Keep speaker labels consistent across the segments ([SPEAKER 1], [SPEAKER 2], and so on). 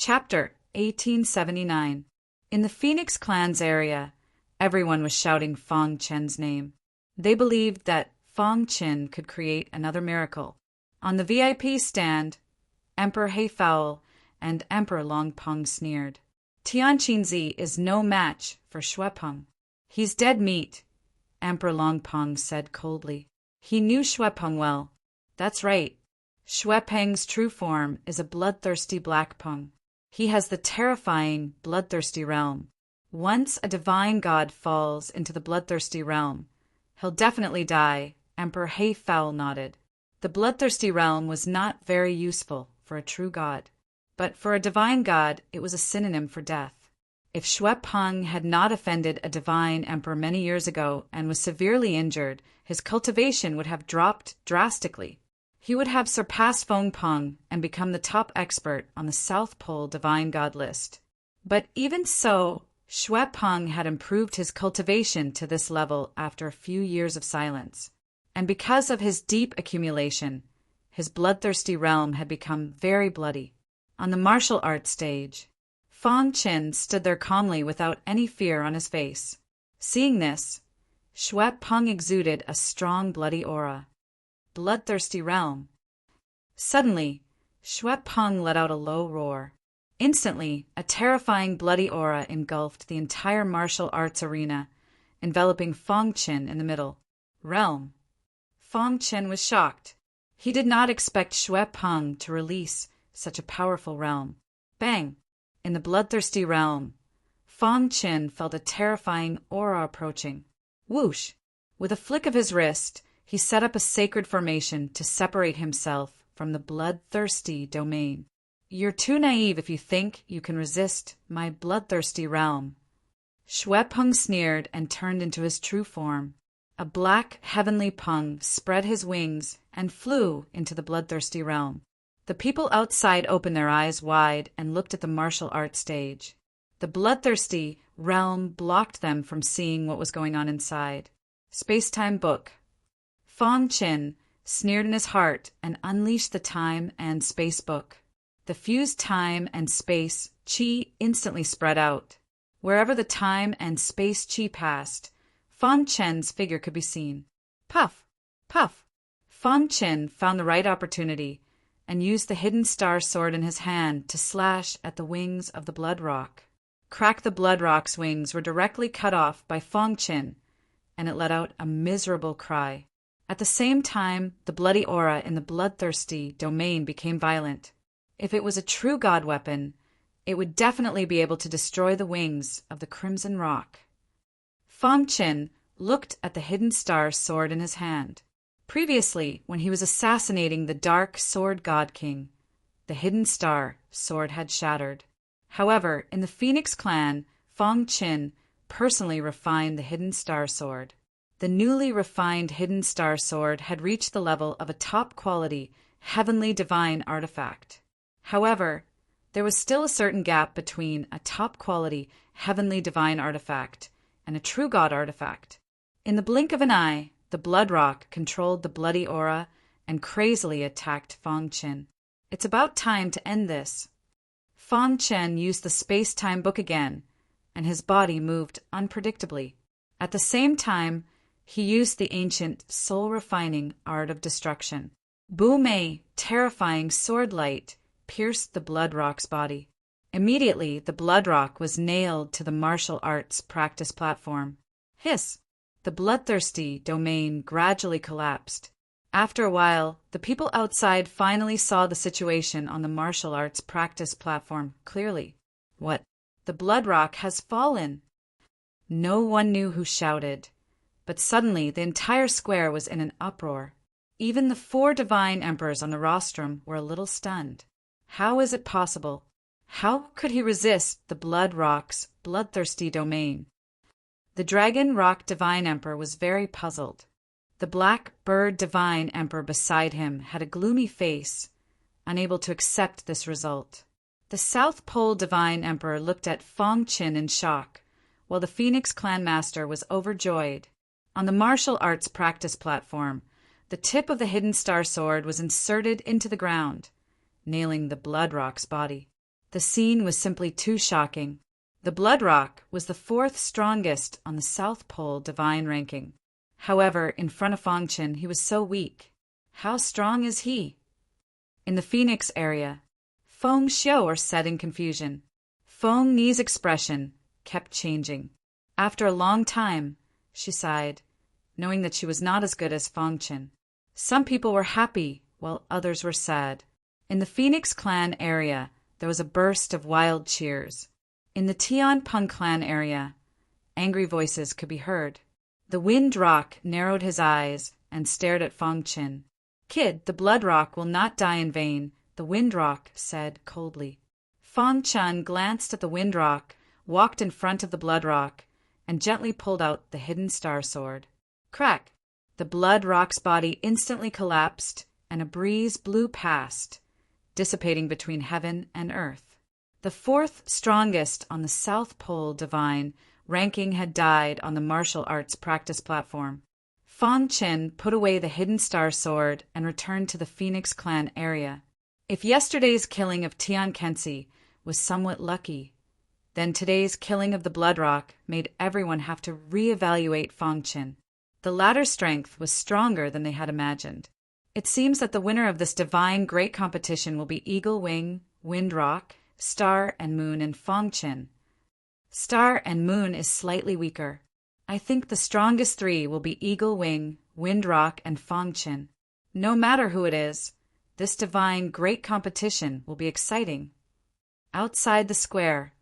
[SPEAKER 1] Chapter 1879. In the Phoenix Clan's area, everyone was shouting Fong Chen's name. They believed that Fong Chen could create another miracle. On the VIP stand, Emperor Heifowl and Emperor Longpeng sneered. Tianqinzi is no match for Xuepeng. He's dead meat, Emperor Longpeng said coldly. He knew Xuepeng well. That's right. Xuepeng's true form is a bloodthirsty black peng. He has the terrifying, bloodthirsty realm. Once a divine god falls into the bloodthirsty realm, he'll definitely die, Emperor Heifowl nodded. The bloodthirsty realm was not very useful for a true god, but for a divine god it was a synonym for death. If Xuepeng had not offended a divine emperor many years ago and was severely injured, his cultivation would have dropped drastically. He would have surpassed Fong Peng and become the top expert on the South Pole divine god list. But even so, Xuepeng had improved his cultivation to this level after a few years of silence. And because of his deep accumulation, his bloodthirsty realm had become very bloody. On the martial arts stage, Fong Chen stood there calmly without any fear on his face. Seeing this, Xuepeng exuded a strong bloody aura. Bloodthirsty realm. Suddenly, Xuepeng let out a low roar. Instantly, a terrifying bloody aura engulfed the entire martial arts arena, enveloping Fong Chen in the middle. Realm. Fong Chen was shocked. He did not expect Xuepeng to release such a powerful realm. Bang! In the bloodthirsty realm, Fong Chen felt a terrifying aura approaching. Whoosh! With a flick of his wrist, he set up a sacred formation to separate himself from the bloodthirsty domain. You're too naive if you think you can resist my bloodthirsty realm. Xuepeng sneered and turned into his true form. A black heavenly peng spread his wings and flew into the bloodthirsty realm. The people outside opened their eyes wide and looked at the martial arts stage. The bloodthirsty realm blocked them from seeing what was going on inside. Space-time book. Fong Chen sneered in his heart and unleashed the time and space book. The fused time and space qi instantly spread out. Wherever the time and space qi passed, Fong Chen's figure could be seen. Puff! Puff! Fong Chen found the right opportunity and used the hidden star sword in his hand to slash at the wings of the blood rock. Crack! The blood rock's wings were directly cut off by Fong Chen, and it let out a miserable cry. At the same time, the bloody aura in the bloodthirsty domain became violent. If it was a true god weapon, it would definitely be able to destroy the wings of the crimson rock. Fong Chen looked at the hidden star sword in his hand. Previously, when he was assassinating the Dark Sword God King, the hidden star sword had shattered. However, in the Phoenix Clan, Fong Chen personally refined the hidden star sword. The newly refined hidden star sword had reached the level of a top-quality, heavenly divine artifact. However, there was still a certain gap between a top-quality, heavenly divine artifact and a true god artifact. In the blink of an eye, the blood rock controlled the bloody aura and crazily attacked Fong Chen. It's about time to end this. Fong Chen used the space-time book again, and his body moved unpredictably. At the same time, he used the ancient soul-refining art of destruction. Boom! A terrifying sword light pierced the blood rock's body. Immediately, the blood rock was nailed to the martial arts practice platform. Hiss! The bloodthirsty domain gradually collapsed. After a while, the people outside finally saw the situation on the martial arts practice platform clearly. What? The blood rock has fallen! No one knew who shouted, but suddenly the entire square was in an uproar. Even the 4 divine emperors on the rostrum were a little stunned. How is it possible? How could he resist the blood rock's bloodthirsty domain? The Dragon Rock Divine Emperor was very puzzled. The Black Bird Divine Emperor beside him had a gloomy face, unable to accept this result. The South Pole Divine Emperor looked at Fong Chen in shock, while the Phoenix Clan Master was overjoyed. On the martial arts practice platform, the tip of the hidden star sword was inserted into the ground, nailing the blood rock's body. The scene was simply too shocking. The Blood Rock was the fourth strongest on the South Pole divine ranking. However, in front of Fangchen, he was so weak. How strong is he? In the Phoenix area, Feng Xiao said in confusion. Feng Ni's expression kept changing. After a long time, she sighed, knowing that she was not as good as Fangchen. Some people were happy, while others were sad. In the Phoenix clan area, there was a burst of wild cheers. In the Tian Peng clan area, angry voices could be heard. The Wind Rock narrowed his eyes and stared at Fangchen. Kid, the Blood Rock will not die in vain, the Wind Rock said coldly. Fangchen glanced at the Wind Rock, walked in front of the Blood Rock, and gently pulled out the hidden star sword. Crack! The Blood Rock's body instantly collapsed, and a breeze blew past, dissipating between heaven and earth. The fourth strongest on the South Pole divine ranking had died on the martial arts practice platform. Fangchen put away the hidden star sword and returned to the Phoenix clan area. If yesterday's killing of Tian Kensi was somewhat lucky, then today's killing of the Blood Rock made everyone have to reevaluate Fangchen. The latter's strength was stronger than they had imagined. It seems that the winner of this divine great competition will be Eagle Wing, Wind Rock, Star and Moon, and Fangchen. Star and Moon is slightly weaker. I think the strongest three will be Eagle Wing, Wind Rock, and Fangchen. No matter who it is, this divine great competition will be exciting. Outside the square,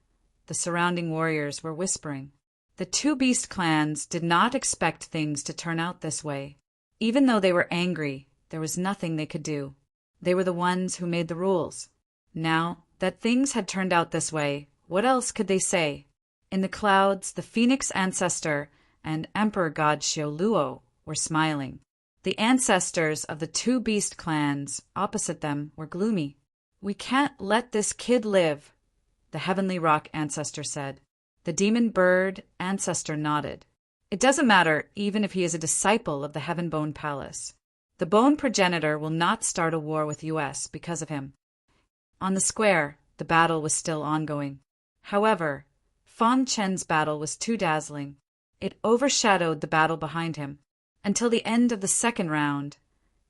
[SPEAKER 1] the surrounding warriors were whispering. The two beast clans did not expect things to turn out this way. Even though they were angry, there was nothing they could do. They were the ones who made the rules. Now that things had turned out this way, what else could they say? In the clouds, the Phoenix ancestor and Emperor God Xiaoluo were smiling. The ancestors of the two beast clans opposite them were gloomy. We can't let this kid live, the Heavenly Rock ancestor said. The Demon Bird ancestor nodded. It doesn't matter even if he is a disciple of the Heaven Bone Palace. The Bone Progenitor will not start a war with US because of him. On the square, the battle was still ongoing. However, Fangchen's battle was too dazzling. It overshadowed the battle behind him. Until the end of the second round,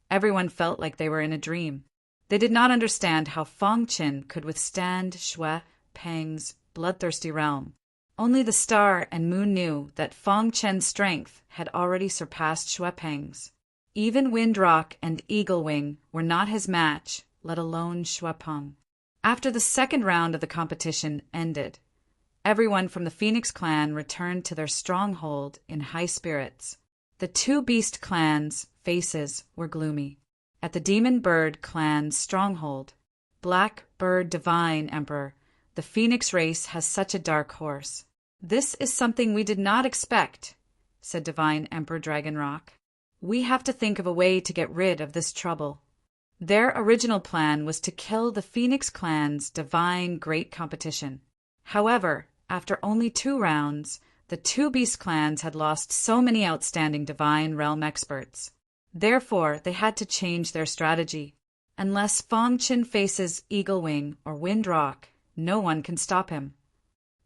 [SPEAKER 1] everyone felt like they were in a dream. They did not understand how Fangchen could withstand Xue Peng's bloodthirsty realm. Only the Star and Moon knew that Fangchen's strength had already surpassed Xue Peng's. Even Wind Rock and Eagle Wing were not his match, let alone Xue Peng. After the second round of the competition ended, everyone from the Phoenix clan returned to their stronghold in high spirits. The two beast clans' faces were gloomy. At the Demon Bird clan's stronghold, Black Bird Divine Emperor, the Phoenix race has such a dark horse. This is something we did not expect, said Divine Emperor Dragon Rock. We have to think of a way to get rid of this trouble. Their original plan was to kill the Phoenix clan's divine great competition. However, after only 2 rounds, the two beast clans had lost so many outstanding divine realm experts. Therefore, they had to change their strategy. Unless Fangchen faces Eagle Wing or Wind Rock, no one can stop him.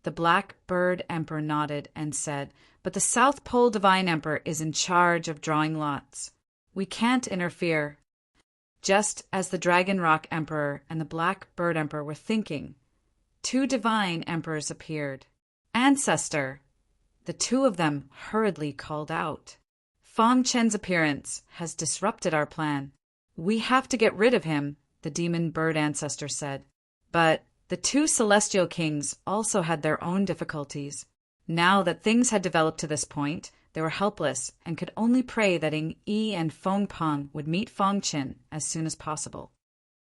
[SPEAKER 1] The Black Bird Emperor nodded and said, but the South Pole Divine Emperor is in charge of drawing lots. We can't interfere. Just as the Dragon Rock Emperor and the Black Bird Emperor were thinking, 2 divine emperors appeared. Ancestor! The 2 of them hurriedly called out. Fangchen's appearance has disrupted our plan. We have to get rid of him, the Demon Bird Ancestor said. But the 2 Celestial Kings also had their own difficulties. Now that things had developed to this point, they were helpless and could only pray that Ing Yi and Feng Peng would meet Fangchen as soon as possible.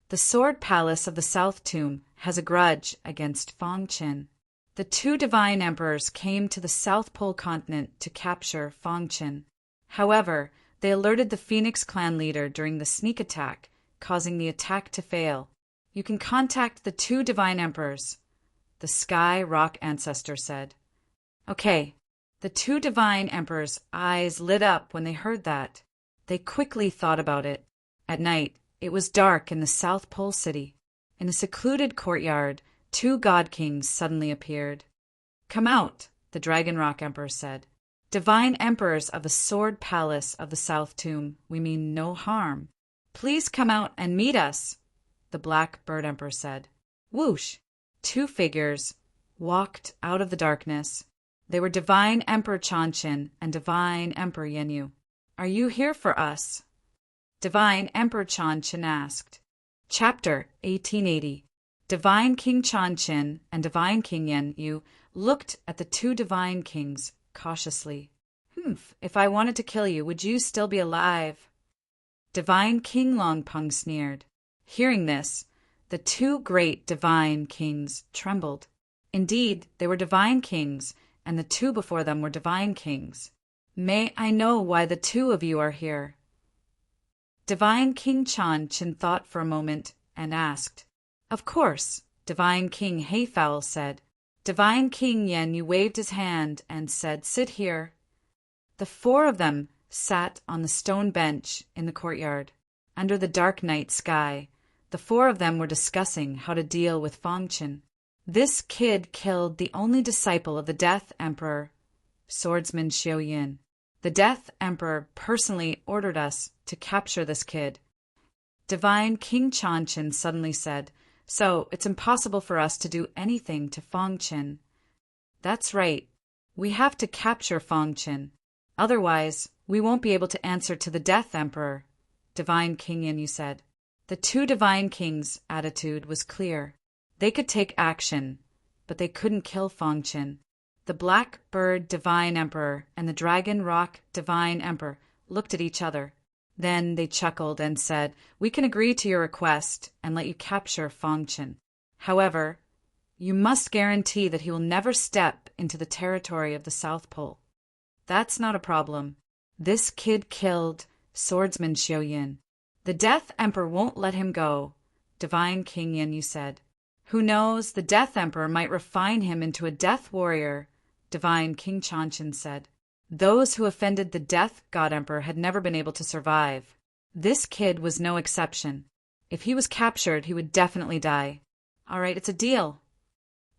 [SPEAKER 1] The Sword Palace of the South Tomb has a grudge against Fangchen. The 2 divine emperors came to the South Pole continent to capture Fangchen. However, they alerted the Phoenix clan leader during the sneak attack, causing the attack to fail. You can contact the 2 divine emperors, the Sky Rock Ancestor said. Okay. The 2 divine emperors' eyes lit up when they heard that. They quickly thought about it. At night, it was dark in the South Pole City. In a secluded courtyard, 2 god kings suddenly appeared. "Come out," the Dragon Rock Emperor said. "Divine emperors of the Sword Palace of the South Tomb, we mean no harm. Please come out and meet us," the Black Bird Emperor said. Whoosh! 2 figures walked out of the darkness. They were Divine Emperor Chanshin and Divine Emperor Yenyu. "Are you here for us?" Divine Emperor Chanshin asked. Chapter 1880. Divine King Chanshin and Divine King Yenyu looked at the 2 divine kings cautiously. If I wanted to kill you, would you still be alive?" Divine King Longpeng sneered. Hearing this, the 2 great divine kings trembled. Indeed, they were divine kings, and the 2 before them were divine kings. "May I know why the 2 of you are here?" Divine King Chanshin thought for a moment and asked. "Of course," Divine King Hayfowl said. Divine King Yenyu waved his hand and said, "Sit here." The 4 of them sat on the stone bench in the courtyard. Under the dark night sky, the 4 of them were discussing how to deal with Fangchen. This kid killed the only disciple of the Death Emperor, Swordsman Xiaoyin. The Death Emperor personally ordered us to capture this kid. Divine King Chanshin suddenly said, "So it's impossible for us to do anything to Fangchen." "That's right. We have to capture Fangchen. Otherwise, we won't be able to answer to the Death Emperor," Divine King Yenyu said. The 2 divine kings' attitude was clear. They could take action, but they couldn't kill Fangchen. The Black Bird Divine Emperor and the Dragon Rock Divine Emperor looked at each other. Then they chuckled and said, "We can agree to your request and let you capture Fangchen. However, you must guarantee that he will never step into the territory of the South Pole." "That's not a problem. This kid killed Swordsman Xiaoyin. The Death Emperor won't let him go," Divine King Yenyu said. "Who knows, the Death Emperor might refine him into a Death Warrior," Divine King Chanshin said. Those who offended the Death God Emperor had never been able to survive. This kid was no exception. If he was captured, he would definitely die. "All right, it's a deal."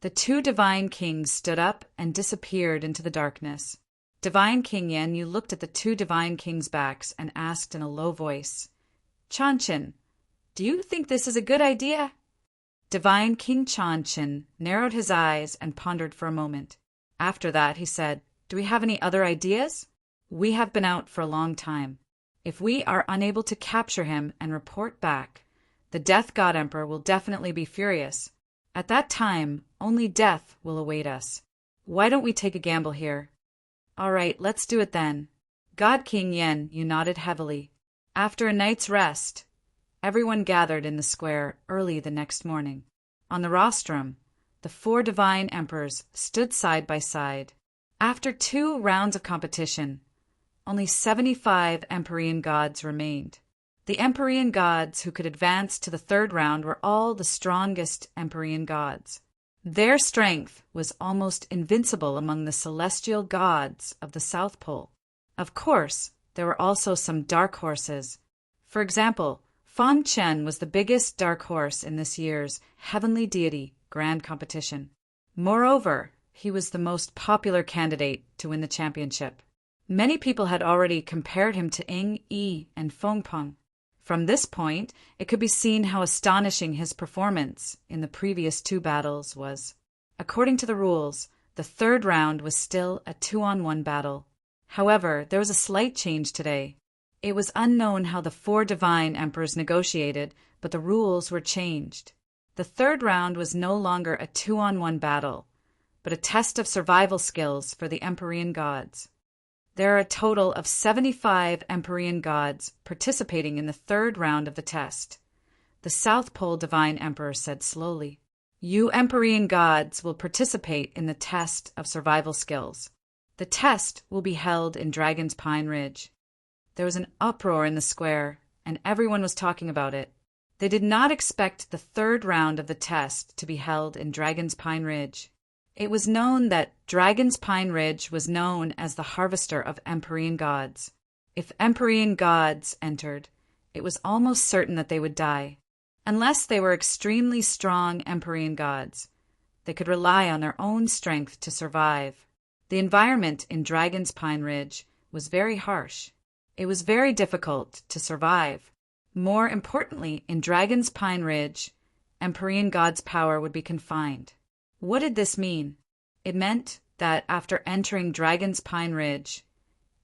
[SPEAKER 1] The 2 divine kings stood up and disappeared into the darkness. Divine King Yenyu looked at the 2 divine kings' backs and asked in a low voice, "Chanshin, do you think this is a good idea?" Divine King Chanshin narrowed his eyes and pondered for a moment. After that, he said, "Do we have any other ideas? We have been out for a long time. If we are unable to capture him and report back, the Death God Emperor will definitely be furious. At that time, only death will await us. Why don't we take a gamble here?" "All right, let's do it then." God King Yenyu nodded heavily. After a night's rest, everyone gathered in the square early the next morning. On the rostrum, the 4 divine emperors stood side by side. After 2 rounds of competition, only 75 Empyrean gods remained. The Empyrean gods who could advance to the 3rd round were all the strongest Empyrean gods. Their strength was almost invincible among the celestial gods of the South Pole. Of course, there were also some dark horses. For example, Fangchen was the biggest dark horse in this year's Heavenly Deity Grand Competition. Moreover, he was the most popular candidate to win the championship. Many people had already compared him to Ing Yi and Fengpeng. From this point, it could be seen how astonishing his performance in the previous 2 battles was. According to the rules, the 3rd round was still a 2-on-1 battle. However, there was a slight change today. It was unknown how the 4 divine emperors negotiated, but the rules were changed. The 3rd round was no longer a 2-on-1 battle, but a test of survival skills for the Empyrean gods. There are a total of 75 Empyrean gods participating in the 3rd round of the test. The South Pole Divine Emperor said slowly, "You Empyrean gods will participate in the test of survival skills. The test will be held in Dragon's Pine Ridge." There was an uproar in the square, and everyone was talking about it. They did not expect the 3rd round of the test to be held in Dragon's Pine Ridge. It was known that Dragon's Pine Ridge was known as the harvester of Empyrean gods. If Empyrean gods entered, it was almost certain that they would die. Unless they were extremely strong Empyrean gods, They could rely on their own strength to survive. The environment in Dragon's Pine Ridge was very harsh. It was very difficult to survive. More importantly, in Dragon's Pine Ridge, Empyrean God's power would be confined. What did this mean? It meant that after entering Dragon's Pine Ridge,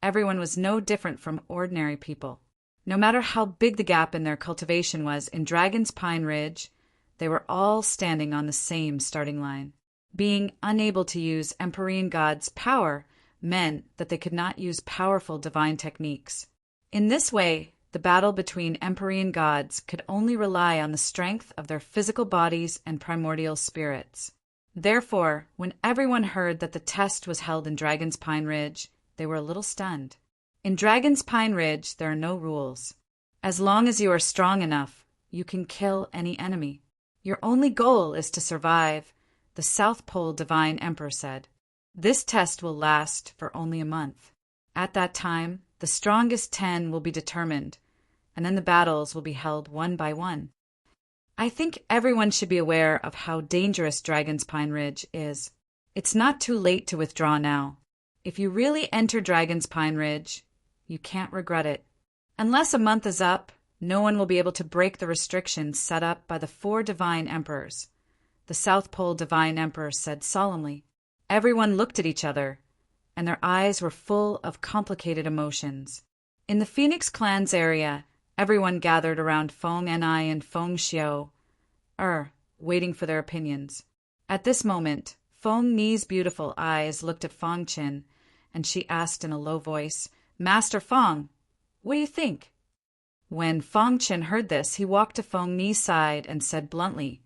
[SPEAKER 1] everyone was no different from ordinary people. No matter how big the gap in their cultivation was in Dragon's Pine Ridge, they were all standing on the same starting line. Being unable to use Empyrean God's power meant that they could not use powerful divine techniques. In this way, the battle between Empyrean gods could only rely on the strength of their physical bodies and primordial spirits. Therefore, when everyone heard that the test was held in Dragon's Pine Ridge, they were a little stunned. In Dragon's Pine Ridge, there are no rules. As long as you are strong enough, you can kill any enemy. Your only goal is to survive, the South Pole Divine Emperor said. This test will last for only a month. At that time, the strongest 10 will be determined, and then the battles will be held one by one. I think everyone should be aware of how dangerous Dragon's Pine Ridge is. It's not too late to withdraw now. If you really enter Dragon's Pine Ridge, you can't regret it. Unless a month is up, no one will be able to break the restrictions set up by the 4 divine emperors. The South Pole Divine Emperor said solemnly. Everyone looked at each other, and their eyes were full of complicated emotions. In the Phoenix Clan's area, everyone gathered around Feng Ni and Feng Xiao, waiting for their opinions. At this moment, Feng Ni's beautiful eyes looked at Feng Qin, and she asked in a low voice, "Master Feng, what do you think?" When Feng Qin heard this, he walked to Feng Ni's side and said bluntly,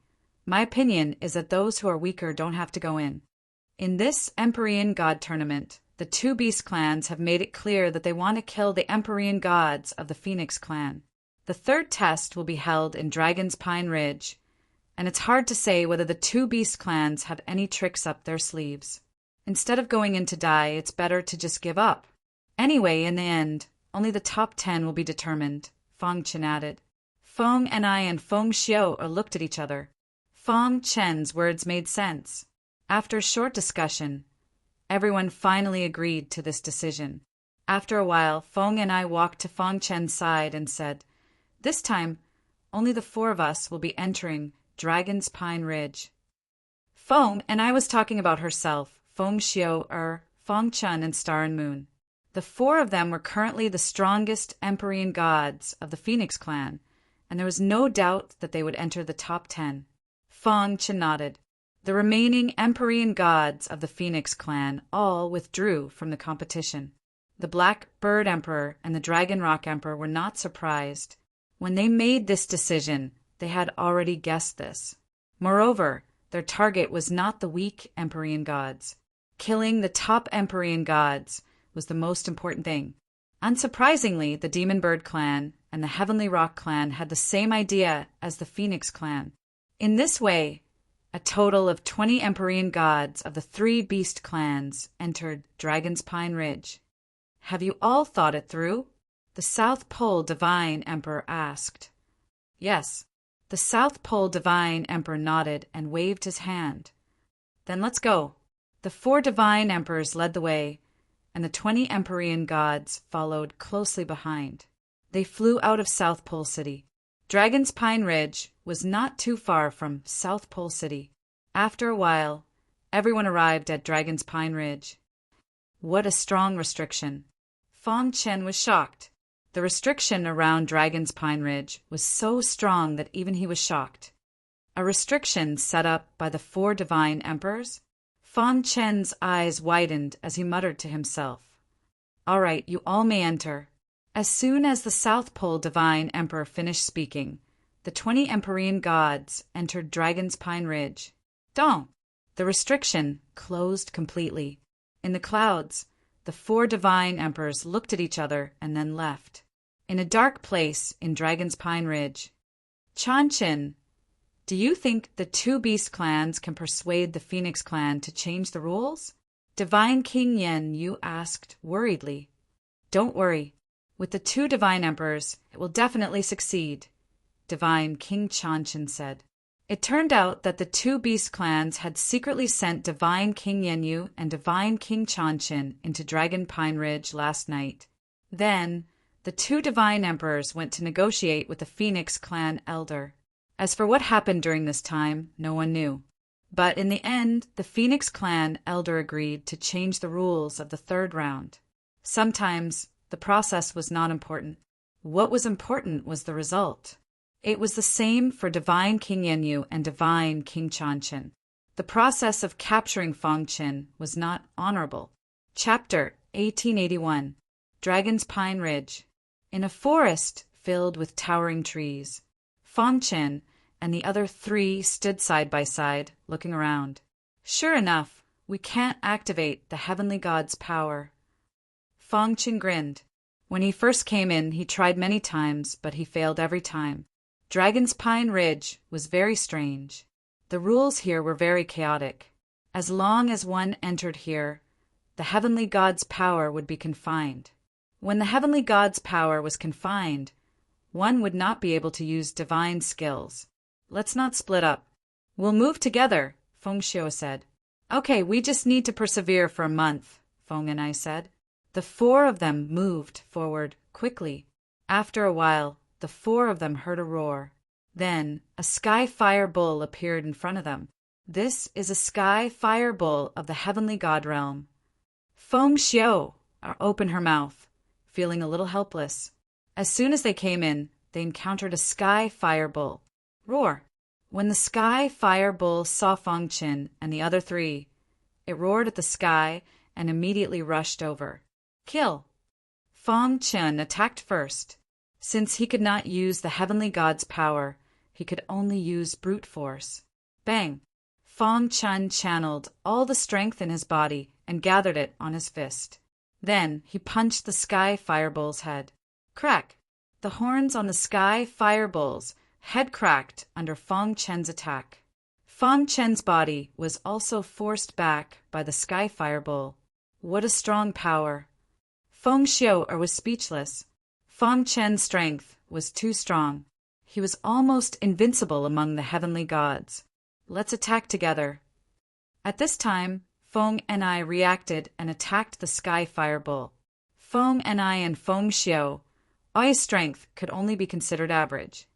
[SPEAKER 1] "My opinion is that those who are weaker don't have to go in. In this Empyrean God tournament, the 2 beast clans have made it clear that they want to kill the Empyrean gods of the Phoenix clan. The 3rd test will be held in Dragon's Pine Ridge, and it's hard to say whether the 2 beast clans have any tricks up their sleeves. Instead of going in to die, it's better to just give up. Anyway, in the end, only the top 10 will be determined," Feng Qin added. Feng Ni and Feng Xiao looked at each other. Feng Chen's words made sense. After a short discussion, everyone finally agreed to this decision. After a while, Feng and I walked to Feng Chen's side and said, "This time, only the 4 of us will be entering Dragon's Pine Ridge." Feng and I was talking about herself, Feng Xiao, Feng Chen, and Star and Moon. The 4 of them were currently the strongest Empyrean gods of the Phoenix clan, and there was no doubt that they would enter the top 10. Feng Chen nodded. The remaining Empyrean gods of the Phoenix clan all withdrew from the competition. The Black Bird Emperor and the Dragon Rock Emperor were not surprised. When they made this decision, they had already guessed this. Moreover, their target was not the weak Empyrean gods. Killing the top Empyrean gods was the most important thing. Unsurprisingly, the Demon Bird clan and the Heavenly Rock clan had the same idea as the Phoenix clan. In this way, a total of 20 Empyrean gods of the 3 beast clans entered Dragon's Pine Ridge. "Have you all thought it through?" the South Pole Divine Emperor asked. Yes, the South Pole Divine Emperor nodded and waved his hand. "Then let's go." The 4 divine emperors led the way, and the 20 Empyrean gods followed closely behind. They flew out of South Pole City. Dragon's Pine Ridge was not too far from South Pole City. After a while, everyone arrived at Dragon's Pine Ridge. What a strong restriction! Feng Chen was shocked. The restriction around Dragon's Pine Ridge was so strong that even he was shocked. A restriction set up by the 4 divine emperors? Feng Chen's eyes widened as he muttered to himself. "All right, you all may enter." As soon as the South Pole Divine Emperor finished speaking, the 20 Empyrean gods entered Dragon's Pine Ridge. Dong! The restriction closed completely. In the clouds, the 4 divine emperors looked at each other and then left. In a dark place in Dragon's Pine Ridge, Chanchin, do you think the 2 beast clans can persuade the Phoenix clan to change the rules? Divine King Yen Yu asked worriedly. Don't worry. With the 2 divine emperors, it will definitely succeed, Divine King Chanchin said. It turned out that the two beast clans had secretly sent Divine King Yenyu and Divine King Chanchin into Dragon Pine Ridge last night. Then, the two Divine Emperors went to negotiate with the Phoenix Clan elder. As for what happened during this time, no one knew. But in the end, the Phoenix Clan elder agreed to change the rules of the third round. Sometimes, the process was not important. What was important was the result. It was the same for Divine King Yenyu and Divine King Chanchin. The process of capturing Fengqin was not honorable. Chapter 1881. Dragon's Pine Ridge. In a forest filled with towering trees, Fengqin and the other three stood side by side, looking around. Sure enough, we can't activate the heavenly god's power. Fengqin grinned. When he first came in, he tried many times, but he failed every time. Dragon's Pine Ridge was very strange. The rules here were very chaotic. As long as one entered here, the heavenly god's power would be confined. When the heavenly god's power was confined, one would not be able to use divine skills. Let's not split up. We'll move together, Feng Xiu said. Okay, we just need to persevere for a month, Feng and I said. The four of them moved forward quickly. After a while, the four of them heard a roar. Then a sky fire bull appeared in front of them. This is a sky fire bull of the heavenly god realm. Feng Xiu opened her mouth, feeling a little helpless. As soon as they came in, they encountered a sky fire bull. Roar! When the sky fire bull saw Fengqin and the other three, it roared at the sky and immediately rushed over. Kill! Fengqin attacked first. Since he could not use the heavenly god's power, he could only use brute force. Bang! Fengqin channeled all the strength in his body and gathered it on his fist. Then he punched the sky firebull's head. Crack! The horns on the sky firebull's head cracked under Fengqin's attack. Fengqin's body was also forced back by the sky firebull. What a strong power! Feng Xiu was speechless. Fengqin's strength was too strong. He was almost invincible among the heavenly gods. Let's attack together. At this time, Feng and I reacted and attacked the sky firebull. Feng and I and Feng Xiu's strength could only be considered average.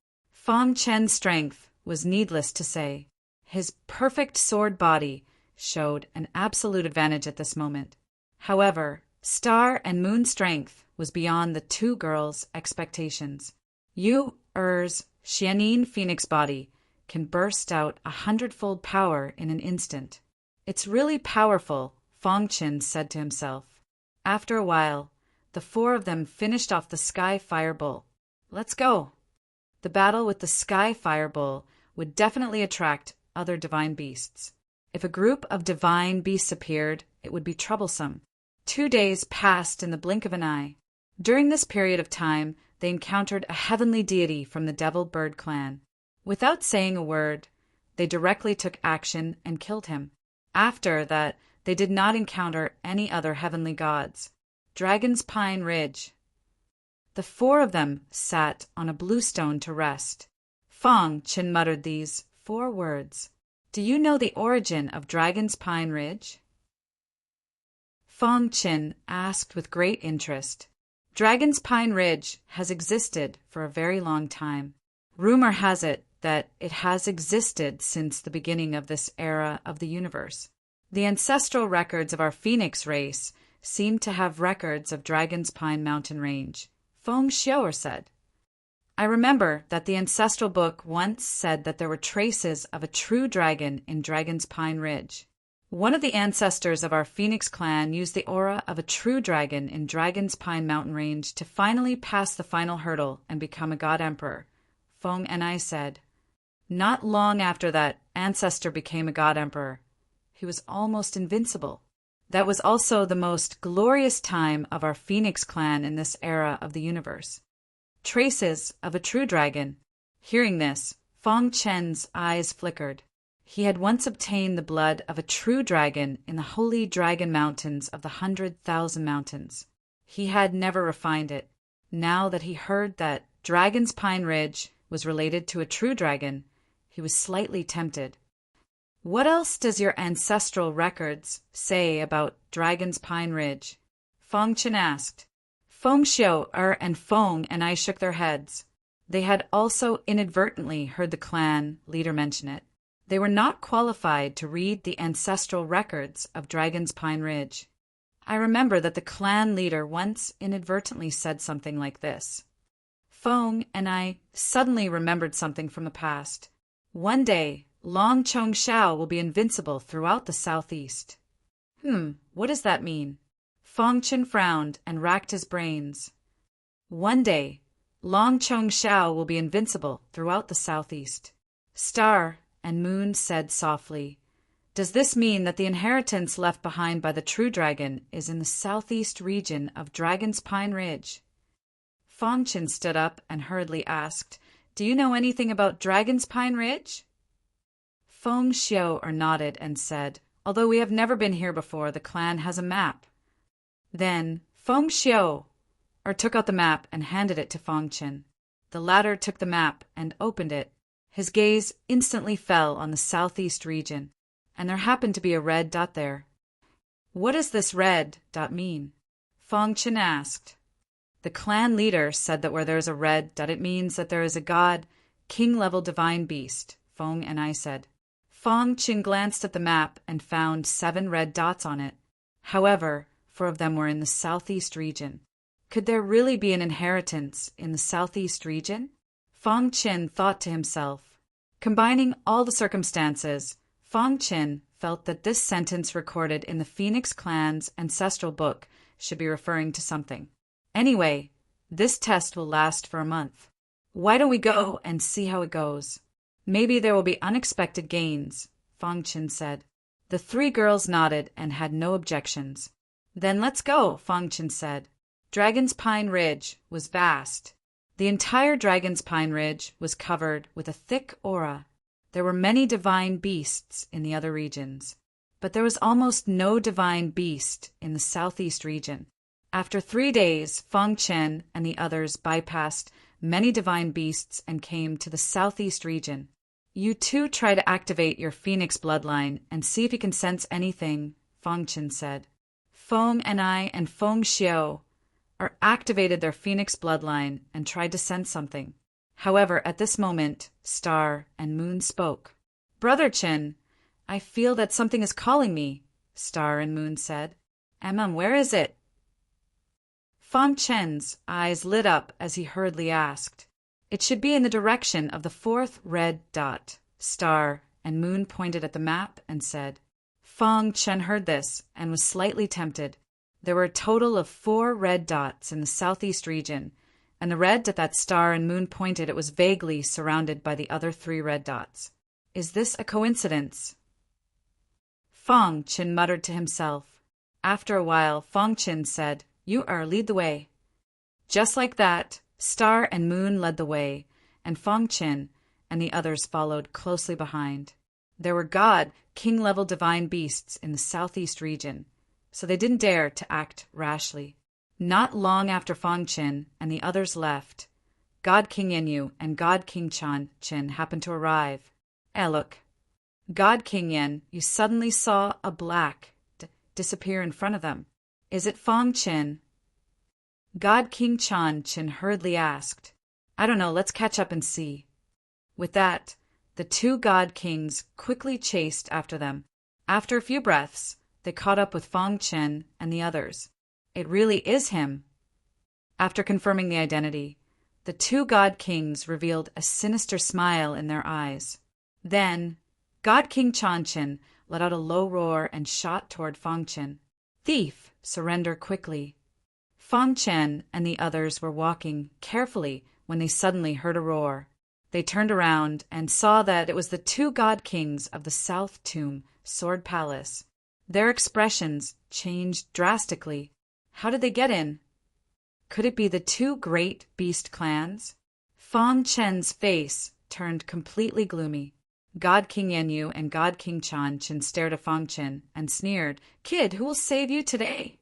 [SPEAKER 1] Fengqin's strength was needless to say. His perfect sword body showed an absolute advantage at this moment. However, Star and Moon strength was beyond the two girls' expectations. Yu Er's Xianin Phoenix body can burst out 100-fold power in an instant. It's really powerful, Fengqin said to himself. After a while, the four of them finished off the Sky Firebull. Let's go. The battle with the Sky Firebull would definitely attract other divine beasts. If a group of divine beasts appeared, it would be troublesome. 2 days passed in the blink of an eye. During this period of time, they encountered a heavenly deity from the Devil Bird clan. Without saying a word, they directly took action and killed him. After that, they did not encounter any other heavenly gods. Dragon's Pine Ridge. The four of them sat on a blue stone to rest. Fengqin muttered these 4 words. Do you know the origin of Dragon's Pine Ridge? Fengqin asked with great interest. Dragon's Pine Ridge has existed for a very long time. Rumor has it that it has existed since the beginning of this era of the universe. The ancestral records of our Phoenix race seem to have records of Dragon's Pine mountain range, Feng Xiu said. I remember that the ancestral book once said that there were traces of a true dragon in Dragon's Pine Ridge. One of the ancestors of our Phoenix clan used the aura of a true dragon in Dragon's Pine mountain range to finally pass the final hurdle and become a god emperor, Feng and I said. Not long after that ancestor became a god emperor. He was almost invincible. That was also the most glorious time of our Phoenix clan in this era of the universe. Traces of a true dragon. Hearing this, Fengqin's eyes flickered. He had once obtained the blood of a true dragon in the holy dragon mountains of the 100,000 mountains. He had never refined it. Now that he heard that Dragon's Pine Ridge was related to a true dragon, He was slightly tempted. "What else does your ancestral records say about Dragon's Pine Ridge?" Fong Chen asked. Feng Xiu and Feng and I shook their heads. They had also inadvertently heard the clan leader mention it. They were not qualified to read the ancestral records of Dragon's Pine Ridge. I remember that the clan leader once inadvertently said something like this. Feng and I suddenly remembered something from the past. One day, Long Chong Shao will be invincible throughout the southeast. What does that mean? Fong Chen frowned and racked his brains. One day, Long Chong Shao will be invincible throughout the southeast. Star and Moon said softly, "Does this mean that the inheritance left behind by the true dragon is in the southeast region of Dragon's Pine Ridge?" Fong Chen stood up and hurriedly asked, "Do you know anything about Dragon's Pine Ridge?" Feng Xiu nodded and said, "Although we have never been here before, the clan has a map." Then Feng Xiu took out the map and handed it to Fong Chen. The latter took the map and opened it. His gaze instantly fell on the southeast region, and there happened to be a red dot there. "What does this red dot mean?" Fong Chen asked. The clan leader said that where there is a red dot, it means that there is a god, king-level divine beast, Feng and I said. Fong Chen glanced at the map and found 7 red dots on it. However, 4 of them were in the southeast region. Could there really be an inheritance in the southeast region? Fong Chen thought to himself. Combining all the circumstances, Fong Chen felt that this sentence recorded in the Phoenix clan's ancestral book should be referring to something. Anyway, this test will last for a month. Why don't we go and see how it goes? Maybe there will be unexpected gains, Fong Chen said. The 3 girls nodded and had no objections. Then let's go, Fong Chen said. Dragon's Pine Ridge was vast. The entire Dragon's Pine Ridge was covered with a thick aura. There were many divine beasts in the other regions, but there was almost no divine beast in the southeast region. After 3 days, Fong Chen and the others bypassed many divine beasts and came to the southeast region. You two try to activate your Phoenix bloodline and see if you can sense anything, Fong Chen said. Feng and I and Feng Xiu activated their Phoenix bloodline and tried to sense something. However, at this moment, Star and Moon spoke. Brother Chen, I feel that something is calling me, Star and Moon said. Where is it? Fong Chen's eyes lit up as he hurriedly asked. It should be in the direction of the 4th red dot. Star and Moon pointed at the map and said. Fong Chen heard this and was slightly tempted. There were a total of 4 red dots in the southeast region, and the red that Star and Moon pointed at was vaguely surrounded by the other 3 red dots. Is this a coincidence? Fong Chen muttered to himself. After a while, Fong Chen said, You lead the way. Just like that, Star and Moon led the way, and Fong Chen and the others followed closely behind. There were god, king-level divine beasts in the southeast region, so they didn't dare to act rashly. Not long after Fong Chen and the others left, God King Yenyu and God King Chen happened to arrive. Look. God King Yen, you suddenly saw a black disappear in front of them. Is it Fong Chen? God King Chen hurriedly asked. I don't know, let's catch up and see. With that, the 2 god kings quickly chased after them. After a few breaths, they caught up with Fong Chen and the others. It really is him. After confirming the identity, the 2 god kings revealed a sinister smile in their eyes. Then, God King Chen let out a low roar and shot toward Fong Chen. Thief, surrender quickly. Fong Chen and the others were walking carefully when they suddenly heard a roar. They turned around and saw that it was the 2 god kings of the South Tomb Sword Palace. Their expressions changed drastically. How did they get in? Could it be the 2 great beast clans? Fong Chen's face turned completely gloomy. God King Yenyu and God King Chen stared at Fong Chen and sneered, Kid, who will save you today?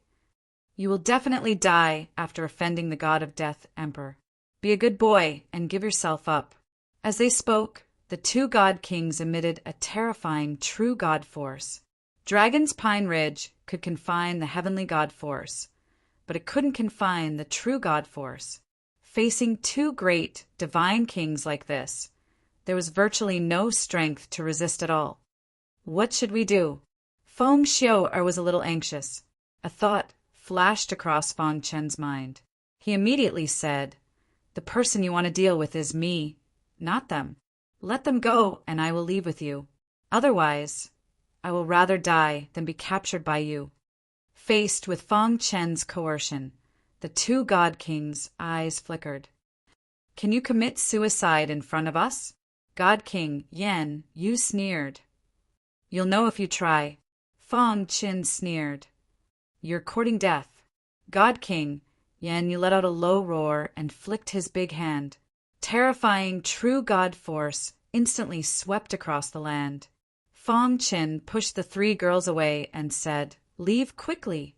[SPEAKER 1] You will definitely die after offending the God of Death Emperor. Be a good boy and give yourself up. As they spoke, the the two god kings emitted a terrifying true god force. Dragon's Pine Ridge could confine the heavenly god force, but it couldn't confine the true god force. Facing two great, divine kings like this, there was virtually no strength to resist at all. What should we do? Feng Xiao was a little anxious. A thought flashed across Feng Chen's mind. He immediately said, "The person you want to deal with is me, not them. Let them go, and I will leave with you. Otherwise, I will rather die than be captured by you." Faced with Feng Chen's coercion, the two god kings' eyes flickered. "Can you commit suicide in front of us?" God King Yan Yu sneered. "You'll know if you try." Feng Chen sneered. "You're courting death." God King Yan Yu let out a low roar and flicked his big hand. Terrifying true god force instantly swept across the land. Feng Chen pushed the three girls away and said, "Leave quickly."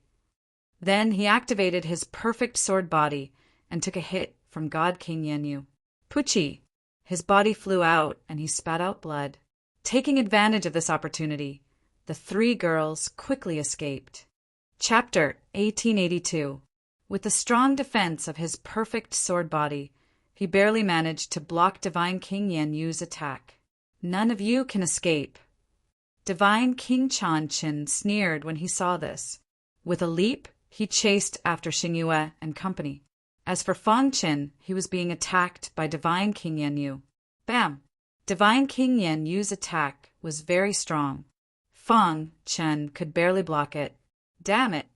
[SPEAKER 1] Then he activated his perfect sword body and took a hit from God King Yan Yu. Pucci! His body flew out and he spat out blood. Taking advantage of this opportunity, the three girls quickly escaped. Chapter 1882. With the strong defense of his perfect sword body, he barely managed to block Divine King Yan Yu's attack. "None of you can escape." Divine King Changqin sneered when he saw this. With a leap, he chased after Xingyue and company. As for Feng Chen, he was being attacked by Divine King Yan Yu. Bam! Divine King Yan Yu's attack was very strong. Feng Chen could barely block it. Damn it!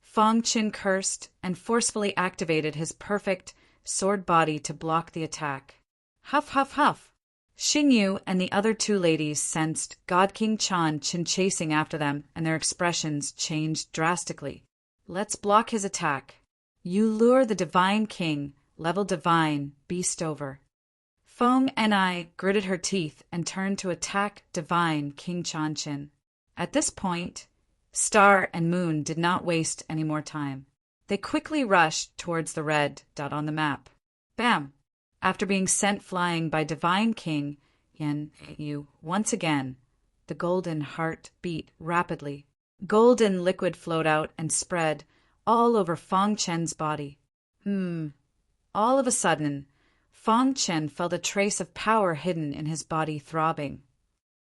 [SPEAKER 1] Feng Chen cursed and forcefully activated his perfect sword body to block the attack. Huff, huff, huff! Xingyu and the other two ladies sensed God King Changqin chasing after them, and their expressions changed drastically. "Let's block his attack. You lure the Divine King, level Divine, beast over." Feng Ni gritted her teeth and turned to attack Divine King Changqin. At this point, Star and Moon did not waste any more time. They quickly rushed towards the red dot on the map. Bam! After being sent flying by Divine King Yan Yu once again, the golden heart beat rapidly. Golden liquid flowed out and spread all over Feng Chen's body. All of a sudden, Feng Chen felt a trace of power hidden in his body throbbing.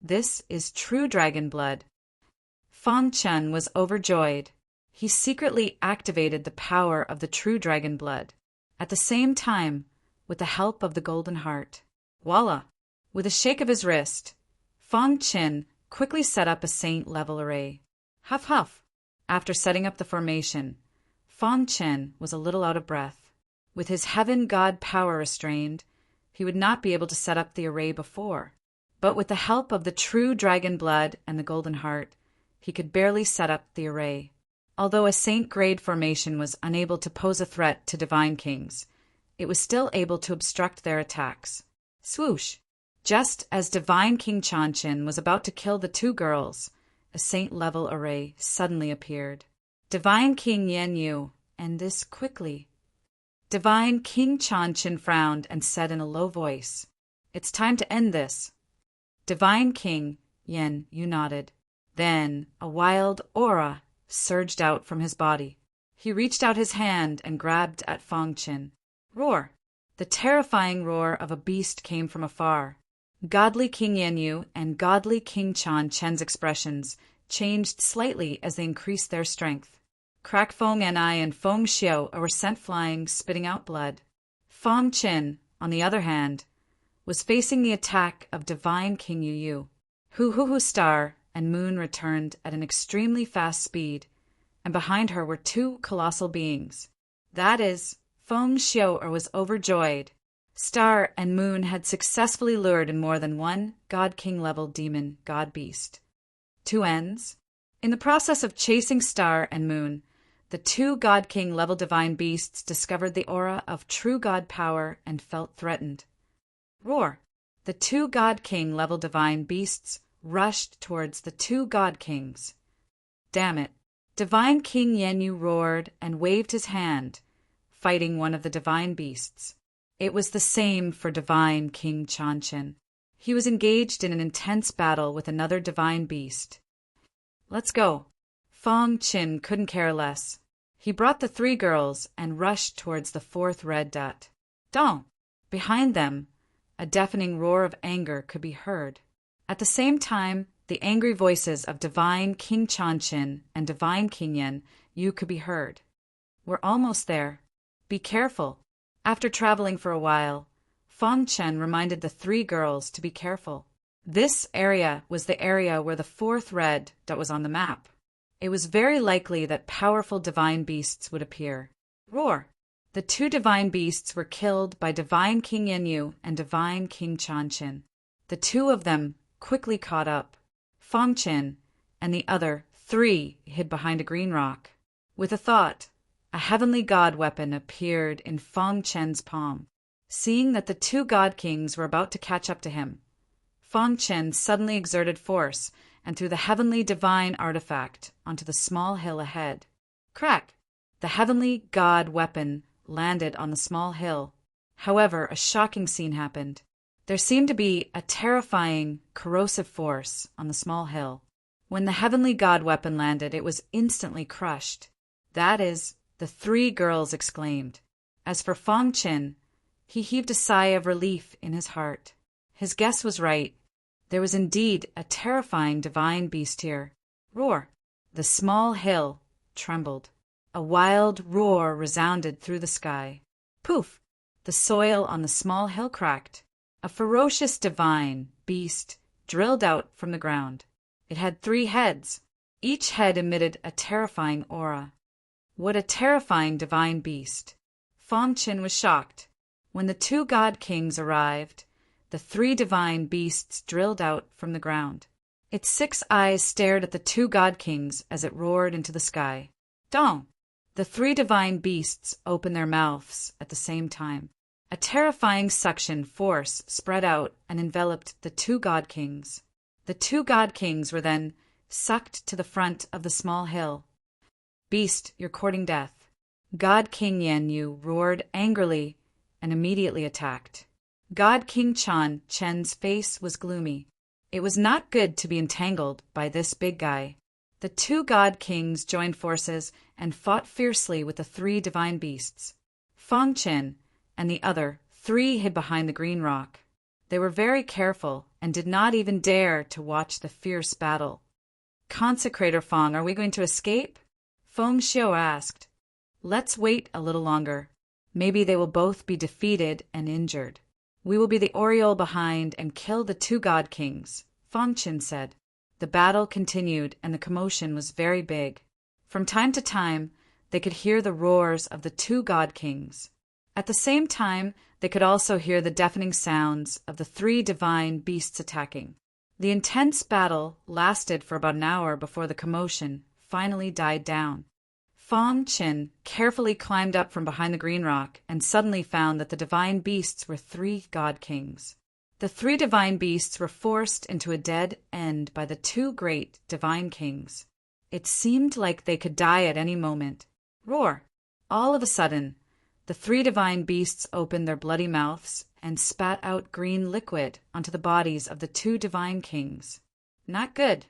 [SPEAKER 1] This is true dragon blood. Feng Chen was overjoyed. He secretly activated the power of the true dragon blood. At the same time, with the help of the golden heart. Voila! With a shake of his wrist, Feng Chen quickly set up a saint-level array. Huff, huff! After setting up the formation, Feng Chen was a little out of breath. With his heaven god power restrained, he would not be able to set up the array before. But with the help of the true dragon blood and the golden heart, he could barely set up the array. Although a saint-grade formation was unable to pose a threat to divine kings, it was still able to obstruct their attacks. Swoosh! Just as Divine King Changqin was about to kill the two girls, a saint-level array suddenly appeared. Divine King Yan Yu, and this quickly. Divine King Changqin frowned and said in a low voice, "It's time to end this." Divine King Yan Yu nodded. Then a wild aura surged out from his body. He reached out his hand and grabbed at Feng Chen. Roar! The terrifying roar of a beast came from afar. Godly King Yan Yu and Godly King Chen's expressions changed slightly as they increased their strength. Crack Feng Ni and Feng Xiao were sent flying, spitting out blood. Feng Chen, on the other hand, was facing the attack of Divine King Yu. Hu Star and Moon returned at an extremely fast speed, and behind her were two colossal beings. That is, Feng Xiao was overjoyed. Star and Moon had successfully lured in more than one God King level demon god beast. Two ends. In the process of chasing Star and Moon, the two God King level divine beasts discovered the aura of true god power and felt threatened. Roar! The two God King level divine beasts rushed towards the two God Kings. Damn it! Divine King Yan Yu roared and waved his hand, fighting one of the divine beasts. It was the same for Divine King Changqin. He was engaged in an intense battle with another divine beast. Let's go. Fong Chin couldn't care less. He brought the three girls and rushed towards the fourth red dot. Dong! Behind them, a deafening roar of anger could be heard. At the same time, the angry voices of Divine King Chanchin and Divine King Yen Yu could be heard. We're almost there. Be careful. After traveling for a while, Fong Chen reminded the three girls to be careful. This area was the area where the fourth red dot was on the map. It was very likely that powerful divine beasts would appear. Roar! The two divine beasts were killed by Divine King Yen Yu and Divine King Chanchin. The two of them quickly caught up. Fong Chen and the other three hid behind a green rock. With a thought, a heavenly god weapon appeared in Fong Chen's palm. Seeing that the two god kings were about to catch up to him, Fong Chen suddenly exerted force and threw the heavenly divine artifact onto the small hill ahead. Crack! The heavenly god weapon landed on the small hill. However, a shocking scene happened. There seemed to be a terrifying, corrosive force on the small hill. When the heavenly god weapon landed, it was instantly crushed. That is, the three girls exclaimed. As for Fong Chin, he heaved a sigh of relief in his heart. His guess was right. There was indeed a terrifying divine beast here. Roar! The small hill trembled. A wild roar resounded through the sky. Poof! The soil on the small hill cracked. A ferocious divine beast drilled out from the ground. It had 3 heads. Each head emitted a terrifying aura. What a terrifying divine beast! Fong Chin was shocked. When the 2 god kings arrived, the 3 divine beasts drilled out from the ground. Its 6 eyes stared at the 2 god kings as it roared into the sky. Dong! The 3 divine beasts opened their mouths at the same time. A terrifying suction force spread out and enveloped the 2 god kings. The 2 god kings were then sucked to the front of the small hill. Beast, you're courting death. God King Yen Yu roared angrily and immediately attacked. God King Chen's face was gloomy. It was not good to be entangled by this big guy. The 2 god kings joined forces and fought fiercely with the 3 divine beasts. Fong Chen and the other 3 hid behind the green rock. They were very careful and did not even dare to watch the fierce battle. Consecrator Fong, are we going to escape? Feng Xiu asked. Let's wait a little longer. Maybe they will both be defeated and injured. We will be the Oriole behind and kill the 2 god kings, Fong Chen said. The battle continued and the commotion was very big. From time to time, they could hear the roars of the 2 god kings. At the same time, they could also hear the deafening sounds of the 3 divine beasts attacking. The intense battle lasted for about an hour before the commotion finally died down. Fong Chen carefully climbed up from behind the green rock and suddenly found that the divine beasts were 3 god kings. The 3 divine beasts were forced into a dead end by the 2 great divine kings. It seemed like they could die at any moment. Roar! All of a sudden, the 3 divine beasts opened their bloody mouths and spat out green liquid onto the bodies of the 2 divine kings. Not good.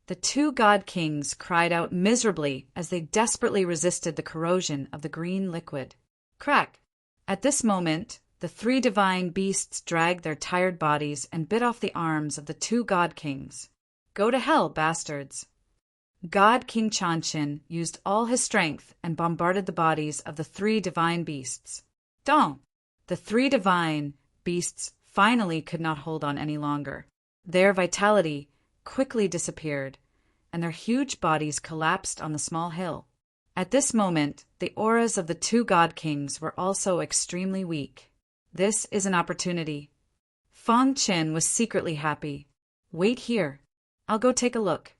[SPEAKER 1] The 2 god kings cried out miserably as they desperately resisted the corrosion of the green liquid. Crack! At this moment, the 3 divine beasts dragged their tired bodies and bit off the arms of the 2 god kings. Go to hell, bastards! God King Chanchin used all his strength and bombarded the bodies of the 3 divine beasts. Dong! The 3 divine beasts finally could not hold on any longer. Their vitality quickly disappeared, and their huge bodies collapsed on the small hill. At this moment, the auras of the 2 god kings were also extremely weak. This is an opportunity. Fong Chen was secretly happy. Wait here. I'll go take a look.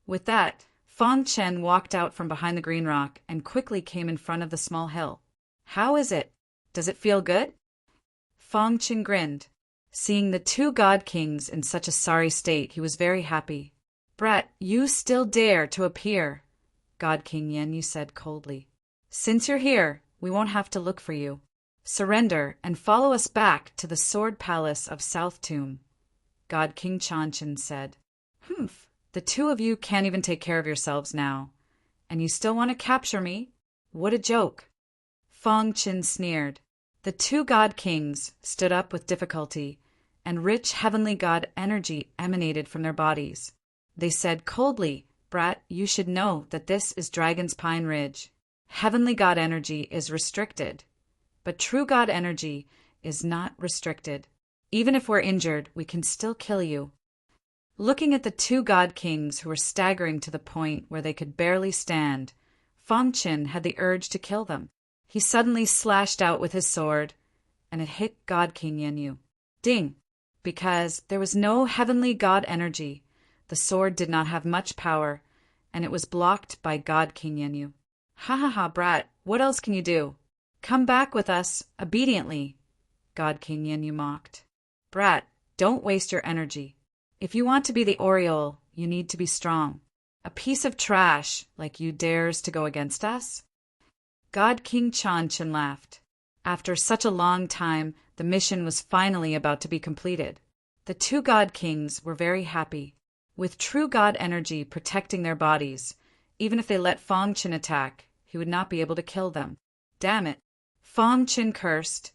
[SPEAKER 1] With that, Fong Chen walked out from behind the green rock and quickly came in front of the small hill. How is it? Does it feel good? Fong Chen grinned. Seeing the 2 god kings in such a sorry state, he was very happy. Brat, you still dare to appear, God King Yen Yu said coldly. Since you're here, we won't have to look for you. Surrender and follow us back to the Sword Palace of South Tomb, God King Chanchin said. Humph, the two of you can't even take care of yourselves now. And you still want to capture me? What a joke. Fong Chin sneered. The two god kings stood up with difficulty, and rich heavenly god energy emanated from their bodies. They said coldly, Brat, you should know that this is Dragon's Pine Ridge. Heavenly god energy is restricted, but true god energy is not restricted. Even if we're injured, we can still kill you. Looking at the two god kings who were staggering to the point where they could barely stand, Fong Chin had the urge to kill them. He suddenly slashed out with his sword, and it hit God King Yenyu. Ding! Because there was no heavenly god energy, the sword did not have much power, and it was blocked by God King Yenyu. Ha ha ha, Brat, what else can you do? Come back with us, obediently, God King Yenyu mocked. Brat, don't waste your energy. If you want to be the Oriole, you need to be strong. A piece of trash like you dares to go against us? God King Chanchin laughed. After such a long time, the mission was finally about to be completed. The two god kings were very happy. With true god energy protecting their bodies, even if they let Fong Chin attack, he would not be able to kill them. Damn it. Fong Chin cursed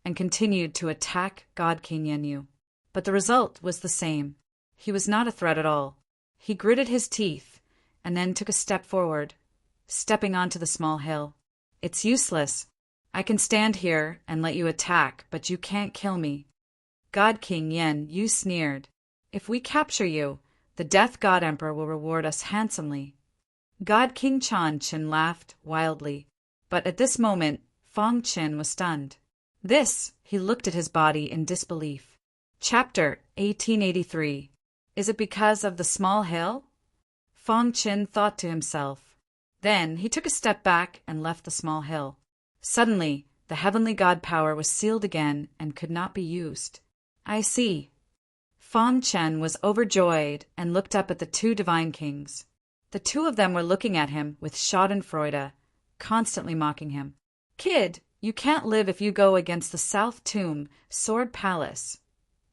[SPEAKER 1] and continued to attack God King Yenyu. But the result was the same. He was not a threat at all. He gritted his teeth and then took a step forward, stepping onto the small hill. It's useless. I can stand here and let you attack, but you can't kill me. God King Yen, you sneered. If we capture you, the Death God Emperor will reward us handsomely. God King Chanchin laughed wildly, but at this moment, Fong Chin was stunned. He looked at his body in disbelief. Chapter 1883. Is it because of the small hill? Fong Chin thought to himself. Then he took a step back and left the small hill. Suddenly, the heavenly god power was sealed again and could not be used. I see. Fong Chen was overjoyed and looked up at the two divine kings. The two of them were looking at him with schadenfreude, constantly mocking him. Kid, you can't live if you go against the South Tomb Sword Palace,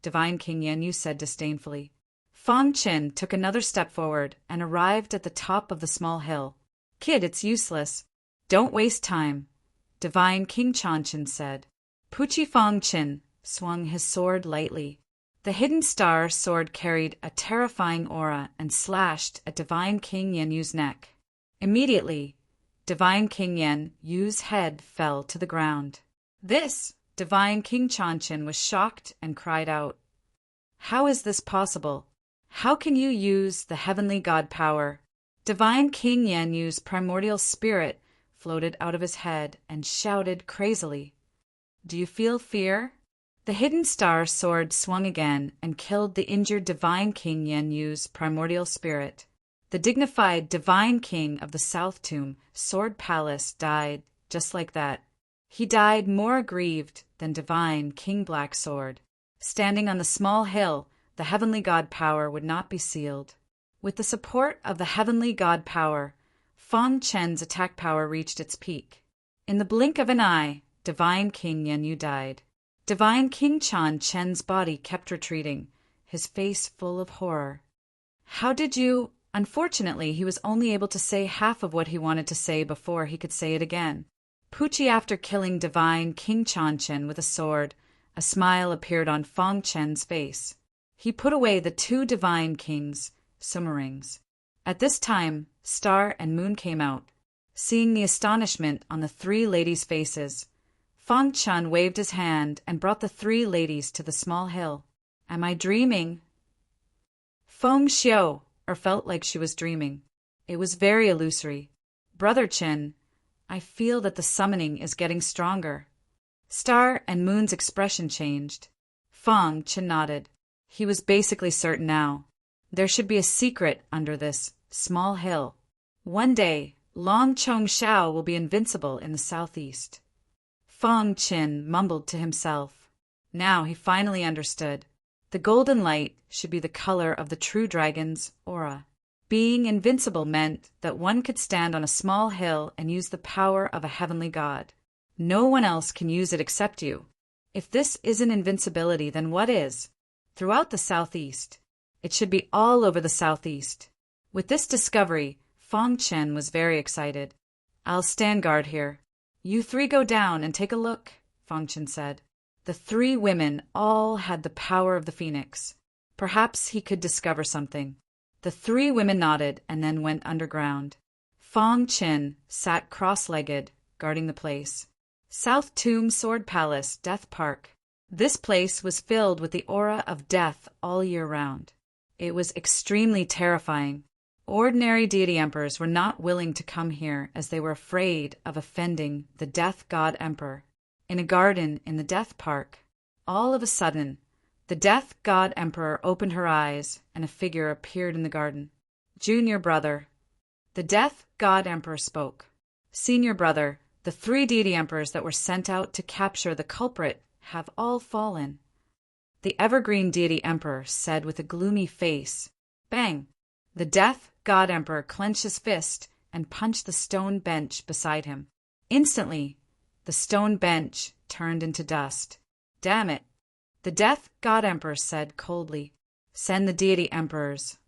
[SPEAKER 1] Divine King Yenyu said disdainfully. Fong Chin took another step forward and arrived at the top of the small hill. Kid, it's useless. Don't waste time, Divine King Chanchin said. Puchi Fong Chin swung his sword lightly. The hidden star sword carried a terrifying aura and slashed at Divine King Yenyu's neck. Immediately, Divine King Yenyu's head fell to the ground. Divine King Chanchin was shocked and cried out. How is this possible? How can you use the heavenly god power? Divine King Yenyu's primordial spirit floated out of his head and shouted crazily. Do you feel fear? The hidden star sword swung again and killed the injured Divine King Yenyu's primordial spirit. The dignified Divine King of the South Tomb Sword Palace died just like that. He died more aggrieved than Divine King Black Sword. Standing on the small hill, the heavenly god power would not be sealed. With the support of the heavenly god power, Fong Chen's attack power reached its peak. In the blink of an eye, Divine King Yenyu died. Divine King Chen's body kept retreating, his face full of horror. How did you... Unfortunately, he was only able to say half of what he wanted to say before he could say it again. Puchi, after killing Divine King Chanchin with a sword, a smile appeared on Fong Chen's face. He put away the two Divine Kings' sumarings. At this time, Star and Moon came out. Seeing the astonishment on the three ladies' faces, Fong Chen waved his hand and brought the three ladies to the small hill. Am I dreaming? Feng Xiao felt like she was dreaming. It was very illusory. Brother Chen, I feel that the summoning is getting stronger. Star and Moon's expression changed. Fong Chen nodded. He was basically certain now. There should be a secret under this small hill. One day, Long Chong Shao will be invincible in the southeast. Fong Chin mumbled to himself. Now he finally understood. The golden light should be the color of the true dragon's aura. Being invincible meant that one could stand on a small hill and use the power of a heavenly god. No one else can use it except you. If this isn't invincibility, then what is? Throughout the southeast. It should be all over the southeast. With this discovery, Fong Chen was very excited. I'll stand guard here. You three go down and take a look, Fong Chen said. The three women all had the power of the phoenix. Perhaps he could discover something. The three women nodded and then went underground. Fong Chen sat cross-legged, guarding the place. South Tomb Sword Palace, Death Park. This place was filled with the aura of death all year round. It was extremely terrifying. Ordinary deity emperors were not willing to come here as they were afraid of offending the Death God Emperor. In a garden in the Death Park, all of a sudden, the Death God Emperor opened her eyes and a figure appeared in the garden. Junior brother. The Death God Emperor spoke. Senior brother, the three deity emperors that were sent out to capture the culprit have all fallen. The Evergreen Deity Emperor said with a gloomy face. Bang! The Death God Emperor clenched his fist and punched the stone bench beside him. Instantly, the stone bench turned into dust. Damn it! The Death God Emperor said coldly. Send the deity emperors.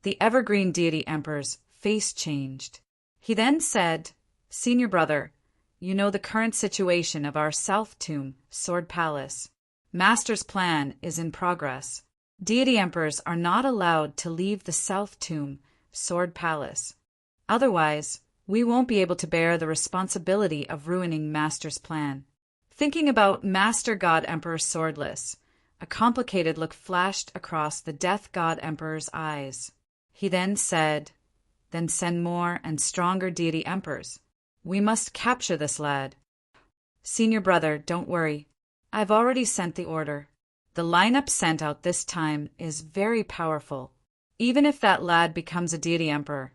[SPEAKER 1] The Evergreen Deity Emperor's face changed. He then said, Senior brother, you know the current situation of our South Tomb Sword Palace. Master's plan is in progress. Deity emperors are not allowed to leave the South Tomb Sword Palace. Otherwise, we won't be able to bear the responsibility of ruining Master's plan. Thinking about Master God Emperor Swordless, a complicated look flashed across the Death God Emperor's eyes. He then said, Then send more and stronger deity emperors. We must capture this lad. Senior brother, don't worry. I've already sent the order. The lineup sent out this time is very powerful. Even if that lad becomes a deity emperor,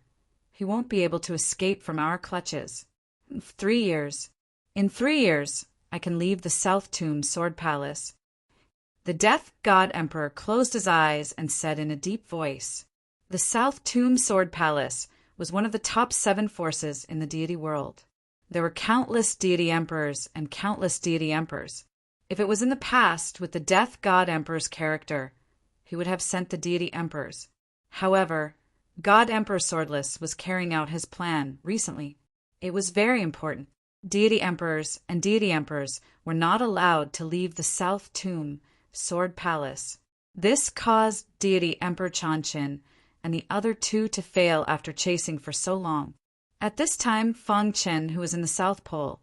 [SPEAKER 1] he won't be able to escape from our clutches. In 3 years, I can leave the South Tomb Sword Palace. The Death God Emperor closed his eyes and said in a deep voice, The South Tomb Sword Palace was one of the top 7 forces in the deity world. There were countless deity emperors and countless deity emperors. If it was in the past with the Death God Emperor's character, he would have sent the deity emperors. However, God Emperor Swordless was carrying out his plan recently. It was very important. Deity emperors and deity emperors were not allowed to leave the South Tomb Sword Palace. This caused deity Emperor Chanchin and the other 2 to fail after chasing for so long. At this time, Fong Chen, who was in the South Pole,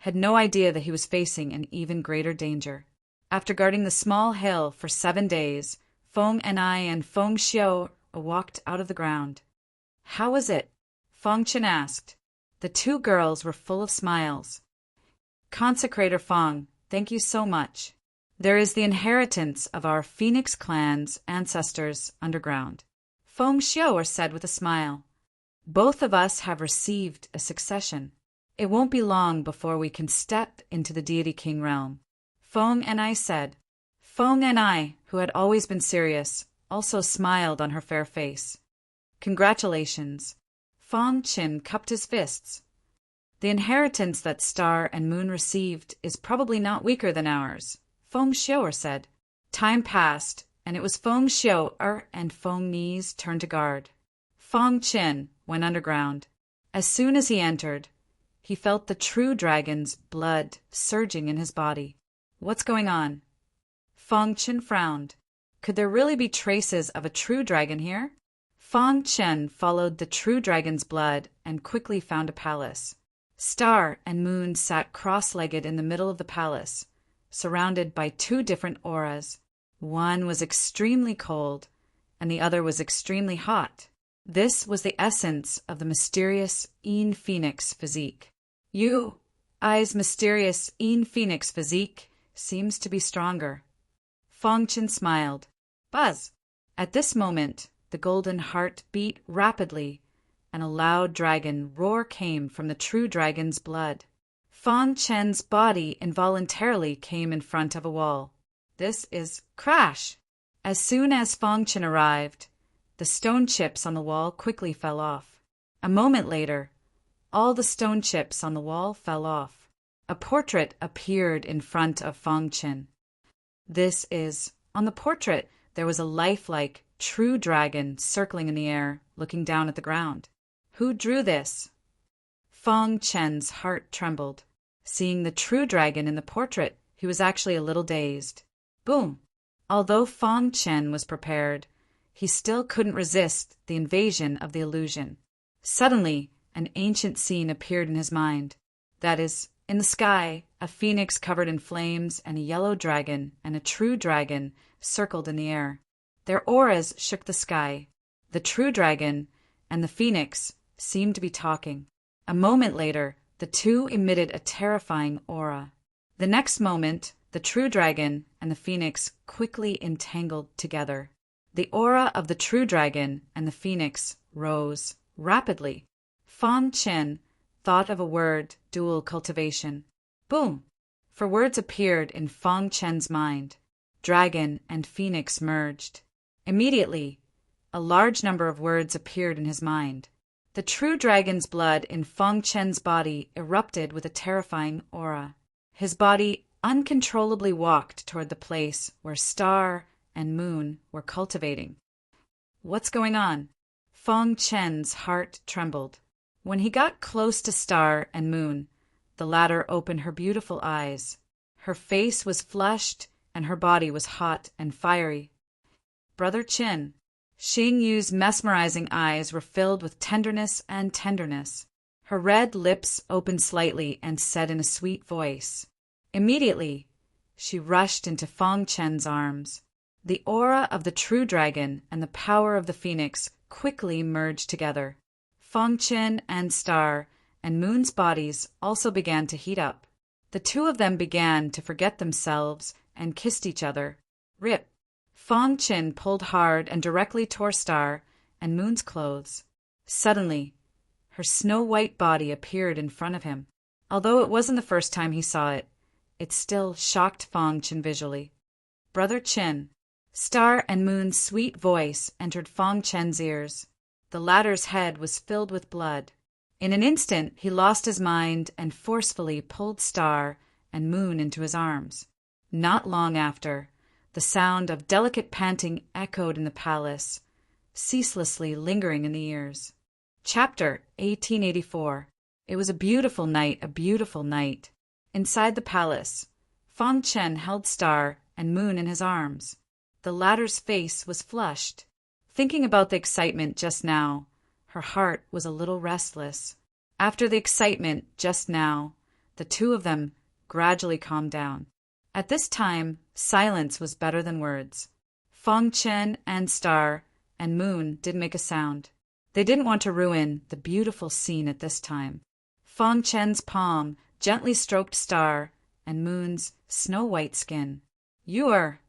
[SPEAKER 1] had no idea that he was facing an even greater danger. After guarding the small hill for 7 days, Fong Enai and Fong Xiao walked out of the ground. How was it? Fong Chen asked. The 2 girls were full of smiles. Consecrator Fong, thank you so much. There is the inheritance of our Phoenix clan's ancestors underground. Fong Xiao said with a smile. Both of us have received a succession. It won't be long before we can step into the deity king realm. Fong Enai said. Fong Enai, who had always been serious, also smiled on her fair face. Congratulations. Fong Chen cupped his fists. The inheritance that Star and Moon received is probably not weaker than ours, Fong Xiao said. Time passed, and it was Fong Xiao and Fong Ni's turn to guard. Fong Chen went underground. As soon as he entered, he felt the true dragon's blood surging in his body. What's going on? Fong Chen frowned. Could there really be traces of a true dragon here? Fong Chen followed the true dragon's blood and quickly found a palace. Star and Moon sat cross-legged in the middle of the palace, surrounded by 2 different auras. One was extremely cold, and the other was extremely hot. This was the essence of the mysterious Een Phoenix physique. I's mysterious Een Phoenix physique seems to be stronger. Fong Chen smiled. Buzz! At this moment, the golden heart beat rapidly, and a loud dragon roar came from the true dragon's blood. Fong Chen's body involuntarily came in front of a wall. This is crash! As soon as Fong Chen arrived, the stone chips on the wall quickly fell off. A moment later, all the stone chips on the wall fell off. a portrait appeared in front of Fang Qin. On the portrait, there was a lifelike, true dragon circling in the air, looking down at the ground. Who drew this? Fang Chen's heart trembled. Seeing the true dragon in the portrait, he was actually a little dazed. Boom! Although Fang Chen was prepared, he still couldn't resist the invasion of the illusion. Suddenly, an ancient scene appeared in his mind. That is, in the sky, a phoenix covered in flames and a yellow dragon and a true dragon circled in the air. Their auras shook the sky. The true dragon and the phoenix seemed to be talking. A moment later, the two emitted a terrifying aura. The next moment, the true dragon and the phoenix quickly entangled together. The aura of the true dragon and the phoenix rose rapidly. Fang Chen thought of a word, dual cultivation. Boom! For words appeared in Fang Chen's mind. Dragon and phoenix merged. Immediately, a large number of words appeared in his mind. The true dragon's blood in Fang Chen's body erupted with a terrifying aura. His body uncontrollably walked toward the place where Star and Moon were cultivating. What's going on? Fang Chen's heart trembled. When he got close to Star and Moon, the latter opened her beautiful eyes. Her face was flushed and her body was hot and fiery. Brother Qin. Xing Yu's mesmerizing eyes were filled with tenderness and tenderness. Her red lips opened slightly and said in a sweet voice. Immediately, she rushed into Fang Chen's arms. The aura of the true dragon and the power of the phoenix quickly merged together. Fang Chen and Star and Moon's bodies also began to heat up. The two of them began to forget themselves and kissed each other. Rip! Fang Chen pulled hard and directly tore Star and Moon's clothes. Suddenly, her snow-white body appeared in front of him. Although it wasn't the first time he saw it, it still shocked Fang Chen visually. Brother Qin. Star and Moon's sweet voice entered Fang Chen's ears. The latter's head was filled with blood. In an instant, he lost his mind and forcefully pulled Star and Moon into his arms. Not long after, the sound of delicate panting echoed in the palace, ceaselessly lingering in the ears. Chapter 1884. It was a beautiful night, a beautiful night. Inside the palace, Fang Chen held Star and Moon in his arms. The latter's face was flushed. Thinking about the excitement just now, her heart was a little restless. After the excitement just now, the two of them gradually calmed down. At this time, silence was better than words. Fang Chen and Star and Moon didn't make a sound. They didn't want to ruin the beautiful scene at this time. Fang Chen's palm gently stroked Star and Moon's snow-white skin. "You are,"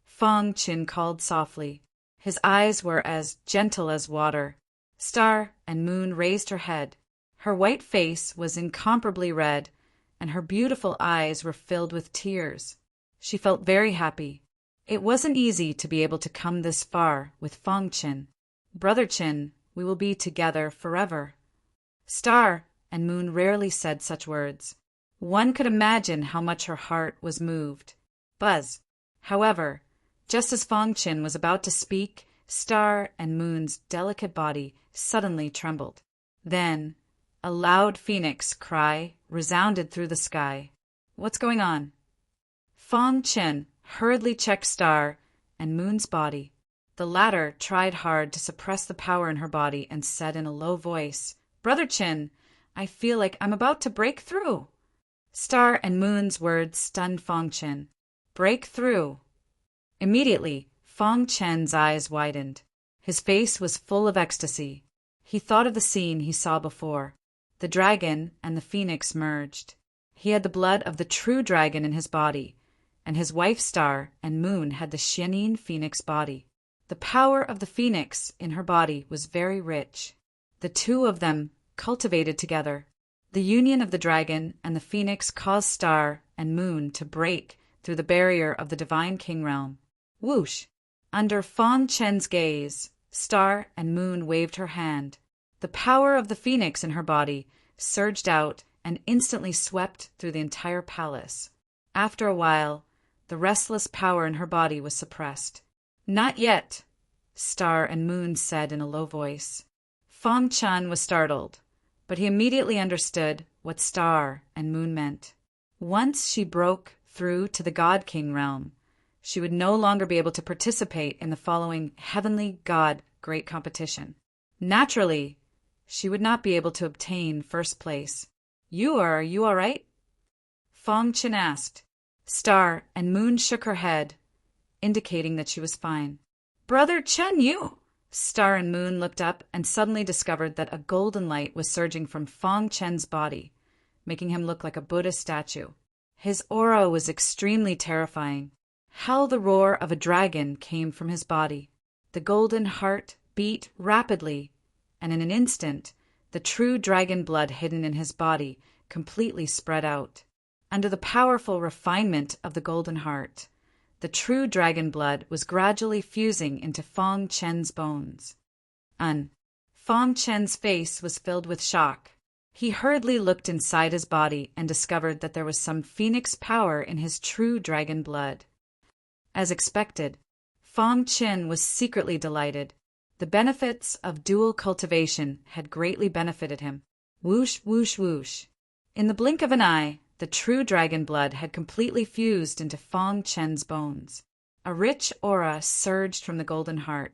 [SPEAKER 1] Fang Chen called softly. His eyes were as gentle as water. Star and Moon raised her head. Her white face was incomparably red, and her beautiful eyes were filled with tears. She felt very happy. It wasn't easy to be able to come this far with Fang Chen. "Brother Qin, we will be together forever." Star and Moon rarely said such words. One could imagine how much her heart was moved. Buzz. However, just as Fang Chen was about to speak, Star and Moon's delicate body suddenly trembled. Then, a loud phoenix cry resounded through the sky. What's going on? Fang Chen hurriedly checked Star and Moon's body. The latter tried hard to suppress the power in her body and said in a low voice, "Brother Qin, I feel like I'm about to break through." Star and Moon's words stunned Fang Chen. Break through. Immediately, Fang Chen's eyes widened. His face was full of ecstasy. He thought of the scene he saw before. The dragon and the phoenix merged. He had the blood of the true dragon in his body, and his wife Star and Moon had the Xianin phoenix body. The power of the phoenix in her body was very rich. The two of them cultivated together. The union of the dragon and the phoenix caused Star and Moon to break through the barrier of the divine king realm. Whoosh! Under Fang Chen's gaze, Star and Moon waved her hand. The power of the phoenix in her body surged out and instantly swept through the entire palace. After a while, the restless power in her body was suppressed. "Not yet," Star and Moon said in a low voice. Fang Chen was startled, but he immediately understood what Star and Moon meant. Once she broke through to the God King realm, she would no longer be able to participate in the following Heavenly God Great Competition. Naturally, she would not be able to obtain first place. Are you all right?" Fang Chen asked. Star and Moon shook her head, indicating that she was fine. "Brother Chen Yu!" Star and Moon looked up and suddenly discovered that a golden light was surging from Fang Chen's body, making him look like a Buddha statue. His aura was extremely terrifying. How the roar of a dragon came from his body. The golden heart beat rapidly, and in an instant, the true dragon blood hidden in his body completely spread out. Under the powerful refinement of the golden heart, the true dragon blood was gradually fusing into Fang Chen's bones. Fang Chen's face was filled with shock. He hurriedly looked inside his body and discovered that there was some phoenix power in his true dragon blood. As expected, Fang Chen was secretly delighted. The benefits of dual cultivation had greatly benefited him. Whoosh, whoosh, whoosh. In the blink of an eye, the true dragon blood had completely fused into Fang Chen's bones. A rich aura surged from the golden heart,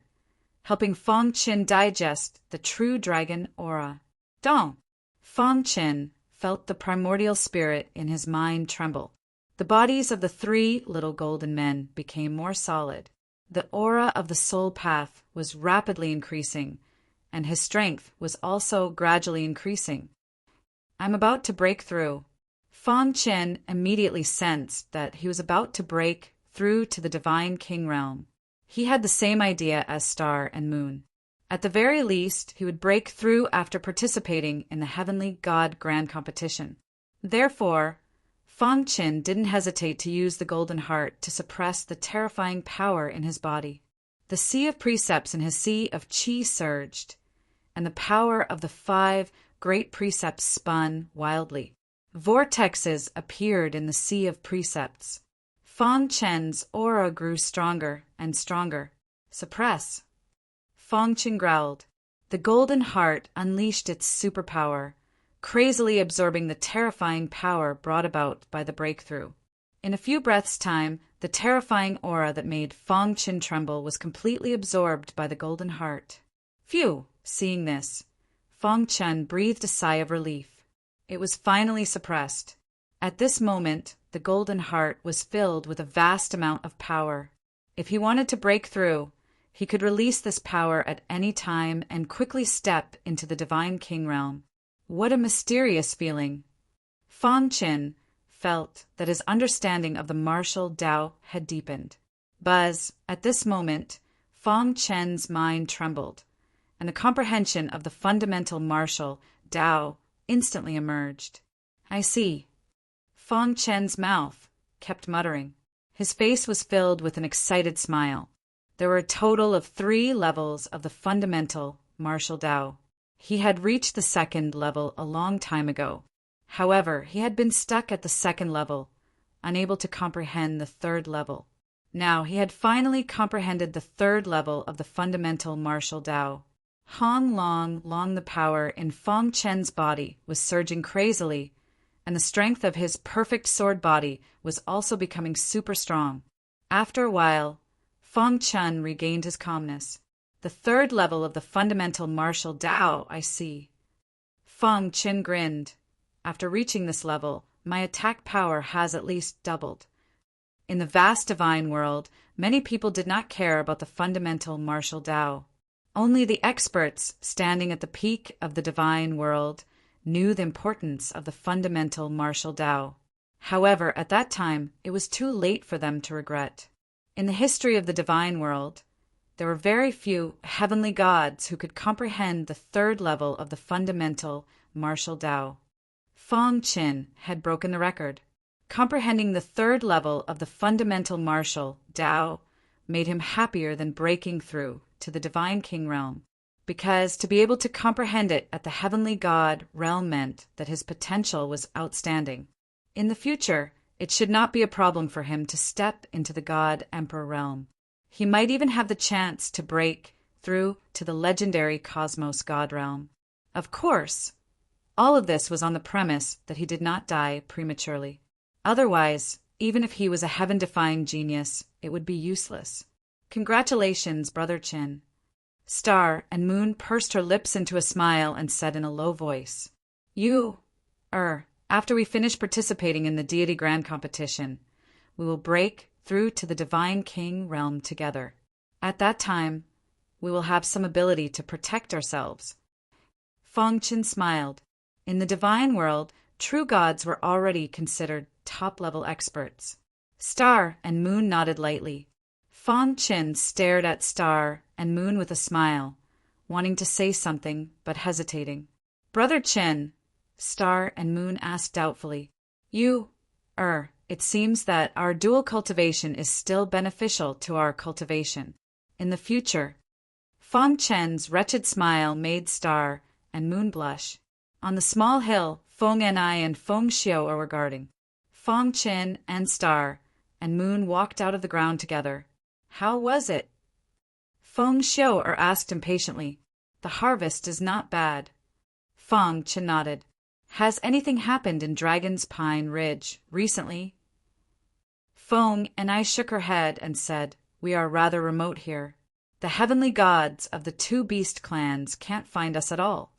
[SPEAKER 1] helping Fang Chen digest the true dragon aura. Dong! Fang Chen felt the primordial spirit in his mind tremble. The bodies of the three little golden men became more solid. The aura of the soul path was rapidly increasing, and his strength was also gradually increasing. "I'm about to break through." Fang Chen immediately sensed that he was about to break through to the Divine King realm. He had the same idea as Star and Moon. At the very least, he would break through after participating in the Heavenly God Grand Competition. Therefore, Fang Chen didn't hesitate to use the golden heart to suppress the terrifying power in his body. The sea of precepts in his sea of qi surged, and the power of the 5 great precepts spun wildly. Vortexes appeared in the sea of precepts. Fang Chen's aura grew stronger and stronger. "Suppress." Fang Chen growled. The golden heart unleashed its superpower, crazily absorbing the terrifying power brought about by the breakthrough. In a few breaths' time, the terrifying aura that made Fang Chen tremble was completely absorbed by the golden heart. Phew! Seeing this, Fang Chen breathed a sigh of relief. It was finally suppressed. At this moment, the golden heart was filled with a vast amount of power. If he wanted to break through, he could release this power at any time and quickly step into the Divine King realm. What a mysterious feeling! Fang Chen felt that his understanding of the martial Tao had deepened. At this moment, Fang Chen's mind trembled, and a comprehension of the fundamental martial Tao instantly emerged. "I see." Fang Chen's mouth kept muttering. His face was filled with an excited smile. There were a total of 3 levels of the fundamental martial Tao. He had reached the 2nd level a long time ago. However, he had been stuck at the 2nd level, unable to comprehend the 3rd level. Now he had finally comprehended the 3rd level of the fundamental martial Tao. Long the power in Fang Chen's body was surging crazily, and the strength of his perfect sword body was also becoming super strong. After a while, Fang Chen regained his calmness. "The 3rd level of the fundamental martial Tao, I see." Fang Chen grinned. "After reaching this level, my attack power has at least doubled." In the vast divine world, many people did not care about the fundamental martial Tao. Only the experts standing at the peak of the divine world knew the importance of the fundamental martial Tao. However, at that time, it was too late for them to regret. In the history of the divine world, there were very few heavenly gods who could comprehend the 3rd level of the fundamental martial Tao. Fang Chen had broken the record. Comprehending the 3rd level of the fundamental martial Tao made him happier than breaking through to the Divine King realm. because to be able to comprehend it at the heavenly god realm meant that his potential was outstanding. In the future, it should not be a problem for him to step into the god emperor realm. He might even have the chance to break through to the legendary cosmos god realm. Of course, all of this was on the premise that he did not die prematurely. Otherwise, even if he was a heaven-defying genius, it would be useless. Congratulations, Brother Chin. Star and Moon pursed her lips into a smile and said in a low voice, after we finish participating in the Deity Grand Competition, we will break through to the Divine King realm together. At that time, we will have some ability to protect ourselves. Feng Qin smiled. In the divine world, true gods were already considered top-level experts. Star and Moon nodded lightly. Feng Qin stared at Star and Moon with a smile, wanting to say something but hesitating. Brother Qin, Star and Moon asked doubtfully, it seems that our dual cultivation is still beneficial to our cultivation. In the future, Feng Qin's wretched smile made Star and Moon blush. On the small hill, Feng Ni and Feng Xiu are regarding. Feng Qin and Star and Moon walked out of the ground together. How was it? Feng Xiu asked impatiently. The harvest is not bad. Feng Qin nodded. Has anything happened in Dragon's Pine Ridge recently? Feng and I shook her head and said, We are rather remote here. The heavenly gods of the two beast clans can't find us at all.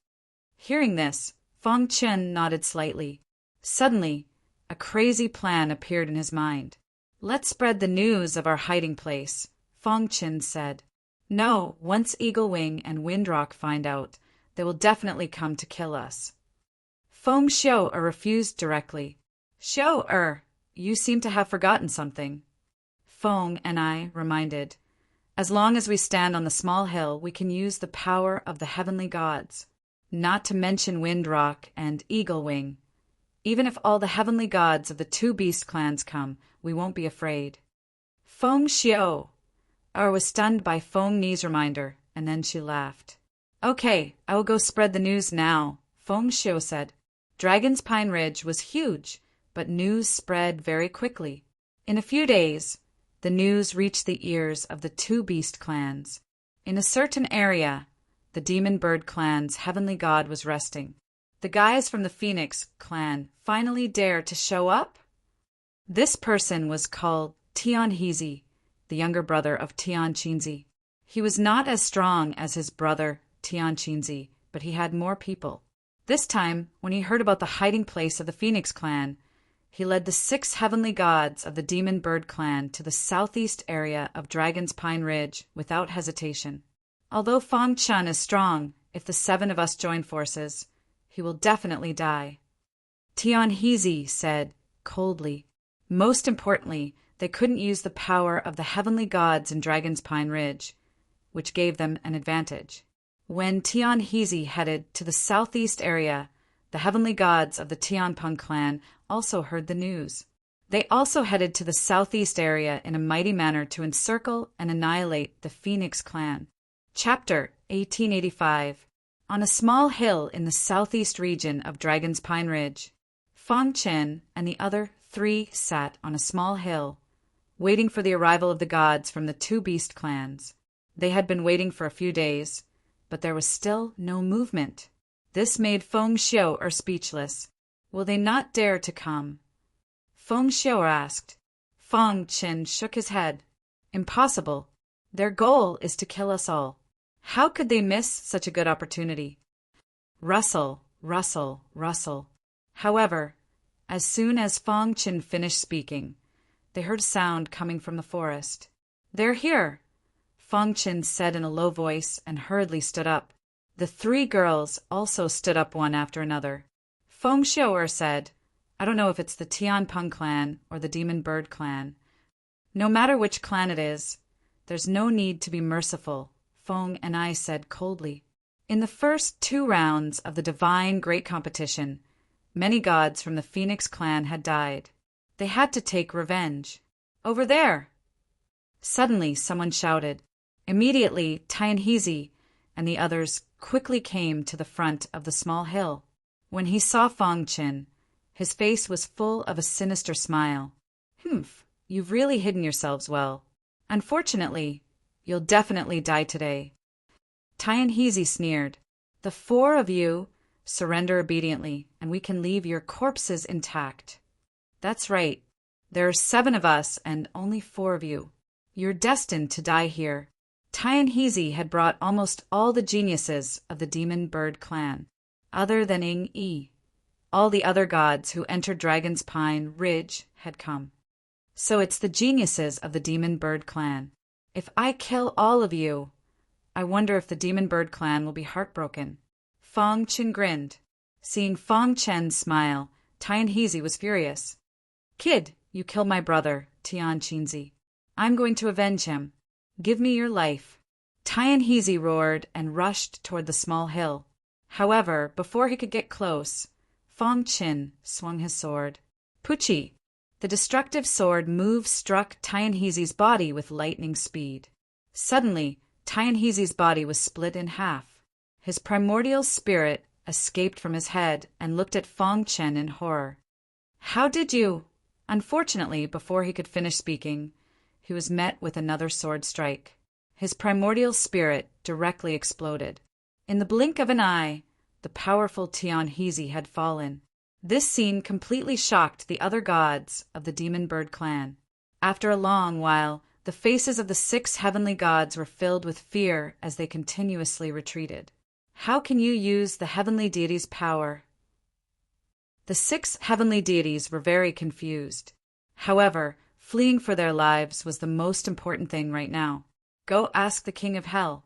[SPEAKER 1] Hearing this, Feng Qin nodded slightly. Suddenly, a crazy plan appeared in his mind. Let's spread the news of our hiding place, Feng Qin said. No, once Eagle Wing and Windrock find out, they will definitely come to kill us. Feng Xiu refused directly. Xiu, you seem to have forgotten something. Feng and I reminded. As long as we stand on the small hill, we can use the power of the heavenly gods. Not to mention Windrock and Eagle Wing. Even if all the heavenly gods of the two beast clans come, we won't be afraid. Feng Xiu was stunned by Feng Ni's reminder, and then she laughed. Okay, I will go spread the news now, Feng Xiu said. Dragon's Pine Ridge was huge, but news spread very quickly. In a few days, the news reached the ears of the two beast clans. In a certain area, the Demon Bird clan's heavenly god was resting. The guys from the Phoenix clan finally dared to show up? This person was called Tian Heezy, the younger brother of Tian Qinzi. He was not as strong as his brother Tian Qinzi, but he had more people. This time, when he heard about the hiding place of the Phoenix clan, he led the 6 heavenly gods of the Demon Bird clan to the southeast area of Dragon's Pine Ridge without hesitation. Although Feng Qin is strong, if the 7 of us join forces, he will definitely die. Tian Heezy said, coldly. Most importantly, they couldn't use the power of the heavenly gods in Dragon's Pine Ridge, which gave them an advantage. When Tian Heezy headed to the southeast area, the heavenly gods of the Tianpeng clan also heard the news. They also headed to the southeast area in a mighty manner to encircle and annihilate the Phoenix clan. Chapter 1885. On a small hill in the southeast region of Dragon's Pine Ridge, Feng Qin and the other 3 sat on a small hill, waiting for the arrival of the gods from the two beast clans. They had been waiting for a few days, but there was still no movement. This made Feng Xiu speechless. Will they not dare to come? Feng Xiu asked. Feng Qin shook his head. Impossible. Their goal is to kill us all. How could they miss such a good opportunity? Rustle, rustle, rustle. However, as soon as Feng Qin finished speaking, they heard a sound coming from the forest. They're here, Feng Qin said in a low voice and hurriedly stood up. The 3 girls also stood up one after another. Feng Xiu said, I don't know if it's the Tianpeng clan or the Demon Bird clan. No matter which clan it is, there's no need to be merciful, Feng and I said coldly. In the first 2 rounds of the divine great competition, many gods from the Phoenix clan had died. They had to take revenge. Over there! Suddenly someone shouted. Immediately, Tian Heezy and the others quickly came to the front of the small hill. When he saw Fong Qin, his face was full of a sinister smile. "Humph, you've really hidden yourselves well. Unfortunately, you'll definitely die today." Tianheezy sneered. "The four of you surrender obediently, and we can leave your corpses intact." "That's right. There are 7 of us and only 4 of you. You're destined to die here." Tianheezy had brought almost all the geniuses of the Demon Bird clan, other than Ing Yi. All the other gods who entered Dragon's Pine Ridge had come. "So it's the geniuses of the Demon Bird clan. If I kill all of you, I wonder if the Demon Bird clan will be heartbroken." Fong Qin grinned. Seeing Fong Chen smile, Tianheezy was furious. "Kid, you killed my brother, Tianqinzi. I'm going to avenge him. Give me your life." Tianheezy roared and rushed toward the small hill. However, before he could get close, Fong Qin swung his sword. Puchi! The destructive sword move struck Tianheezy's body with lightning speed. Suddenly, Tianheezy's body was split in half. His primordial spirit escaped from his head and looked at Fong Chen in horror. "How did you—" Unfortunately, before he could finish speaking, he was met with another sword strike. His primordial spirit directly exploded. In the blink of an eye, the powerful Tianheezy had fallen. This scene completely shocked the other gods of the Demon Bird clan. After a long while, the faces of the 6 heavenly gods were filled with fear as they continuously retreated. "How can you use the heavenly deity's power?" The 6 heavenly deities were very confused. However, fleeing for their lives was the most important thing right now. Go ask the King of Hell.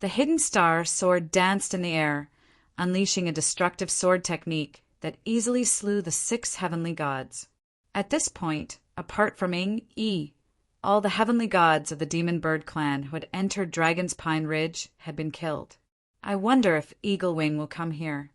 [SPEAKER 1] The hidden star sword danced in the air, unleashing a destructive sword technique that easily slew the 6 heavenly gods. At this point, apart from Ing Yi, all the heavenly gods of the Demon Bird clan who had entered Dragon's Pine Ridge had been killed. "I wonder if Eaglewing will come here."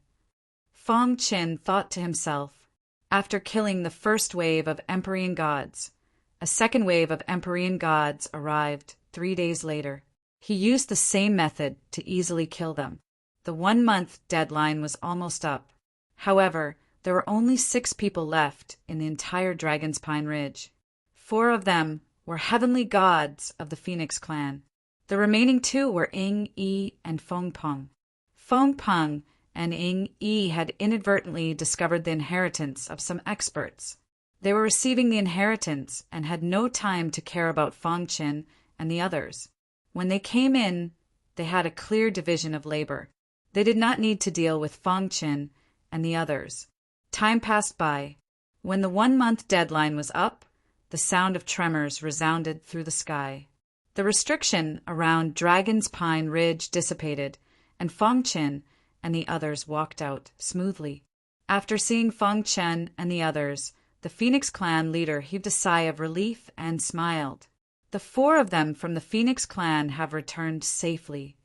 [SPEAKER 1] Fong Qin thought to himself. After killing the first wave of Empyrean gods, a second wave of Empyrean gods arrived 3 days later. He used the same method to easily kill them. The 1-month deadline was almost up. However, there were only 6 people left in the entire Dragon's Pine Ridge. 4 of them were heavenly gods of the Phoenix clan. The remaining 2 were Ing Yi and Feng Peng. Feng Peng and Ing Yi had inadvertently discovered the inheritance of some experts. They were receiving the inheritance and had no time to care about Fong Qin and the others. When they came in, they had a clear division of labor. They did not need to deal with Fong Qin and the others. Time passed by. When the 1-month deadline was up, the sound of tremors resounded through the sky. The restriction around Dragon's Pine Ridge dissipated, and Fong Qin and the others walked out smoothly. After seeing Fong Qin and the others, the Phoenix clan leader heaved a sigh of relief and smiled. The 4 of them from the Phoenix clan have returned safely.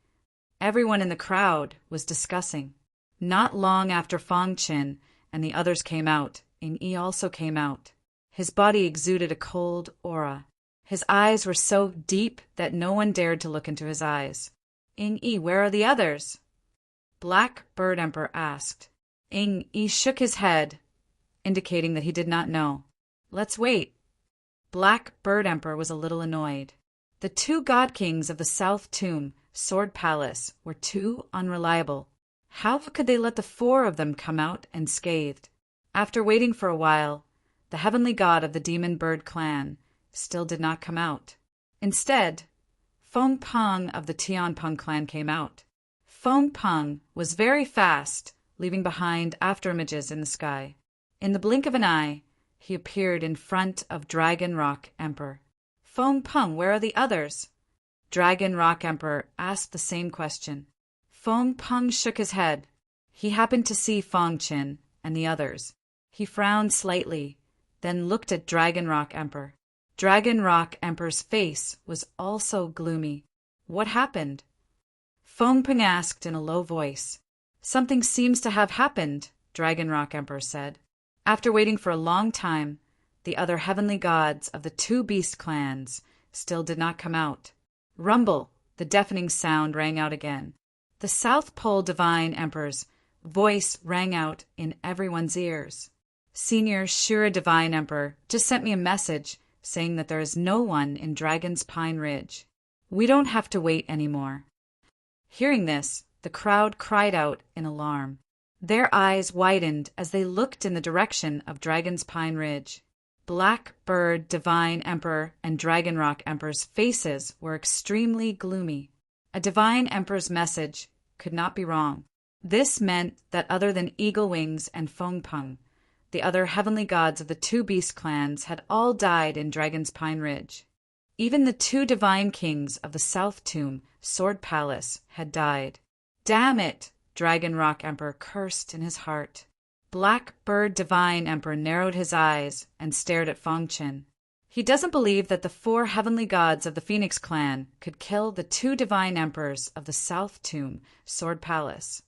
[SPEAKER 1] Everyone in the crowd was discussing. Not long after Fong Qin and the others came out, Ing Yi also came out. His body exuded a cold aura. His eyes were so deep that no one dared to look into his eyes. "Ing Yi, where are the others?" Black Bird Emperor asked. Ing Yi shook his head, indicating that he did not know. "Let's wait." Black Bird Emperor was a little annoyed. The 2 god kings of the South Tomb, Sword Palace, were too unreliable. How could they let the 4 of them come out unscathed? After waiting for a while, the heavenly god of the Demon Bird clan still did not come out. Instead, Feng Peng of the Tianpeng clan came out. Feng Peng was very fast, leaving behind afterimages in the sky. In the blink of an eye, he appeared in front of Dragon Rock Emperor. "Feng Peng, where are the others?" Dragon Rock Emperor asked the same question. Feng Peng shook his head. He happened to see Fong Qin and the others. He frowned slightly, then looked at Dragon Rock Emperor. Dragon Rock Emperor's face was also gloomy. "What happened?" Feng Peng asked in a low voice. "Something seems to have happened," Dragon Rock Emperor said. After waiting for a long time, the other heavenly gods of the 2 beast clans still did not come out. Rumble! The deafening sound rang out again. The South Pole Divine Emperor's voice rang out in everyone's ears. Senior Shura Divine Emperor just sent me a message saying that there is no one in Dragon's Pine Ridge. We don't have to wait anymore. Hearing this, the crowd cried out in alarm. Their eyes widened as they looked in the direction of Dragon's Pine Ridge. Blackbird Divine Emperor and Dragon Rock Emperor's faces were extremely gloomy. A Divine Emperor's message could not be wrong. This meant that other than Eagle Wings and Fengpeng, the other heavenly gods of the two beast clans had all died in Dragon's Pine Ridge. Even the two divine kings of the South Tomb, Sword Palace, had died. Damn it! Dragon Rock Emperor cursed in his heart. Blackbird Divine Emperor narrowed his eyes and stared at Fengchen. He doesn't believe that the four heavenly gods of the Phoenix clan could kill the two divine emperors of the South Tomb, Sword Palace.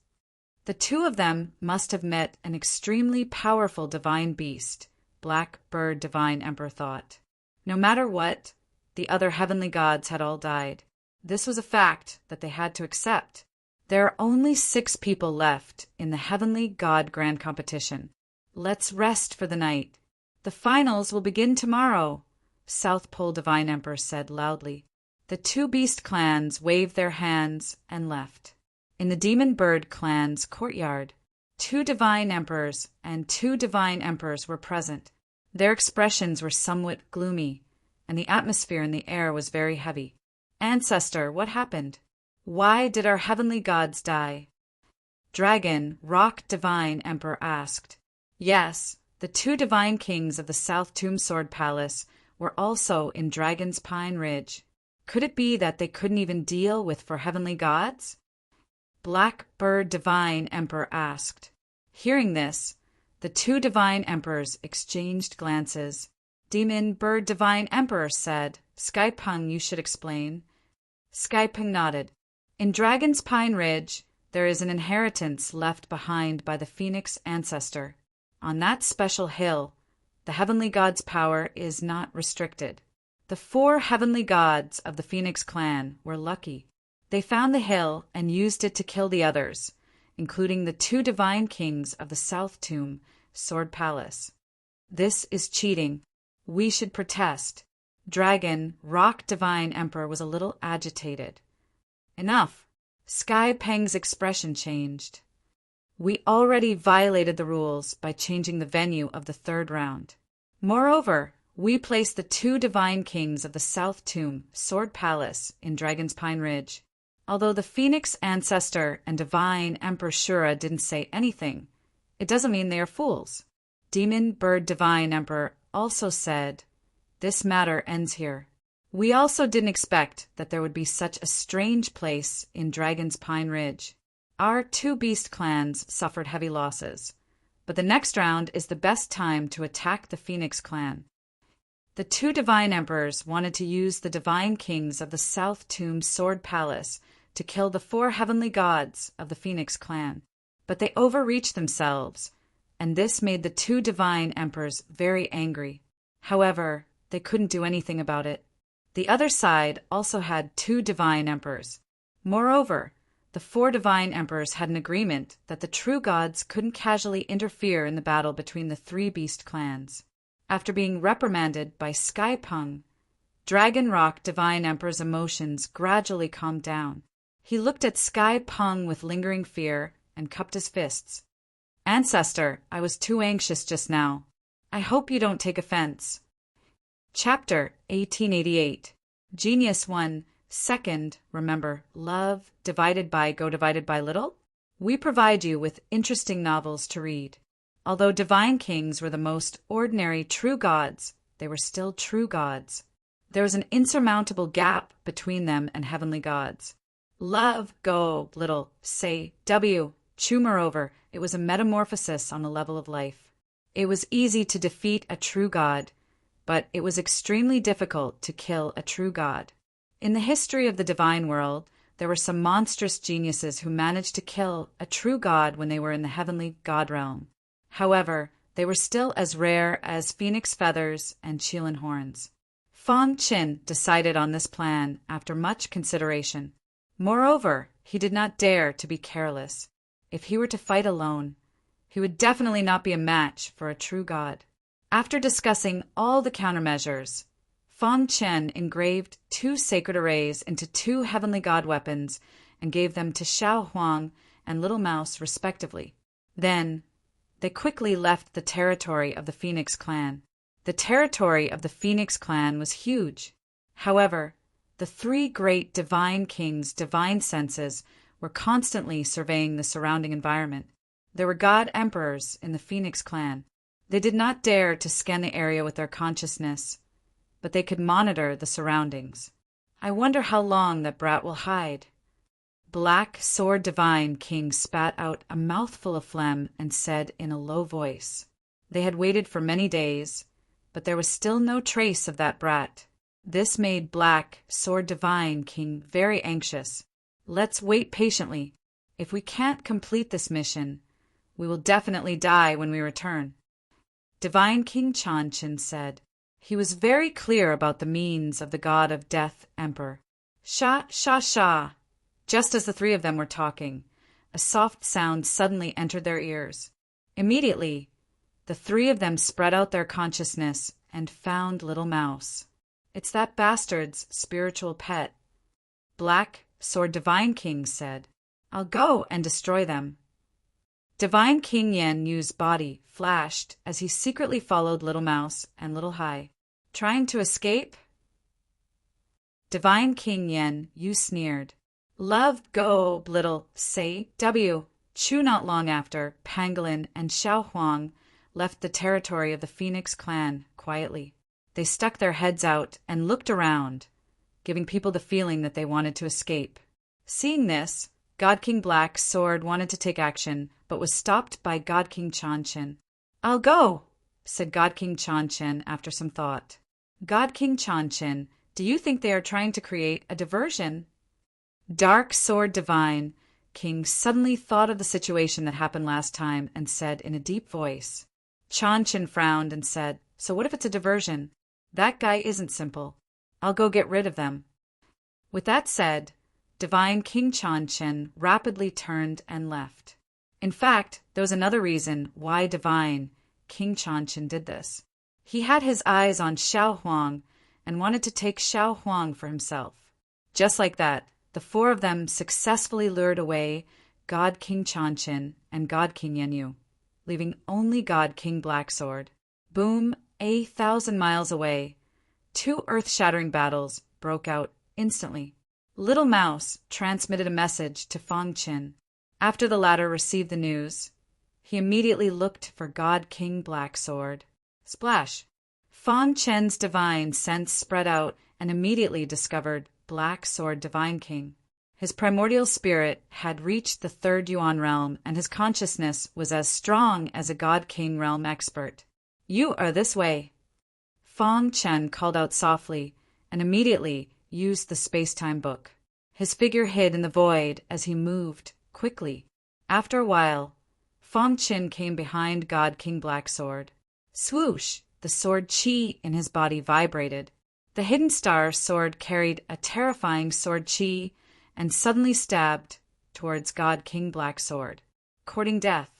[SPEAKER 1] The two of them must have met an extremely powerful divine beast, Blackbird Divine Emperor thought. No matter what, the other heavenly gods had all died. This was a fact that they had to accept. There are only 6 people left in the Heavenly God Grand Competition. Let's rest for the night. The finals will begin tomorrow, South Pole Divine Emperor said loudly. The two beast clans waved their hands and left. In the Demon Bird clan's courtyard, 2 divine emperors and 2 divine emperors were present. Their expressions were somewhat gloomy, and the atmosphere in the air was very heavy. Ancestor, what happened? Why did our heavenly gods die? Dragon Rock Divine Emperor asked. Yes, the 2 divine kings of the South Tomb Sword Palace were also in Dragon's Pine Ridge. Could it be that they couldn't even deal with 4 heavenly gods? Blackbird Divine Emperor asked. Hearing this, the 2 divine emperors exchanged glances. Demon Bird Divine Emperor said, Skypung, you should explain. Skypung nodded. In Dragon's Pine Ridge, there is an inheritance left behind by the Phoenix ancestor. On that special hill, the heavenly god's power is not restricted. The 4 heavenly gods of the Phoenix clan were lucky. They found the hill and used it to kill the others, including the 2 divine kings of the South Tomb, Sword Palace. This is cheating. We should protest. Dragon Rock Divine Emperor was a little agitated. Enough. Sky Peng's expression changed. We already violated the rules by changing the venue of the 3rd round. Moreover, we placed the 2 divine kings of the South Tomb, Sword Palace, in Dragon's Pine Ridge. Although the Phoenix ancestor and divine Emperor Shura didn't say anything, it doesn't mean they are fools. Demon Bird Divine Emperor also said, this matter ends here. We also didn't expect that there would be such a strange place in Dragon's Pine Ridge. Our 2 beast clans suffered heavy losses, but the next round is the best time to attack the Phoenix clan. The 2 divine emperors wanted to use the divine kings of the South Tomb Sword Palace to kill the 4 heavenly gods of the Phoenix clan, but they overreached themselves, and this made the 2 divine emperors very angry. However, they couldn't do anything about it. The other side also had 2 divine emperors. Moreover, the 4 divine emperors had an agreement that the true gods couldn't casually interfere in the battle between the 3 beast clans. After being reprimanded by Skypung, Dragon Rock Divine Emperor's emotions gradually calmed down. He looked at Skypung with lingering fear and cupped his fists. Ancestor, I was too anxious just now. I hope you don't take offense. Chapter 1888. Genius 1. Second, remember, love divided by little? We provide you with interesting novels to read. Although divine kings were the most ordinary true gods, they were still true gods. There was an insurmountable gap between them and heavenly gods. Love, go, little, say, W, chew moreover, it was a metamorphosis on the level of life. It was easy to defeat a true god, but it was extremely difficult to kill a true god. In the history of the divine world, there were some monstrous geniuses who managed to kill a true god when they were in the heavenly god realm. However, they were still as rare as phoenix feathers and Qilin horns. Feng Qin decided on this plan after much consideration. Moreover, He did not dare to be careless. If he were to fight alone, he would definitely not be a match for a true god. After discussing all the countermeasures, Feng Chen engraved 2 sacred arrays into 2 heavenly god weapons and gave them to Xiao Huang and Little Mouse respectively. Then, they quickly left the territory of the Phoenix clan. The territory of the Phoenix clan was huge. However, the 3 great divine kings' divine senses were constantly surveying the surrounding environment. There were god emperors in the Phoenix clan. They did not dare to scan the area with their consciousness, but they could monitor the surroundings. I wonder how long that brat will hide. Black Sword Divine King spat out a mouthful of phlegm and said in a low voice. They had waited for many days, but there was still no trace of that brat. This made Black Sword Divine King very anxious. Let's wait patiently. If we can't complete this mission, we will definitely die when we return. Divine King Chanchin said. He was very clear about the means of the god of death emperor. Sha, sha, sha. Just as the 3 of them were talking, a soft sound suddenly entered their ears. Immediately, the 3 of them spread out their consciousness and found Little Mouse. It's that bastard's spiritual pet. Black Sword Divine King said, I'll go and destroy them. Divine King Yen Yu's body flashed as he secretly followed Little Mouse and Little Hai. Trying to escape? Divine King Yen Yu sneered. Love go, little, say, W. Chu not long after, Pangolin and Xiao Huang left the territory of the Phoenix clan quietly. They stuck their heads out and looked around, giving people the feeling that they wanted to escape. Seeing this, God King Black Sword wanted to take action, but was stopped by God King Chanchin. I'll go, said God King Chanchin after some thought. God King Chanchin, do you think they are trying to create a diversion? Dark Sword Divine King suddenly thought of the situation that happened last time and said in a deep voice. Chanchin frowned and said, So what if it's a diversion? That guy isn't simple. I'll go get rid of them. With that said, Divine King Chanchin rapidly turned and left. In fact, there was another reason why Divine King Chanchin did this. He had his eyes on Xiao Huang and wanted to take Xiao Huang for himself. Just like that, the 4 of them successfully lured away God King Chanchin and God King Yenyu, leaving only God King Blacksword. Boom, 1,000 miles away, 2 earth-shattering battles broke out instantly. Little Mouse transmitted a message to Feng Qin. After the latter received the news, he immediately looked for God King Blacksword. Splash! Feng Chen's divine sense spread out and immediately discovered Black Sword Divine King. His primordial spirit had reached the 3rd Yuan realm, and his consciousness was as strong as a God King realm expert. You are this way. Feng Chen called out softly and immediately used the space-time book. His figure hid in the void as he moved quickly. After a while, Feng Chen came behind God King Blacksword. Swoosh! The sword chi in his body vibrated. The hidden star sword carried a terrifying sword chi and suddenly stabbed towards God King Blacksword, courting death.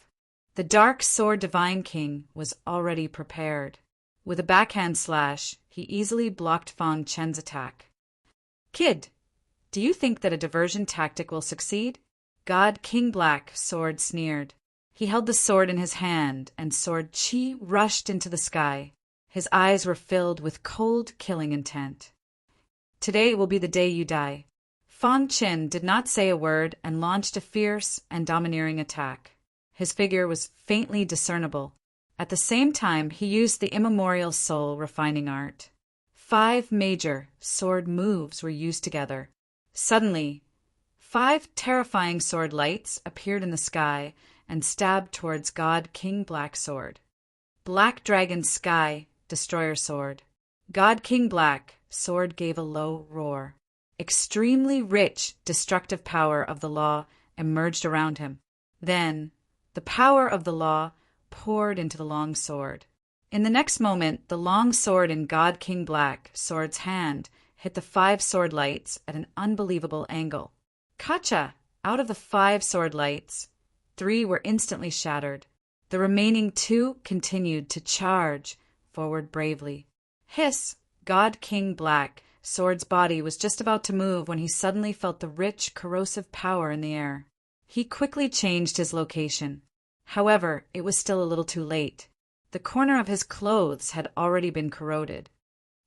[SPEAKER 1] The Dark Sword Divine King was already prepared. With a backhand slash, he easily blocked Feng Chen's attack. Kid, do you think that a diversion tactic will succeed? God King Black Sword sneered. He held the sword in his hand, and sword chi rushed into the sky. His eyes were filled with cold, killing intent. Today will be the day you die. Feng Chen did not say a word and launched a fierce and domineering attack. His figure was faintly discernible. At the same time, he used the immemorial soul refining art. 5 major sword moves were used together. Suddenly, 5 terrifying sword lights appeared in the sky and stabbed towards God King Blacksword. Black Dragon Sky Destroyer Sword. God King Black Sword gave a low roar. Extremely rich destructive power of the law emerged around him. Then, the power of the law poured into the long sword. In the next moment, the long sword in God King Black Sword's hand hit the 5 sword lights at an unbelievable angle. Kacha! Out of the 5 sword lights, 3 were instantly shattered. The remaining 2 continued to charge forward bravely. Hiss! God King Black Sword's body was just about to move when he suddenly felt the rich, corrosive power in the air. He quickly changed his location. However, it was still a little too late. The corner of his clothes had already been corroded.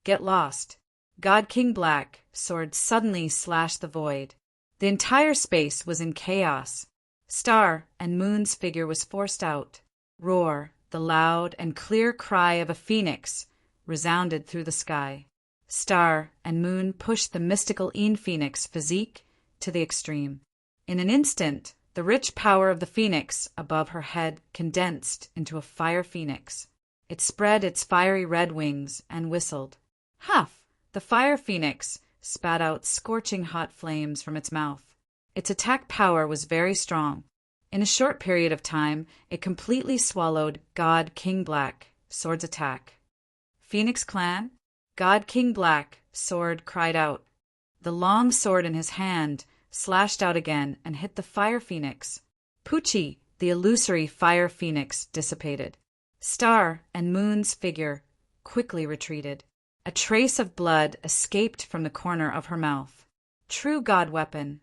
[SPEAKER 1] Get lost. God King Black Sword suddenly slashed the void. The entire space was in chaos. Star and Moon's figure was forced out. Roar, the loud and clear cry of a phoenix, resounded through the sky. Star and Moon pushed the mystical Phoenix physique to the extreme. In an instant, the rich power of the phoenix above her head condensed into a fire phoenix. It spread its fiery red wings and whistled. Huff! The fire phoenix spat out scorching hot flames from its mouth. Its attack power was very strong. In a short period of time, it completely swallowed God King Black Sword's attack. Phoenix Clan? God King Black Sword cried out. The long sword in his hand slashed out again and hit the fire phoenix. Poochie, the illusory fire phoenix, dissipated. Star and Moon's figure quickly retreated. A trace of blood escaped from the corner of her mouth. True god weapon.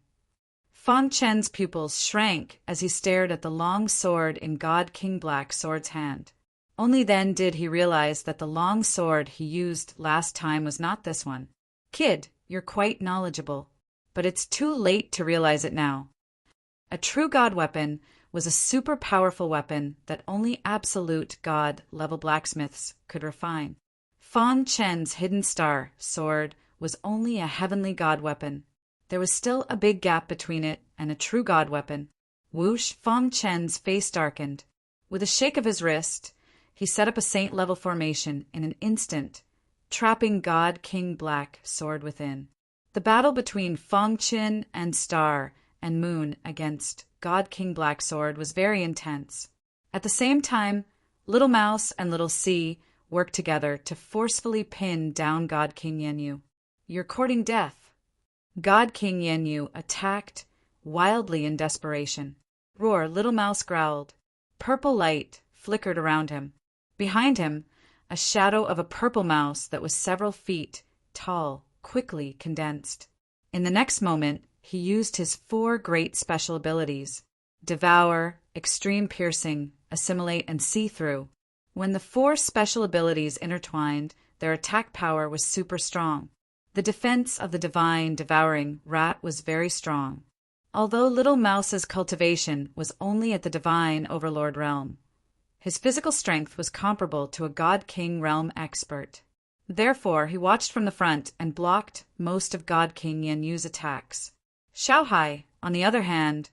[SPEAKER 1] Fang Chen's pupils shrank as he stared at the long sword in God King Black Sword's hand. Only then did he realize that the long sword he used last time was not this one. Kid, you're quite knowledgeable, but it's too late to realize it now. A true god weapon was a super powerful weapon that only absolute god-level blacksmiths could refine. Fang Chen's hidden star sword was only a heavenly god weapon. There was still a big gap between it and a true god weapon. Whoosh! Fang Chen's face darkened. With a shake of his wrist, he set up a saint-level formation in an instant, trapping God King Black Sword within. The battle between Fang Chen and Star and Moon against God King Black Sword was very intense. At the same time, Little Mouse and Little C worked together to forcefully pin down God King Yenyu. You're courting death. God King Yenyu attacked wildly in desperation. Roar, Little Mouse growled. Purple light flickered around him. Behind him, a shadow of a purple mouse that was several feet tall quickly condensed. In the next moment, he used his 4 great special abilities: Devour, Extreme Piercing, Assimilate, and See-Through. When the 4 special abilities intertwined, their attack power was super strong. The defense of the divine devouring rat was very strong, although Little Mouse's cultivation was only at the divine overlord realm. His physical strength was comparable to a God King realm expert. Therefore, he watched from the front and blocked most of God King Yenyu's attacks. Xiaohai, on the other hand,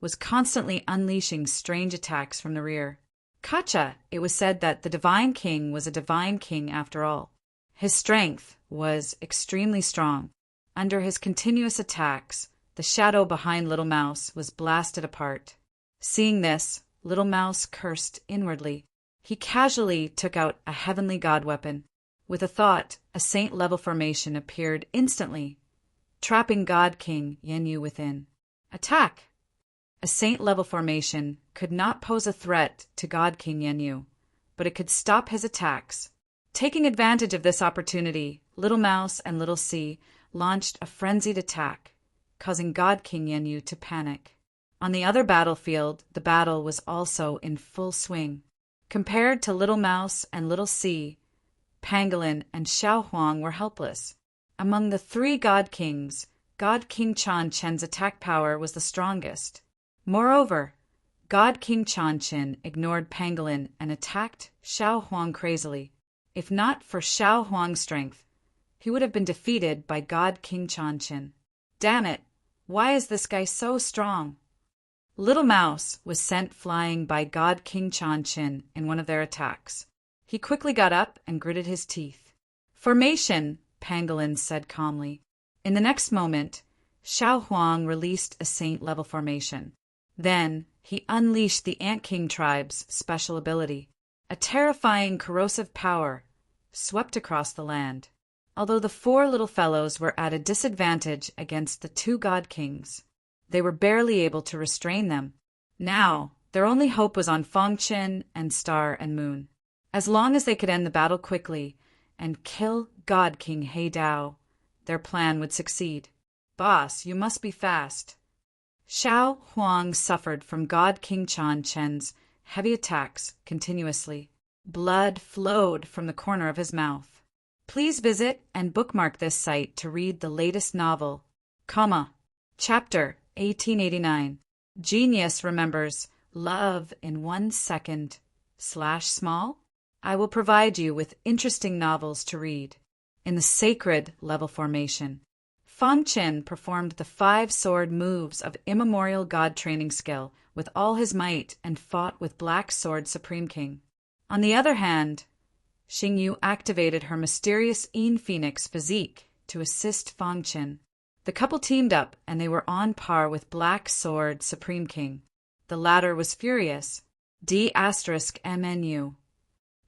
[SPEAKER 1] was constantly unleashing strange attacks from the rear. Kacha, it was said that the Divine King was a Divine King after all. His strength was extremely strong. Under his continuous attacks, the shadow behind Little Mouse was blasted apart. Seeing this, Little Mouse cursed inwardly. He casually took out a heavenly god weapon. With a thought, a saint-level formation appeared instantly, trapping God King Yenyu within. Attack! A saint-level formation could not pose a threat to God King Yenyu, but it could stop his attacks. Taking advantage of this opportunity, Little Mouse and Little C launched a frenzied attack, causing God King Yenyu to panic. On the other battlefield, the battle was also in full swing. Compared to Little Mouse and Little C, Pangolin and Xiao Huang were helpless. Among the 3 God Kings, God King Chan Chen's attack power was the strongest. Moreover, God King Chan Chen ignored Pangolin and attacked Xiao Huang crazily. If not for Xiao Huang's strength, he would have been defeated by God King Chan Chen. Damn it! Why is this guy so strong? Little Mouse was sent flying by God King Chan Chen in one of their attacks. He quickly got up and gritted his teeth. Formation, Pangolin said calmly. In the next moment, Xiao Huang released a saint-level formation. Then, he unleashed the Ant King tribe's special ability. A terrifying corrosive power swept across the land. Although the 4 little fellows were at a disadvantage against the 2 God Kings, They were barely able to restrain them. Now, their only hope was on Fangchen and Star and Moon. As long as they could end the battle quickly and kill God King Heidao, their plan would succeed. Boss, you must be fast. Xiao Huang suffered from God King Chan Chen's heavy attacks continuously. Blood flowed from the corner of his mouth. Please visit and bookmark this site to read the latest novel, Chapter 1889. Genius remembers love in 1 second /small. I will provide you with interesting novels to read. In the sacred level formation, Fang Qin performed the 5 sword moves of immemorial god training skill with all his might and fought with Black Sword Supreme King. On the other hand, Xingyu activated her mysterious Yin Phoenix physique to assist Fang Qin. The couple teamed up and they were on par with Black Sword Supreme King. The latter was furious. D*MNU.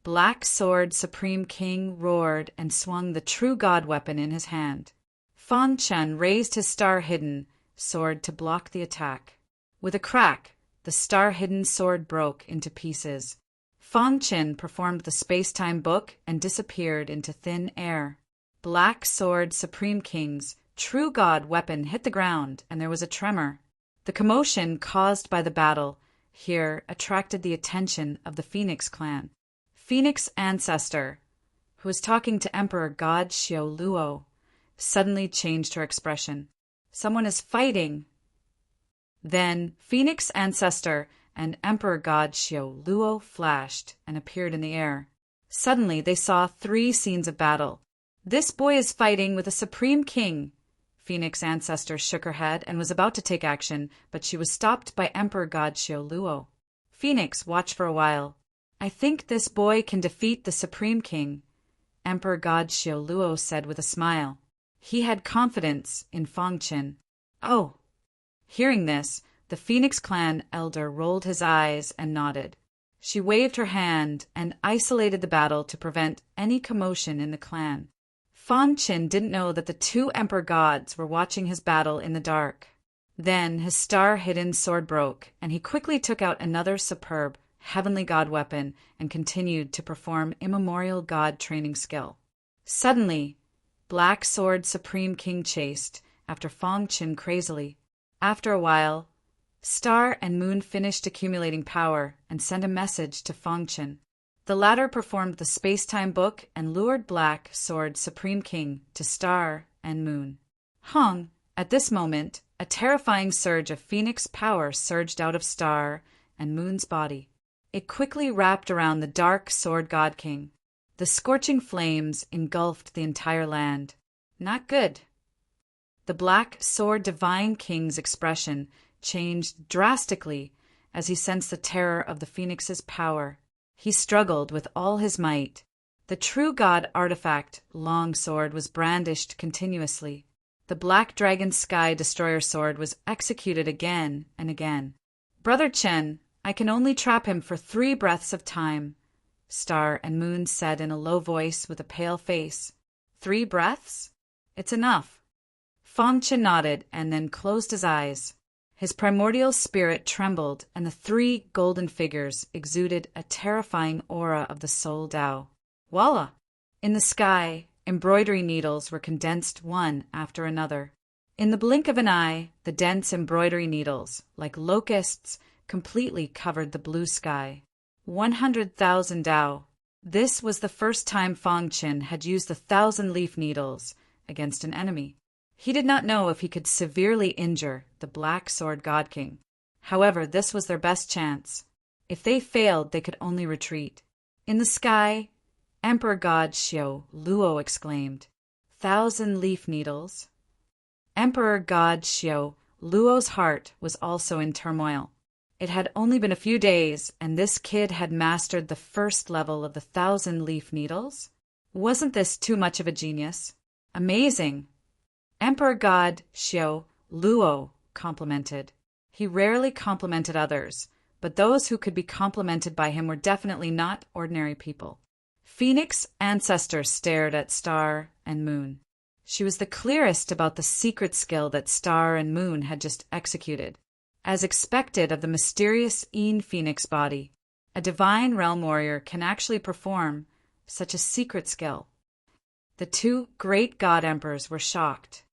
[SPEAKER 1] Black Sword Supreme King roared and swung the true god weapon in his hand. Fang Chen raised his star-hidden sword to block the attack. With a crack, the star-hidden sword broke into pieces. Fang Chen performed the space-time book and disappeared into thin air. Black Sword Supreme King's true god weapon hit the ground and there was a tremor. The commotion caused by the battle here attracted the attention of the Phoenix clan. Phoenix Ancestor, who was talking to Emperor God Xiao Luo, suddenly changed her expression. Someone is fighting. Then Phoenix Ancestor and Emperor God Xiao Luo flashed and appeared in the air. Suddenly they saw 3 scenes of battle. This boy is fighting with a Supreme King. Phoenix Ancestor shook her head and was about to take action, but she was stopped by Emperor God Xiao Luo. Phoenix watched for a while. I think this boy can defeat the Supreme King, Emperor God Xiao Luo said with a smile. He had confidence in Fang Qin. Oh! Hearing this, the Phoenix clan elder rolled his eyes and nodded. She waved her hand and isolated the battle to prevent any commotion in the clan. Fang Qin didn't know that the 2 emperor gods were watching his battle in the dark. Then his star-hidden sword broke, and he quickly took out another superb heavenly god weapon and continued to perform immemorial god training skill. Suddenly, Black Sword Supreme King chased after Fang Qin crazily. After a while, Star and Moon finished accumulating power and sent a message to Fang Qin. The latter performed the space-time book and lured Black Sword Supreme King to Star and Moon. At this moment, a terrifying surge of Phoenix power surged out of Star and Moon's body. It quickly wrapped around the dark Sword God King. The scorching flames engulfed the entire land. Not good. The Black Sword Divine King's expression changed drastically as he sensed the terror of the Phoenix's power. He struggled with all his might. The true god artifact, Long Sword, was brandished continuously. The Black Dragon Sky Destroyer Sword was executed again and again. Brother Chen, I can only trap him for 3 breaths of time, Star and Moon said in a low voice with a pale face. 3 breaths? It's enough. Fang Qin nodded and then closed his eyes. His primordial spirit trembled, and the 3 golden figures exuded a terrifying aura of the Soul Tao. Voila! In the sky, embroidery needles were condensed one after another. In the blink of an eye, the dense embroidery needles, like locusts, completely covered the blue sky. 100,000 Dao. This was the first time Fang Qin had used the 1,000-leaf needles against an enemy. He did not know if he could severely injure the Black Sword God King. However, this was their best chance. If they failed, they could only retreat. In the sky, Emperor God Xiao Luo exclaimed, 1,000-leaf needles. Emperor God Xiao Luo's heart was also in turmoil. It had only been a few days, and this kid had mastered the first level of the 1,000-leaf needles? Wasn't this too much of a genius? Amazing! Emperor God Xiao Luo complimented. He rarely complimented others, but those who could be complimented by him were definitely not ordinary people. Phoenix Ancestor stared at Star and Moon. She was the clearest about the secret skill that Star and Moon had just executed. As expected of the mysterious Een Phoenix body, a divine realm warrior can actually perform such a secret skill. The two great god emperors were shocked.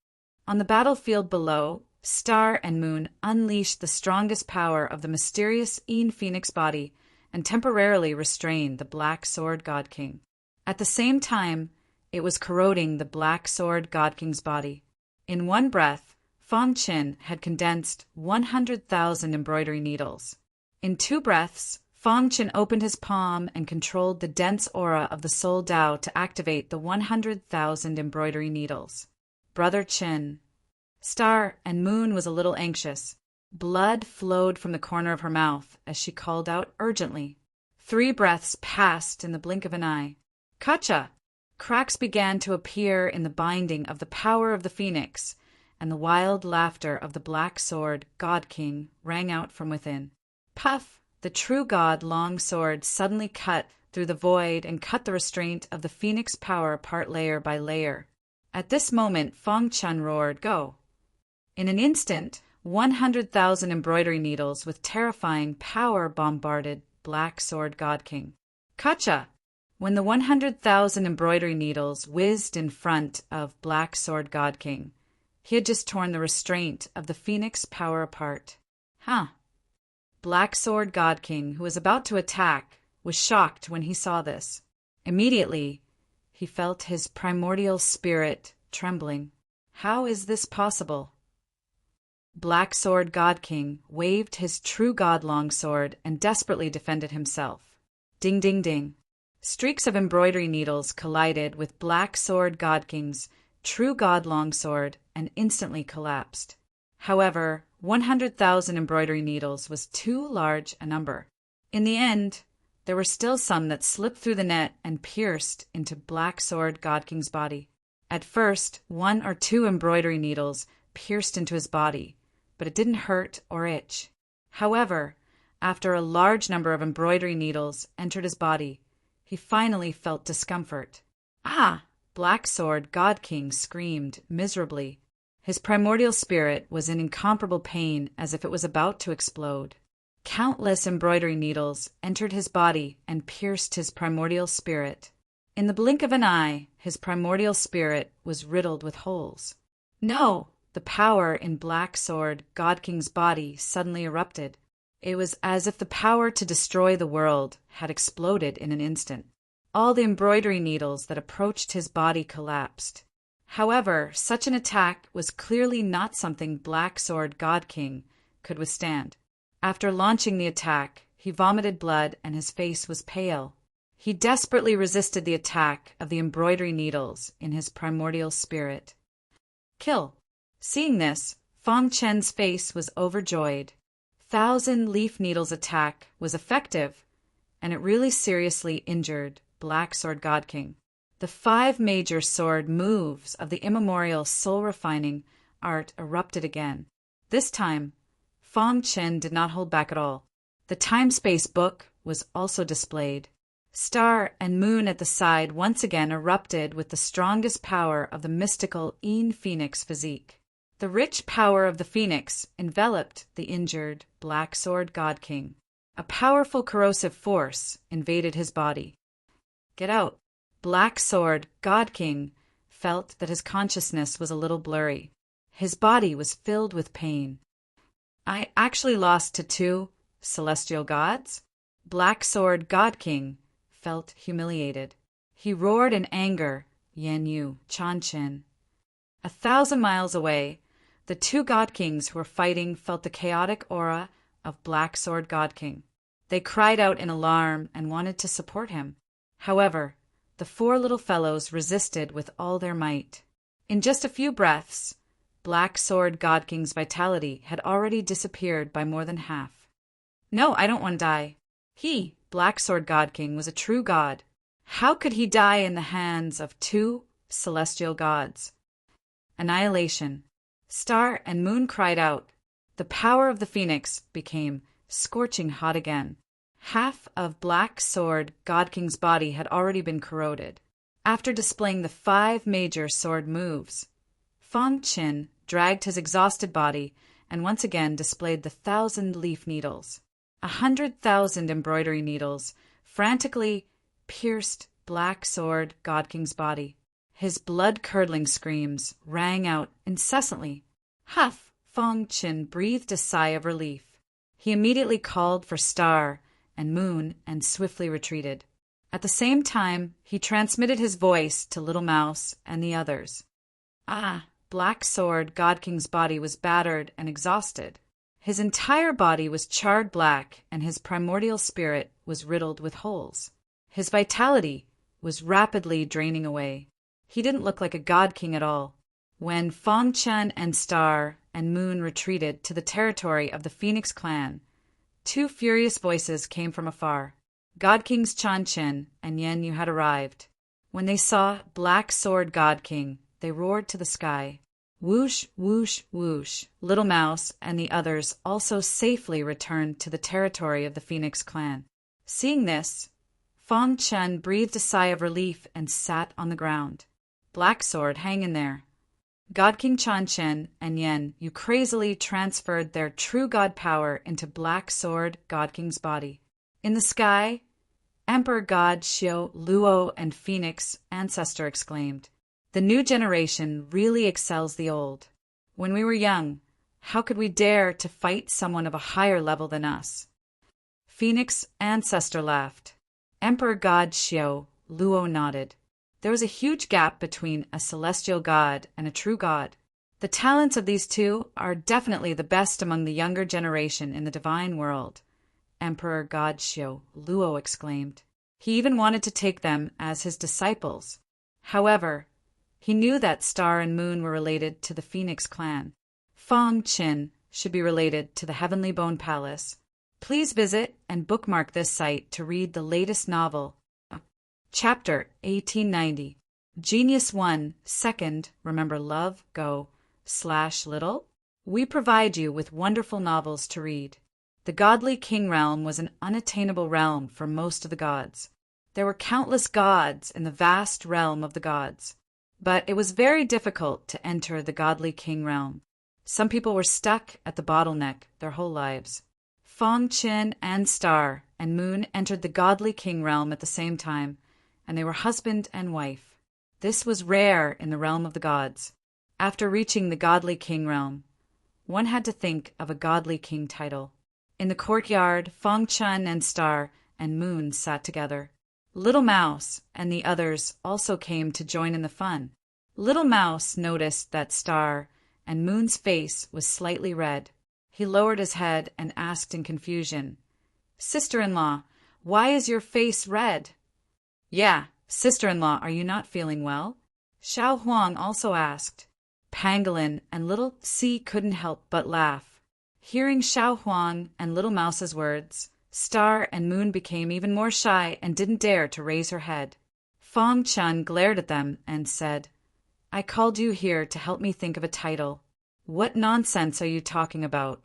[SPEAKER 1] On the battlefield below, Star and Moon unleashed the strongest power of the mysterious Een Phoenix body and temporarily restrained the Black Sword God King. At the same time, it was corroding the Black Sword God King's body. In one breath, Feng Qin had condensed 100,000 embroidery needles. In 2 breaths, Feng Qin opened his palm and controlled the dense aura of the Soul Dao to activate the 100,000 embroidery needles. Brother Qin. Star and Moon was a little anxious. Blood flowed from the corner of her mouth as she called out urgently. 3 breaths passed in the blink of an eye. Kacha! Cracks began to appear in the binding of the power of the phoenix, and the wild laughter of the Black Sword God King rang out from within. Puff! The true god long sword suddenly cut through the void and cut the restraint of the phoenix power apart layer by layer. At this moment, Feng Qin roared, "Go!" In an instant, 100,000 embroidery needles with terrifying power bombarded Black Sword God King. Kacha! When the 100,000 embroidery needles whizzed in front of Black Sword God King, he had just torn the restraint of the phoenix power apart. Black Sword God King, who was about to attack, was shocked when he saw this. Immediately, he felt his primordial spirit trembling. How is this possible? Black Sword God King waved his true god longsword and desperately defended himself. Ding, ding, ding. Streaks of embroidery needles collided with Black Sword God King's true god longsword and instantly collapsed. However, 100,000 embroidery needles was too large a number. In the end, there were still some that slipped through the net and pierced into Black Sword God King's body. At first, 1 or 2 embroidery needles pierced into his body, but it didn't hurt or itch. However, after a large number of embroidery needles entered his body, he finally felt discomfort. "Ah!" Black Sword God King screamed miserably. His primordial spirit was in incomparable pain as if it was about to explode. Countless embroidery needles entered his body and pierced his primordial spirit. In the blink of an eye, his primordial spirit was riddled with holes. No! The power in Black Sword God King's body suddenly erupted. It was as if the power to destroy the world had exploded in an instant. All the embroidery needles that approached his body collapsed. However, such an attack was clearly not something Black Sword God King could withstand. After launching the attack, he vomited blood and his face was pale. He desperately resisted the attack of the embroidery needles in his primordial spirit. Kill! Seeing this, Feng Qin's face was overjoyed. 1,000 leaf needles attack was effective, and it really seriously injured Black Sword God King. The 5 major sword moves of the immemorial soul-refining art erupted again. This time, Feng Qin did not hold back at all. The time-space book was also displayed. Star and Moon at the side once again erupted with the strongest power of the mystical Een Phoenix physique. The rich power of the phoenix enveloped the injured Black Sword God King. A powerful corrosive force invaded his body. Get out! Black Sword God King felt that his consciousness was a little blurry. His body was filled with pain. I actually lost to 2 celestial gods? Black Sword God King felt humiliated. He roared in anger, Yan Yu, Chan Qin. 1,000 miles away, the 2 God Kings who were fighting felt the chaotic aura of Black Sword God King. They cried out in alarm and wanted to support him. However, the 4 little fellows resisted with all their might. In just a few breaths, Black Sword God King's vitality had already disappeared by more than half. No, I don't want to die. He, Black Sword God King, was a true god. How could he die in the hands of 2 celestial gods? Annihilation. Star and Moon cried out. The power of the phoenix became scorching hot again. Half of Black Sword God King's body had already been corroded. After displaying the 5 major sword moves, Fong Qin dragged his exhausted body and once again displayed the 1,000 leaf needles. 100,000 embroidery needles frantically pierced Black Sword God King's body. His blood-curdling screams rang out incessantly. Huff! Fong Qin breathed a sigh of relief. He immediately called for Star and Moon and swiftly retreated. At the same time, he transmitted his voice to Little Mouse and the others. Black Sword God King's body was battered and exhausted. His entire body was charred black, and his primordial spirit was riddled with holes. His vitality was rapidly draining away. He didn't look like a God King at all. When Fong Chen and Star and Moon retreated to the territory of the Phoenix clan, 2 furious voices came from afar. God Kings Chan Chen and Yen Yu had arrived. When they saw Black Sword God King, they roared to the sky. Whoosh, whoosh, whoosh. Little Mouse and the others also safely returned to the territory of the Phoenix clan. Seeing this, Fong Chen breathed a sigh of relief and sat on the ground. Black Sword, hang in there. God King Chan Chen and Yen Yu crazily transferred their true god power into Black Sword God King's body. In the sky, Emperor God Xiao Luo and Phoenix Ancestor exclaimed, "The new generation really excels the old. When we were young, how could we dare to fight someone of a higher level than us?" Phoenix Ancestor laughed. Emperor God Xiao Luo nodded. There was a huge gap between a celestial god and a true god. The talents of these two are definitely the best among the younger generation in the divine world, Emperor God Xiao Luo exclaimed. He even wanted to take them as his disciples. However, he knew that Star and Moon were related to the Phoenix clan. Fong Qin should be related to the Heavenly Bone Palace. Please visit and bookmark this site to read the latest novel. Chapter 1890. Genius 1, 2nd, remember love, go, /little. We provide you with wonderful novels to read. The godly king realm was an unattainable realm for most of the gods. There were countless gods in the vast realm of the gods, but it was very difficult to enter the godly king realm. Some people were stuck at the bottleneck their whole lives. Fong Qin and Star and Moon entered the godly king realm at the same time, and they were husband and wife. This was rare in the realm of the gods. After reaching the godly king realm, one had to think of a godly king title. In the courtyard, Fong Chen and Star and Moon sat together. Little Mouse and the others also came to join in the fun. Little Mouse noticed that Star and Moon's face was slightly red. He lowered his head and asked in confusion, "Sister-in-law, why is your face red?" "Yeah, sister-in-law, are you not feeling well?" Xiao Huang also asked. Pangolin and Little C couldn't help but laugh. Hearing Xiao Huang and Little Mouse's words, Star and Moon became even more shy and didn't dare to raise her head. Fong Chen glared at them and said, "I called you here to help me think of a title. What nonsense are you talking about?"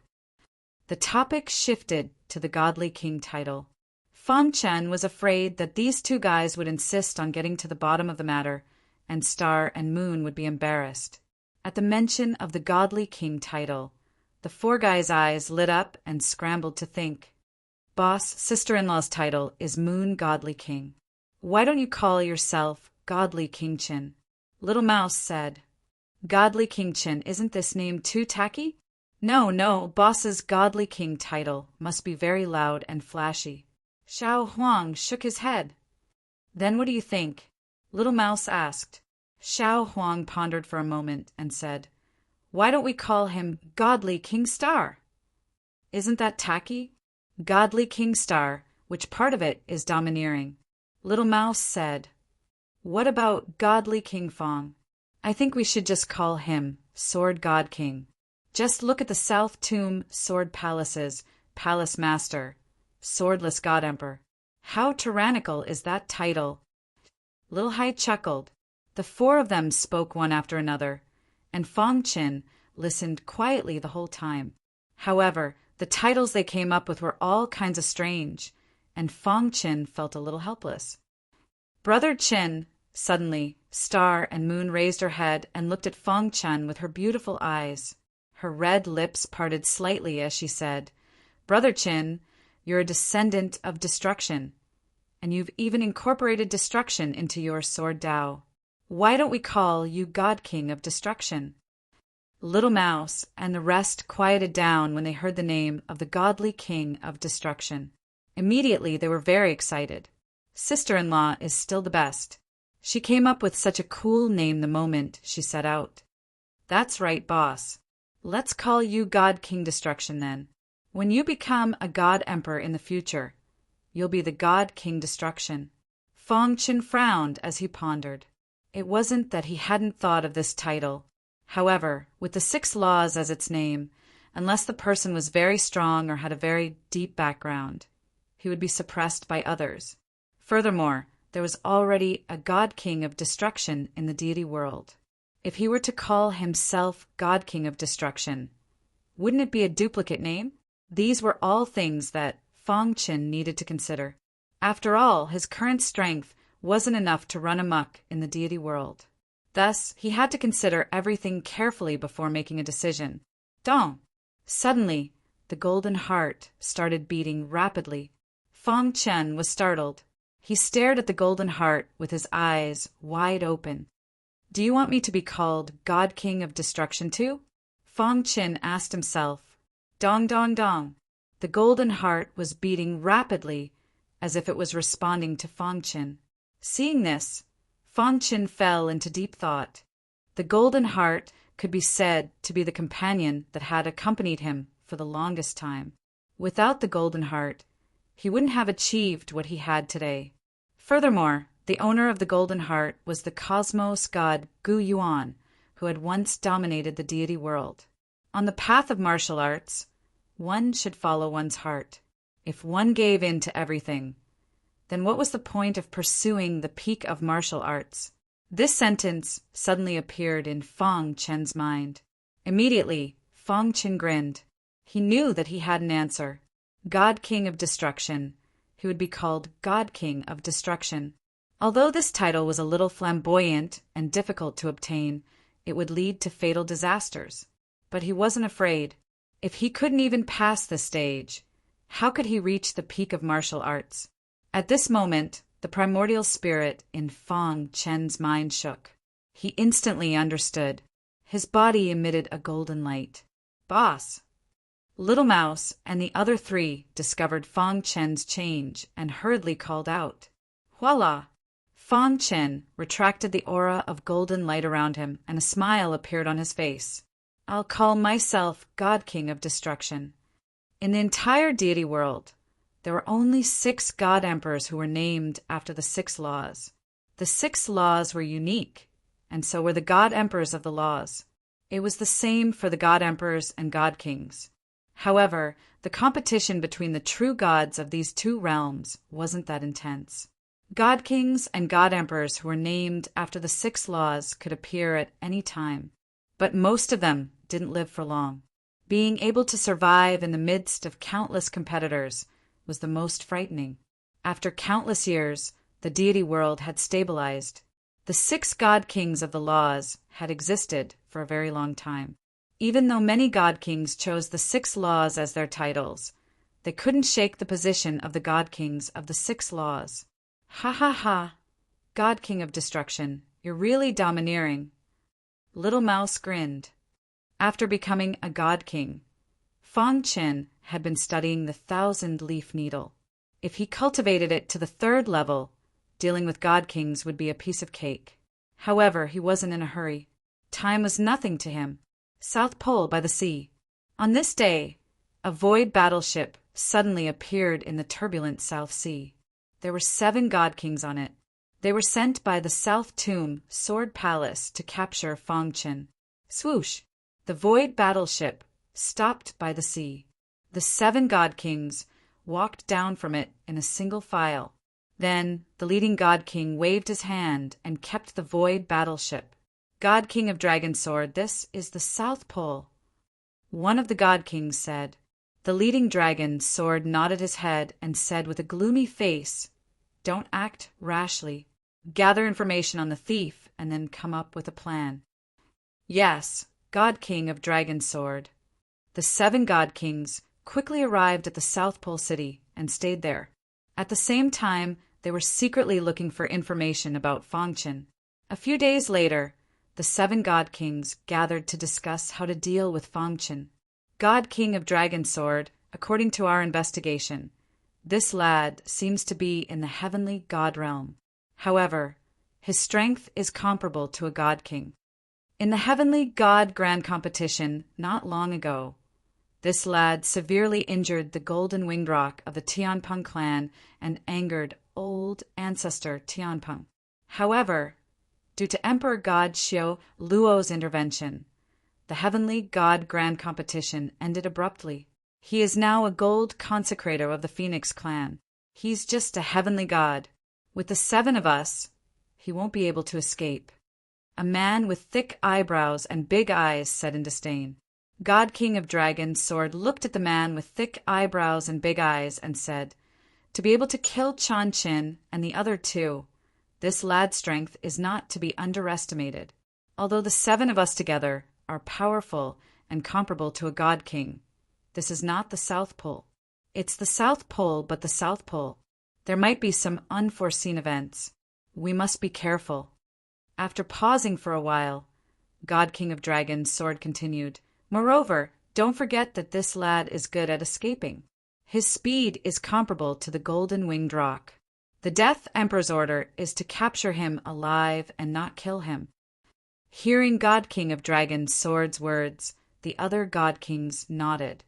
[SPEAKER 1] The topic shifted to the godly king title. Fong Chen was afraid that these 2 guys would insist on getting to the bottom of the matter, and Star and Moon would be embarrassed. At the mention of the godly king title, the 4 guys' eyes lit up and scrambled to think. "Boss, sister-in-law's title is Moon Godly King. Why don't you call yourself Godly King Chin?" Little Mouse said, "Godly King Chin, isn't this name too tacky?" No, boss's Godly King title must be very loud and flashy." Xiao Huang shook his head. "Then what do you think?" Little Mouse asked. Xiao Huang pondered for a moment and said, "Why don't we call him Godly King Star?" "Isn't that tacky?" Godly King Star, which part of it is domineering. Little Mouse said, "What about Godly King Fong?" "I think we should just call him Sword God King. Just look at the South Tomb Sword Palace's Palace Master, Swordless God Emperor. How tyrannical is that title?" Little Hai chuckled. The 4 of them spoke one after another, and Fong Qin listened quietly the whole time. However, the titles they came up with were all kinds of strange, and Fong Qin felt a little helpless. "Brother Qin," Suddenly, Star and Moon raised her head and looked at Fong Chen with her beautiful eyes. Her red lips parted slightly as she said, "Brother Chin, you're a descendant of destruction, and you've even incorporated destruction into your sword Tao. Why don't we call you God King of Destruction?" Little Mouse and the rest quieted down when they heard the name of the godly King of Destruction. Immediately they were very excited. Sister-in-law is still the best. She came up with such a cool name the moment she set out. "That's right, boss. Let's call you God King Destruction then. When you become a God Emperor in the future, you'll be the God King Destruction." Fong Chen frowned as he pondered. It wasn't that he hadn't thought of this title. However, with the 6 laws as its name, unless the person was very strong or had a very deep background, he would be suppressed by others. Furthermore, there was already a God King of Destruction in the deity world. If he were to call himself God King of Destruction, wouldn't it be a duplicate name? These were all things that Fong Chen needed to consider. After all, his current strength wasn't enough to run amok in the deity world. Thus, he had to consider everything carefully before making a decision. Dong! Suddenly, the golden heart started beating rapidly. Fong Chen was startled. He stared at the golden heart with his eyes wide open. "Do you want me to be called God King of Destruction too?" Fong Chen asked himself. Dong dong dong. The golden heart was beating rapidly as if it was responding to Fong Chen. Seeing this, Fong Chen fell into deep thought. The golden heart could be said to be the companion that had accompanied him for the longest time. Without the golden heart, he wouldn't have achieved what he had today. Furthermore, the owner of the golden heart was the cosmos god Gu Yuan, who had once dominated the deity world. On the path of martial arts, one should follow one's heart. If one gave in to everything, then what was the point of pursuing the peak of martial arts? This sentence suddenly appeared in Fong Chen's mind. Immediately, Fong Chen grinned. He knew that he had an answer. God King of Destruction. He would be called God King of Destruction. Although this title was a little flamboyant and difficult to obtain, it would lead to fatal disasters. But he wasn't afraid. If he couldn't even pass the stage, how could he reach the peak of martial arts? At this moment, the primordial spirit in Fong Chen's mind shook. He instantly understood. His body emitted a golden light. "Boss!" Little Mouse and the other 3 discovered Fong Chen's change and hurriedly called out. Voila! Fong Chen retracted the aura of golden light around him, and a smile appeared on his face. "I'll call myself God King of Destruction." In the entire deity world, there were only 6 God Emperors who were named after the 6 laws. The 6 laws were unique, and so were the God Emperors of the laws. It was the same for the God Emperors and God Kings. However, the competition between the true gods of these 2 realms wasn't that intense. God Kings and God Emperors who were named after the 6 laws could appear at any time, but most of them didn't live for long. Being able to survive in the midst of countless competitors was the most frightening. After countless years, the deity world had stabilized. The 6 God Kings of the laws had existed for a very long time. Even though many God Kings chose the 6 laws as their titles, they couldn't shake the position of the God Kings of the 6 laws. Ha ha ha! God King of Destruction, you're really domineering. Little Mouse grinned. After becoming a God King, Fong Chen had been studying the 1,000-leaf needle. If he cultivated it to the 3rd level, dealing with God Kings would be a piece of cake. However, he wasn't in a hurry. Time was nothing to him. South Pole by the sea. On this day, a void battleship suddenly appeared in the turbulent South Sea. There were 7 God Kings on it. They were sent by the South Tomb Sword Palace to capture Fong Chen. Swoosh! The void battleship stopped by the sea. The 7 God Kings walked down from it in a single file. Then the leading God King waved his hand and kept the void battleship. God King of Dragon Sword, this is the South Pole. One of the God Kings said. The leading dragon Sword nodded his head and said with a gloomy face, "Don't act rashly. gather information on the thief, and then come up with a plan. Yes, God King of Dragon Sword. The 7 God Kings quickly arrived at the South Pole City and stayed there. At the same time, they were secretly looking for information about Fangchen. A few days later, the 7 God Kings gathered to discuss how to deal with Fangchen. God King of Dragon Sword, according to our investigation, this lad seems to be in the heavenly god realm. However, his strength is comparable to a God King. In the heavenly god grand competition not long ago, this lad severely injured the golden winged rock of the Tianpeng clan and angered old ancestor Tianpeng. However, due to Emperor God Xiao Luo's intervention, the heavenly god grand competition ended abruptly. He is now a gold consecrator of the Phoenix clan. He's just a heavenly god. With the 7 of us, he won't be able to escape. A man with thick eyebrows and big eyes said in disdain. God King of Dragon Sword looked at the man with thick eyebrows and big eyes and said, "To be able to kill Chan Chin and the other 2, this lad's strength is not to be underestimated. Although the 7 of us together are powerful and comparable to a God King, this is not the South Pole. It's the South Pole, but the South Pole. There might be some unforeseen events. We must be careful." After pausing for a while, God King of Dragons Sword continued, "Moreover, don't forget that this lad is good at escaping. His speed is comparable to the golden winged rock. The Death Emperor's order is to capture him alive and not kill him." Hearing God King of Dragons Sword's words, the other God Kings nodded.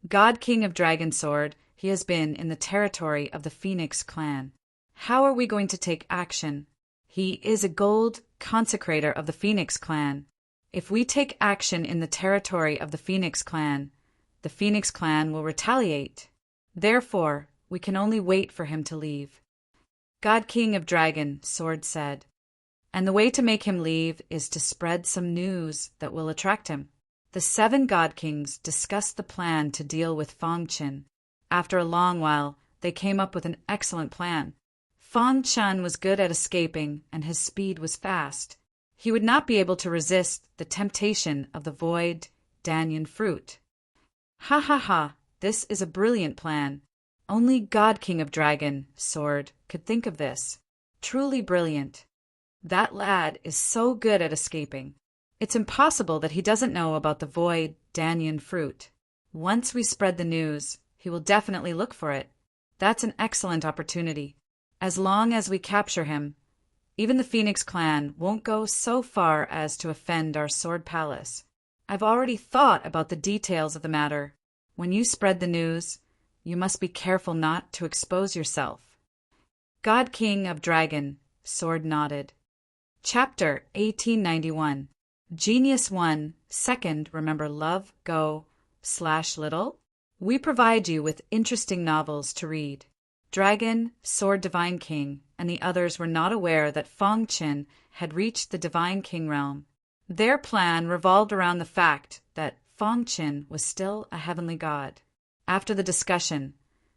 [SPEAKER 1] God King of Dragon Sword, he has been in the territory of the Phoenix clan. How are we going to take action? He is a gold consecrator of the Phoenix clan. If we take action in the territory of the Phoenix clan will retaliate. Therefore, we can only wait for him to leave. God King of Dragon Sword said, "And the way to make him leave is to spread some news that will attract him." The 7 God Kings discussed the plan to deal with Fangchen. After a long while, they came up with an excellent plan. Fangchen was good at escaping, and his speed was fast. He would not be able to resist the temptation of the void Danyan fruit. Ha ha ha, this is a brilliant plan. Only God King of Dragon Sword could think of this. Truly brilliant. That lad is so good at escaping. It's impossible that he doesn't know about the void Danyan fruit. Once we spread the news, he will definitely look for it. That's an excellent opportunity. As long as we capture him, even the Phoenix clan won't go so far as to offend our sword palace. I've already thought about the details of the matter. When you spread the news, you must be careful not to expose yourself. God King of Dragon Sword nodded. Chapter 1891. Genius 1, 2nd, remember love, go, /little? We provide you with interesting novels to read. Dragon, Sword Divine King, and the others were not aware that Fangchen had reached the Divine King realm. Their plan revolved around the fact that Fangchen was still a heavenly god. After the discussion,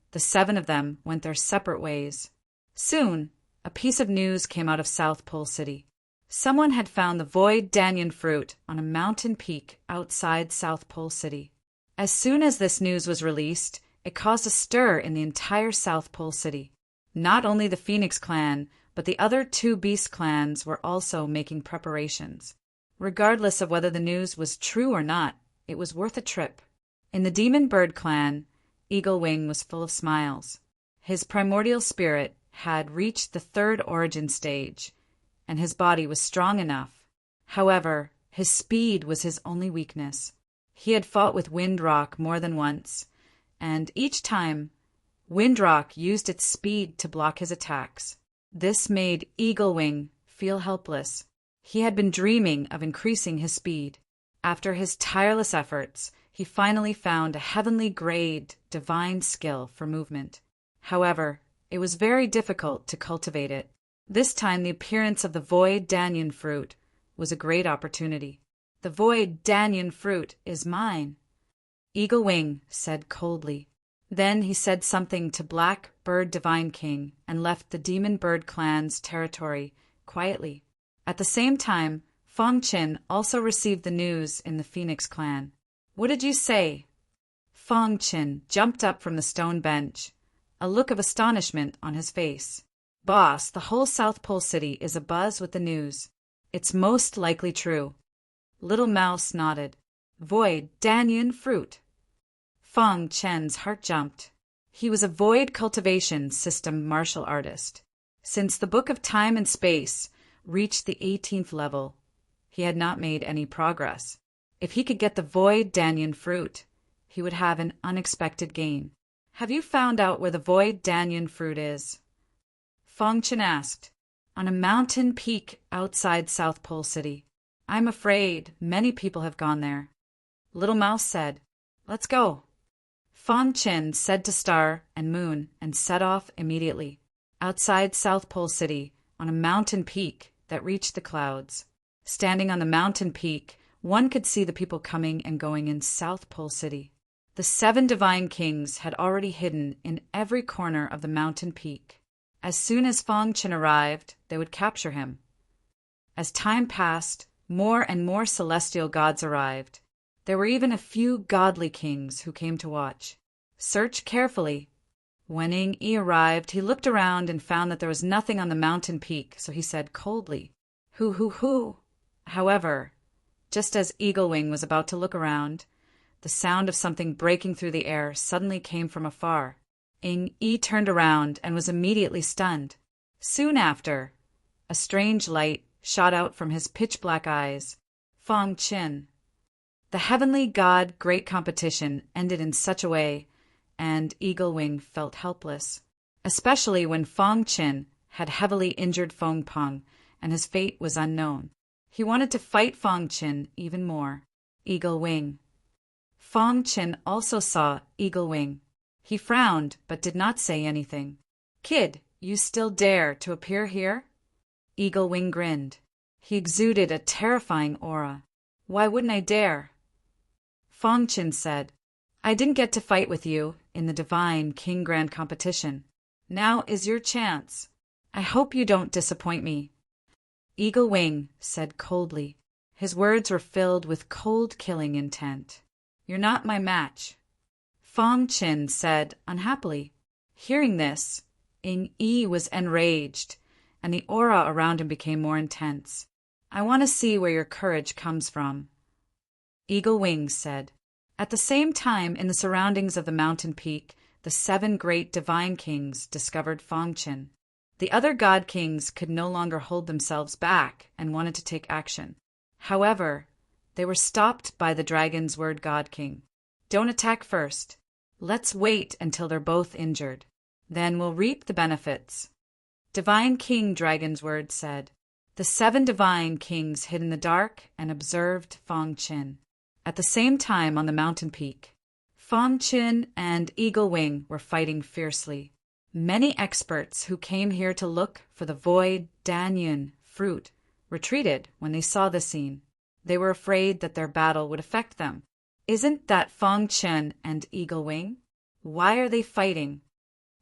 [SPEAKER 1] the 7 of them went their separate ways. Soon, a piece of news came out of South Pole City. Someone had found the void Danyan fruit on a mountain peak outside South Pole City. As soon as this news was released, it caused a stir in the entire South Pole City. Not only the Phoenix clan, but the other 2 beast clans were also making preparations. Regardless of whether the news was true or not, it was worth a trip. In the Demon Bird clan, Eagle Wing was full of smiles. His primordial spirit had reached the 3rd origin stage, and his body was strong enough. However, his speed was his only weakness. He had fought with Windrock more than once, and each time, Windrock used its speed to block his attacks. This made Eagle Wing feel helpless. He had been dreaming of increasing his speed. After his tireless efforts, he finally found a heavenly grade divine skill for movement. However, it was very difficult to cultivate it. This time the appearance of the void Danyan fruit was a great opportunity. "The void Danyan fruit is mine," Eagle Wing said coldly. Then he said something to Black Bird Divine King and left the Demon Bird clan's territory quietly. At the same time, Fong Qin also received the news in the Phoenix clan. "What did you say?" Fong Qin jumped up from the stone bench, a look of astonishment on his face. "Boss, the whole South Pole City is abuzz with the news. It's most likely true." Little Mouse nodded. "Void Danyan fruit." Fong Chen's heart jumped. He was a void cultivation system martial artist. Since the Book of Time and Space reached the 18th level, he had not made any progress. If he could get the void Danyan fruit, he would have an unexpected gain. "Have you found out where the void Danyan fruit is?" Fong Chen asked. "On a mountain peak outside South Pole City. I'm afraid many people have gone there." Little Mouse said, "Let's go." Fong Chen said to Star and Moon and set off immediately. Outside South Pole City, on a mountain peak that reached the clouds. Standing on the mountain peak, one could see the people coming and going in South Pole City. The 7 divine kings had already hidden in every corner of the mountain peak. As soon as Fong Chen arrived, they would capture him. As time passed, more and more celestial gods arrived. There were even a few godly kings who came to watch. Search carefully. When Ing-Yi arrived, he looked around and found that there was nothing on the mountain peak, so he said coldly, "Hoo hoo hoo." However, just as Eagle Wing was about to look around, the sound of something breaking through the air suddenly came from afar. Ing-Yi turned around and was immediately stunned. Soon after, a strange light shot out from his pitch-black eyes. Fong Qin. The heavenly god great competition ended in such a way, and Eagle Wing felt helpless, especially when Fong Qin had heavily injured Fong Peng, and his fate was unknown. He wanted to fight Fong Qin even more. Eagle Wing. Fong Qin also saw Eagle Wing. He frowned, but did not say anything. "Kid, you still dare to appear here?" Eagle Wing grinned. He exuded a terrifying aura. "Why wouldn't I dare?" Fong Qin said, "I didn't get to fight with you in the Divine King Grand competition. Now is your chance. I hope you don't disappoint me." Eagle Wing said coldly. His words were filled with cold killing intent. "You're not my match." Fong Qin said unhappily. Hearing this, Ing-Yi was enraged, and the aura around him became more intense. "I want to see where your courage comes from." Eagle Wing said. At the same time, in the surroundings of the mountain peak, the 7 great divine kings discovered Fong Qin. The other god kings could no longer hold themselves back and wanted to take action. However, they were stopped by the dragon's word god king. "Don't attack first. Let's wait until they're both injured. Then we'll reap the benefits." Divine King Dragon's word said. The 7 divine kings hid in the dark and observed Fong Qin. At the same time on the mountain peak, Fong Qin and Eagle Wing were fighting fiercely. Many experts who came here to look for the void Danyan fruit retreated when they saw the scene. They were afraid that their battle would affect them. Isn't that Fong Qin and Eagle Wing? Why are they fighting?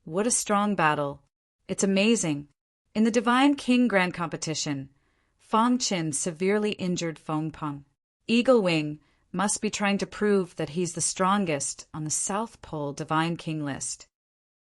[SPEAKER 1] What a strong battle. It's amazing. In the Divine King Grand competition, Fong Qin severely injured Fong Peng. Eagle Wing must be trying to prove that he's the strongest on the South Pole Divine King list.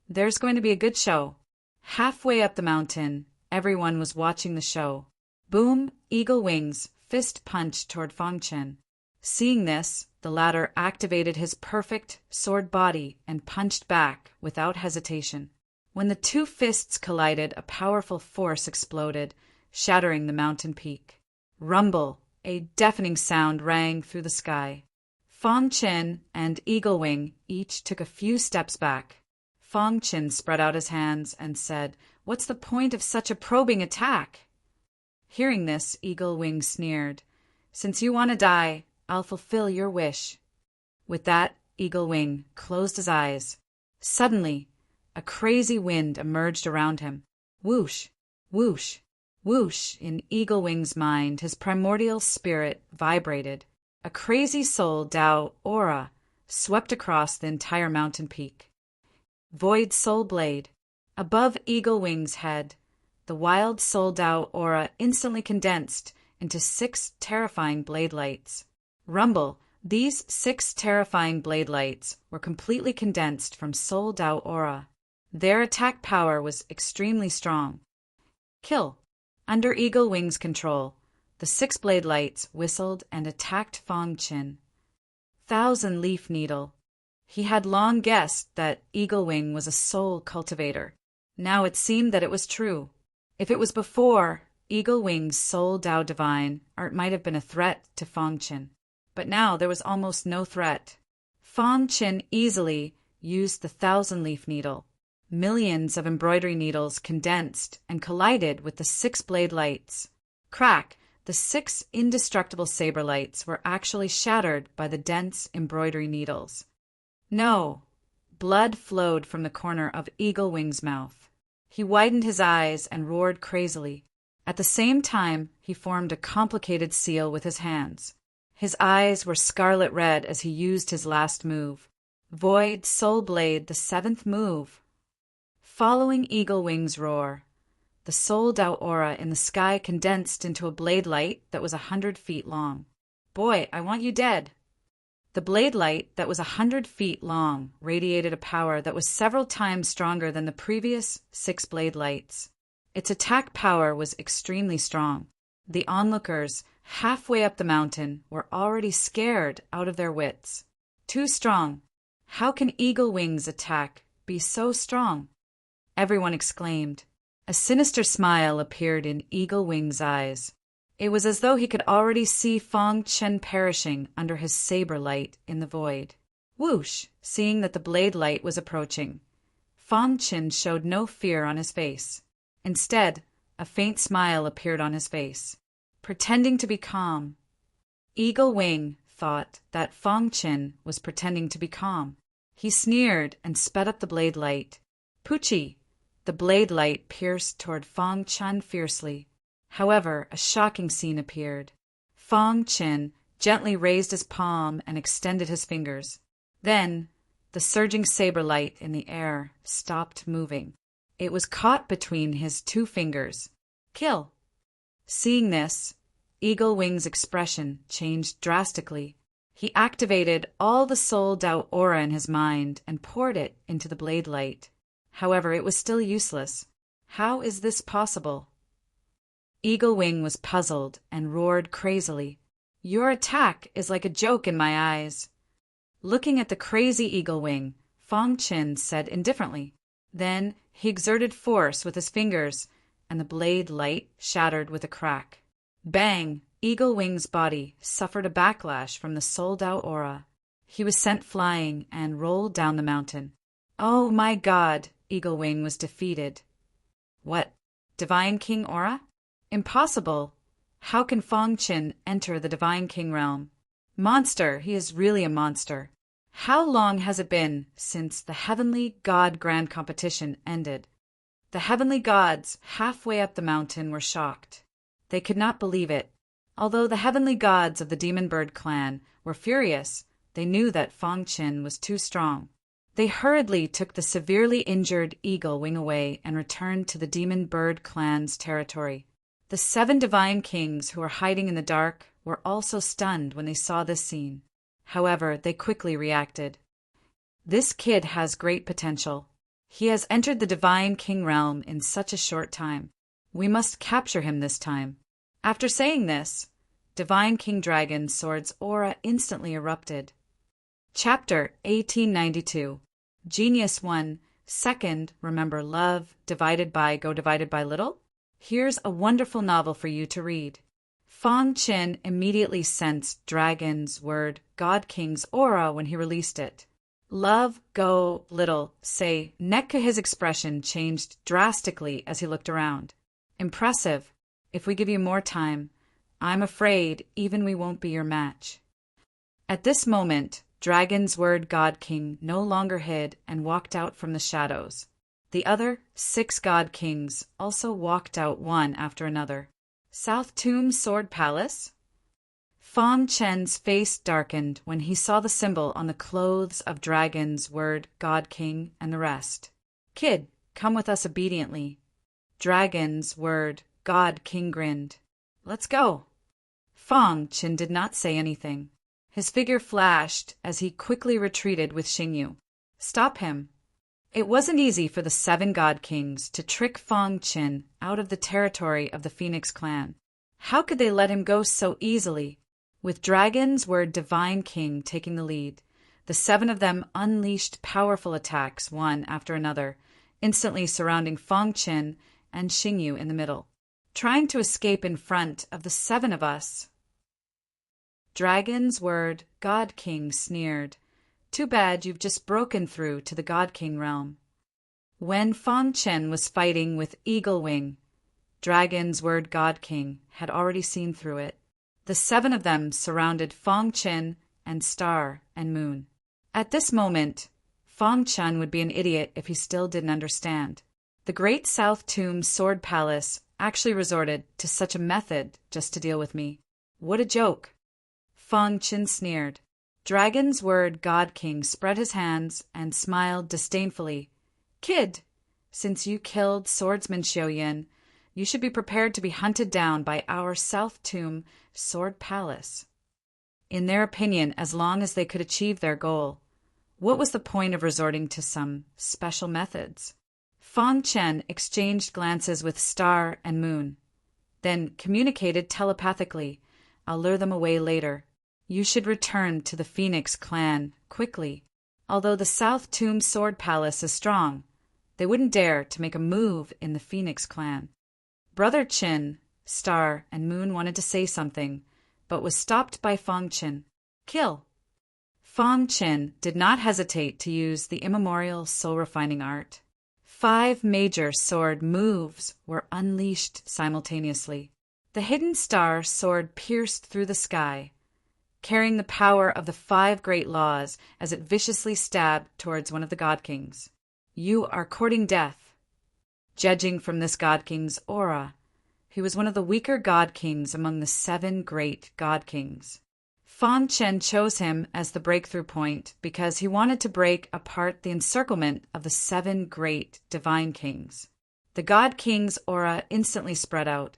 [SPEAKER 1] There's going to be a good show. Halfway up the mountain, everyone was watching the show. Boom, Eagle Wing's fist punched toward Fong Qin. Seeing this, the latter activated his perfect sword body and punched back without hesitation. When the 2 fists collided, a powerful force exploded, shattering the mountain peak. Rumble, a deafening sound rang through the sky. Fong Qin and Eagle Wing each took a few steps back. Fong Qin spread out his hands and said, "What's the point of such a probing attack?" Hearing this, Eagle Wing sneered. "Since you want to die, I'll fulfill your wish." With that, Eagle Wing closed his eyes. Suddenly, a crazy wind emerged around him. Whoosh, whoosh, whoosh. In Eagle Wing's mind, his primordial spirit vibrated. A crazy soul Tao aura swept across the entire mountain peak. Void Soul Blade. Above Eagle Wing's head, the wild Soul Dao aura instantly condensed into 6 terrifying blade lights. Rumble. These 6 terrifying blade lights were completely condensed from Soul Dao aura. Their attack power was extremely strong. Kill. Under Eagle Wing's control, the 6 blade lights whistled and attacked Fang Qin. Thousand Leaf Needle. He had long guessed that Eagle Wing was a soul cultivator. Now it seemed that it was true. If it was before, Eagle Wing's Soul Dao Divine art might have been a threat to Fang Qin. But now there was almost no threat. Fang Qin easily used the 1,000-leaf needle. Millions of embroidery needles condensed and collided with the 6 blade lights. Crack! The 6 indestructible saber lights were actually shattered by the dense embroidery needles. No! Blood flowed from the corner of Eagle Wing's mouth. He widened his eyes and roared crazily. At the same time, he formed a complicated seal with his hands. His eyes were scarlet red as he used his last move. Void Soul Blade, the 7th move. Following Eagle Wing's roar, the Soul Dao aura in the sky condensed into a blade light that was 100 feet long. Boy, I want you dead. The blade light that was 100 feet long radiated a power that was several times stronger than the previous 6 blade lights. Its attack power was extremely strong. The onlookers, halfway up the mountain, were already scared out of their wits. Too strong. How can Eagle Wing's attack be so strong? Everyone exclaimed. A sinister smile appeared in Eagle Wing's eyes. It was as though he could already see Fang Qin perishing under his saber light in the void. Whoosh! Seeing that the blade light was approaching, Fang Qin showed no fear on his face. Instead, a faint smile appeared on his face. Pretending to be calm. Eagle Wing thought that Fang Qin was pretending to be calm. He sneered and sped up the blade light. Poochie! The blade light pierced toward Fang Qin fiercely. However, a shocking scene appeared. Fang Qin gently raised his palm and extended his fingers. Then, the surging saber light in the air stopped moving. It was caught between his 2 fingers. Kill! Seeing this, Eagle Wing's expression changed drastically. He activated all the Soul Dao aura in his mind and poured it into the blade light. However, it was still useless. How is this possible? Eagle Wing was puzzled and roared crazily. Your attack is like a joke in my eyes. Looking at the crazy Eagle Wing, Fang Qin said indifferently. Then he exerted force with his fingers, and the blade light shattered with a crack. Bang! Eagle Wing's body suffered a backlash from the Soul Dao aura. He was sent flying and rolled down the mountain. Oh my God! Eagle Wing was defeated. What? Divine King aura? Impossible! How can Fang Qin enter the Divine King realm? Monster! He is really a monster. How long has it been since the Heavenly God Grand Competition ended? The Heavenly Gods halfway up the mountain were shocked. They could not believe it. Although the Heavenly Gods of the Demon Bird clan were furious, they knew that Fang Qin was too strong. They hurriedly took the severely injured Eagle Wing away and returned to the Demon Bird clan's territory. The 7 Divine Kings who were hiding in the dark were also stunned when they saw this scene. However, they quickly reacted. This kid has great potential. He has entered the Divine King realm in such a short time. We must capture him this time. After saying this, Divine King Dragon Sword's aura instantly erupted. Chapter 1892. Genius 1. Second, remember love divided by little? Here's a wonderful novel for you to read. Fang Qin immediately sensed Dragon's word God King's aura when he released it. Love, go, little, say, Nekka. His expression changed drastically as he looked around. Impressive. If we give you more time, I'm afraid even we won't be your match. At this moment, Dragon's word God King no longer hid and walked out from the shadows. The other 6 God Kings also walked out one after another. South Tomb Sword Palace? Fong Chen's face darkened when he saw the symbol on the clothes of dragons, word, God King, and the rest. Kid, come with us obediently. Dragons, word, God King grinned. Let's go. Fong Chen did not say anything. His figure flashed as he quickly retreated with Xingyu. Stop him. It wasn't easy for the 7 God Kings to trick Fong Chen out of the territory of the Phoenix clan. How could they let him go so easily? With dragons, word Divine King taking the lead, the 7 of them unleashed powerful attacks one after another, instantly surrounding Fong Chen and Xingyu in the middle. Trying to escape in front of the 7 of us. Dragon's word God King sneered. Too bad you've just broken through to the God King realm. When Fong Chen was fighting with Eagle Wing, Dragon's word God King had already seen through it. The 7 of them surrounded Fong Chen and Star and Moon. At this moment, Fong Chen would be an idiot if he still didn't understand. The Great South Tomb Sword Palace actually resorted to such a method just to deal with me. What a joke. Fong Chen sneered. Dragon's word God King spread his hands and smiled disdainfully. Kid, since you killed swordsman Xiaoyan, you should be prepared to be hunted down by our South Tomb Sword Palace. In their opinion, as long as they could achieve their goal, what was the point of resorting to some special methods? Fong Chen exchanged glances with Star and Moon, then communicated telepathically. I'll lure them away later. You should return to the Phoenix clan quickly. Although the South Tomb Sword Palace is strong, they wouldn't dare to make a move in the Phoenix clan. Brother Chin, Star, and Moon wanted to say something, but was stopped by Fong Chen. Kill. Fong Chen did not hesitate to use the immemorial soul-refining art. 5 major sword moves were unleashed simultaneously. The hidden star sword pierced through the sky, carrying the power of the 5 great laws as it viciously stabbed towards one of the God Kings. You are courting death. Judging from this God King's aura, he was one of the weaker God Kings among the 7 great God Kings. Fong Chen chose him as the breakthrough point because he wanted to break apart the encirclement of the 7 great Divine Kings. The God King's aura instantly spread out,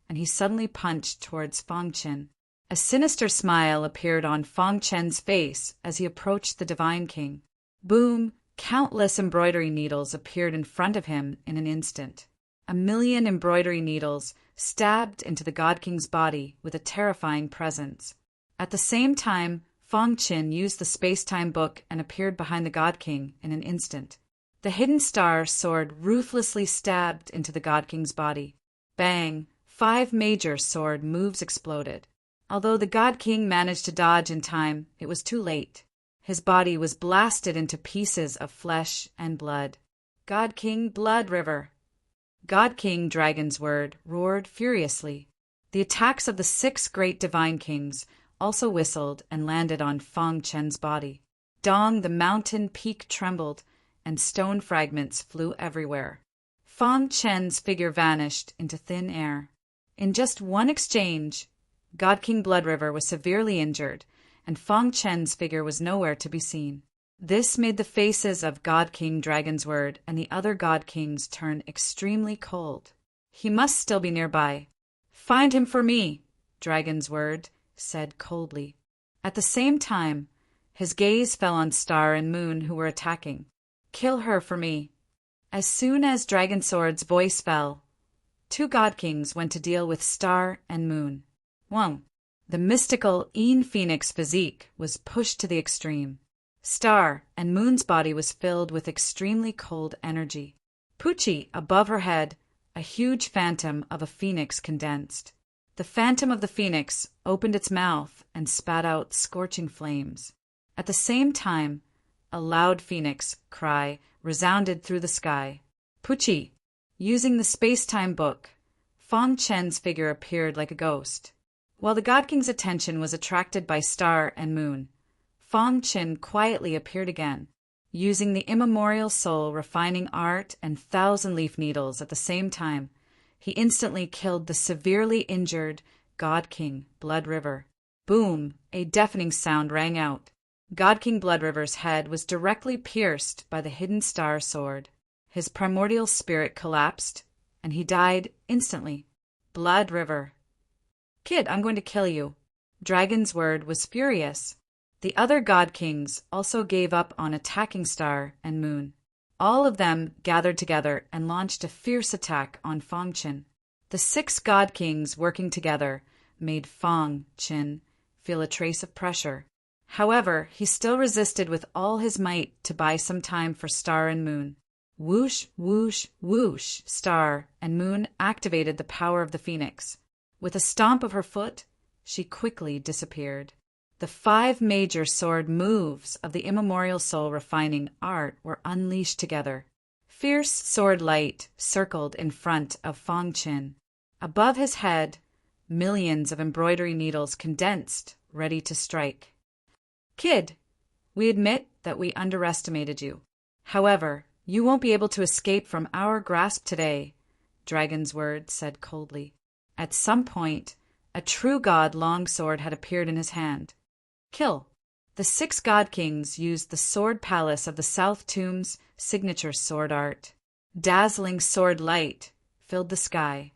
[SPEAKER 1] and he suddenly punched towards Fong Chen. A sinister smile appeared on Fong Chen's face as he approached the Divine King. Boom! Countless embroidery needles appeared in front of him in an instant. 1,000,000 embroidery needles stabbed into the God King's body with a terrifying presence. At the same time, Fong Chen used the space-time book and appeared behind the God King in an instant. The hidden star sword ruthlessly stabbed into the God King's body. Bang! 5 major sword moves exploded. Although the God King managed to dodge in time, it was too late. His body was blasted into pieces of flesh and blood. God King Blood River. God King Dragon's word roared furiously. The attacks of the 6 great Divine Kings also whistled and landed on Fong Chen's body. Dong, the mountain peak trembled, and stone fragments flew everywhere. Fong Chen's figure vanished into thin air. In just one exchange, God King Blood River was severely injured, and Fong Chen's figure was nowhere to be seen. This made the faces of God King Dragon's Word and the other God Kings turn extremely cold. He must still be nearby. Find him for me, Dragon's Word said coldly. At the same time, his gaze fell on Star and Moon who were attacking. Kill her for me. As soon as Dragon Sword's voice fell, 2 God Kings went to deal with Star and Moon. 1. The mystical Een Phoenix physique was pushed to the extreme. Star and Moon's body was filled with extremely cold energy. Pucci, above her head, a huge phantom of a phoenix condensed. The phantom of the phoenix opened its mouth and spat out scorching flames. At the same time, a loud phoenix cry resounded through the sky. Pucci, using the space-time book, Fong Chen's figure appeared like a ghost. While the God King's attention was attracted by Star and Moon, Fong Chen quietly appeared again. Using the immemorial soul refining art and 1,000-leaf needles at the same time, he instantly killed the severely injured God King Blood River. Boom! A deafening sound rang out. God King Blood River's head was directly pierced by the hidden star sword. His primordial spirit collapsed, and he died instantly. Blood River. Kid, I'm going to kill you. Dragon's Word was furious. The other God Kings also gave up on attacking Star and Moon. All of them gathered together and launched a fierce attack on Fong Qin. The 6 God Kings working together made Fong Qin feel a trace of pressure. However, he still resisted with all his might to buy some time for Star and Moon. Whoosh, whoosh, whoosh, Star and Moon activated the power of the Phoenix. With a stomp of her foot, she quickly disappeared. The 5 major sword moves of the immemorial soul refining art were unleashed together. Fierce sword light circled in front of Fong Qin. Above his head, millions of embroidery needles condensed, ready to strike. Kid, we admit that we underestimated you. However, you won't be able to escape from our grasp today, Dragon's Word said coldly. At some point, a true god longsword had appeared in his hand. Kill. The 6 God Kings used the sword palace of the South Tomb's signature sword art. Dazzling sword light filled the sky.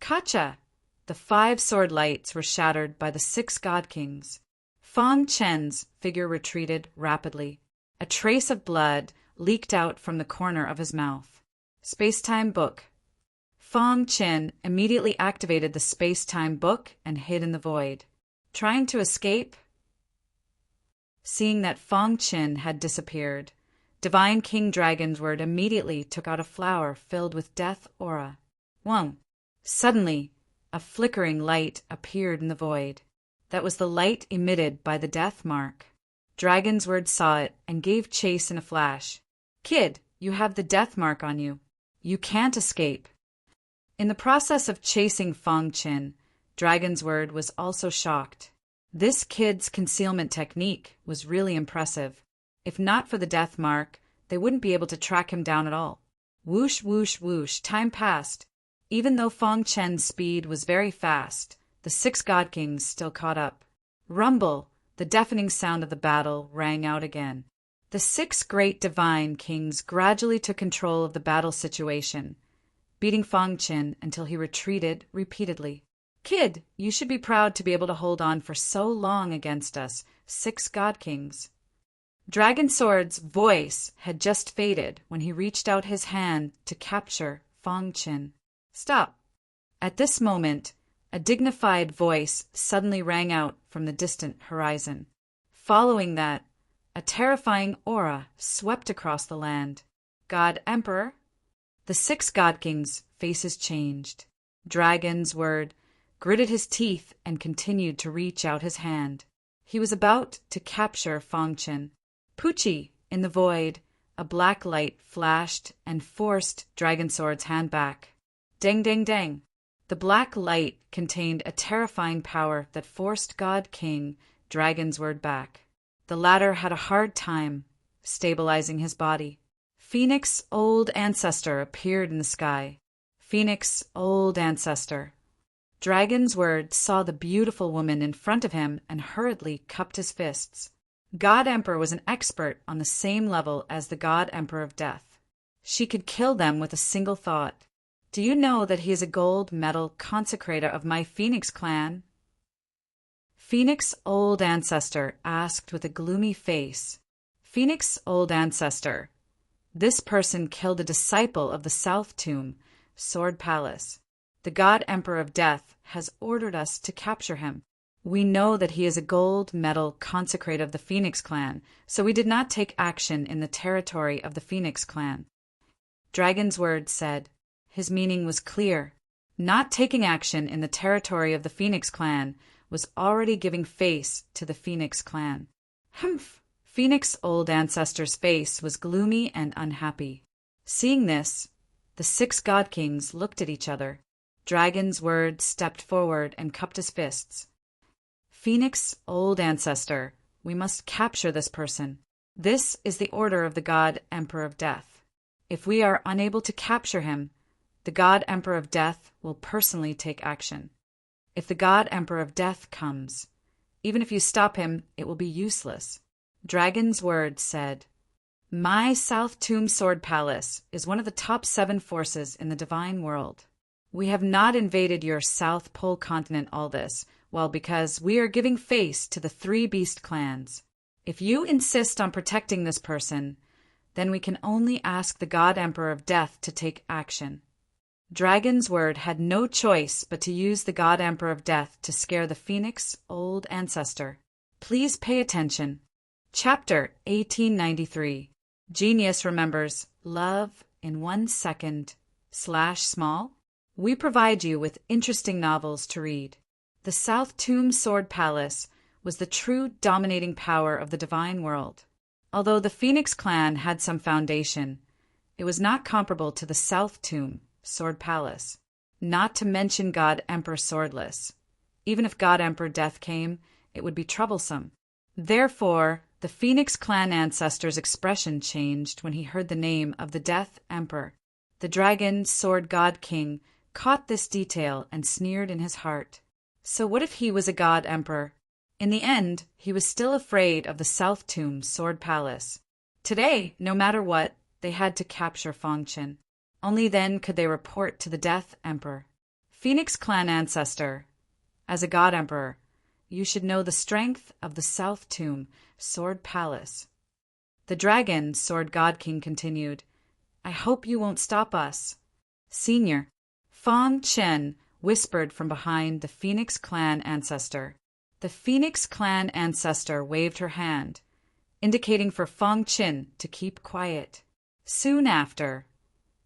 [SPEAKER 1] Kacha! The 5 sword lights were shattered by the 6 God Kings. Fong Chen's figure retreated rapidly. A trace of blood leaked out from the corner of his mouth. Space-time book. Fong Qin immediately activated the space-time book and hid in the void. Trying to escape? Seeing that Fong Qin had disappeared, Divine King Dragon's Word immediately took out a flower filled with death aura. Whoa! Suddenly, a flickering light appeared in the void. That was the light emitted by the death mark. Dragon's Word saw it and gave chase in a flash. Kid, you have the death mark on you. You can't escape. In the process of chasing Fong Qin, Dragon's Word was also shocked. This kid's concealment technique was really impressive. If not for the death mark, they wouldn't be able to track him down at all. Whoosh, whoosh, whoosh, time passed. Even though Fong Chen's speed was very fast, the 6 God Kings still caught up. Rumble, the deafening sound of the battle, rang out again. The 6 great divine kings gradually took control of the battle situation, beating Fong Qin until he retreated repeatedly. Kid, you should be proud to be able to hold on for so long against us, 6 God Kings. Dragon Sword's voice had just faded when he reached out his hand to capture Fong Qin. Stop. At this moment, a dignified voice suddenly rang out from the distant horizon. Following that, a terrifying aura swept across the land. God Emperor? The 6 God Kings' faces changed. Dragon's Word gritted his teeth and continued to reach out his hand. He was about to capture Fong Qin. Poochie, in the void, a black light flashed and forced Dragon Sword's hand back. Dang, dang, dang. The black light contained a terrifying power that forced God King Dragon's Word back. The latter had a hard time stabilizing his body. Phoenix Old Ancestor appeared in the sky. Phoenix Old Ancestor. Dragon's Word saw the beautiful woman in front of him and hurriedly cupped his fists. God Emperor was an expert on the same level as the God Emperor of Death. She could kill them with a single thought. Do you know that he is a gold medal consecrator of my Phoenix clan? Phoenix Old Ancestor asked with a gloomy face. Phoenix Old Ancestor. This person killed a disciple of the South Tomb, Sword Palace. The God Emperor of Death has ordered us to capture him. We know that he is a gold medal consecrator of the Phoenix clan, so we did not take action in the territory of the Phoenix clan. Dragon's Word said. His meaning was clear. Not taking action in the territory of the Phoenix clan was already giving face to the Phoenix clan. Humph! Phoenix Old Ancestor's face was gloomy and unhappy. Seeing this, the 6 God Kings looked at each other. Dragon's Word stepped forward and cupped his fists. Phoenix Old Ancestor, we must capture this person. This is the order of the God Emperor of Death. If we are unable to capture him, the God Emperor of Death will personally take action. If the God Emperor of Death comes, Even if you stop him, it will be useless. Dragon's Word said, "My South Tomb Sword Palace is one of the top 7 forces in the divine world. We have not invaded your South Pole continent all this, well, because we are giving face to the 3 beast clans. If you insist on protecting this person, then we can only ask the God Emperor of Death to take action." Dragon's Word had no choice but to use the God Emperor of Death to scare the Phoenix old ancestor. Please pay attention. Chapter 1893. Genius remembers love in 1 second /small. We provide you with interesting novels to read. The South Tomb Sword Palace was the true dominating power of the divine world. Although the Phoenix clan had some foundation, it was not comparable to the South Tomb Sword Palace, not to mention God Emperor Swordless. Even if God Emperor Death came, it would be troublesome. Therefore, the Phoenix clan ancestor's expression changed when he heard the name of the Death Emperor. The Dragon Sword God King caught this detail and sneered in his heart. So what if he was a God Emperor? In the end, he was still afraid of the South Tomb Sword Palace. Today, no matter what, they had to capture Fangchen. Only then could they report to the Death Emperor. Phoenix clan ancestor, as a God Emperor, you should know the strength of the South Tomb Sword Palace. The Dragon Sword God King continued, "I hope you won't stop us." Senior, Fang Chen whispered from behind the Phoenix clan ancestor. The Phoenix clan ancestor waved her hand, indicating for Fang Chen to keep quiet. Soon after,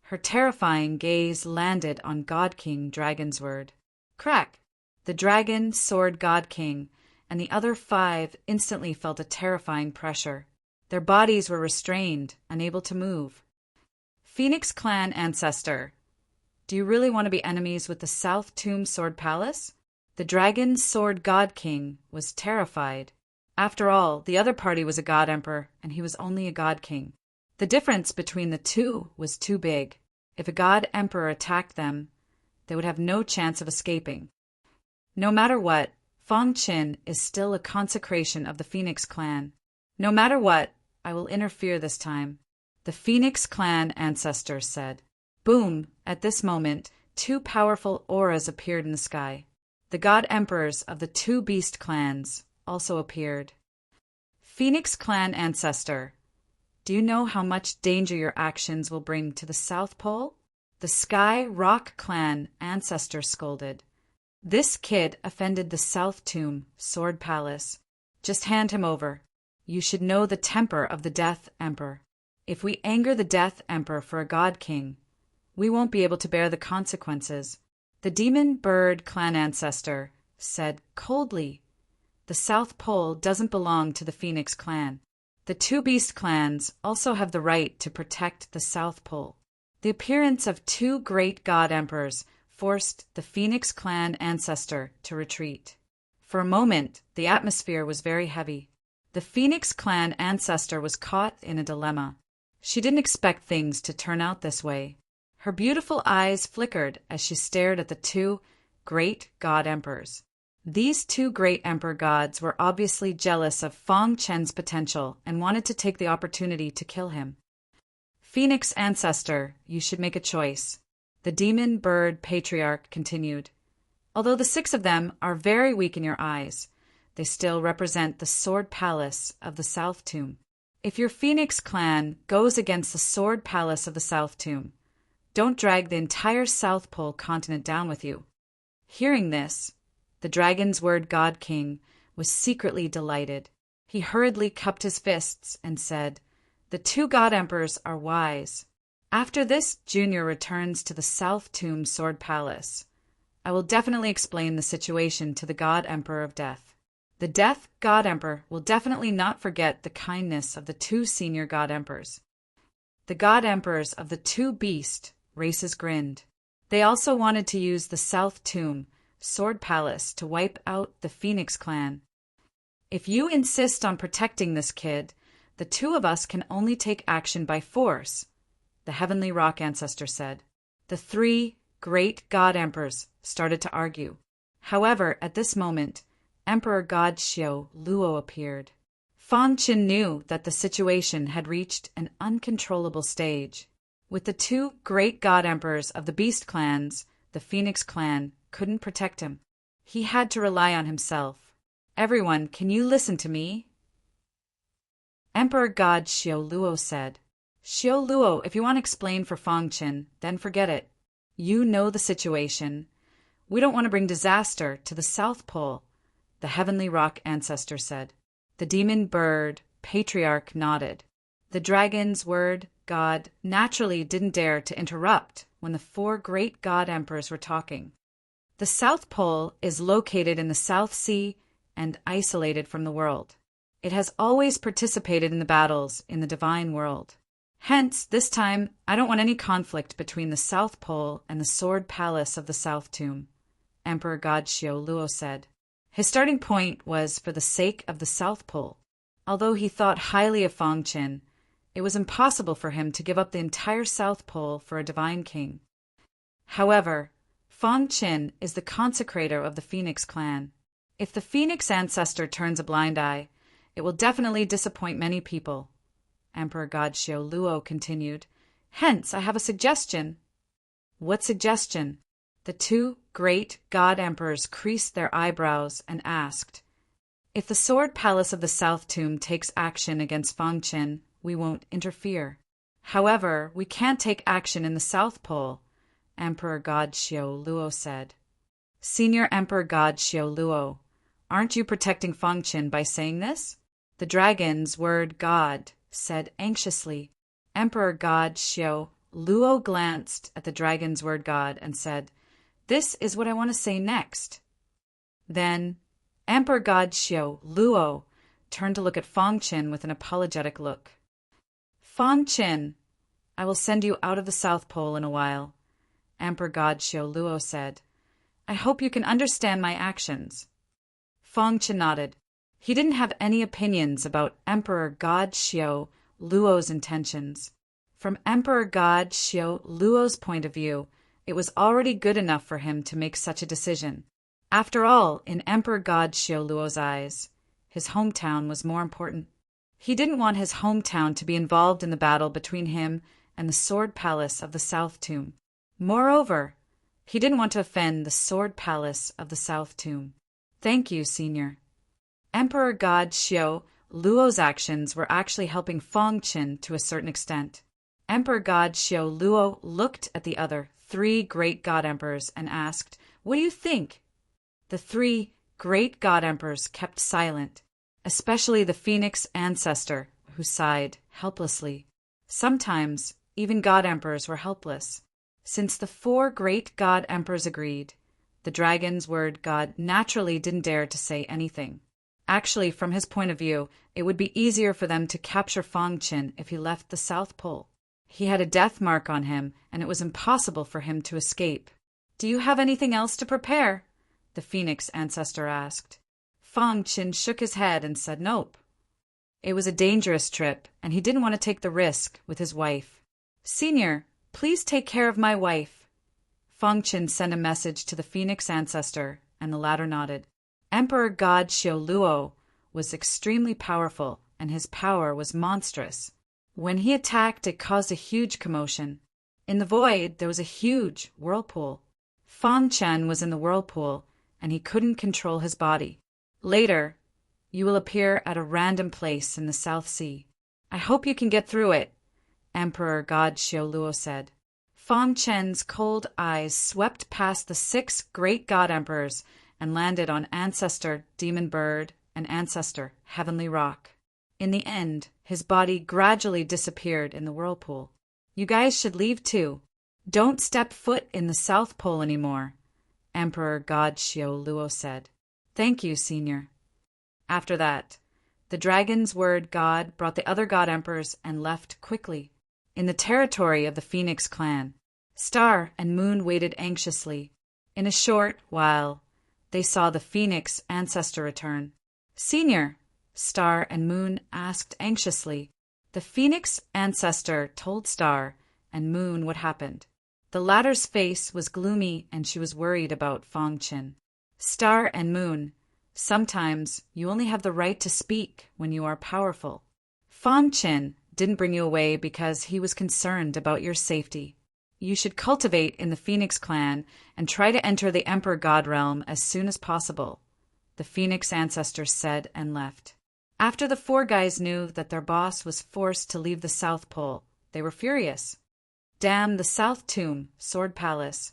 [SPEAKER 1] her terrifying gaze landed on God King Dragon's Word. Crack! The Dragon Sword God King and the other 5 instantly felt a terrifying pressure. Their bodies were restrained, unable to move. Phoenix clan ancestor, do you really want to be enemies with the South Tomb Sword Palace? The Dragon Sword God King was terrified. After all, the other party was a God Emperor, and he was only a God King. The difference between the two was too big. If a God Emperor attacked them, they would have no chance of escaping. No matter what, Fang Chen is still a consecration of the Phoenix clan. No matter what, I will interfere this time, the Phoenix clan ancestor said. Boom! At this moment, 2 powerful auras appeared in the sky. The God Emperors of the 2 beast clans also appeared. Phoenix clan ancestor, do you know how much danger your actions will bring to the South Pole? The Sky Rock clan ancestor scolded. This kid offended the South Tomb Sword Palace. Just hand him over. You should know the temper of the Death Emperor. If we anger the Death Emperor for a God King, we won't be able to bear the consequences. The Demon Bird clan ancestor said coldly, the South Pole doesn't belong to the Phoenix clan. The 2 beast clans also have the right to protect the South Pole. The appearance of 2 great God Emperors forced the Phoenix clan ancestor to retreat. For a moment, the atmosphere was very heavy. The Phoenix clan ancestor was caught in a dilemma. She didn't expect things to turn out this way. Her beautiful eyes flickered as she stared at the 2 great God Emperors. These 2 great Emperor gods were obviously jealous of Fang Chen's potential and wanted to take the opportunity to kill him. Phoenix ancestor, you should make a choice. The Demon Bird Patriarch continued. Although the 6 of them are very weak in your eyes, they still represent the Sword Palace of the South Tomb. If your Phoenix clan goes against the Sword Palace of the South Tomb, don't drag the entire South Pole continent down with you. Hearing this, the Dragon's Word God King was secretly delighted. He hurriedly cupped his fists and said, the 2 God Emperors are wise. After this Junior returns to the South Tomb Sword Palace, I will definitely explain the situation to the God Emperor of Death. The Death God Emperor will definitely not forget the kindness of the 2 senior God Emperors. The God Emperors of the 2 beast races grinned. They also wanted to use the South Tomb Sword Palace to wipe out the Phoenix clan. If you insist on protecting this kid, the 2 of us can only take action by force, the Heavenly Rock ancestor said. The 3 great God Emperors started to argue. However, at this moment, Emperor God Xiao Luo appeared. Fang Qin knew that the situation had reached an uncontrollable stage. With the two great god emperors of the beast clans, the Phoenix clan couldn't protect him. He had to rely on himself. Everyone, can you listen to me? Emperor God Xiao Luo said. Xiao Luo, if you want to explain for Fang Qin, then forget it. You know the situation. We don't want to bring disaster to the South Pole, the Heavenly Rock ancestor said. The demon bird patriarch nodded. The dragon's word, God, naturally didn't dare to interrupt when the four great god emperors were talking. The South Pole is located in the South Sea and isolated from the world. It has always participated in the battles in the divine world. Hence, this time, I don't want any conflict between the South Pole and the Sword Palace of the South Tomb, Emperor God Xiao Luo said. His starting point was for the sake of the South Pole. Although he thought highly of Fang Qin, it was impossible for him to give up the entire South Pole for a divine king. However, Fang Qin is the consecrator of the Phoenix clan. If the Phoenix ancestor turns a blind eye, it will definitely disappoint many people. Emperor God Xiao Luo continued. Hence, I have a suggestion. What suggestion? The two great god emperors creased their eyebrows and asked, If the Sword Palace of the South Tomb takes action against Fang Qin, we won't interfere. However, we can't take action in the South Pole, Emperor God Xiao Luo said. Senior Emperor God Xiao Luo, aren't you protecting Fang Qin by saying this? The dragon's word God said anxiously. Emperor God Xiao Luo glanced at the dragon's word God and said, This is what I want to say next. Then Emperor God Xiao Luo turned to look at Fang Qin with an apologetic look. Fang Qin, I will send you out of the South Pole in a while, Emperor God Xiao Luo said. I hope you can understand my actions. Fang Qin nodded. He didn't have any opinions about Emperor God Xiao Luo's intentions. From Emperor God Xiao Luo's point of view, it was already good enough for him to make such a decision. After all, in Emperor God Xiao Luo's eyes, his hometown was more important. He didn't want his hometown to be involved in the battle between him and the Sword Palace of the South Tomb. Moreover, he didn't want to offend the Sword Palace of the South Tomb. Thank you, Senior. Emperor God Xiao Luo's actions were actually helping Fang Qin to a certain extent. Emperor God Xiao Luo looked at the other three great god emperors and asked, What do you think? The three great god emperors kept silent, especially the Phoenix ancestor, who sighed helplessly. Sometimes, even god emperors were helpless. Since the four great god emperors agreed, the dragon's word God naturally didn't dare to say anything. Actually, from his point of view, it would be easier for them to capture Fang Qin if he left the South Pole. He had a death mark on him, and it was impossible for him to escape. Do you have anything else to prepare? The Phoenix ancestor asked. Fang Qin shook his head and said nope. It was a dangerous trip, and he didn't want to take the risk with his wife. Senior, please take care of my wife. Fang Qin sent a message to the Phoenix ancestor, and the latter nodded. Emperor God Xiao Luo was extremely powerful, and his power was monstrous. When he attacked, it caused a huge commotion. In the void, there was a huge whirlpool. Fang Qin was in the whirlpool, and he couldn't control his body. Later, you will appear at a random place in the South Sea. I hope you can get through it, Emperor God Xiao Luo said. Fang Qin's cold eyes swept past the six great god emperors and landed on Ancestor Demon Bird and Ancestor Heavenly Rock. In the end, his body gradually disappeared in the whirlpool. You guys should leave too. Don't step foot in the South Pole anymore, Emperor God Xiao Luo said. Thank you, Senior. After that, the dragon's word God brought the other god emperors and left quickly. In the territory of the Phoenix clan, Star and Moon waited anxiously. In a short while, they saw the Phoenix ancestor return. Senior, Star and Moon asked anxiously. The Phoenix ancestor told Star and Moon what happened. The latter's face was gloomy and she was worried about Fang Qin. Star and Moon, Sometimes you only have the right to speak when you are powerful. Fang Qin didn't bring you away because he was concerned about your safety. You should cultivate in the Phoenix clan and try to enter the Emperor God realm as soon as possible, the Phoenix ancestors said and left. After the four guys knew that their boss was forced to leave the South Pole, they were furious. Damn the South Tomb, Sword Palace.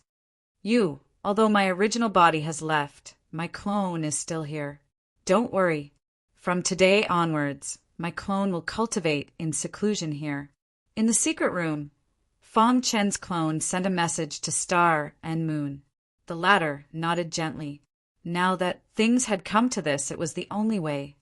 [SPEAKER 1] Although my original body has left, my clone is still here. Don't worry. From today onwards, my clone will cultivate in seclusion here. In the secret room, Fang Chen's clone sent a message to Star and Moon. The latter nodded gently. Now that things had come to this, it was the only way.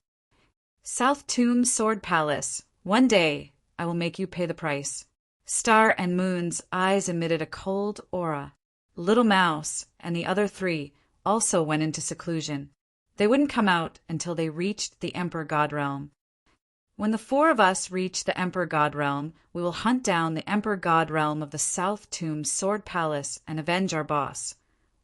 [SPEAKER 1] South Tomb Sword Palace, one day I will make you pay the price. Star and Moon's eyes emitted a cold aura. Little Mouse and the other three also went into seclusion. They wouldn't come out until they reached the Emperor God realm. When the four of us reach the Emperor God realm, we will hunt down the Emperor God realm of the South Tomb Sword Palace and avenge our boss,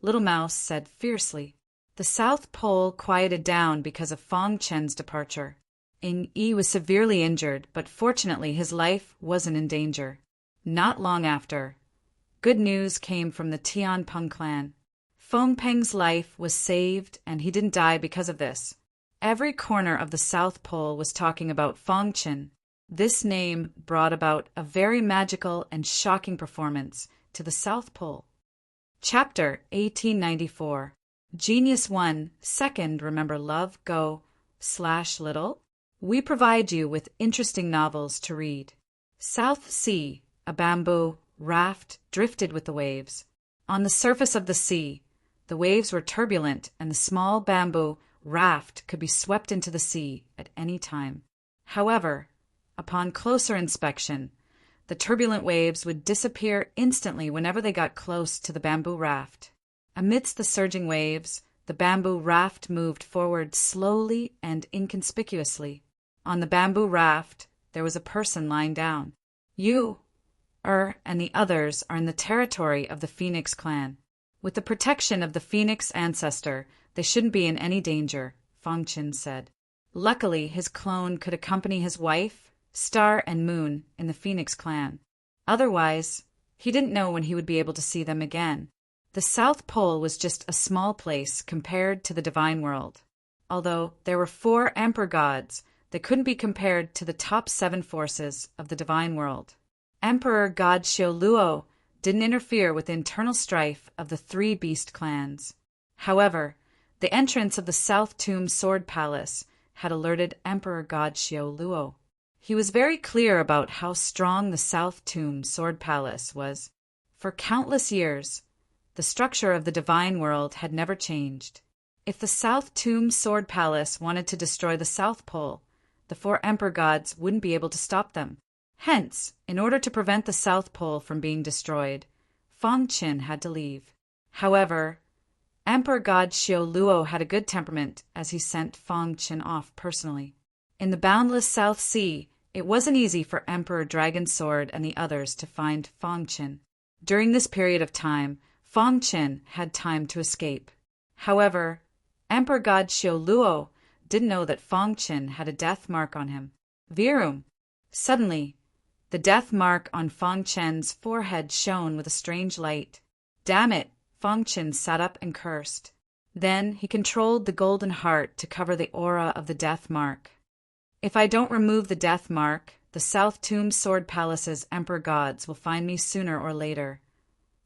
[SPEAKER 1] Little Mouse said fiercely. The South Pole quieted down because of Fang Chen's departure. Ing Yi was severely injured, but fortunately his life wasn't in danger. Not long after, good news came from the Tianpeng clan. Feng Peng's life was saved, and he didn't die because of this. Every corner of the South Pole was talking about Fang Chen. This name brought about a very magical and shocking performance to the South Pole. Chapter 1894. Genius 1, Second, remember love, go, / little? We provide you with interesting novels to read. South Sea, a bamboo raft drifted with the waves. On the surface of the sea, the waves were turbulent and the small bamboo raft could be swept into the sea at any time. However, upon closer inspection, the turbulent waves would disappear instantly whenever they got close to the bamboo raft. Amidst the surging waves, the bamboo raft moved forward slowly and inconspicuously. On the bamboo raft, there was a person lying down. You, and the others are in the territory of the Phoenix clan. With the protection of the Phoenix ancestor, they shouldn't be in any danger, Fang Chen said. Luckily, his clone could accompany his wife, Star and Moon, in the Phoenix clan. Otherwise, he didn't know when he would be able to see them again. The South Pole was just a small place compared to the divine world. Although there were 4 emperor gods, they couldn't be compared to the top 7 forces of the divine world. Emperor God Xiao Luo didn't interfere with the internal strife of the 3 beast clans. However, the entrance of the South Tomb Sword Palace had alerted Emperor God Xiao Luo. He was very clear about how strong the South Tomb Sword Palace was. For countless years, the structure of the divine world had never changed. If the South Tomb Sword Palace wanted to destroy the South Pole, the 4 emperor gods wouldn't be able to stop them. Hence, in order to prevent the South Pole from being destroyed, Fang Chen had to leave. However, Emperor God Xiao Luo had a good temperament as he sent Fang Chen off personally. In the boundless South Sea, it wasn't easy for Emperor Dragon Sword and the others to find Fang Chen. During this period of time, Fang Chen had time to escape. However, Emperor God Xiao Luo didn't know that Fang Chen had a death mark on him. Virum! Suddenly, the death mark on Fang Chen's forehead shone with a strange light. Damn it! Fang Chen sat up and cursed. Then he controlled the golden heart to cover the aura of the death mark. If I don't remove the death mark, the South Tomb Sword Palace's emperor gods will find me sooner or later.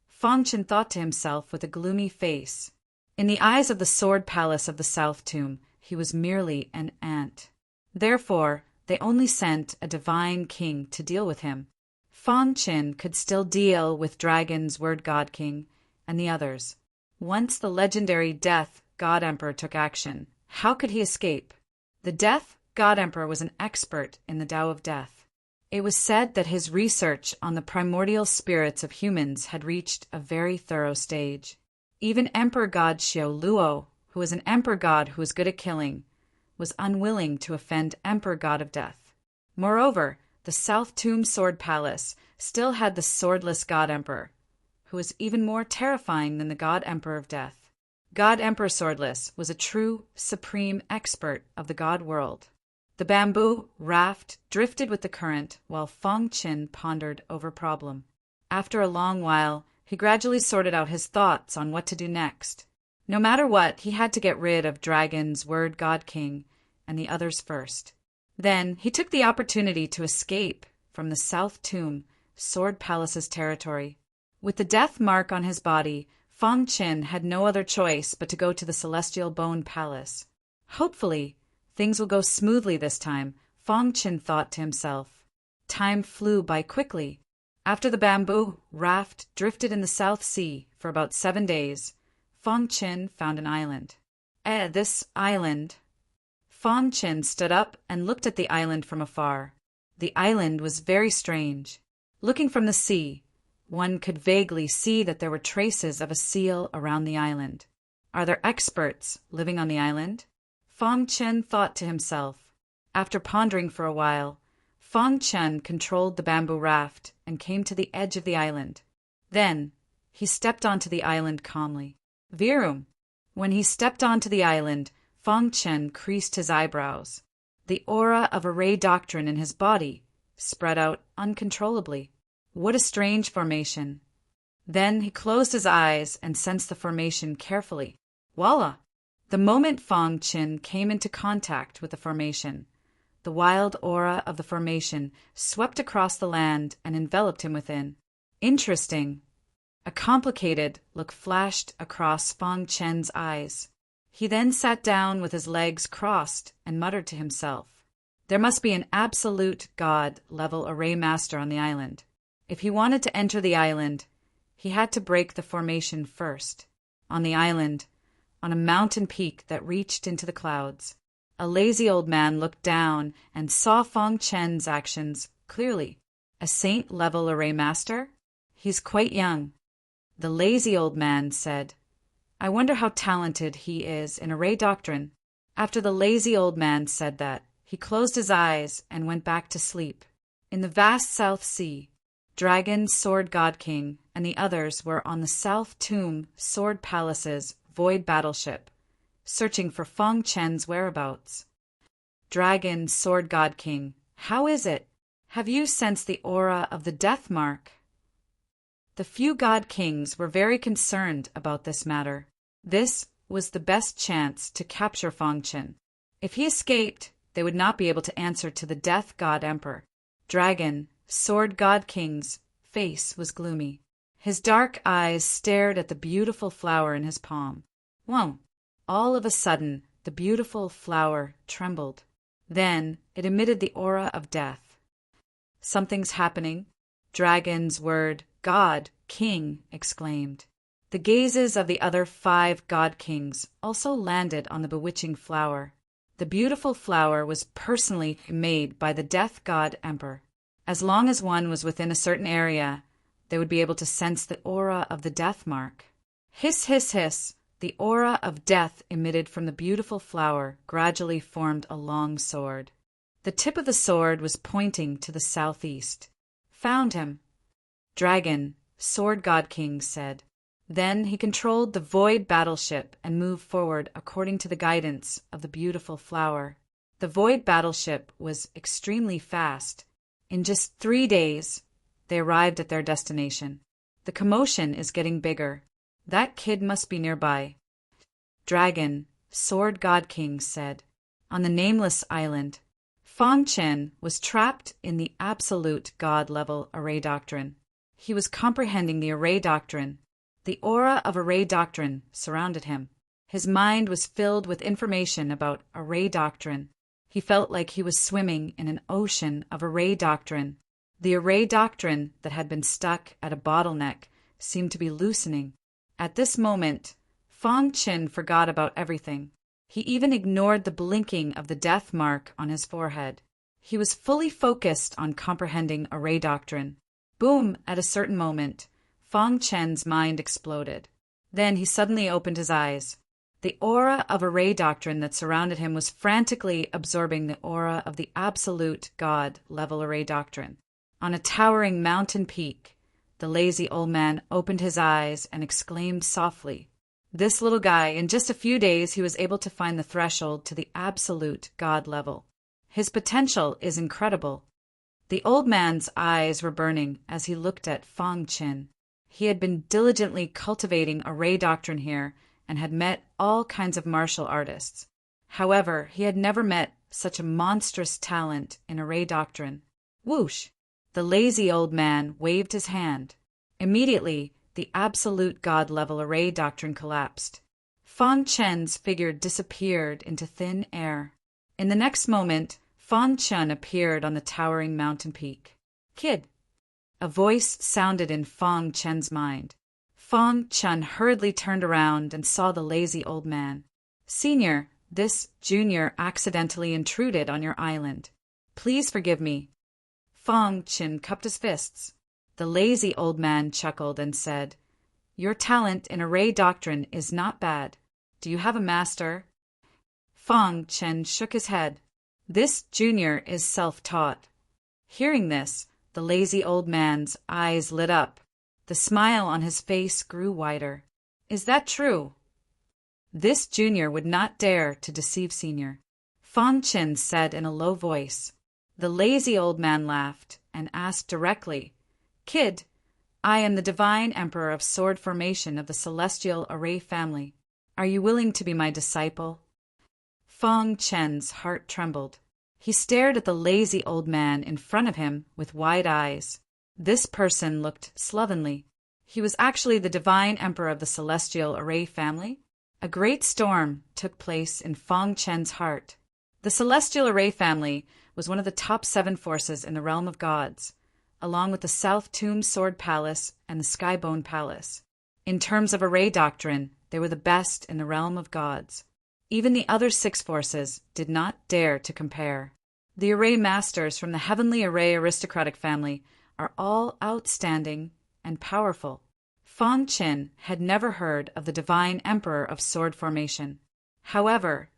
[SPEAKER 1] Fang Chen thought to himself with a gloomy face. In the eyes of the Sword Palace of the South Tomb, he was merely an ant. Therefore, they only sent a divine king to deal with him. Fang Chen could still deal with Dragon's Word God King and the others. Once the legendary Death God Emperor took action, how could he escape? The Death God Emperor was an expert in the Tao of Death. It was said that his research on the primordial spirits of humans had reached a very thorough stage. Even Emperor God Xiao Luo, who was an emperor god who was good at killing, was unwilling to offend Emperor God of Death. Moreover, the South Tomb Sword Palace still had the swordless God Emperor, who was even more terrifying than the God Emperor of Death. God Emperor Swordless was a true, supreme expert of the god world. The bamboo raft drifted with the current while Fong Qin pondered over problem. After a long while, he gradually sorted out his thoughts on what to do next. No matter what, he had to get rid of Dragon's Word God King and the others first. Then he took the opportunity to escape from the South Tomb, Sword Palace's territory. With the death mark on his body, Fong Qin had no other choice but to go to the Celestial Bone Palace. Hopefully, things will go smoothly this time, Fong Qin thought to himself. Time flew by quickly. After the bamboo raft drifted in the South Sea for about 7 days, Fong Qin found an island. This island. Fong Qin stood up and looked at the island from afar. The island was very strange. Looking from the sea, one could vaguely see that there were traces of a seal around the island. Are there experts living on the island? Fong Qin thought to himself. After pondering for a while, Fong Qin controlled the bamboo raft and came to the edge of the island. Then, he stepped onto the island calmly. Virum! When he stepped onto the island, Fong Qin creased his eyebrows. The aura of array doctrine in his body spread out uncontrollably. What a strange formation. Then he closed his eyes and sensed the formation carefully. Voila! The moment Fong Qin came into contact with the formation, the wild aura of the formation swept across the land and enveloped him within. Interesting. A complicated look flashed across Fong Qin's eyes. He then sat down with his legs crossed and muttered to himself. There must be an absolute god-level array master on the island. If he wanted to enter the island, he had to break the formation first. On the island, on a mountain peak that reached into the clouds, a lazy old man looked down and saw Fong Qin's actions clearly. A saint-level array master? He's quite young. The lazy old man said, I wonder how talented he is in array doctrine. After the lazy old man said that, he closed his eyes and went back to sleep. In the vast South Sea, Dragon, Sword God King, and the others were on the South Tomb Sword Palace's void battleship, searching for Fong Qin's whereabouts. Dragon, Sword God King, how is it? Have you sensed the aura of the death mark? The few God Kings were very concerned about this matter. This was the best chance to capture Fong Qin. If he escaped, they would not be able to answer to the Death God Emperor. Dragon, Sword God King's face was gloomy. His dark eyes stared at the beautiful flower in his palm. Whoa! All of a sudden, the beautiful flower trembled. Then it emitted the aura of death. Something's happening. Dragon's word, God, King, exclaimed. The gazes of the other 5 God Kings also landed on the bewitching flower. The beautiful flower was personally made by the Death God Emperor. As long as one was within a certain area, they would be able to sense the aura of the death mark. Hiss, hiss, hiss! The aura of death emitted from the beautiful flower gradually formed a long sword. The tip of the sword was pointing to the southeast. Found him. Dragon, Sword God King said. Then he controlled the void battleship and moved forward according to the guidance of the beautiful flower. The void battleship was extremely fast. In just 3 days, they arrived at their destination. The commotion is getting bigger. That kid must be nearby. Dragon, Sword God King said. On the nameless island, Fong Qin was trapped in the absolute God-level array doctrine. He was comprehending the array doctrine. The aura of array doctrine surrounded him. His mind was filled with information about array doctrine. He felt like he was swimming in an ocean of array doctrine. The array doctrine that had been stuck at a bottleneck seemed to be loosening. At this moment, Fong Qin forgot about everything. He even ignored the blinking of the death mark on his forehead. He was fully focused on comprehending array doctrine. Boom! At a certain moment, Fong Qin's mind exploded. Then he suddenly opened his eyes. The aura of array doctrine that surrounded him was frantically absorbing the aura of the absolute God-level array doctrine. On a towering mountain peak, the lazy old man opened his eyes and exclaimed softly, This little guy, in just a few days, he was able to find the threshold to the absolute God level. His potential is incredible. The old man's eyes were burning as he looked at Fong Qin. He had been diligently cultivating array doctrine here and had met all kinds of martial artists. However, he had never met such a monstrous talent in array doctrine. Whoosh! The lazy old man waved his hand. Immediately, the absolute God-level array doctrine collapsed. Fong Chen's figure disappeared into thin air. In the next moment, Fong Chen appeared on the towering mountain peak. "Kid!" A voice sounded in Fong Chen's mind. Fong Chen hurriedly turned around and saw the lazy old man. "Senior, this junior accidentally intruded on your island. Please forgive me." Fong Chen cupped his fists. The lazy old man chuckled and said, "Your talent in array doctrine is not bad. Do you have a master?" Fong Chen shook his head. "This junior is self-taught." Hearing this, the lazy old man's eyes lit up. The smile on his face grew wider. "Is that true?" This junior would not dare to deceive senior, Fong Chen said in a low voice. The lazy old man laughed and asked directly, "Kid, I am the divine emperor of sword formation of the celestial array family. Are you willing to be my disciple?" Fong Chen's heart trembled. He stared at the lazy old man in front of him with wide eyes. This person looked slovenly. He was actually the divine emperor of the celestial array family. A great storm took place in Fong Chen's heart. The celestial array family was one of the top 7 forces in the realm of gods, along with the South Tomb Sword Palace and the Skybone Palace. In terms of array doctrine, they were the best in the realm of gods. Even the other 6 forces did not dare to compare. The array masters from the heavenly array aristocratic family are all outstanding and powerful. Fong Chen had never heard of the divine emperor of sword formation. However,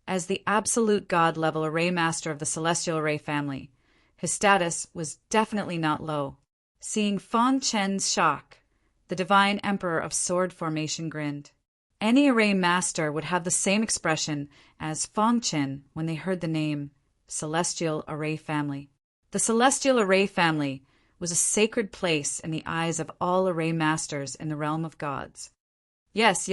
[SPEAKER 1] as the absolute god-level array master of the celestial array family, his status was definitely not low. Seeing Fong Chen's shock, the divine emperor of sword formation grinned. Any array master would have the same expression as Fong Chen when they heard the name Celestial Array Family. The Celestial Array Family was a sacred place in the eyes of all array masters in the realm of gods. Yes.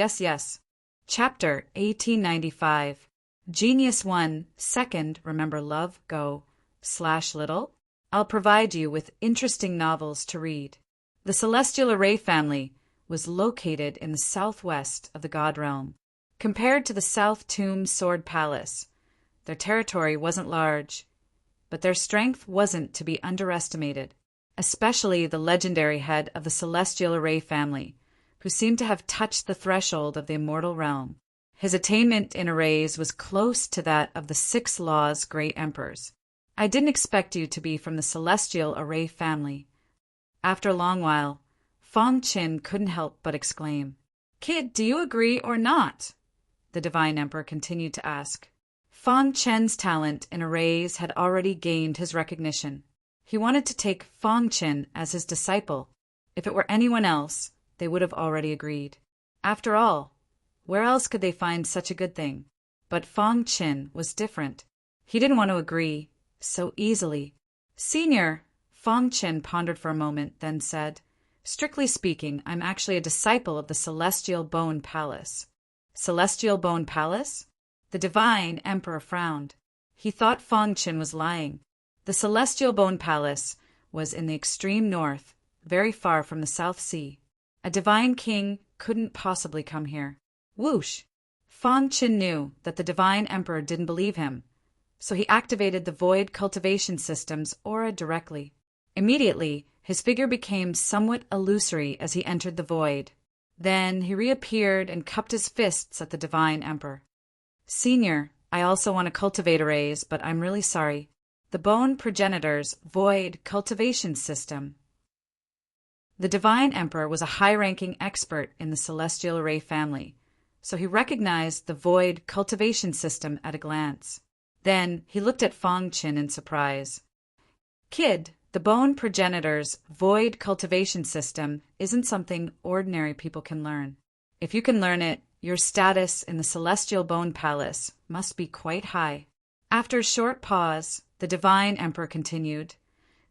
[SPEAKER 1] Chapter 1895. Genius 1, Second, remember love, go, /little. I'll provide you with interesting novels to read. The Celestial Array Family was located in the southwest of the god realm. Compared to the South Tomb Sword Palace, their territory wasn't large, but their strength wasn't to be underestimated, especially the legendary head of the Celestial Array Family, who seemed to have touched the threshold of the immortal realm. His attainment in arrays was close to that of the 6 Law's great emperors. "I didn't expect you to be from the Celestial Array Family." After a long while, Fong Chen couldn't help but exclaim, "Kid, do you agree or not?" The divine emperor continued to ask. Fong Chen's talent in arrays had already gained his recognition. He wanted to take Fong Chen as his disciple. If it were anyone else, they would have already agreed. After all, where else could they find such a good thing? But Fong Chen was different. He didn't want to agree so easily. "Senior," Fong Chen pondered for a moment, then said, "Strictly speaking, I'm actually a disciple of the Celestial Bone Palace." Celestial Bone Palace? The divine emperor frowned. He thought Fong Chen was lying. The Celestial Bone Palace was in the extreme north, very far from the South Sea. A divine king couldn't possibly come here. Whoosh! Fong Chen knew that the divine emperor didn't believe him, so he activated the void cultivation system's aura directly. Immediately, his figure became somewhat illusory as he entered the void. Then he reappeared and cupped his fists at the divine emperor. "Senior, I also want to cultivate arrays, but I'm really sorry. The bone progenitor's void cultivation system." The divine emperor was a high-ranking expert in the celestial array family, so he recognized the void cultivation system at a glance. Then he looked at Fong Chen in surprise. "Kid, the bone progenitor's void cultivation system isn't something ordinary people can learn. If you can learn it, Your status in the Celestial Bone Palace must be quite high." After a short pause, the Divine Emperor continued,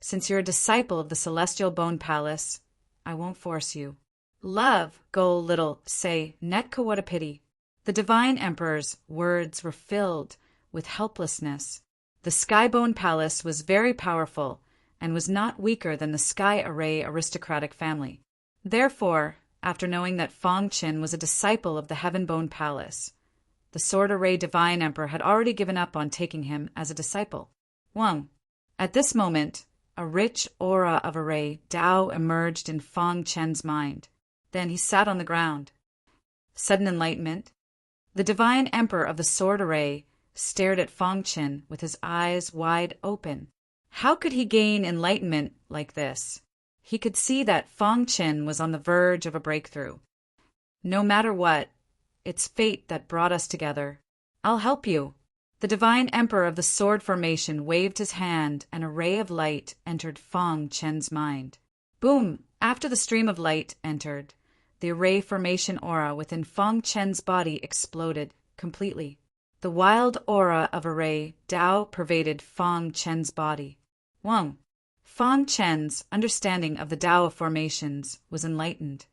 [SPEAKER 1] "Since you're a disciple of the Celestial Bone Palace, I won't force you. Love, go little, say, Netka what a pity." The Divine Emperor's words were filled with helplessness. The Skybone Palace was very powerful and was not weaker than the Sky Array aristocratic family. Therefore, after knowing that Fong Qin was a disciple of the Heavenbone Palace, the Sword Array Divine Emperor had already given up on taking him as a disciple. 1. At this moment, a rich aura of array Tao emerged in Fong Chen's mind. Then he sat on the ground. Sudden enlightenment. The Divine Emperor of the Sword Array stared at Fong Chen with his eyes wide open. How could he gain enlightenment like this? He could see that Fong Chen was on the verge of a breakthrough. "No matter what, it's fate that brought us together. I'll help you." The Divine Emperor of the Sword Formation waved his hand, and a ray of light entered Fong Chen's mind. Boom! After the stream of light entered, the array formation aura within Fong Chen's body exploded completely. The wild aura of array Tao pervaded Fong Chen's body. 1. Fong Chen's understanding of the Tao of formations was enlightened.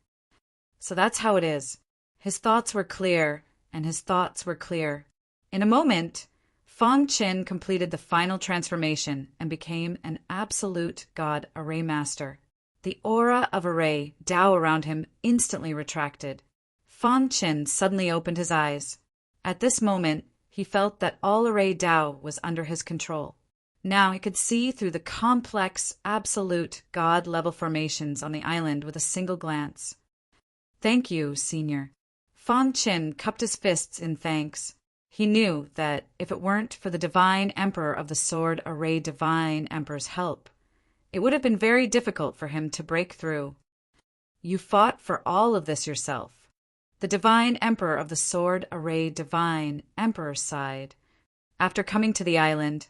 [SPEAKER 1] So that's how it is. His thoughts were clear, and his thoughts were clear. In a moment, Fong Chen completed the final transformation and became an absolute God Array Master. The aura of array Tao around him instantly retracted. Fong Chen suddenly opened his eyes. At this moment, he felt that all array Tao was under his control. Now he could see through the complex, absolute God-level formations on the island with a single glance. "Thank you, Senior." Fong Chen cupped his fists in thanks. He knew that if it weren't for the Divine Emperor of the Sword Array Divine Emperor's help, it would have been very difficult for him to break through. "You fought for all of this yourself." The Divine Emperor of the Sword Array Divine Emperor sighed. "After coming to the island,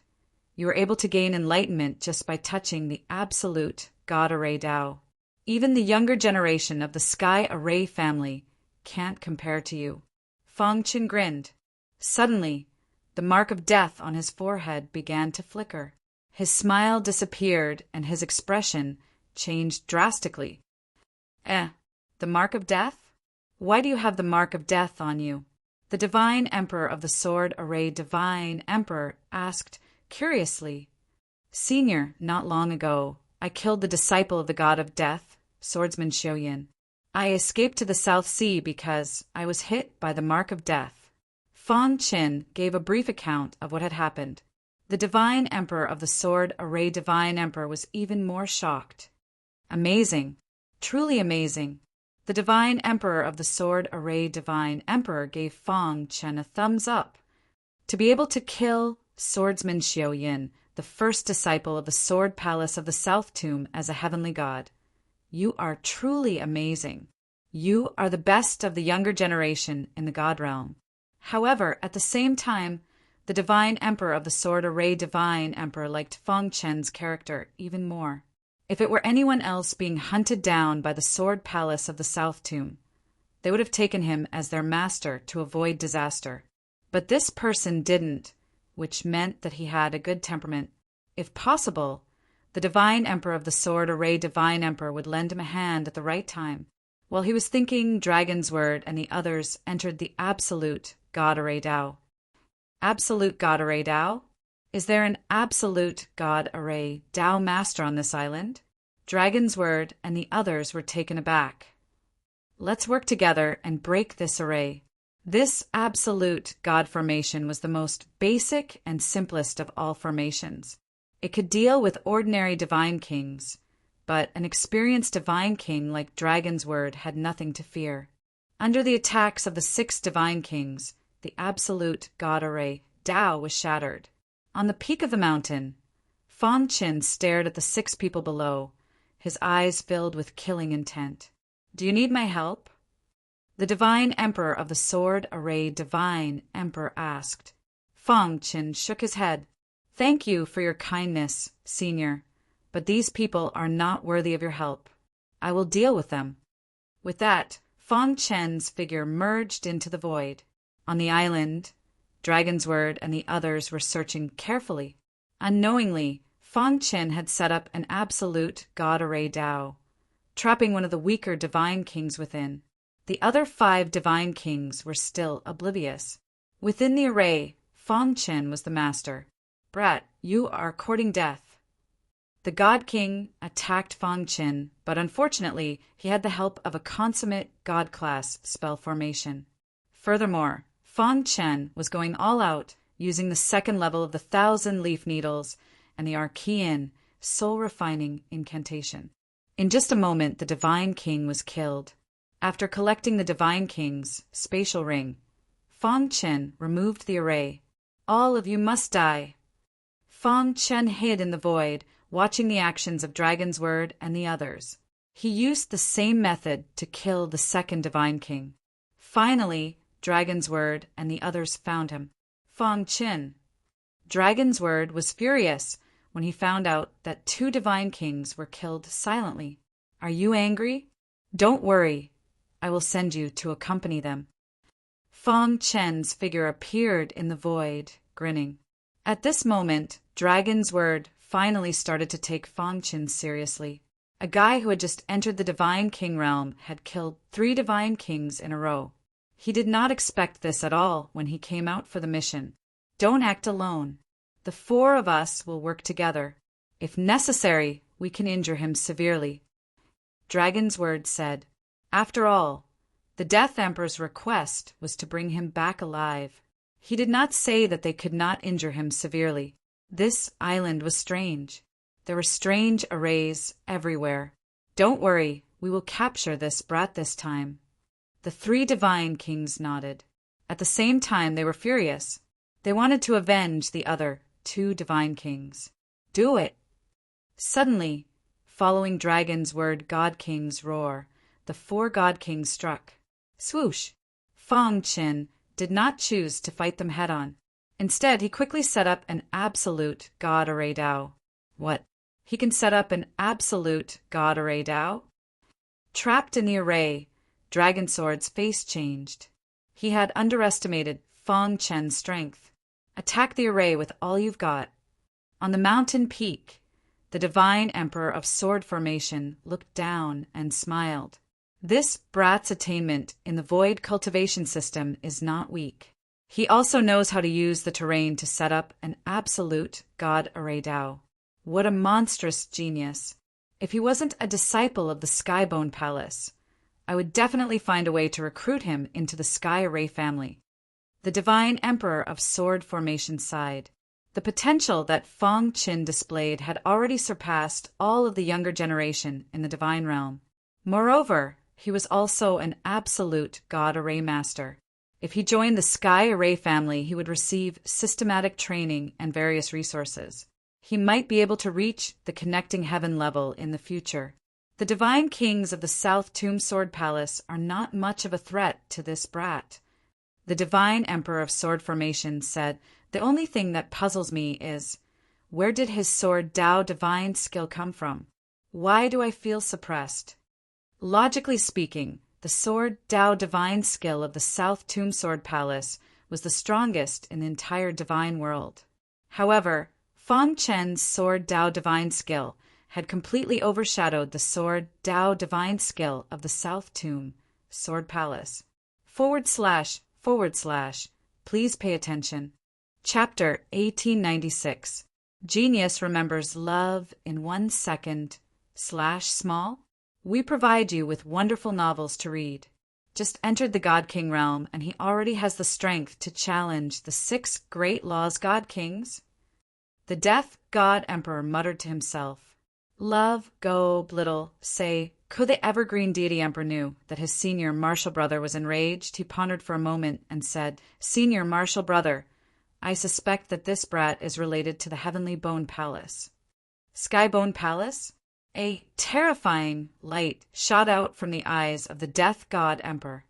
[SPEAKER 1] you were able to gain enlightenment just by touching the absolute God Array Tao. Even the younger generation of the Sky Array family can't compare to you." Fong Chen grinned. Suddenly, the mark of death on his forehead began to flicker. His smile disappeared and his expression changed drastically. The mark of death? Why do you have the mark of death on you?" The Divine Emperor of the Sword Array Divine Emperor asked curiously. "Senior, not long ago, I killed the disciple of the God of Death, Swordsman Xiaoyan. I escaped to the South Sea because I was hit by the mark of death." Fong Chen gave a brief account of what had happened. The Divine Emperor of the Sword Array Divine Emperor was even more shocked. "Amazing, truly amazing." The Divine Emperor of the Sword Array Divine Emperor gave Fong Chen a thumbs up. To be able to kill Swordsman Xiaoyan, the first disciple of the Sword Palace of the South Tomb as a heavenly god. You are truly amazing. You are the best of the younger generation in the God realm. However, at the same time, the Divine Emperor of the Sword Array Divine Emperor liked Fong Chen's character even more. If it were anyone else being hunted down by the Sword Palace of the South Tomb, they would have taken him as their master to avoid disaster. But this person didn't, which meant that he had a good temperament. If possible, the Divine Emperor of the Sword Array Divine Emperor would lend him a hand at the right time. While he was thinking Dragon's Word and the others entered the Absolute God Array Tao. Absolute God Array Tao? Is there an Absolute God Array Tao Master on this island? Dragon's Word and the others were taken aback. "Let's work together and break this array." This absolute God formation was the most basic and simplest of all formations. It could deal with ordinary divine kings, but an experienced divine king like Dragon's Word had nothing to fear. Under the attacks of the 6 divine kings, the absolute God Array Tao was shattered. On the peak of the mountain, Fong Chen stared at the 6 people below, his eyes filled with killing intent. "Do you need my help?" The Divine Emperor of the Sword Array Divine Emperor asked. Fong Chen shook his head. "Thank you for your kindness, Senior, but these people are not worthy of your help. I will deal with them." With that, Fong Chen's figure merged into the void. On the island, Dragon's Word and the others were searching carefully. Unknowingly, Fong Chen had set up an absolute God array Dao, trapping one of the weaker divine kings within. The other 5 divine kings were still oblivious. Within the array, Fong Chen was the master. "Brat, you are courting death." The God King attacked Fong Chen, but unfortunately, he had the help of a consummate God-class spell formation. Furthermore, Fong Chen was going all out, using the second level of the 1,000 leaf needles and the Archean, soul-refining incantation. In just a moment, the Divine King was killed. After collecting the Divine King's spatial ring, Fong Chen removed the array. "All of you must die." Fong Chen hid in the void, watching the actions of Dragon's Word and the others. He used the same method to kill the second Divine King. Finally, Dragon's Word and the others found him. Fong Chen. Dragon's Word was furious when he found out that 2 Divine Kings were killed silently. "Are you angry? Don't worry. I will send you to accompany them." Fong Chen's figure appeared in the void, grinning. At this moment, Dragon's Word finally started to take Fong Chen seriously. A guy who had just entered the Divine King realm had killed 3 Divine Kings in a row. He did not expect this at all when he came out for the mission. "Don't act alone. The 4 of us will work together. If necessary, we can injure him severely." Dragon's Word said. After all, the Death Emperor's request was to bring him back alive. He did not say that they could not injure him severely. This island was strange. There were strange arrays everywhere. "Don't worry, we will capture this brat this time." The 3 Divine Kings nodded. At the same time, they were furious. They wanted to avenge the other 2 Divine Kings. "Do it!" Suddenly, following Dragon's Word God King's roar, the 4 God Kings struck. Swoosh! Fong Chen did not choose to fight them head-on. Instead, he quickly set up an absolute God array Dao. What? He can set up an absolute God array Dao? Trapped in the array, Dragon Sword's face changed. He had underestimated Fong Chen's strength. Attack the array with all you've got. On the mountain peak, the Divine Emperor of Sword Formation looked down and smiled. This brat's attainment in the Void cultivation system is not weak. He also knows how to use the terrain to set up an absolute God array Dao. What a monstrous genius. If he wasn't a disciple of the Skybone Palace, I would definitely find a way to recruit him into the Sky Array family. The Divine Emperor of Sword Formation sighed. The potential that Fong Chen displayed had already surpassed all of the younger generation in the Divine Realm. Moreover, he was also an absolute God Array Master. If he joined the Sky Array family, he would receive systematic training and various resources. He might be able to reach the Connecting Heaven level in the future. The Divine Kings of the South Tomb Sword Palace are not much of a threat to this brat. The Divine Emperor of Sword Formation said, "The only thing that puzzles me is, where did his sword Dao divine skill come from? Why do I feel suppressed?" Logically speaking, the sword Dao divine skill of the South Tomb Sword Palace was the strongest in the entire divine world. However, Fong Chen's sword Dao divine skill had completely overshadowed the sword Dao divine skill of the South Tomb Sword Palace. // Please pay attention. Chapter 1896. Genius remembers love in 1 second /small. We provide you with wonderful novels to read. Just entered the God King realm, and he already has the strength to challenge the 6 great laws God Kings. The Death God Emperor muttered to himself. Love, go, little, say, could the evergreen deity emperor knew that his senior martial brother was enraged? He pondered for a moment and said, "Senior martial brother, I suspect that this brat is related to the Heavenly Bone Palace." Skybone Palace? A terrifying light shot out from the eyes of the Death God Emperor.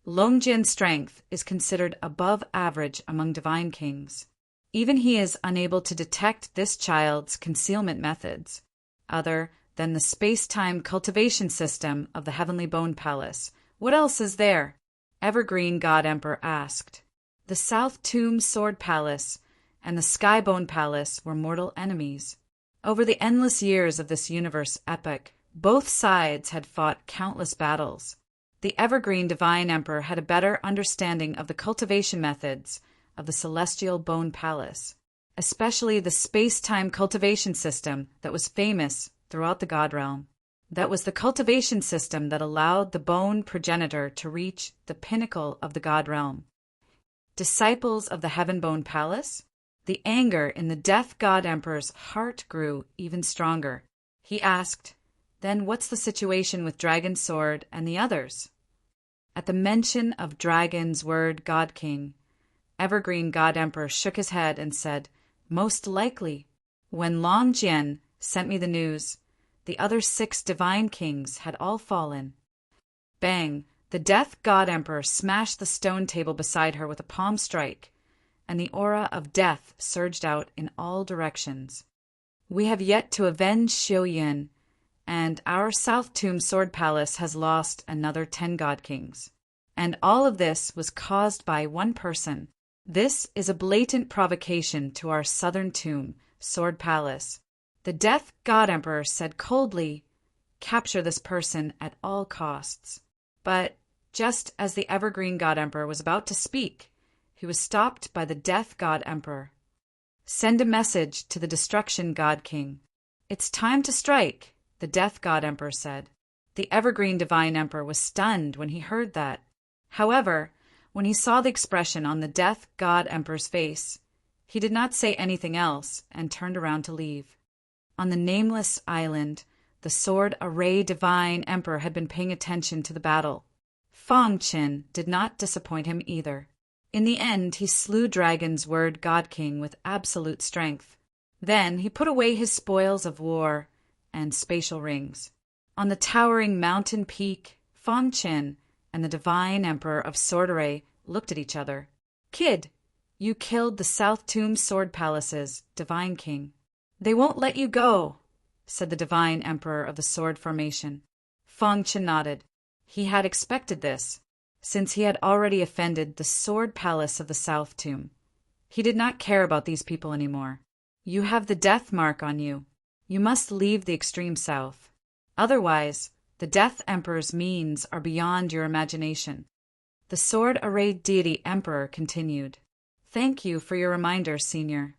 [SPEAKER 1] Longjin's strength is considered above average among divine kings. Even he is unable to detect this child's concealment methods, other than the space-time cultivation system of the Heavenly Bone Palace, What else is there? Evergreen God Emperor asked. The South Tomb Sword Palace and the Skybone Palace were mortal enemies. Over the endless years of this universe epic, both sides had fought countless battles. The Evergreen Divine Emperor had a better understanding of the cultivation methods of the Celestial Bone Palace, especially the space-time cultivation system that was famous throughout the God Realm. That was the cultivation system that allowed the bone progenitor to reach the pinnacle of the God Realm. Disciples of the Heaven Bone Palace? The anger in the Death God Emperor's heart grew even stronger. He asked, "Then what's the situation with Dragon Sword and the others?" At the mention of Dragon's Word God King, Evergreen God Emperor shook his head and said, "Most likely. When Long Jian sent me the news, the other 6 divine kings had all fallen." Bang! The Death God Emperor smashed the stone table beside her with a palm strike, and the aura of death surged out in all directions. "We have yet to avenge Xiuyin, and our South Tomb Sword Palace has lost another 10 God Kings. And all of this was caused by one person. This is a blatant provocation to our Southern Tomb Sword Palace." The Death God Emperor said coldly, "Capture this person at all costs." But just as the Evergreen God Emperor was about to speak, he was stopped by the Death God Emperor. "Send a message to the Destruction God King. It's time to strike," the Death God Emperor said. The Evergreen Divine Emperor was stunned when he heard that. However, when he saw the expression on the Death God Emperor's face, he did not say anything else and turned around to leave. On the nameless island, the Sword Array Divine Emperor had been paying attention to the battle. Fang Qin did not disappoint him either. In the end, he slew Dragon's Word God King with absolute strength. Then he put away his spoils of war and spatial rings. On the towering mountain peak, Fang Qin and the Divine Emperor of Sword Array looked at each other. "Kid, you killed the South Tomb Sword Palace's Divine King. They won't let you go," said the Divine Emperor of the Sword Formation. Fang Qin nodded. He had expected this, since he had already offended the Sword Palace of the South Tomb. He did not care about these people anymore. "You have the death mark on you. You must leave the extreme south. Otherwise, the Death Emperor's means are beyond your imagination." The Sword Array Deity Emperor continued, "Thank you for your reminder, Senior.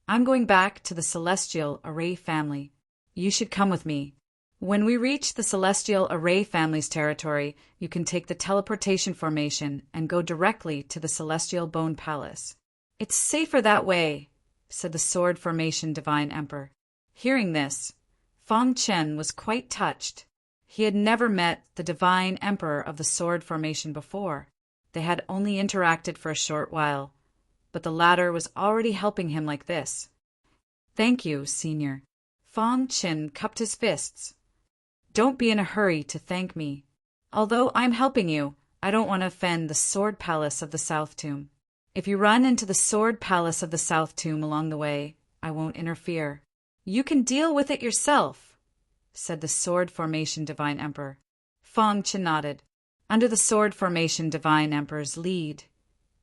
[SPEAKER 1] I'm going back to the Celestial Array family. You should come with me. When we reach the Celestial Array family's territory, you can take the teleportation formation and go directly to the Celestial Bone Palace. It's safer that way," said the Sword Formation Divine Emperor. Hearing this, Fang Qin was quite touched. He had never met the Divine Emperor of the Sword Formation before. They had only interacted for a short while, but the latter was already helping him like this. "Thank you, Senior." Fang Qin cupped his fists. "Don't be in a hurry to thank me. Although I'm helping you, I don't want to offend the Sword Palace of the South Tomb. If you run into the Sword Palace of the South Tomb along the way, I won't interfere. You can deal with it yourself," said the Sword Formation Divine Emperor. Fang Qin nodded. Under the Sword Formation Divine Emperor's lead,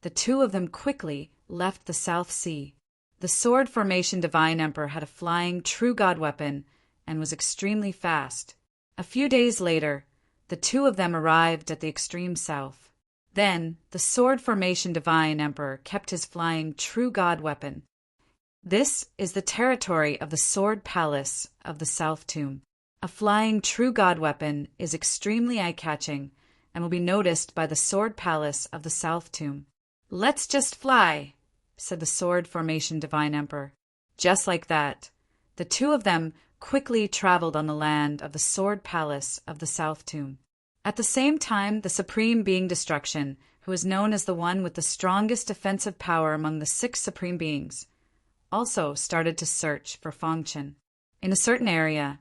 [SPEAKER 1] the two of them quickly left the South Sea. The Sword Formation Divine Emperor had a flying true god weapon and was extremely fast. A few days later, the two of them arrived at the extreme south. Then, the Sword Formation Divine Emperor kept his flying true god weapon. This is the territory of the Sword Palace of the South Tomb. A flying true god weapon is extremely eye-catching and will be noticed by the Sword Palace of the South Tomb. "Let's just fly," said the Sword Formation Divine Emperor. Just like that, the two of them quickly traveled on the land of the Sword Palace of the South Tomb. At the same time, the Supreme Being Destruction, who is known as the one with the strongest defensive power among the 6 Supreme Beings, also started to search for Fang Qin. In a certain area,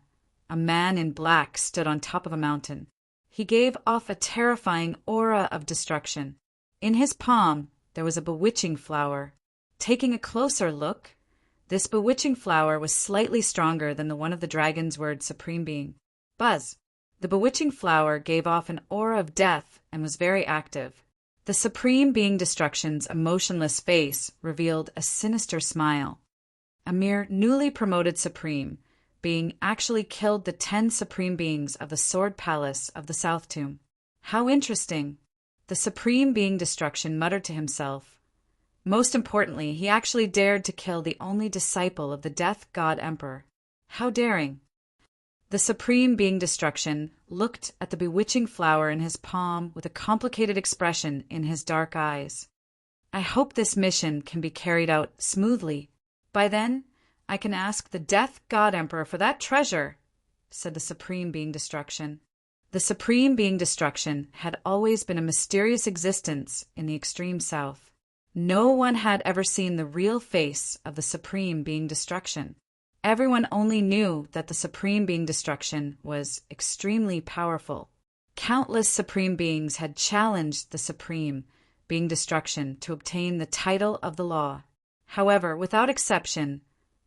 [SPEAKER 1] a man in black stood on top of a mountain. He gave off a terrifying aura of destruction. In his palm, there was a bewitching flower. Taking a closer look, this bewitching flower was slightly stronger than the one of the Dragon's Word Supreme Being. "Buzz, The bewitching flower gave off an aura of death and was very active. The Supreme Being Destruction's emotionless face revealed a sinister smile. A mere newly promoted Supreme Being actually killed the 10 Supreme Beings of the Sword Palace of the South Tomb. How interesting! The Supreme Being Destruction muttered to himself. Most importantly, he actually dared to kill the only disciple of the Death God Emperor. How daring! The Supreme Being Destruction looked at the bewitching flower in his palm with a complicated expression in his dark eyes. I hope this mission can be carried out smoothly. By then, I can ask the Death God Emperor for that treasure, said the Supreme Being Destruction. The Supreme Being Destruction had always been a mysterious existence in the extreme south. No one had ever seen the real face of the Supreme Being Destruction. Everyone only knew that the Supreme Being Destruction was extremely powerful. Countless Supreme Beings had challenged the Supreme Being Destruction to obtain the title of the law. However, without exception,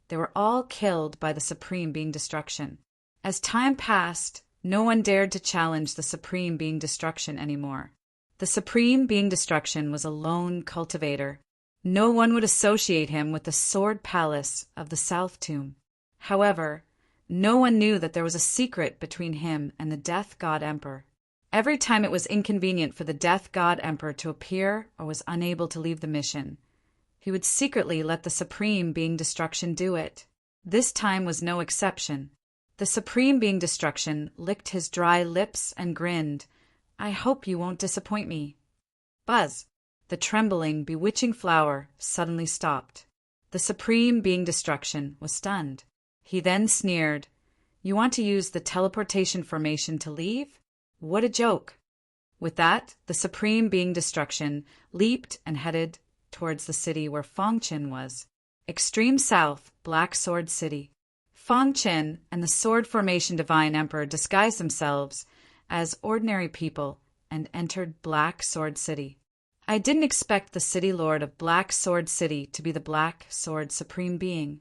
[SPEAKER 1] they were all killed by the Supreme Being Destruction. As time passed, no one dared to challenge the Supreme Being Destruction anymore. The Supreme Being Destruction was a lone cultivator. No one would associate him with the Sword Palace of the South Tomb. However, no one knew that there was a secret between him and the Death God Emperor. Every time it was inconvenient for the Death God Emperor to appear or was unable to leave the mission, he would secretly let the Supreme Being Destruction do it. This time was no exception. The Supreme Being Destruction licked his dry lips and grinned. I hope you won't disappoint me. Buzz! The trembling, bewitching flower suddenly stopped. The Supreme Being Destruction was stunned. He then sneered, You want to use the teleportation formation to leave? What a joke! With that, the Supreme Being Destruction leaped and headed towards the city where Fangchen was. Extreme South, Black Sword City. Fangchen and the Sword Formation Divine Emperor disguised themselves as ordinary people and entered Black Sword City. I didn't expect the City Lord of Black Sword City to be the Black Sword Supreme Being.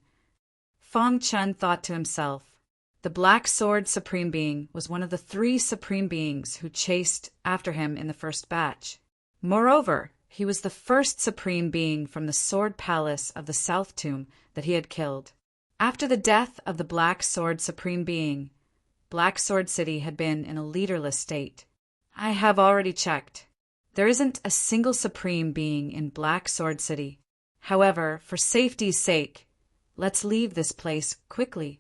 [SPEAKER 1] Fangchen thought to himself. The Black Sword Supreme Being was one of the 3 Supreme Beings who chased after him in the first batch. Moreover, he was the first Supreme Being from the Sword Palace of the South Tomb that he had killed. After the death of the Black Sword Supreme Being, Black Sword City had been in a leaderless state. I have already checked. There isn't a single Supreme Being in Black Sword City. However, for safety's sake, let's leave this place quickly.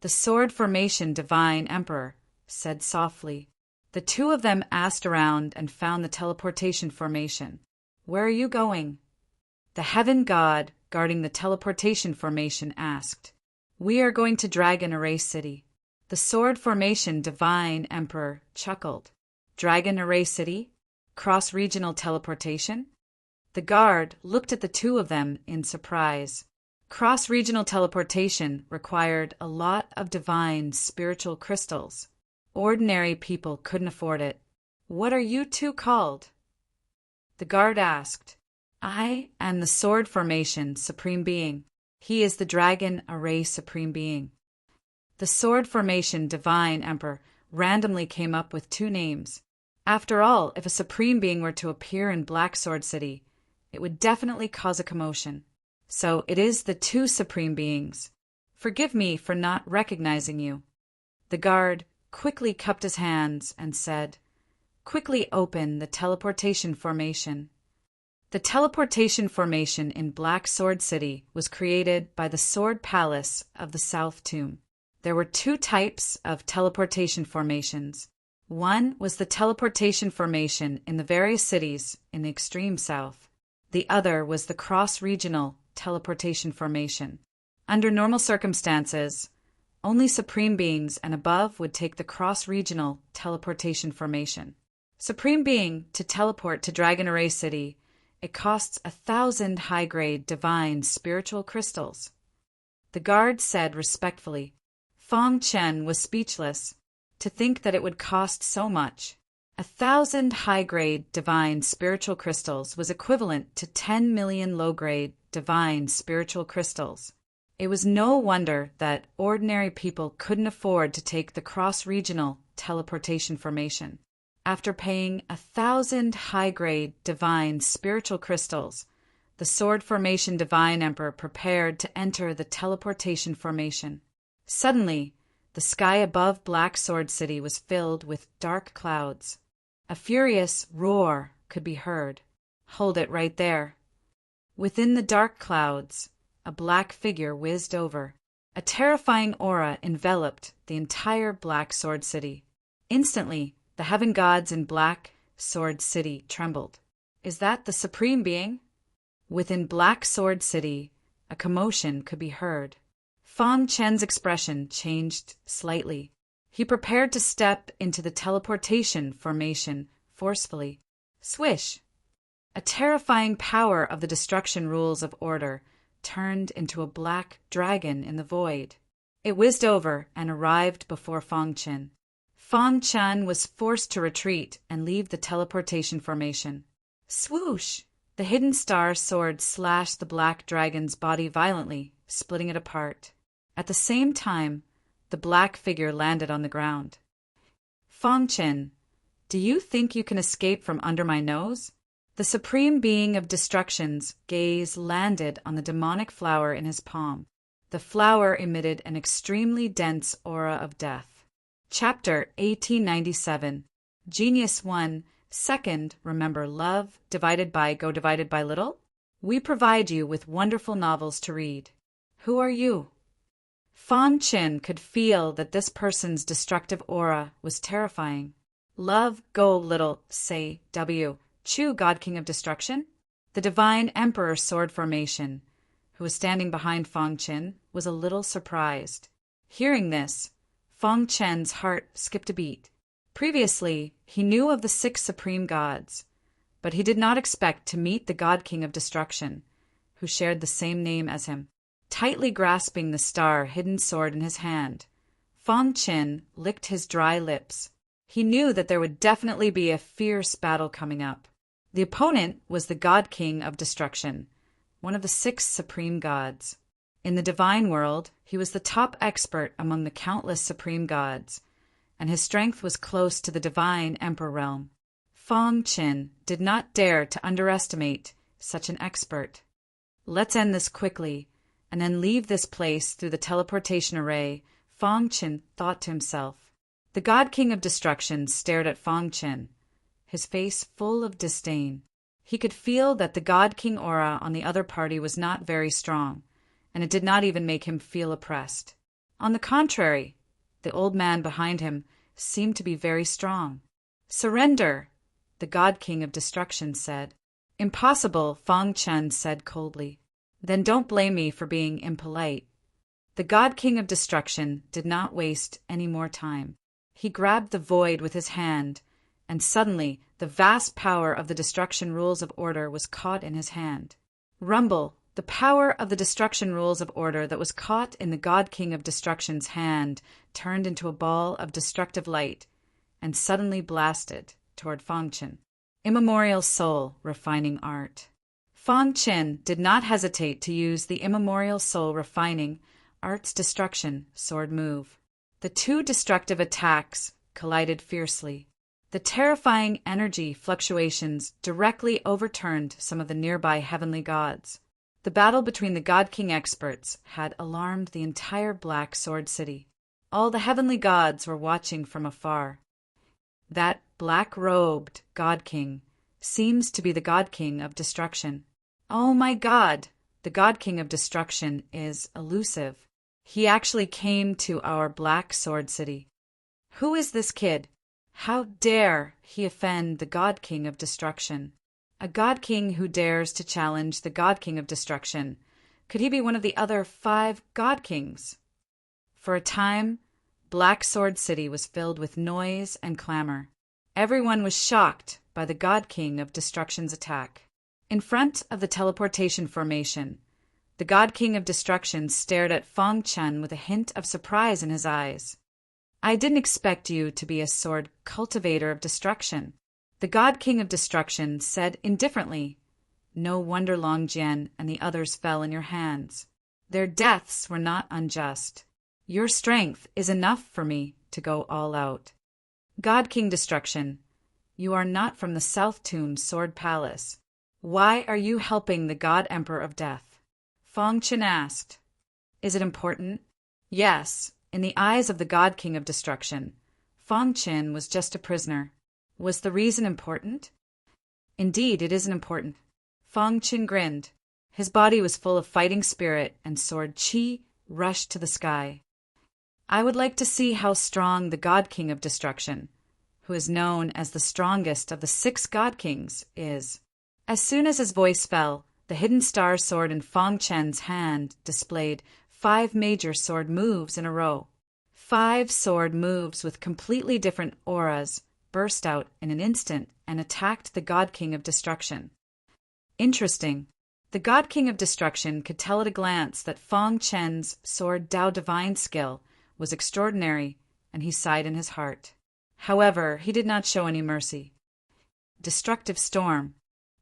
[SPEAKER 1] The Sword Formation Divine Emperor said softly. The 2 of them asked around and found the teleportation formation. Where are you going? The Heaven God guarding the teleportation formation asked. We are going to Dragon Array City. The Sword Formation Divine Emperor chuckled. Dragon Array City? Cross-regional teleportation? The guard looked at the 2 of them in surprise. Cross-regional teleportation required a lot of divine spiritual crystals. Ordinary people couldn't afford it. What are you 2 called? The guard asked. I am the Sword Formation Supreme Being. He is the Dragon Array Supreme Being. The Sword Formation Divine Emperor randomly came up with 2 names. After all, if a Supreme Being were to appear in Black Sword City, it would definitely cause a commotion. So it is the 2 Supreme Beings. Forgive me for not recognizing you. The guard quickly cupped his hands and said, Quickly open the teleportation formation. The teleportation formation in Black Sword City was created by the Sword Palace of the South Tomb. There were 2 types of teleportation formations. One was the teleportation formation in the various cities in the extreme south. The other was the cross-regional teleportation formation. Under normal circumstances, only Supreme Beings and above would take the cross-regional teleportation formation. Supreme Being to teleport to Dragon Array City, it costs 1,000 high-grade divine spiritual crystals. The guard said respectfully. Fangchen was speechless. To think that it would cost so much. 1,000 high-grade divine spiritual crystals was equivalent to 10 million low-grade divine spiritual crystals. It was no wonder that ordinary people couldn't afford to take the cross-regional teleportation formation. After paying 1,000 high-grade divine spiritual crystals, the Sword Formation Divine Emperor prepared to enter the teleportation formation. Suddenly, the sky above Black Sword City was filled with dark clouds. A furious roar could be heard. Hold it right there. Within the dark clouds, a black figure whizzed over. A terrifying aura enveloped the entire Black Sword City. Instantly, the heaven gods in Black Sword City trembled. Is that the Supreme Being? Within Black Sword City, a commotion could be heard. Fang Chen's expression changed slightly. He prepared to step into the teleportation formation forcefully. Swish! A terrifying power of the destruction rules of order turned into a black dragon in the void. It whizzed over and arrived before Fang Chen. Fang Chen was forced to retreat and leave the teleportation formation. Swoosh! The hidden star sword slashed the black dragon's body violently, splitting it apart. At the same time, the black figure landed on the ground. Fang Chen, do you think you can escape from under my nose? The Supreme Being of Destruction's gaze landed on the demonic flower in his palm. The flower emitted an extremely dense aura of death. Chapter 1897. Genius 1. Second, remember love divided by little? We provide you with wonderful novels to read. Who are you? Fang Chen could feel that this person's destructive aura was terrifying. Love, go little, say W. Chu, God King of Destruction? The Divine Emperor Sword Formation, who was standing behind Fang Chen, was a little surprised. Hearing this, Fang Chen's heart skipped a beat. Previously, he knew of the 6 supreme gods, but he did not expect to meet the God King of Destruction, who shared the same name as him. Tightly grasping the star-hidden sword in his hand, Fang Chen licked his dry lips. He knew that there would definitely be a fierce battle coming up. The opponent was the God King of Destruction, one of the 6 supreme gods. In the divine world, he was the top expert among the countless supreme gods, and his strength was close to the divine emperor realm. Fang Chen did not dare to underestimate such an expert. Let's end this quickly, and then leave this place through the teleportation array, Fang Chen thought to himself. The God King of Destruction stared at Fang Chen, his face full of disdain. He could feel that the God King aura on the other party was not very strong, and it did not even make him feel oppressed. On the contrary, the old man behind him seemed to be very strong. Surrender, the God King of Destruction said. Impossible, Fang Chen said coldly. Then don't blame me for being impolite. The God King of Destruction did not waste any more time. He grabbed the void with his hand, and suddenly the vast power of the destruction rules of order was caught in his hand. Rumble, the power of the destruction rules of order that was caught in the God King of Destruction's hand turned into a ball of destructive light and suddenly blasted toward Fang Chen. Immemorial soul, refining art. Fang Chen did not hesitate to use the immemorial soul refining art's destruction sword move. The 2 destructive attacks collided fiercely. The terrifying energy fluctuations directly overturned some of the nearby heavenly gods. The battle between the God King experts had alarmed the entire Black Sword City. All the heavenly gods were watching from afar. That black-robed God King seems to be the God King of Destruction. Oh my God! The God King of Destruction is elusive. He actually came to our Black Sword City. Who is this kid? How dare he offend the God King of Destruction? A God King who dares to challenge the God King of Destruction. Could he be one of the other 5 God Kings? For a time, Black Sword City was filled with noise and clamor. Everyone was shocked by the God King of Destruction's attack. In front of the teleportation formation, the God King of Destruction stared at Fang Chen with a hint of surprise in his eyes. I didn't expect you to be a sword cultivator of destruction. The God King of Destruction said indifferently. No wonder Long Jian and the others fell in your hands. Their deaths were not unjust. Your strength is enough for me to go all out. God King Destruction, you are not from the South-tuned Sword Palace. Why are you helping the God Emperor of Death? Fong Chen asked. Is it important? Yes, in the eyes of the God King of Destruction, Fong Chen was just a prisoner. Was the reason important? Indeed, it isn't important. Fong Chen grinned. His body was full of fighting spirit, and sword chi rushed to the sky. I would like to see how strong the God King of Destruction, who is known as the strongest of the 6 God Kings, is. As soon as his voice fell, the hidden star sword in Fong Chen's hand displayed 5 major sword moves in a row. 5 sword moves with completely different auras burst out in an instant and attacked the God King of Destruction. Interesting. The God King of Destruction could tell at a glance that Fong Chen's sword Dao Divine skill was extraordinary, and he sighed in his heart. However, he did not show any mercy. Destructive storm.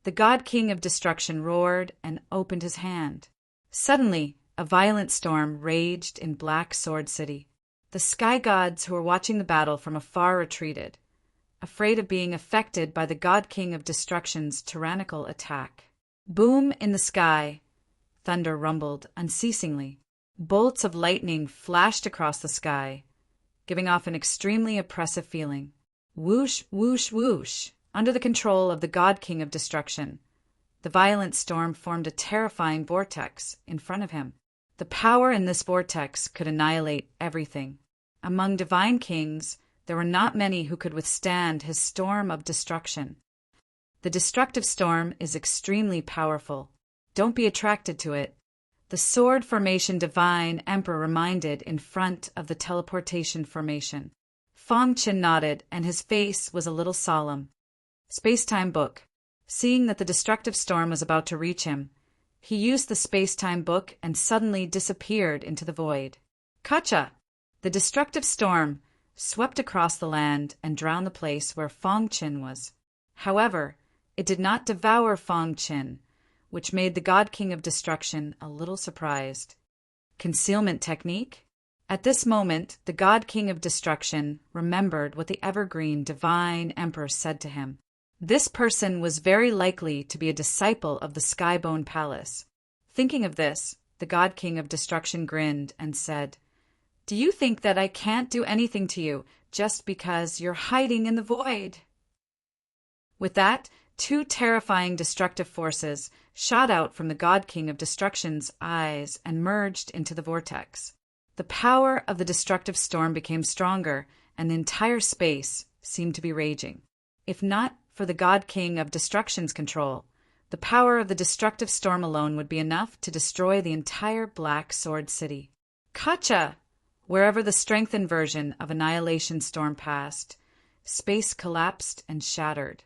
[SPEAKER 1] The God King of Destruction roared and opened his hand. Suddenly, a violent storm raged in Black Sword City. The sky gods who were watching the battle from afar retreated, afraid of being affected by the God King of Destruction's tyrannical attack. Boom in the sky. Thunder rumbled unceasingly. Bolts of lightning flashed across the sky, giving off an extremely oppressive feeling. Whoosh, whoosh, whoosh. Under the control of the God King of Destruction, the violent storm formed a terrifying vortex in front of him. The power in this vortex could annihilate everything. Among divine kings, there were not many who could withstand his storm of destruction. The destructive storm is extremely powerful. Don't be attracted to it. The sword formation divine emperor reminded in front of the teleportation formation. Fong Chen nodded, and his face was a little solemn. Space-time book. Seeing that the destructive storm was about to reach him, he used the space-time book and suddenly disappeared into the void. Kacha! The destructive storm swept across the land and drowned the place where Fong Chen was. However, it did not devour Fong Chen, which made the God King of Destruction a little surprised. Concealment technique? At this moment, the God King of Destruction remembered what the evergreen divine emperor said to him. This person was very likely to be a disciple of the Skybone Palace. Thinking of this, the God King of Destruction grinned and said, "Do you think that I can't do anything to you just because you're hiding in the void?" With that, 2 terrifying destructive forces shot out from the God King of Destruction's eyes and merged into the vortex. The power of the destructive storm became stronger, and the entire space seemed to be raging. If not for the God King of Destruction's control, the power of the destructive storm alone would be enough to destroy the entire Black Sword City. Kacha! Wherever the strengthened version of Annihilation Storm passed, space collapsed and shattered.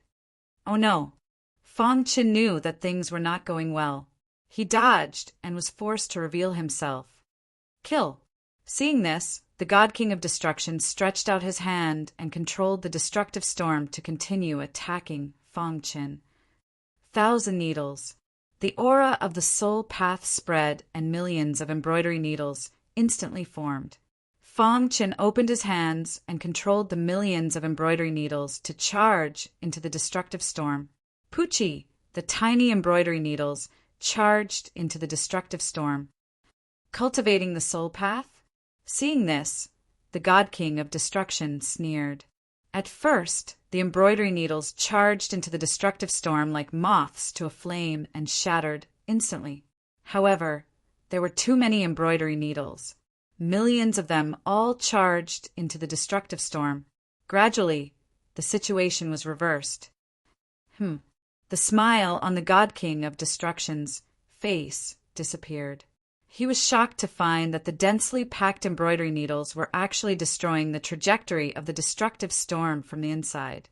[SPEAKER 1] Oh no! Fong Chen knew that things were not going well. He dodged and was forced to reveal himself. Kill! Seeing this, the God King of Destruction stretched out his hand and controlled the destructive storm to continue attacking Fong Chen. 1,000 needles. The aura of the soul path spread, and millions of embroidery needles instantly formed. Fong Chen opened his hands and controlled the millions of embroidery needles to charge into the destructive storm. Puchi, the tiny embroidery needles, charged into the destructive storm. Cultivating the soul path? Seeing this, the God King of Destruction sneered. At first, the embroidery needles charged into the destructive storm like moths to a flame and shattered instantly. However, there were too many embroidery needles. Millions of them all charged into the destructive storm. Gradually, the situation was reversed. The smile on the God King of Destruction's face disappeared. He was shocked to find that the densely packed embroidery needles were actually destroying the trajectory of the destructive storm from the inside.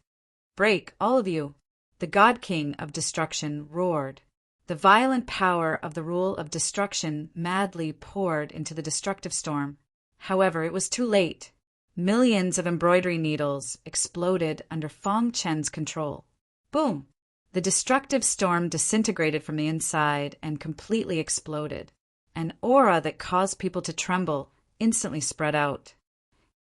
[SPEAKER 1] "Break, all of you!" The God King of Destruction roared. The violent power of the rule of destruction madly poured into the destructive storm. However, it was too late. Millions of embroidery needles exploded under Fong Chen's control. Boom! The destructive storm disintegrated from the inside and completely exploded. An aura that caused people to tremble instantly spread out.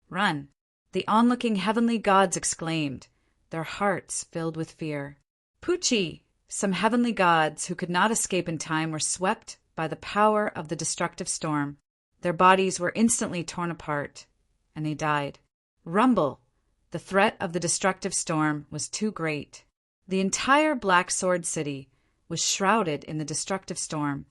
[SPEAKER 1] Run! The onlooking heavenly gods exclaimed, their hearts filled with fear. Pucci! Some heavenly gods who could not escape in time were swept by the power of the destructive storm. Their bodies were instantly torn apart, and they died. Rumble! The threat of the destructive storm was too great. The entire Black Sword City was shrouded in the destructive storm.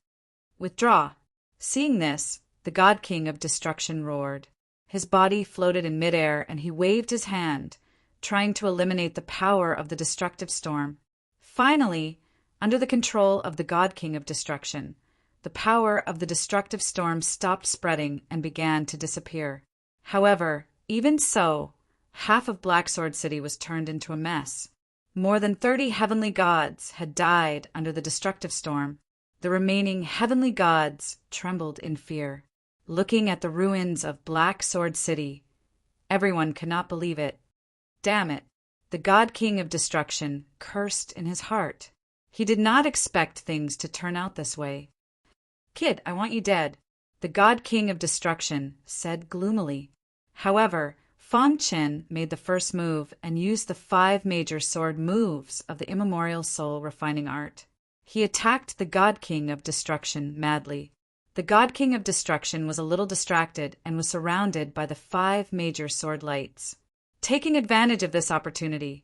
[SPEAKER 1] Withdraw! Seeing this, the God King of Destruction roared. His body floated in midair, and he waved his hand, trying to eliminate the power of the destructive storm. Finally, under the control of the God King of Destruction, the power of the destructive storm stopped spreading and began to disappear. However, even so, half of Black Sword City was turned into a mess. More than 30 heavenly gods had died under the destructive storm. The remaining heavenly gods trembled in fear. Looking at the ruins of Black Sword City, everyone could not believe it. Damn it! The God King of Destruction cursed in his heart. He did not expect things to turn out this way. Kid, I want you dead, the God King of Destruction said gloomily. However, Fang Chen made the first move and used the 5 major sword moves of the immemorial soul refining art. He attacked the God King of Destruction madly. The God King of Destruction was a little distracted and was surrounded by the 5 major sword lights. Taking advantage of this opportunity,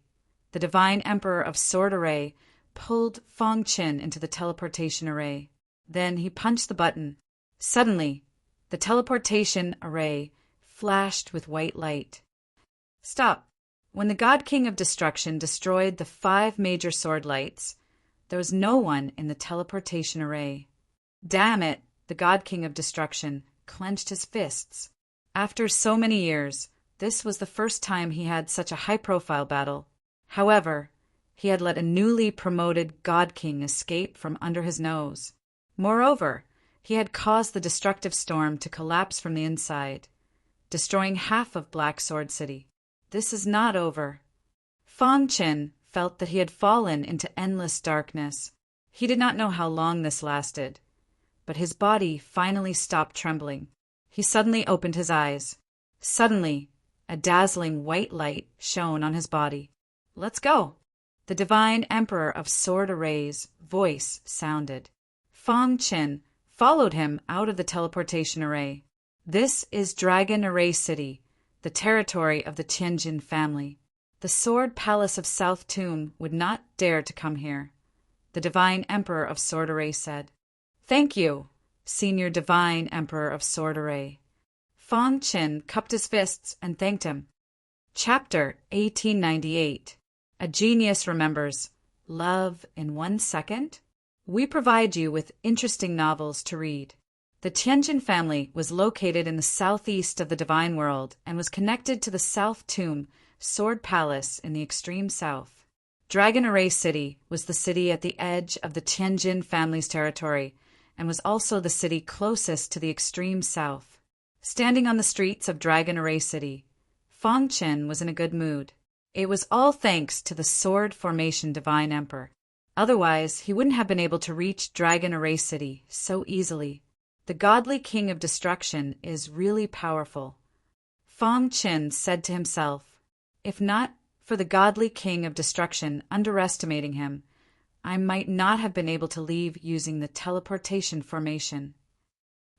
[SPEAKER 1] the Divine Emperor of Sword Array pulled Fang Chen into the teleportation array. Then he punched the button. Suddenly, the teleportation array flashed with white light. Stop! When the God King of Destruction destroyed the 5 major sword lights, there was no one in the teleportation array. Damn it! The God King of Destruction clenched his fists. After so many years, this was the first time he had such a high-profile battle. However, he had let a newly promoted God King escape from under his nose. Moreover, he had caused the destructive storm to collapse from the inside, destroying half of Black Sword City. This is not over. Fang Chen felt that he had fallen into endless darkness. He did not know how long this lasted, but his body finally stopped trembling. He suddenly opened his eyes. Suddenly, a dazzling white light shone on his body. Let's go! The Divine Emperor of Sword Array's voice sounded. Fang Chen followed him out of the teleportation array. This is Dragon Array City, the territory of the Tianjin family. The Sword Palace of South Tomb would not dare to come here, the Divine Emperor of Sword Array said. Thank you, Senior Divine Emperor of Sword Array. Fang Chen cupped his fists and thanked him. Chapter 1898. A Genius Remembers. Love in 1 second? We provide you with interesting novels to read. The Tianjin family was located in the southeast of the Divine World and was connected to the South Tomb Sword Palace in the extreme south. Dragon Array City was the city at the edge of the Tianjin family's territory and was also the city closest to the extreme south. Standing on the streets of Dragon Array City, Fang Chen was in a good mood. It was all thanks to the Sword Formation Divine Emperor. Otherwise, he wouldn't have been able to reach Dragon Array City so easily. The godly King of Destruction is really powerful. Fang Chen said to himself, if not for the godly King of Destruction underestimating him, I might not have been able to leave using the teleportation formation.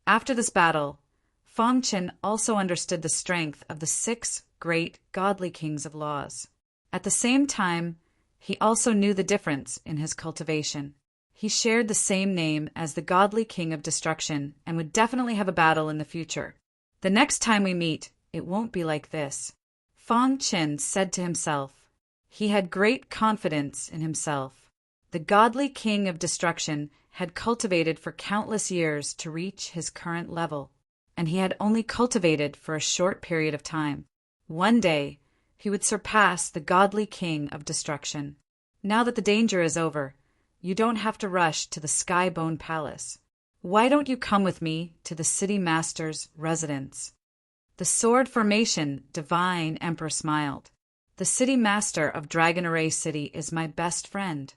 [SPEAKER 1] After this battle, Fang Chen also understood the strength of the 6 great godly kings of laws. At the same time, he also knew the difference in his cultivation. He shared the same name as the godly King of Destruction and would definitely have a battle in the future. The next time we meet, it won't be like this. Fang Chen said to himself. He had great confidence in himself. The godly King of Destruction had cultivated for countless years to reach his current level, and he had only cultivated for a short period of time. One day, he would surpass the godly King of Destruction. Now that the danger is over, you don't have to rush to the Skybone Palace. Why don't you come with me to the City Master's residence? The Sword Formation Divine Emperor smiled. The City Master of Dragon Array City is my best friend.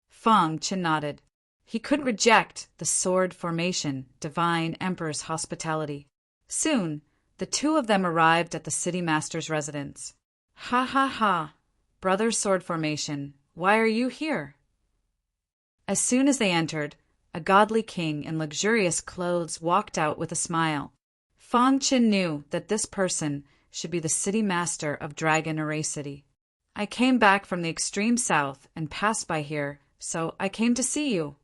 [SPEAKER 1] Fang Chen nodded. He couldn't reject the Sword Formation Divine Emperor's hospitality. Soon, The two of them arrived at the city master's residence. "Ha ha ha! Brother Sword Formation, why are you here?" As soon as they entered, a godly king in luxurious clothes walked out with a smile. Fong Qin knew that this person should be the city master of Dragon Array City. "I came back from the extreme south and passed by here, so I came to see you."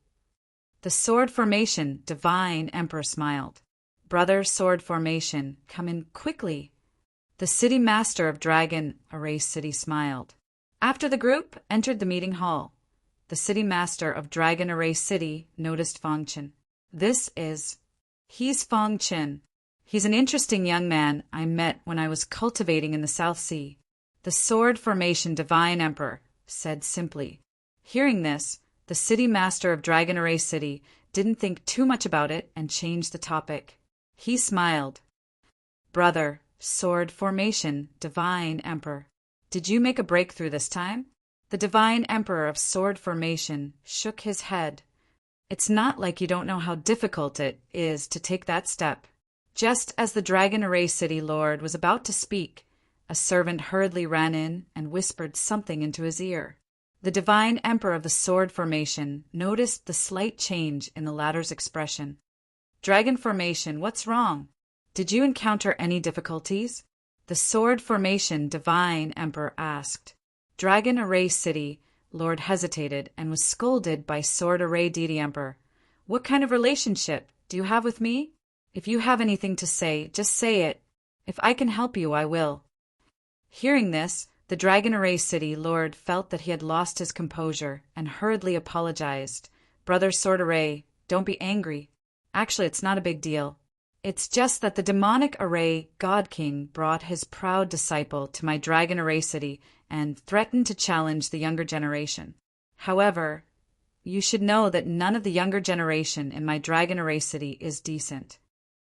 [SPEAKER 1] The Sword Formation Divine Emperor smiled. "Brother Sword Formation, come in quickly." The city master of Dragon Array City smiled. After the group entered the meeting hall, the city master of Dragon Array City noticed Fong Qin. He's Fong Qin. He's an interesting young man I met when I was cultivating in the South Sea." The Sword Formation Divine Emperor said simply. Hearing this, the city master of Dragon Array City didn't think too much about it and changed the topic. He smiled. "Brother, Sword Formation, Divine Emperor, did you make a breakthrough this time?" The Divine Emperor of Sword Formation shook his head. "It's not like you don't know how difficult it is to take that step." Just as the Dragon Array City Lord was about to speak, a servant hurriedly ran in and whispered something into his ear. The Divine Emperor of the Sword Formation noticed the slight change in the latter's expression. "Dragon Formation, what's wrong? Did you encounter any difficulties?" The Sword Formation Divine Emperor asked. Dragon Array City Lord hesitated and was scolded by Sword Array Deity Emperor. "What kind of relationship do you have with me? If you have anything to say, just say it. If I can help you, I will." Hearing this, the Dragon Array City Lord felt that he had lost his composure and hurriedly apologized. "Brother Sword Array, don't be angry. Actually, it's not a big deal. It's just that the demonic Array God King brought his proud disciple to my Dragon Array City and threatened to challenge the younger generation. However, you should know that none of the younger generation in my Dragon Array City is decent.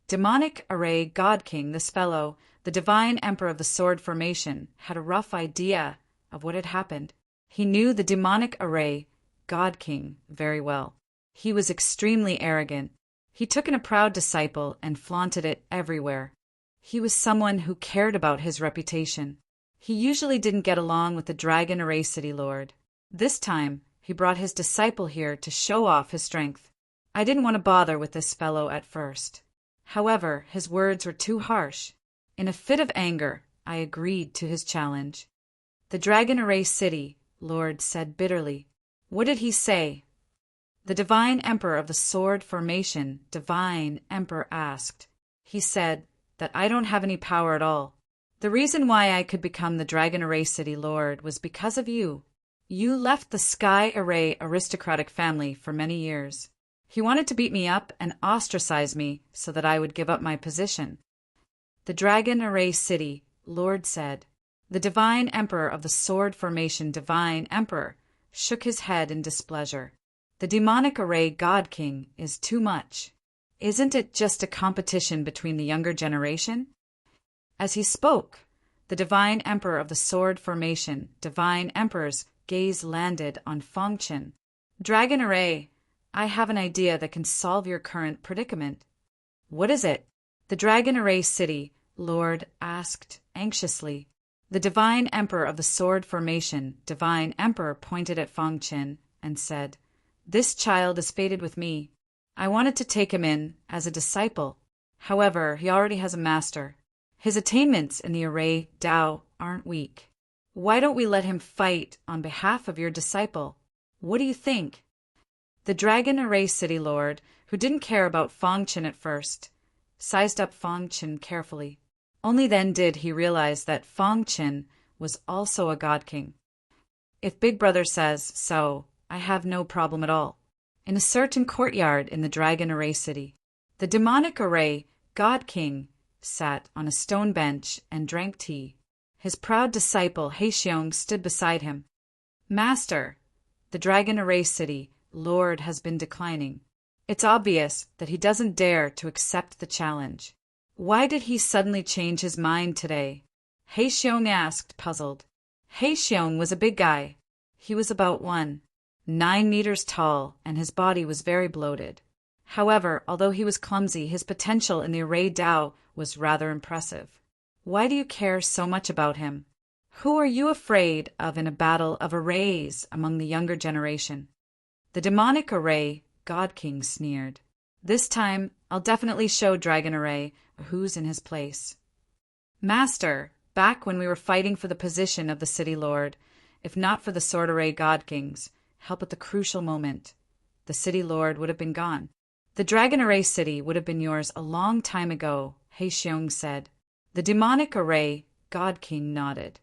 [SPEAKER 1] Demonic Array God King, this fellow, the Divine Emperor of the Sword Formation, had a rough idea of what had happened. He knew the Demonic Array God King very well. He was extremely arrogant. He took in a proud disciple and flaunted it everywhere. He was someone who cared about his reputation. He usually didn't get along with the Dragon Array City Lord. This time, he brought his disciple here to show off his strength. I didn't want to bother with this fellow at first. However, his words were too harsh. In a fit of anger, I agreed to his challenge. The Dragon Array City Lord said bitterly. What did he say? The Divine Emperor of the Sword Formation Divine Emperor asked. He said that I don't have any power at all. The reason why I could become the Dragon Array City Lord was because of you. You left the Sky Array aristocratic family for many years. He wanted to beat me up and ostracize me so that I would give up my position. The Dragon Array City Lord said. The Divine Emperor of the Sword Formation Divine Emperor shook his head in displeasure. The Demonic Array God King is too much. Isn't it just a competition between the younger generation? As he spoke, the Divine Emperor of the Sword Formation Divine Emperor's gaze landed on Fong Qin. Dragon Array, I have an idea that can solve your current predicament. What is it? The Dragon Array City Lord asked anxiously. The Divine Emperor of the Sword Formation Divine Emperor pointed at Fong Qin and said, This child is fated with me. I wanted to take him in as a disciple. However, he already has a master. His attainments in the Array Dao aren't weak. Why don't we let him fight on behalf of your disciple? What do you think? The Dragon Array City Lord, who didn't care about Fong Qin at first, sized up Fong Qin carefully. Only then did he realize that Fong Qin was also a God King. If Big Brother says so, I have no problem at all. In a certain courtyard in the Dragon Array City, the Demonic Array God King sat on a stone bench and drank tea. His proud disciple Heixiong stood beside him. Master, the Dragon Array City Lord has been declining. It's obvious that he doesn't dare to accept the challenge. Why did he suddenly change his mind today? Heixiong asked, puzzled. Heixiong was a big guy. He was about 9 meters tall, and his body was very bloated. However, although he was clumsy, his potential in the array Dao was rather impressive. Why do you care so much about him? Who are you afraid of in a battle of arrays among the younger generation? The demonic array God King sneered. This time, I'll definitely show Dragon Array who's in his place. Master, back when we were fighting for the position of the City Lord, if not for the Sword Array God Kings, help at the crucial moment, the City Lord would have been gone. The Dragon Array City would have been yours a long time ago, He Xiong said. The demonic array God King nodded.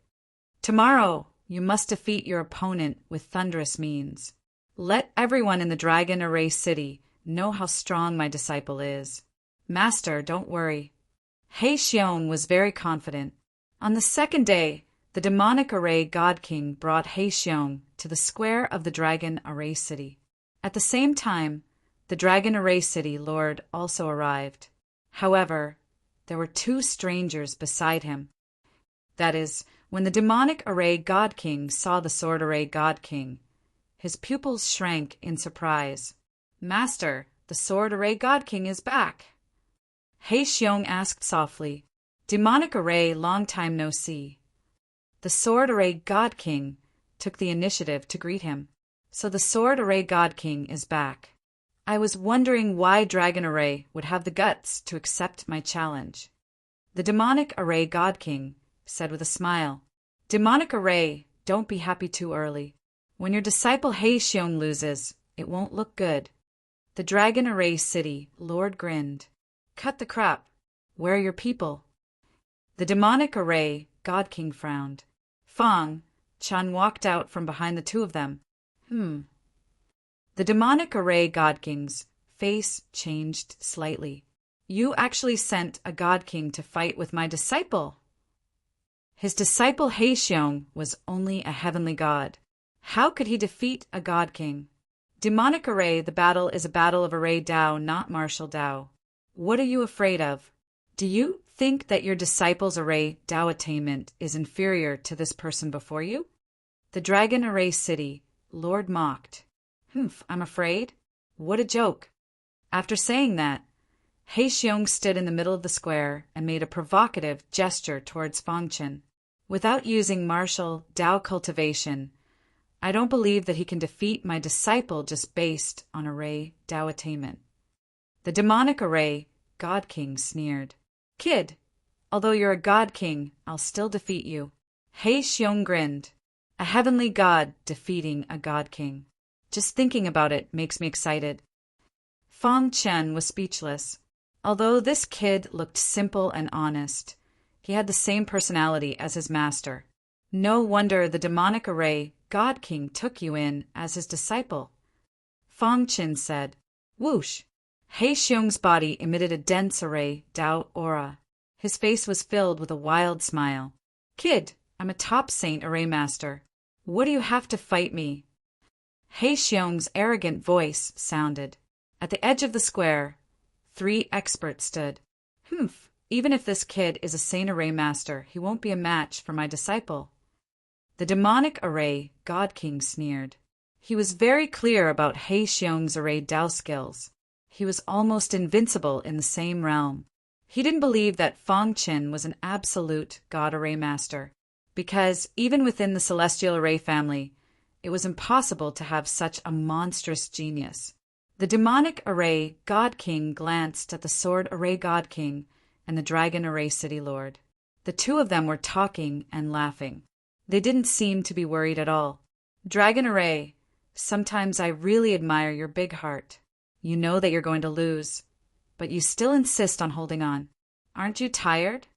[SPEAKER 1] Tomorrow, you must defeat your opponent with thunderous means. Let everyone in the Dragon Array City know how strong my disciple is. Master, don't worry. He Xiong was very confident. On the second day, the demonic array God King brought He Xiong to the square of the Dragon Array City. At the same time, the Dragon Array City Lord also arrived. However, there were two strangers beside him. That is, when the demonic array God King saw the Sword Array God King, his pupils shrank in surprise. Master, the Sword Array God King is back. He Xiong asked softly, Demonic Array, long time no see. The Sword Array God King took the initiative to greet him. So the Sword Array God King is back. I was wondering why Dragon Array would have the guts to accept my challenge. The Demonic Array God King said with a smile, Demonic Array, don't be happy too early. When your disciple He Xiong loses, it won't look good. The Dragon Array City Lord grinned. Cut the crap. Where are your people? The Demonic Array God King frowned. Fong Chan walked out from behind the two of them. The Demonic Array God King's face changed slightly. You actually sent a God King to fight with my disciple. His disciple He Xiong was only a heavenly god. How could he defeat a God King? Demonic Array, the battle is a battle of Array Dao, not martial Dao. What are you afraid of? Do you think that your disciple's Array Dao attainment is inferior to this person before you? The Dragon Array City Lord mocked. I'm afraid? What a joke. After saying that, He Xiong stood in the middle of the square and made a provocative gesture towards Fongchen. Without using martial Dao cultivation, I don't believe that he can defeat my disciple just based on Array Dao attainment. The Demonic Array God King sneered. Kid, although you're a God King, I'll still defeat you. He Xiong grinned. A heavenly god defeating a God King. Just thinking about it makes me excited. Fong Chen was speechless. Although this kid looked simple and honest, he had the same personality as his master. No wonder the Demonic Array God King took you in as his disciple. Fong Chen said, Whoosh! He Xiong's body emitted a dense Array Dao aura. His face was filled with a wild smile. Kid, I'm a top saint Array master. What do you have to fight me? He Xiong's arrogant voice sounded. At the edge of the square, 3 experts stood. Even if this kid is a Saint Array master, he won't be a match for my disciple. The Demonic Array God King sneered. He was very clear about He Xiong's Array Dao skills. He was almost invincible in the same realm. He didn't believe that Fong Chen was an absolute God Array master, because even within the Celestial Array family, it was impossible to have such a monstrous genius. The Demonic Array God King glanced at the Sword Array God King and the Dragon Array City Lord. The two of them were talking and laughing. They didn't seem to be worried at all. Dragon Array, sometimes I really admire your big heart. You know that you're going to lose, but you still insist on holding on. Aren't you tired?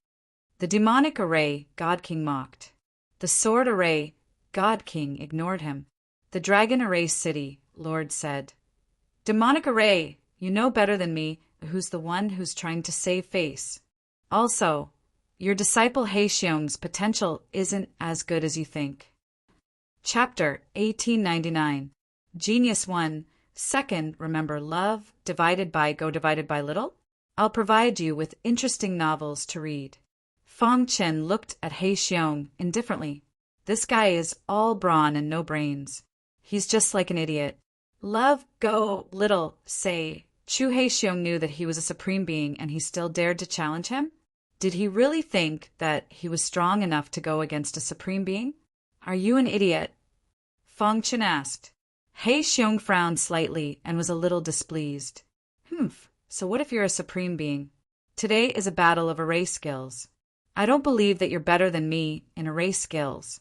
[SPEAKER 1] The Demonic Array God King mocked. The Sword Array God King ignored him. The Dragon Array City Lord said, Demonic Array, you know better than me who's the one who's trying to save face. Also, your disciple He Xiong's potential isn't as good as you think. Chapter 1899. Genius 1. Second, remember love divided by go divided by little? I'll provide you with interesting novels to read. Fong Chen looked at He Xiong indifferently. This guy is all brawn and no brains. He's just like an idiot. Love go little, say, Chu Haixiong knew that he was a supreme being and he still dared to challenge him? Did he really think that he was strong enough to go against a supreme being? Are you an idiot? Fang Chen asked. Haixiong frowned slightly and was a little displeased. So what if you're a supreme being? Today is a battle of array skills. I don't believe that you're better than me in array skills.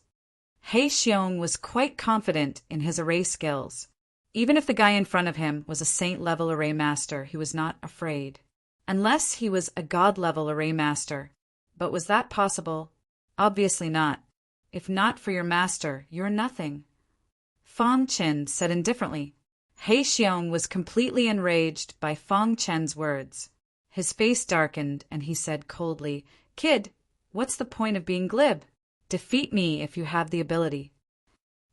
[SPEAKER 1] Haixiong was quite confident in his array skills. Even if the guy in front of him was a saint-level array master, he was not afraid. Unless he was a god-level array master. But was that possible? Obviously not. If not for your master, you're nothing. Fang Chen said indifferently. Haixiong was completely enraged by Fang Chen's words. His face darkened and he said coldly, "Kid, what's the point of being glib? Defeat me if you have the ability."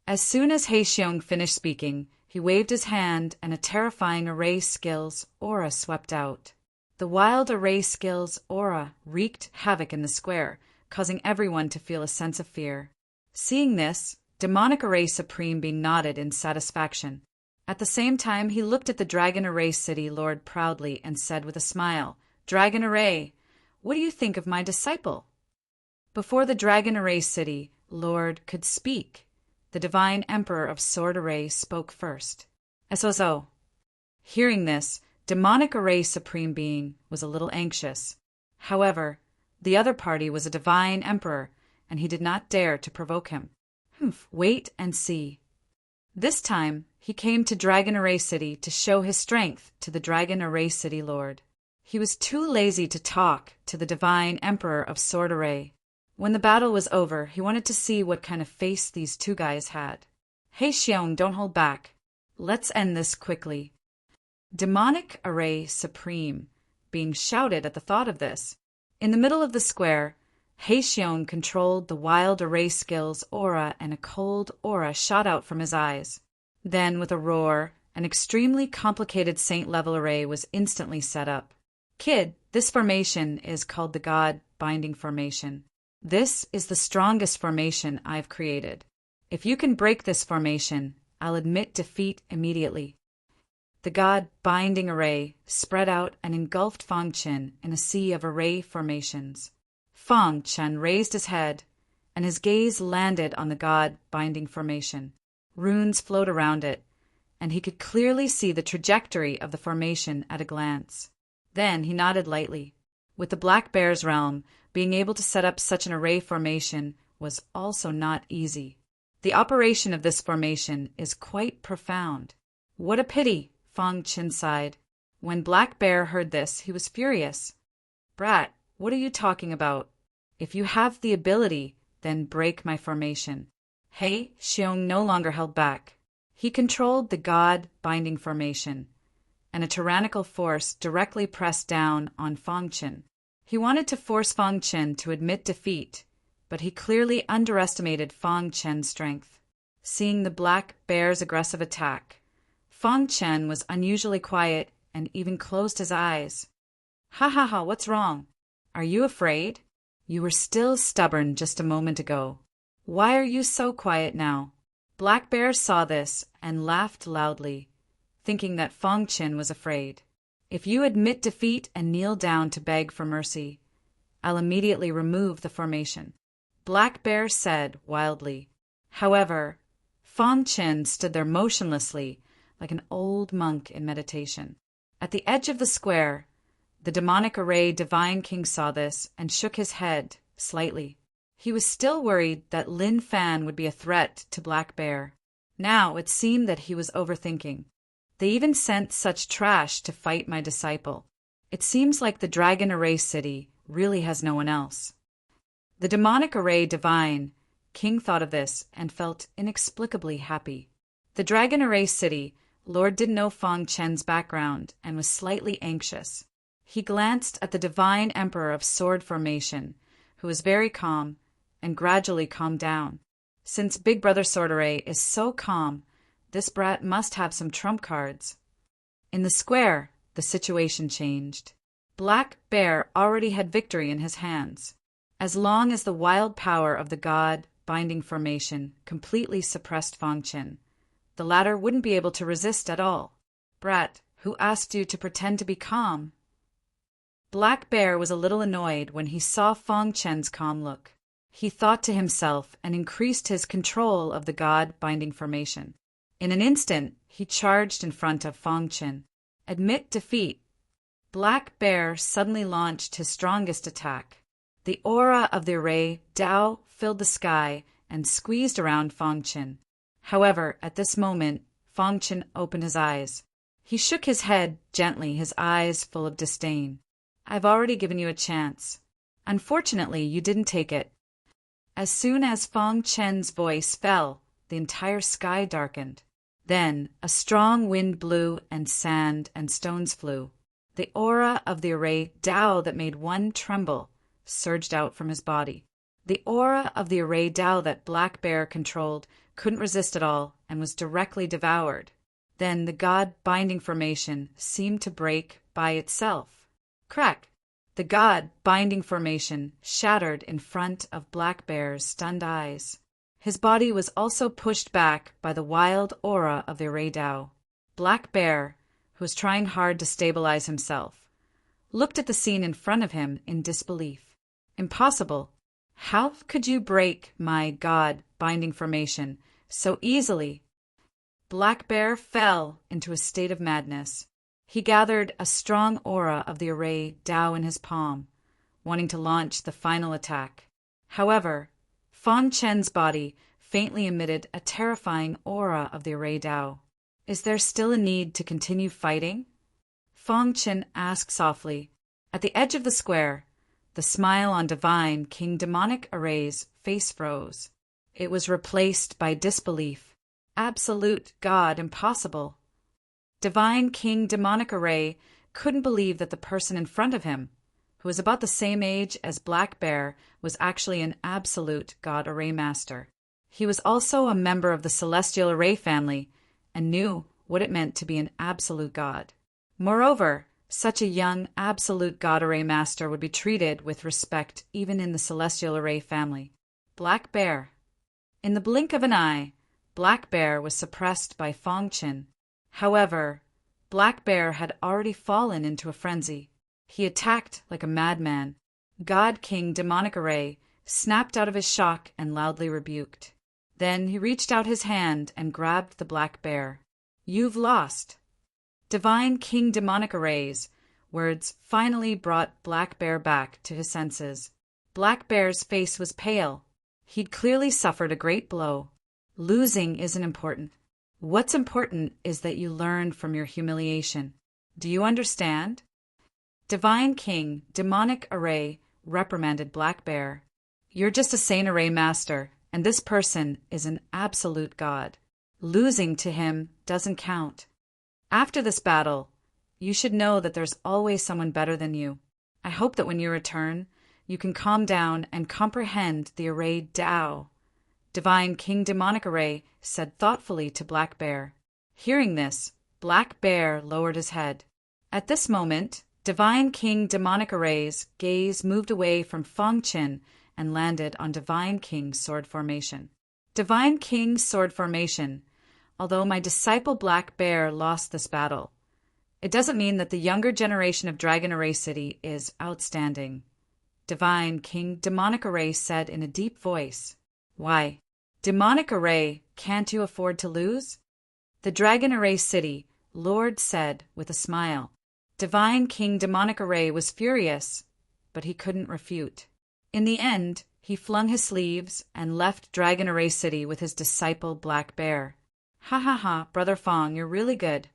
[SPEAKER 1] As soon as Haixiong finished speaking, he waved his hand and a terrifying array skills aura swept out. The wild array skills aura wreaked havoc in the square, causing everyone to feel a sense of fear. Seeing this, Demonic Array Supreme being nodded in satisfaction. At the same time, he looked at the Dragon Array City Lord proudly and said with a smile, "Dragon Array, what do you think of my disciple?" Before the Dragon Array City Lord could speak, the Divine Emperor of Sword Array spoke first. "SOSO." Hearing this, Demonic Array Supreme Being was a little anxious. However, the other party was a Divine Emperor, and he did not dare to provoke him. Wait and see. This time, he came to Dragon Array City to show his strength to the Dragon Array City Lord. He was too lazy to talk to the Divine Emperor of Sword Array. When the battle was over, he wanted to see what kind of face these two guys had. Haixiong, don't hold back. Let's end this quickly. Demonic Array Supreme being shouted at the thought of this. In the middle of the square, Haixiong controlled the wild array skills aura and a cold aura shot out from his eyes. Then, with a roar, an extremely complicated saint-level array was instantly set up. "Kid, this formation is called the God Binding Formation. This is the strongest formation I've created. If you can break this formation, I'll admit defeat immediately." The God Binding Array spread out and engulfed Fang Chen in a sea of array formations. Fang Chen raised his head, and his gaze landed on the God Binding Formation. Runes flowed around it, and he could clearly see the trajectory of the formation at a glance. Then he nodded lightly. With the Black Bear's realm, being able to set up such an array formation was also not easy. The operation of this formation is quite profound. "What a pity," Fang Chen sighed. When Black Bear heard this, he was furious. "Brat, what are you talking about? If you have the ability, then break my formation." Haixiong no longer held back. He controlled the God Binding Formation, and a tyrannical force directly pressed down on Fang Chen. He wanted to force Fang Chen to admit defeat, but he clearly underestimated Fang Chen's strength. Seeing the Black Bear's aggressive attack, Fang Chen was unusually quiet and even closed his eyes. "Ha, what's wrong? Are you afraid? You were still stubborn just a moment ago. Why are you so quiet now?" Black Bear saw this and laughed loudly, thinking that Fang Chen was afraid. "If you admit defeat and kneel down to beg for mercy, I'll immediately remove the formation," Black Bear said wildly. However, Fang Chen stood there motionlessly like an old monk in meditation. At the edge of the square, the Demonic Array Divine King saw this and shook his head slightly. He was still worried that Lin Fan would be a threat to Black Bear. Now it seemed that he was overthinking. "They even sent such trash to fight my disciple. It seems like the Dragon Array City really has no one else." The Demonic Array Divine King thought of this and felt inexplicably happy. The Dragon Array City Lord didn't know Fang Chen's background and was slightly anxious. He glanced at the Divine Emperor of Sword Formation, who was very calm and gradually calmed down. Since Big Brother Sword Array is so calm, this brat must have some trump cards. In the square, the situation changed. Black Bear already had victory in his hands. As long as the wild power of the God Binding Formation completely suppressed Fang Chen, the latter wouldn't be able to resist at all. "Brat, Who asked you to pretend to be calm? Black Bear was a little annoyed when he saw Fong Chen's calm look. He thought to himself and increased his control of the god-binding formation. In an instant, he charged in front of Fong Chen. Admit defeat. Black Bear suddenly launched his strongest attack. The aura of the array Dao filled the sky and squeezed around Fong Chen. However, at this moment, Fong Chen opened his eyes. He shook his head gently, his eyes full of disdain. I've already given you a chance. Unfortunately, you didn't take it. As soon as Fong Chen's voice fell, the entire sky darkened. Then a strong wind blew and sand and stones flew. The aura of the array Dao that made one tremble surged out from his body. The aura of the array Dao that Black Bear controlled couldn't resist at all and was directly devoured. Then the god-binding formation seemed to break by itself. Crack! The god-binding formation shattered in front of Black Bear's stunned eyes. His body was also pushed back by the wild aura of the array Dao. Black Bear, who was trying hard to stabilize himself, looked at the scene in front of him in disbelief. Impossible! How could you break my god-binding formation so easily? Black Bear fell into a state of madness. He gathered a strong aura of the array Dao in his palm, wanting to launch the final attack. However, Fong Chen's body faintly emitted a terrifying aura of the array Dao. Is there still a need to continue fighting? Fong Chen asked softly. At the edge of the square, the smile on Divine King Demonic Array's face froze. It was replaced by disbelief. Absolute God, impossible. Divine King Demonic Array couldn't believe that the person in front of him, who was about the same age as Black Bear, was actually an absolute God Array Master. He was also a member of the Celestial Array family and knew what it meant to be an absolute God. Moreover, such a young absolute God Array Master would be treated with respect even in the Celestial Array family. Black Bear. In the blink of an eye, Black Bear was suppressed by Fong Chen. However, Black Bear had already fallen into a frenzy. He attacked like a madman. God King Demonic Array snapped out of his shock and loudly rebuked. Then he reached out his hand and grabbed the Black Bear. You've lost. Divine King Demonic Array's words finally brought Black Bear back to his senses. Black Bear's face was pale. He'd clearly suffered a great blow. Losing isn't important. What's important is that you learned from your humiliation. Do you understand? Divine King Demonic Array reprimanded Black Bear. You're just a sane array master, and this person is an absolute god. Losing to him doesn't count. After this battle, you should know that there's always someone better than you. I hope that when you return, you can calm down and comprehend the array Dao. Divine King Demonic Array said thoughtfully to Black Bear. Hearing this, Black Bear lowered his head. At this moment, Divine King Demonic Array's gaze moved away from Fong Chen and landed on Divine King's sword formation. Divine King's sword formation. Although my disciple Black Bear lost this battle, it doesn't mean that the younger generation of Dragon Array City is outstanding. Divine King Demonic Array said in a deep voice. Why? Demonic Array, can't you afford to lose? The Dragon Array City, Lord said with a smile. Divine King Demonic Array was furious, but he couldn't refute. In the end, he flung his sleeves and left Dragon Array City with his disciple Black Bear. Ha ha ha, Brother Fong, you're really good.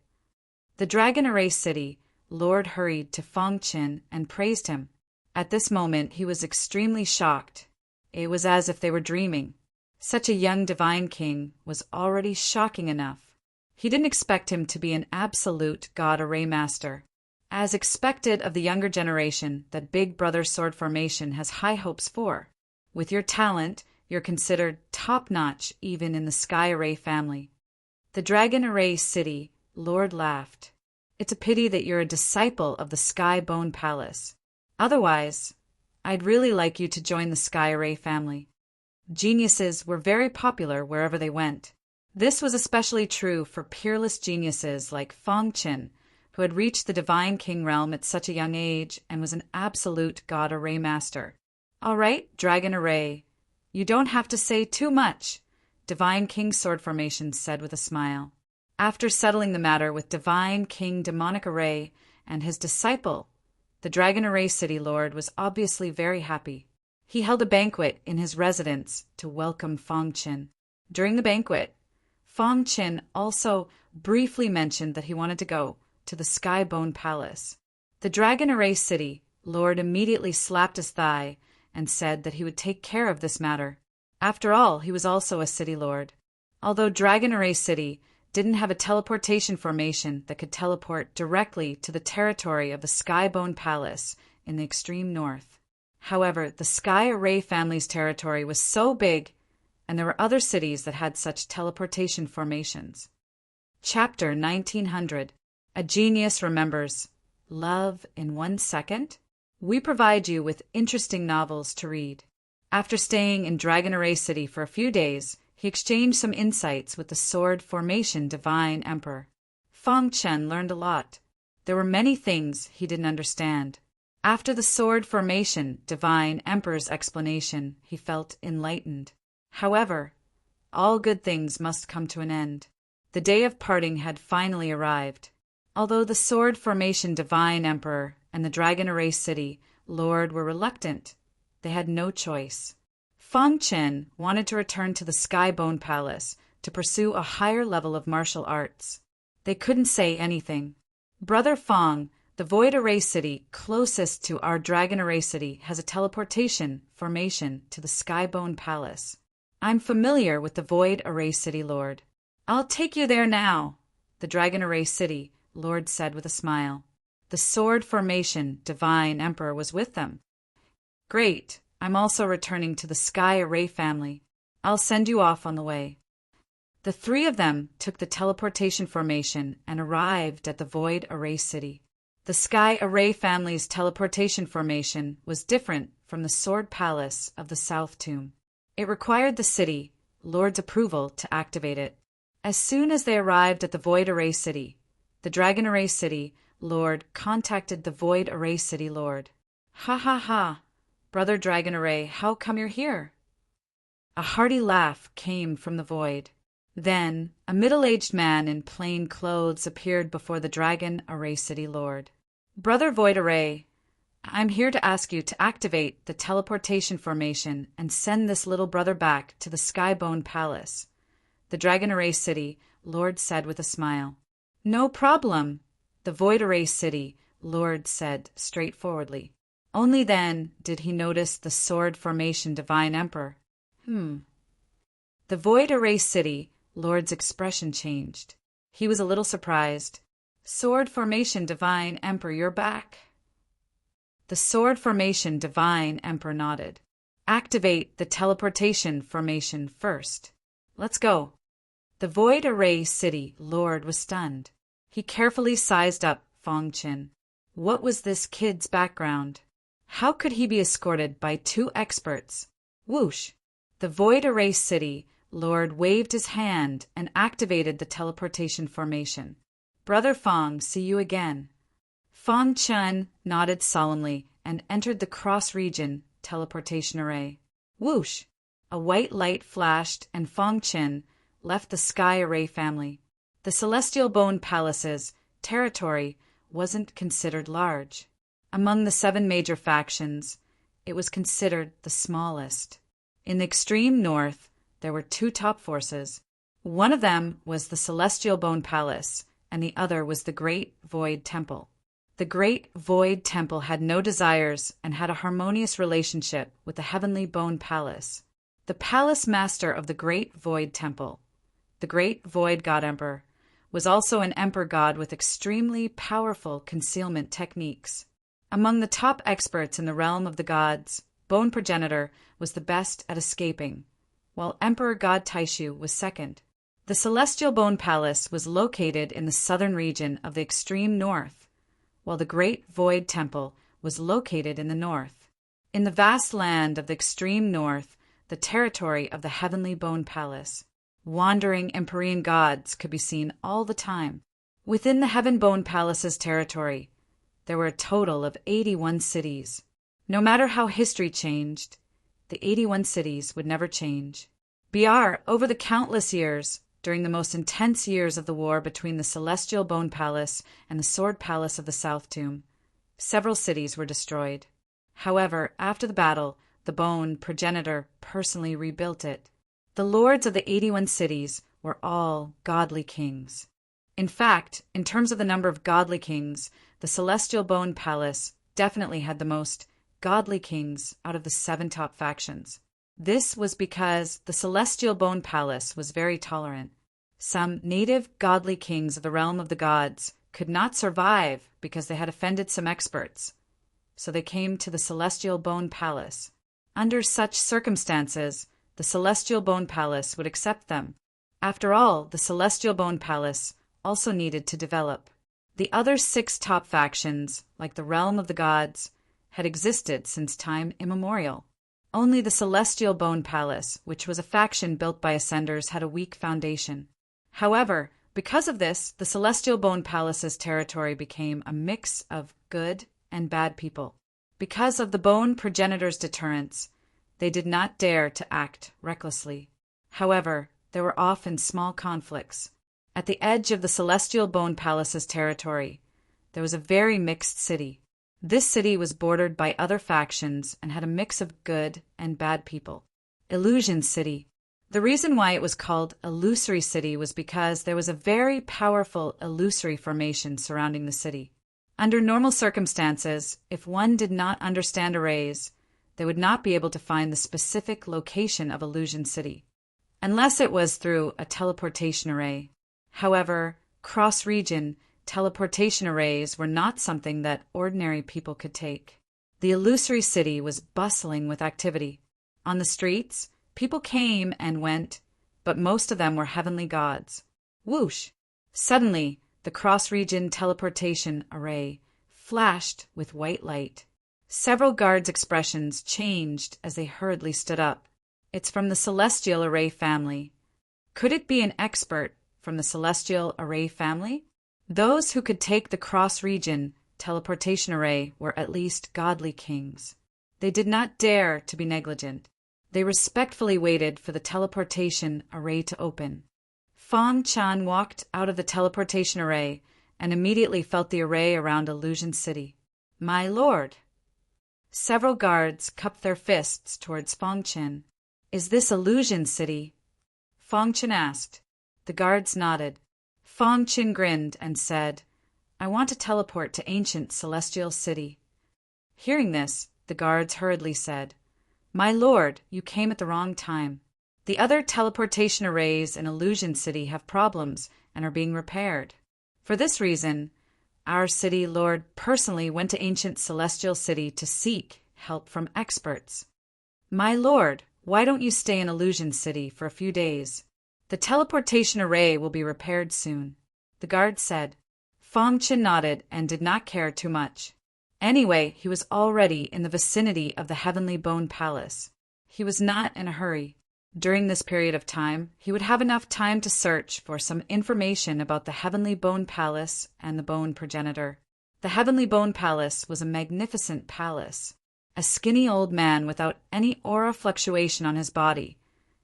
[SPEAKER 1] The Dragon Array City, Lord hurried to Fong Chen and praised him. At this moment, he was extremely shocked. It was as if they were dreaming. Such a young divine king was already shocking enough. He didn't expect him to be an absolute God Array Master. As expected of the younger generation that Big Brother Sword Formation has high hopes for. With your talent, you're considered top-notch even in the Sky Array family. The Dragon Array City, Lord laughed. It's a pity that you're a disciple of the Sky Bone Palace. Otherwise, I'd really like you to join the Sky Array family. Geniuses were very popular wherever they went. This was especially true for peerless geniuses like Fong Chen, who had reached the Divine King realm at such a young age and was an absolute god array master. "All right, Dragon Array, you don't have to say too much," Divine King Sword Formation said with a smile. After settling the matter with Divine King Demonic Array and his disciple, the Dragon Array City Lord was obviously very happy. He held a banquet in his residence to welcome Fong Qin. During the banquet, Fong Qin also briefly mentioned that he wanted to go to the Skybone Palace. The Dragon Array City Lord immediately slapped his thigh and said that he would take care of this matter. After all, he was also a city lord. Although Dragon Array City didn't have a teleportation formation that could teleport directly to the territory of the Skybone Palace in the extreme north. However, the Sky Array family's territory was so big, and there were other cities that had such teleportation formations. Chapter 1900. A Genius Remembers. Love in 1 second? We provide you with interesting novels to read. After staying in Dragon Array City for a few days, he exchanged some insights with the Sword Formation Divine Emperor. Fong Chen learned a lot. There were many things he didn't understand. After the Sword Formation Divine Emperor's explanation, he felt enlightened. However, all good things must come to an end. The day of parting had finally arrived. Although the Sword Formation Divine Emperor and the Dragon Array City Lord were reluctant, they had no choice. Fong Chen wanted to return to the Skybone Palace to pursue a higher level of martial arts. They couldn't say anything. "Brother Fong, the Void Array City closest to our Dragon Array City has a teleportation formation to the Skybone Palace. I'm familiar with the Void Array City Lord. I'll take you there now," the Dragon Array City Lord said with a smile. The Sword Formation Divine Emperor was with them. "Great. I'm also returning to the Sky Array family. I'll send you off on the way." The three of them took the teleportation formation and arrived at the Void Array City. The Sky Array family's teleportation formation was different from the Sword Palace of the South Tomb. It required the city Lord's approval to activate it. As soon as they arrived at the Void Array City, the Dragon Array City Lord contacted the Void Array City Lord. "Ha ha ha! Brother Dragon Array, how come you're here?" A hearty laugh came from the void. Then a middle-aged man in plain clothes appeared before the Dragon Array City Lord. "Brother Void Array, I'm here to ask you to activate the teleportation formation and send this little brother back to the Skybone Palace," the Dragon Array City Lord said with a smile. "No problem," the Void Array City Lord said straightforwardly. Only then did he notice the Sword Formation Divine Emperor. The Void Array City Lord's expression changed. He was a little surprised. "Sword Formation Divine Emperor, you're back." The Sword Formation Divine Emperor nodded. "Activate the teleportation formation first. Let's go." The Void Array City Lord was stunned. He carefully sized up Fong Qin. What was this kid's background? How could he be escorted by two experts? Whoosh! The Void Array City Lord waved his hand and activated the teleportation formation. "Brother Fong, see you again." Fong Chen nodded solemnly and entered the cross-region teleportation array. Whoosh! A white light flashed and Fong Chen left the Sky Array family. The Celestial Bone Palace's territory wasn't considered large. Among the 7 major factions, it was considered the smallest. In the extreme north, there were 2 top forces. One of them was the Celestial Bone Palace, and the other was the Great Void Temple. The Great Void Temple had no desires and had a harmonious relationship with the Heavenly Bone Palace. The Palace Master of the Great Void Temple, the Great Void God Emperor, was also an Emperor God with extremely powerful concealment techniques. Among the top experts in the realm of the gods, Bone Progenitor was the best at escaping, while Emperor God Taishu was second. The Celestial Bone Palace was located in the southern region of the extreme north, while the Great Void Temple was located in the north. In the vast land of the extreme north, the territory of the Heavenly Bone Palace, wandering Empyrean gods could be seen all the time. Within the Heaven Bone Palace's territory, there were a total of 81 cities. No matter how history changed, the 81 cities would never change. Over the countless years, during the most intense years of the war between the Celestial Bone Palace and the Sword Palace of the South Tomb, several cities were destroyed. However, after the battle, the Bone Progenitor personally rebuilt it. The lords of the 81 cities were all godly kings. In fact, in terms of the number of godly kings, the Celestial Bone Palace definitely had the most godly kings out of the 7 top factions. This was because the Celestial Bone Palace was very tolerant. Some native godly kings of the realm of the gods could not survive because they had offended some experts, so they came to the Celestial Bone Palace. Under such circumstances, the Celestial Bone Palace would accept them. After all, the Celestial Bone Palace also needed to develop. The other 6 top factions, like the realm of the gods, had existed since time immemorial. Only the Celestial Bone Palace, which was a faction built by Ascenders, had a weak foundation. However, because of this, the Celestial Bone Palace's territory became a mix of good and bad people. Because of the Bone Progenitor's deterrence, they did not dare to act recklessly. However, there were often small conflicts. At the edge of the Celestial Bone Palace's territory, there was a very mixed city. This city was bordered by other factions and had a mix of good and bad people. Illusion City. The reason why it was called Illusory City was because there was a very powerful illusory formation surrounding the city. Under normal circumstances, if one did not understand arrays, they would not be able to find the specific location of Illusion City, unless it was through a teleportation array. However, cross-region teleportation arrays were not something that ordinary people could take. The Illusory City was bustling with activity. On the streets, people came and went, but most of them were heavenly gods. Whoosh! Suddenly, the cross-region teleportation array flashed with white light. Several guards' expressions changed as they hurriedly stood up. It's from the Celestial Array family. Could it be an expert from the Celestial Array family? Those who could take the cross-region teleportation array were at least godly kings. They did not dare to be negligent. They respectfully waited for the teleportation array to open. Fong Chan walked out of the teleportation array and immediately felt the array around Illusion City. "My lord!" Several guards cupped their fists towards Fong Chen. "Is this Illusion City?" Fong Chen asked. The guards nodded. Fong Chen grinned and said, "I want to teleport to ancient Celestial City." Hearing this, the guards hurriedly said, "My lord, you came at the wrong time. The other teleportation arrays in Illusion City have problems and are being repaired. For this reason, our city lord personally went to ancient Celestial City to seek help from experts. My lord, why don't you stay in Illusion City for a few days? The teleportation array will be repaired soon," the guard said. Fong Chen nodded and did not care too much. Anyway, he was already in the vicinity of the Heavenly Bone Palace. He was not in a hurry. During this period of time, he would have enough time to search for some information about the Heavenly Bone Palace and the Bone Progenitor. The Heavenly Bone Palace was a magnificent palace. A skinny old man without any aura fluctuation on his body,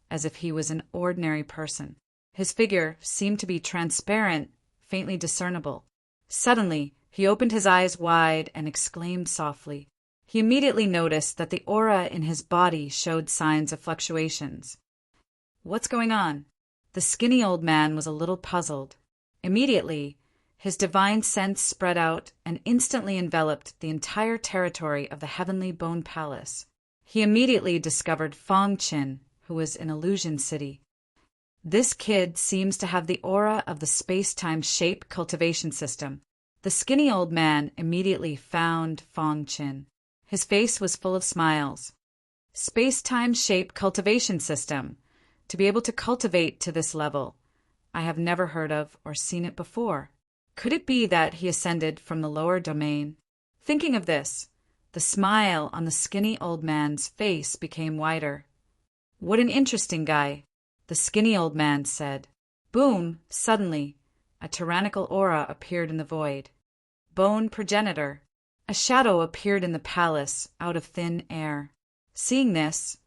[SPEAKER 1] as if he was an ordinary person. His figure seemed to be transparent, faintly discernible. Suddenly, he opened his eyes wide and exclaimed softly. He immediately noticed that the aura in his body showed signs of fluctuations. "What's going on?" The skinny old man was a little puzzled. Immediately, his divine sense spread out and instantly enveloped the entire territory of the Heavenly Bone Palace. He immediately discovered Fong Chen, who was in Illusion City. This kid seems to have the aura of the space-time shape cultivation system. The skinny old man immediately found Fong Chen. His face was full of smiles. Space-time shape cultivation system. To be able to cultivate to this level, I have never heard of or seen it before. Could it be that he ascended from the lower domain? Thinking of this, the smile on the skinny old man's face became wider. "What an interesting guy," the skinny old man said. Boom! Suddenly, a tyrannical aura appeared in the void. Bone progenitor. A shadow appeared in the palace out of thin air. Seeing this,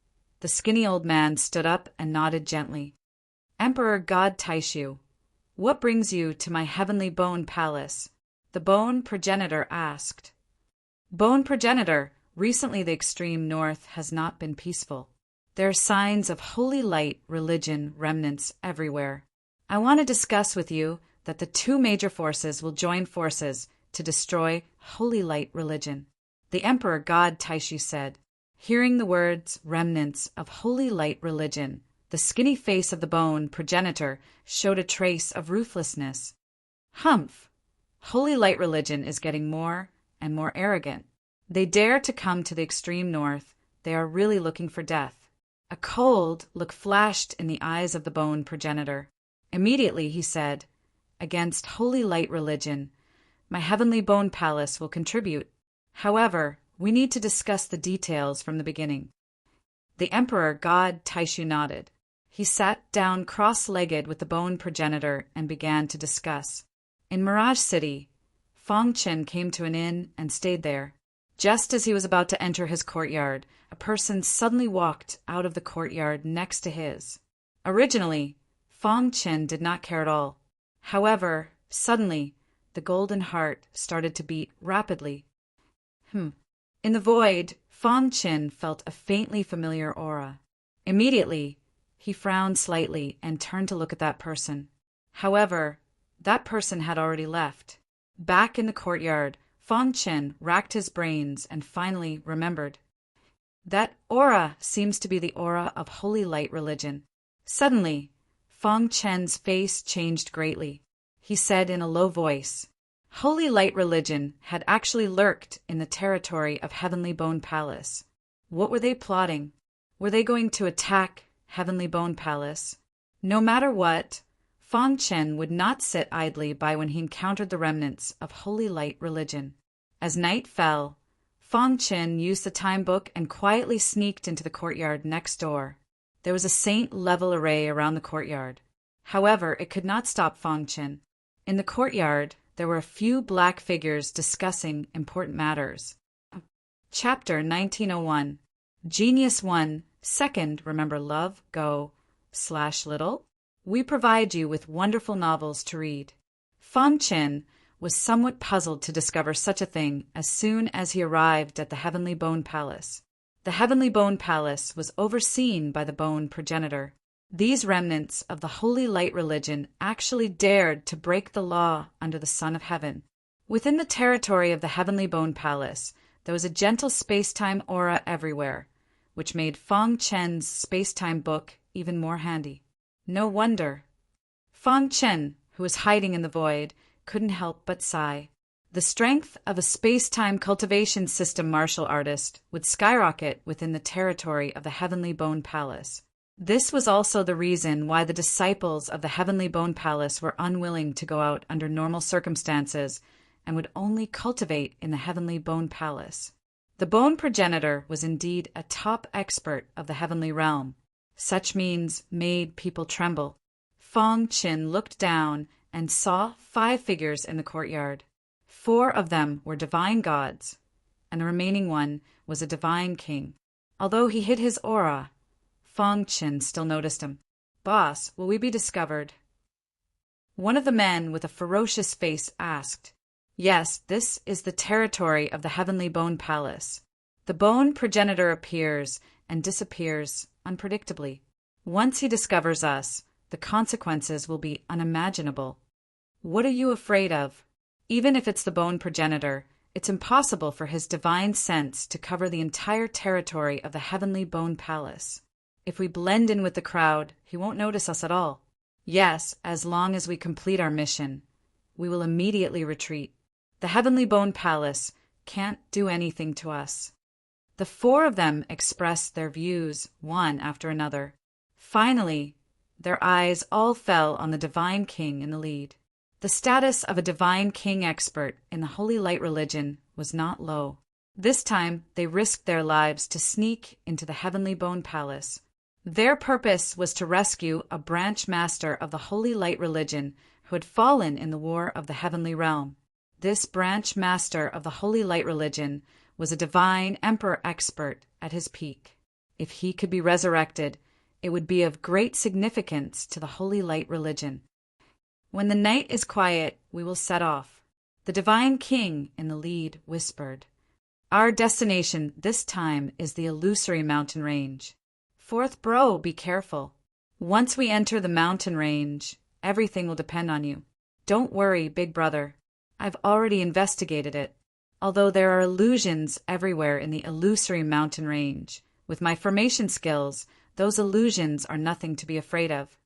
[SPEAKER 1] the skinny old man stood up and nodded gently. Emperor God Taishu, what brings you to my heavenly bone palace? The bone progenitor asked. Bone progenitor, recently the extreme north has not been peaceful. There are signs of holy light religion remnants everywhere. I want to discuss with you that the two major forces will join forces to destroy holy light religion. The Emperor God Taishu said. Hearing the words remnants of holy light religion, the skinny face of the bone progenitor showed a trace of ruthlessness. Humph! Holy light religion is getting more and more arrogant. They dare to come to the extreme north. They are really looking for death. A cold look flashed in the eyes of the bone progenitor. Immediately he said, against holy light religion, my heavenly bone palace will contribute. However, we need to discuss the details from the beginning. The Emperor God Taishu nodded. He sat down cross-legged with the bone progenitor and began to discuss. In Mirage City, Fong Chen came to an inn and stayed there. Just as he was about to enter his courtyard, a person suddenly walked out of the courtyard next to his. Originally, Fong Chen did not care at all. However, suddenly, the golden heart started to beat rapidly. In the void, Fong Chen felt a faintly familiar aura. Immediately, he frowned slightly and turned to look at that person. However, that person had already left. Back in the courtyard, Fong Chen racked his brains and finally remembered. That aura seems to be the aura of holy light religion. Suddenly, Fong Chen's face changed greatly. He said in a low voice, Holy light religion had actually lurked in the territory of Heavenly Bone Palace. What were they plotting? Were they going to attack Heavenly Bone Palace? No matter what, Fong Chen would not sit idly by when he encountered the remnants of holy light religion. As night fell, Fong Chen used the time book and quietly sneaked into the courtyard next door. There was a saint-level array around the courtyard. However, it could not stop Fong Chen. In the courtyard, there were a few black figures discussing important matters. Chapter 1901. Genius 1. Second, remember love, go, /little. We provide you with wonderful novels to read. Fong Chen was somewhat puzzled to discover such a thing as soon as he arrived at the Heavenly Bone Palace. The Heavenly Bone Palace was overseen by the bone progenitor. These remnants of the holy light religion actually dared to break the law under the Son of Heaven. Within the territory of the Heavenly Bone Palace, there was a gentle space-time aura everywhere, which made Fong Chen's space-time book even more handy. No wonder. Fong Chen, who was hiding in the void, couldn't help but sigh. The strength of a space-time cultivation system martial artist would skyrocket within the territory of the Heavenly Bone Palace. This was also the reason why the disciples of the Heavenly Bone Palace were unwilling to go out under normal circumstances and would only cultivate in the Heavenly Bone Palace. The bone progenitor was indeed a top expert of the heavenly realm. Such means made people tremble. Fong Chen looked down and saw 5 figures in the courtyard. 4 of them were divine gods, and the remaining one was a divine king. Although he hid his aura, Fong Chen still noticed him. Boss, will we be discovered? One of the men with a ferocious face asked. Yes, this is the territory of the Heavenly Bone Palace. The bone progenitor appears and disappears unpredictably. Once he discovers us, the consequences will be unimaginable. What are you afraid of? Even if it's the bone progenitor, it's impossible for his divine sense to cover the entire territory of the Heavenly Bone Palace. If we blend in with the crowd, he won't notice us at all. Yes, as long as we complete our mission, we will immediately retreat. The Heavenly Bone Palace can't do anything to us. The 4 of them expressed their views one after another. Finally, their eyes all fell on the Divine King in the lead. The status of a Divine King expert in the Holy Light religion was not low. This time, they risked their lives to sneak into the Heavenly Bone Palace. Their purpose was to rescue a branch master of the Holy Light religion who who had fallen in the War of the Heavenly Realm. This branch master of the Holy Light religion was a divine emperor expert at his peak. If he could be resurrected, it would be of great significance to the Holy Light religion. When the night is quiet, we will set off. The divine king in the lead whispered. Our destination this time is the illusory mountain range. Fourth bro, be careful. Once we enter the mountain range, everything will depend on you. Don't worry, big brother. I've already investigated it. Although there are illusions everywhere in the illusory mountain range, with my formation skills, those illusions are nothing to be afraid of.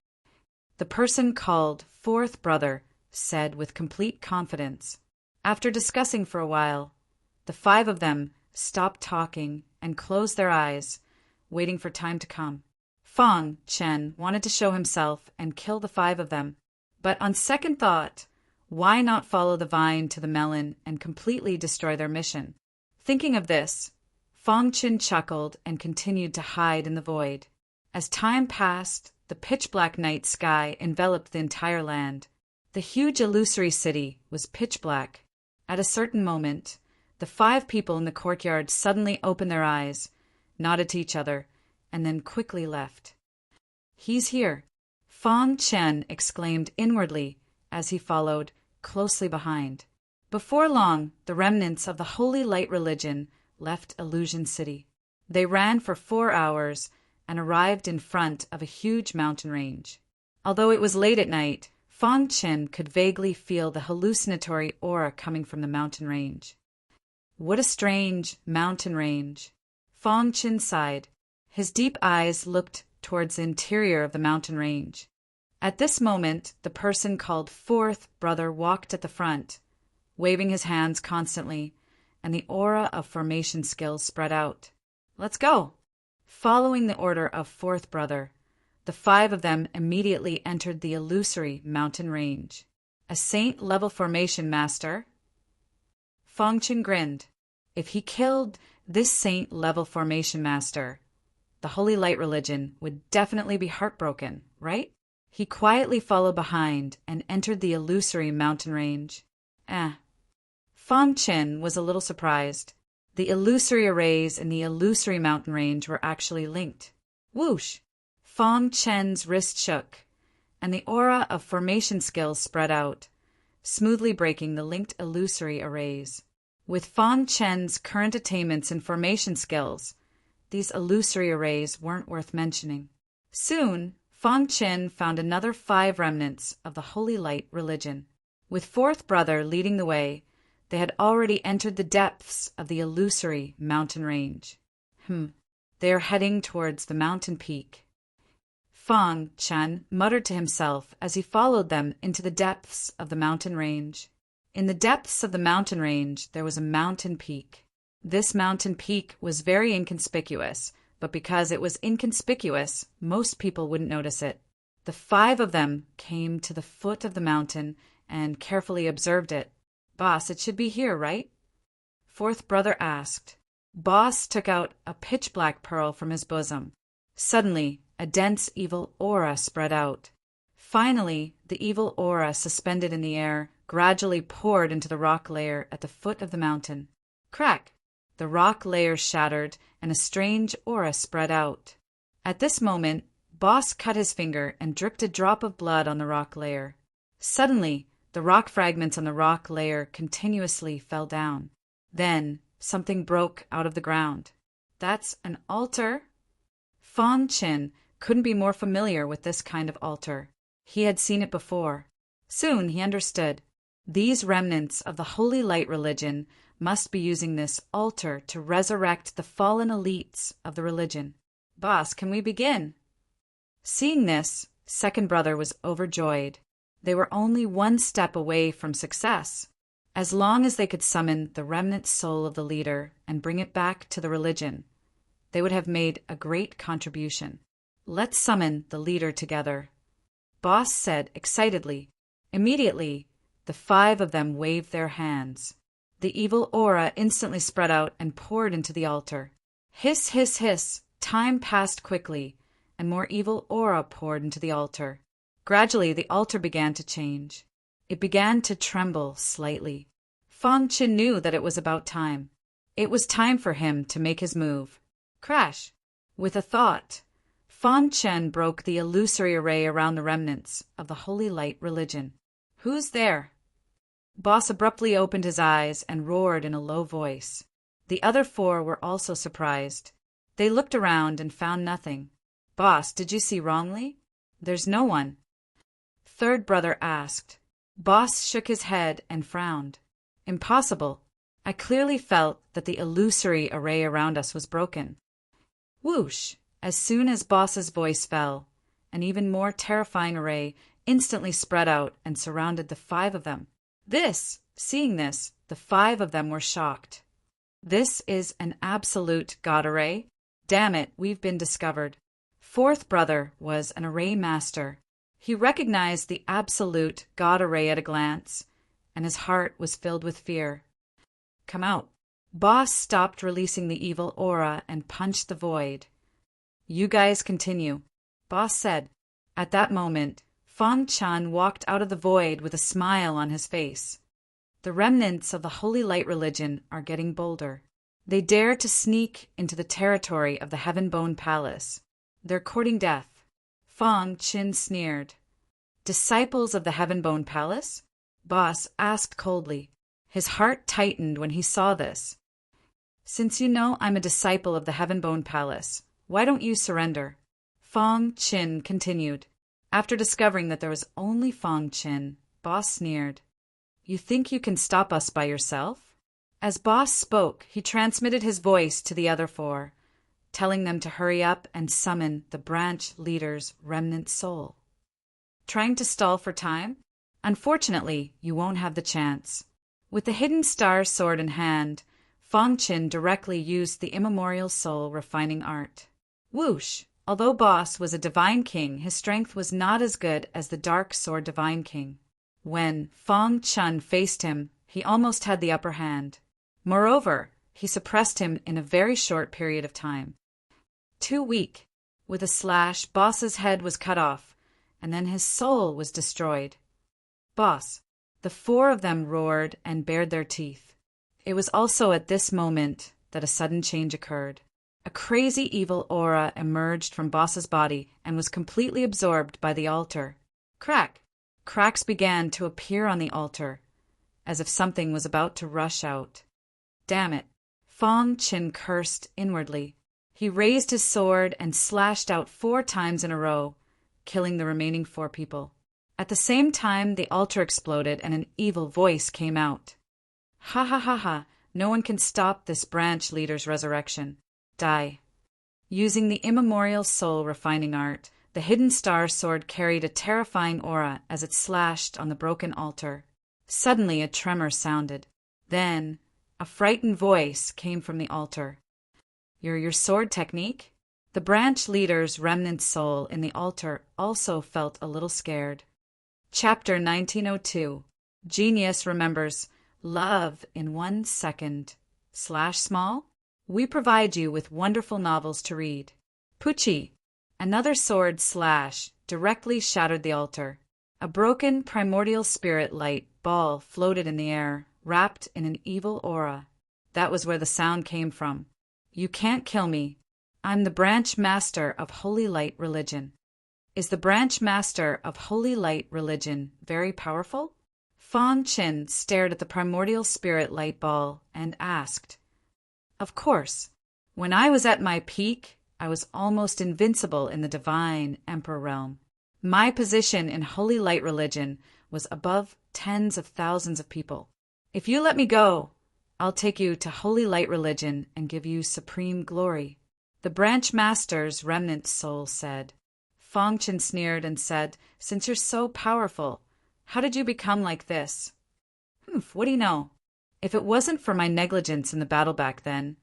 [SPEAKER 1] The person called Fourth Brother said with complete confidence. After discussing for a while, the 5 of them stopped talking and closed their eyes, waiting for time to come. Fang Chen wanted to show himself and kill the 5 of them, but on second thought, why not follow the vine to the melon and completely destroy their mission? Thinking of this, Fang Chen chuckled and continued to hide in the void. As time passed, the pitch-black night sky enveloped the entire land. The huge illusory city was pitch black. At a certain moment, the 5 people in the courtyard suddenly opened their eyes, nodded to each other, and then quickly left. He's here, Fang Chen exclaimed inwardly as he followed closely behind. Before long, the remnants of the Holy Light religion left Illusion City. They ran for 4 hours and arrived in front of a huge mountain range. Although it was late at night, Fang Chen could vaguely feel the hallucinatory aura coming from the mountain range. What a strange mountain range. Fang Chen sighed. His deep eyes looked towards the interior of the mountain range. At this moment, the person called Fourth Brother walked at the front, waving his hands constantly, and the aura of formation skills spread out. Let's go! Following the order of Fourth Brother, the 5 of them immediately entered the illusory mountain range. A saint-level formation master? Fang Chen grinned. If he killed this saint-level formation master, the Holy Light religion would definitely be heartbroken, right? He quietly followed behind and entered the illusory mountain range. Fang Chen was a little surprised. The illusory arrays in the illusory mountain range were actually linked. Whoosh! Fang Chen's wrist shook, and the aura of formation skills spread out, smoothly breaking the linked illusory arrays. With Fang Chen's current attainments in formation skills, these illusory arrays weren't worth mentioning. Soon, Fang Chen found another 5 remnants of the Holy Light religion. With Fourth Brother leading the way, they had already entered the depths of the illusory mountain range. They are heading towards the mountain peak. Fang Chen muttered to himself as he followed them into the depths of the mountain range. In the depths of the mountain range, there was a mountain peak. This mountain peak was very inconspicuous, but because it was inconspicuous, most people wouldn't notice it. The 5 of them came to the foot of the mountain and carefully observed it. Boss, it should be here, right? Fourth Brother asked. Boss took out a pitch-black pearl from his bosom. Suddenly, a dense evil aura spread out. Finally, the evil aura suspended in the air gradually poured into the rock layer at the foot of the mountain. Crack! The rock layer shattered and a strange aura spread out. At this moment, Boss cut his finger and dripped a drop of blood on the rock layer. Suddenly, the rock fragments on the rock layer continuously fell down. Then, something broke out of the ground. That's an altar? Fang Chen couldn't be more familiar with this kind of altar. He had seen it before. Soon he understood. These remnants of the Holy Light religion must be using this altar to resurrect the fallen elites of the religion. Boss, can we begin? Seeing this, Second Brother was overjoyed. They were only 1 step away from success. As long as they could summon the remnant soul of the leader and bring it back to the religion, they would have made a great contribution. Let's summon the leader together, Boss said excitedly. Immediately, the 5 of them waved their hands. The evil aura instantly spread out and poured into the altar. Hiss, hiss, hiss. Time passed quickly, and more evil aura poured into the altar. Gradually, the altar began to change. It began to tremble slightly. Fang Qin knew that it was about time. It was time for him to make his move. Crash! With a thought, Fang Chen broke the illusory array around the remnants of the Holy Light religion. Who's there? Boss abruptly opened his eyes and roared in a low voice. The other four were also surprised. They looked around and found nothing. Boss, did you see wrongly? There's no one. Third brother asked. Boss shook his head and frowned. Impossible. I clearly felt that the illusory array around us was broken. Whoosh! As soon as Boss's voice fell, an even more terrifying array instantly spread out and surrounded the five of them. Seeing this, the five of them were shocked. This is an absolute God array? Damn it, we've been discovered. Fourth brother was an array master. He recognized the absolute God array at a glance, and his heart was filled with fear. Come out. Boss stopped releasing the evil aura and punched the void. You guys continue, Boss said. At that moment, Fang Chen walked out of the void with a smile on his face. The remnants of the Holy Light religion are getting bolder. They dare to sneak into the territory of the Heaven-Bone Palace. They're courting death. Fang Chen sneered. Disciples of the Heaven-Bone Palace? Boss asked coldly. His heart tightened when he saw this. Since you know I'm a disciple of the Heaven-Bone Palace, why don't you surrender? Fang Chen continued. After discovering that there was only Fang Chen, Boss sneered. You think you can stop us by yourself? As Boss spoke, he transmitted his voice to the other four, telling them to hurry up and summon the branch leader's remnant soul. Trying to stall for time? Unfortunately, you won't have the chance. With the hidden star sword in hand, Fang Chen directly used the immemorial soul refining art. Whoosh! Although Boss was a divine king, his strength was not as good as the dark sword divine king. When Fang Chen faced him, he almost had the upper hand. Moreover, he suppressed him in a very short period of time. Too weak. With a slash, Boss's head was cut off, and then his soul was destroyed. Boss! The four of them roared and bared their teeth. It was also at this moment that a sudden change occurred. A crazy evil aura emerged from Boss's body and was completely absorbed by the altar. Crack! Cracks began to appear on the altar, as if something was about to rush out. Damn it! Fang Chen cursed inwardly. He raised his sword and slashed out 4 times in a row, killing the remaining 4 people. At the same time, the altar exploded and an evil voice came out. Ha ha ha ha! No one can stop this branch leader's resurrection. Die. Using the immemorial soul refining art, the hidden star sword carried a terrifying aura as it slashed on the broken altar. Suddenly a tremor sounded. Then, a frightened voice came from the altar. Your sword technique? The branch leader's remnant soul in the altar also felt a little scared. Chapter 1902. Genius remembers love in 1 second. /small? We provide you with wonderful novels to read. Pucci! Another sword slash directly shattered the altar. A broken primordial spirit light ball floated in the air, wrapped in an evil aura. That was where the sound came from. You can't kill me. I'm the branch master of Holy Light religion. Is the branch master of Holy Light religion very powerful? Fang Chen stared at the primordial spirit light ball and asked. Of course. When I was at my peak, I was almost invincible in the divine emperor realm. My position in Holy Light religion was above tens of thousands of people. If you let me go, I'll take you to Holy Light religion and give you supreme glory. The branch master's remnant soul said. Fang Chen sneered and said, Since you're so powerful, how did you become like this? What do you know? If it wasn't for my negligence in the battle back then,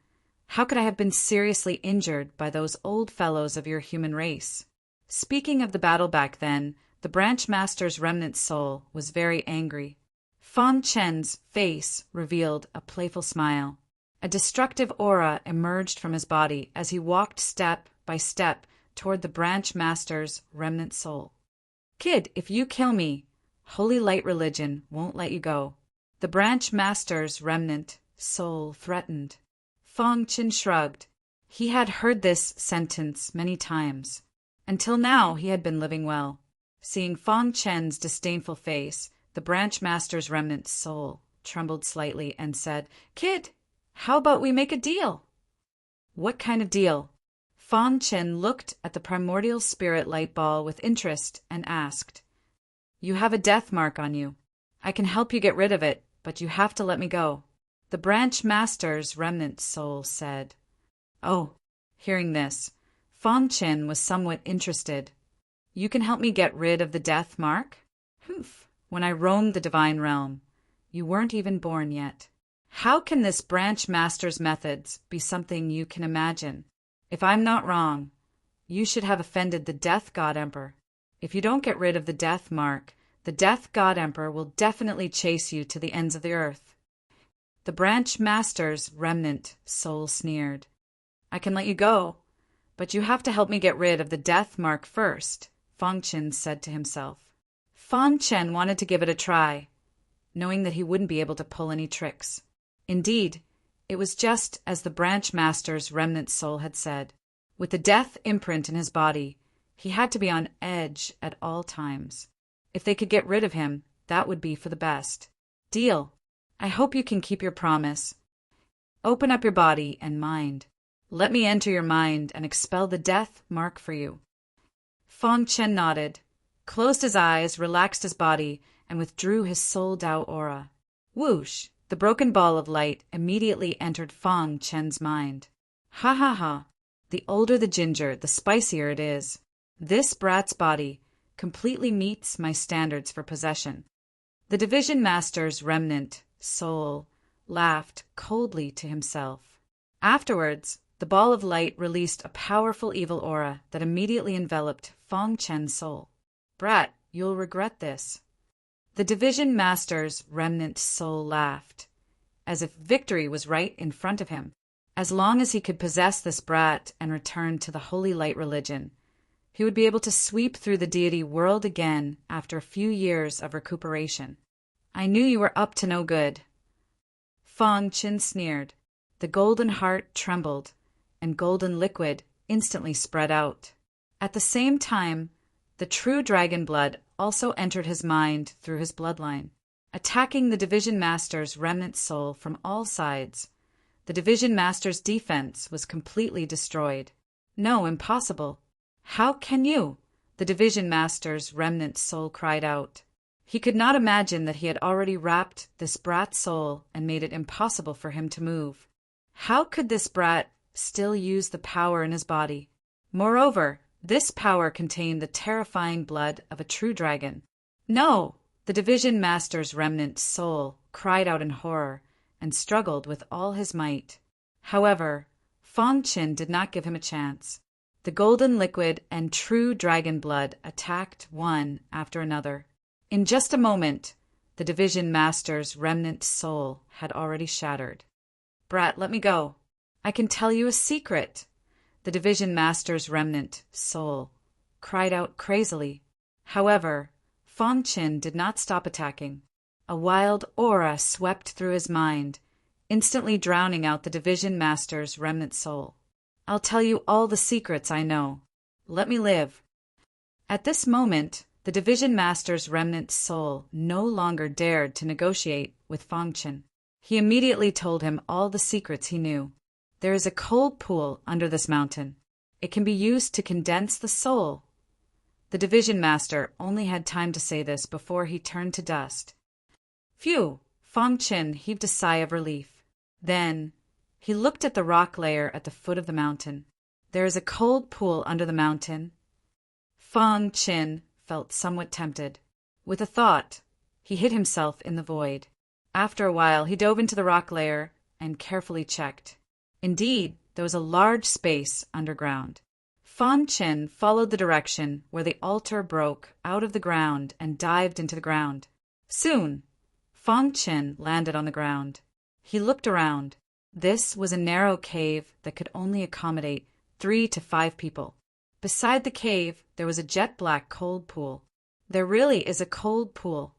[SPEAKER 1] how could I have been seriously injured by those old fellows of your human race? Speaking of the battle back then, the branch master's remnant soul was very angry. Fang Chen's face revealed a playful smile. A destructive aura emerged from his body as he walked step by step toward the branch master's remnant soul. Kid, if you kill me, Holy light religion won't let you go. The branch master's remnant soul threatened. Fong Qin shrugged. He had heard this sentence many times. Until now he had been living well. Seeing Fong Chen's disdainful face, the branch master's remnant soul trembled slightly and said, "Kid, how about we make a deal?" "What kind of deal?" Fong Chen looked at the primordial spirit light ball with interest and asked, "You have a death mark on you. I can help you get rid of it, but you have to let me go." The branch master's remnant soul said. "Oh." Hearing this, Fong Chen was somewhat interested. "You can help me get rid of the death mark?" "Humph. When I roamed the divine realm, you weren't even born yet. How can this branch master's methods be something you can imagine? If I'm not wrong, you should have offended the Death God Emperor. If you don't get rid of the death mark, the Death God Emperor will definitely chase you to the ends of the earth." The branch master's remnant soul sneered. "I can let you go, but you have to help me get rid of the death mark first," Fong Chen said to himself. Fong Chen wanted to give it a try, knowing that he wouldn't be able to pull any tricks. Indeed, it was just as the branch master's remnant soul had said. With the death imprint in his body, he had to be on edge at all times. If they could get rid of him, that would be for the best. "Deal. I hope you can keep your promise. Open up your body and mind. Let me enter your mind and expel the death mark for you." Fong Chen nodded, closed his eyes, relaxed his body, and withdrew his sold-out aura. Whoosh! The broken ball of light immediately entered Fong Chen's mind. "Ha ha ha! The older the ginger, the spicier it is. This brat's body completely meets my standards for possession." The division master's remnant soul laughed coldly to himself. Afterwards, the ball of light released a powerful evil aura that immediately enveloped Fong Chen's soul. "Brat, you'll regret this." The division master's remnant soul laughed, as if victory was right in front of him. As long as he could possess this brat and return to the holy light religion, he would be able to sweep through the deity world again after a few years of recuperation. "I knew you were up to no good." Fong Qin sneered. The golden heart trembled, and golden liquid instantly spread out. At the same time, the true dragon blood also entered his mind through his bloodline, attacking the division master's remnant soul from all sides. The division master's defense was completely destroyed. "No, impossible. How can you?" the division master's remnant soul cried out. He could not imagine that he had already wrapped this brat's soul and made it impossible for him to move. How could this brat still use the power in his body? Moreover, this power contained the terrifying blood of a true dragon. "No!" The division master's remnant soul cried out in horror and struggled with all his might. However, Fong Qin did not give him a chance. The golden liquid and true dragon blood attacked one after another. In just a moment, the division master's remnant soul had already shattered. "Brat, let me go. I can tell you a secret." The division master's remnant soul cried out crazily. However, Fong Qin did not stop attacking. A wild aura swept through his mind, instantly drowning out the division master's remnant soul. "I'll tell you all the secrets I know. Let me live." At this moment, the division master's remnant soul no longer dared to negotiate with Fong Qin. He immediately told him all the secrets he knew. "There is a cold pool under this mountain. It can be used to condense the soul." The division master only had time to say this before he turned to dust. Phew! Fong Qin heaved a sigh of relief. Then he looked at the rock layer at the foot of the mountain. "There is a cold pool under the mountain." Fong Qin felt somewhat tempted. With a thought, he hid himself in the void. After a while, he dove into the rock layer and carefully checked. Indeed, there was a large space underground. Fong Qin followed the direction where the altar broke out of the ground and dived into the ground. Soon, Fong Qin landed on the ground. He looked around. This was a narrow cave that could only accommodate 3 to 5 people. Beside the cave, there was a jet-black cold pool. "There really is a cold pool,"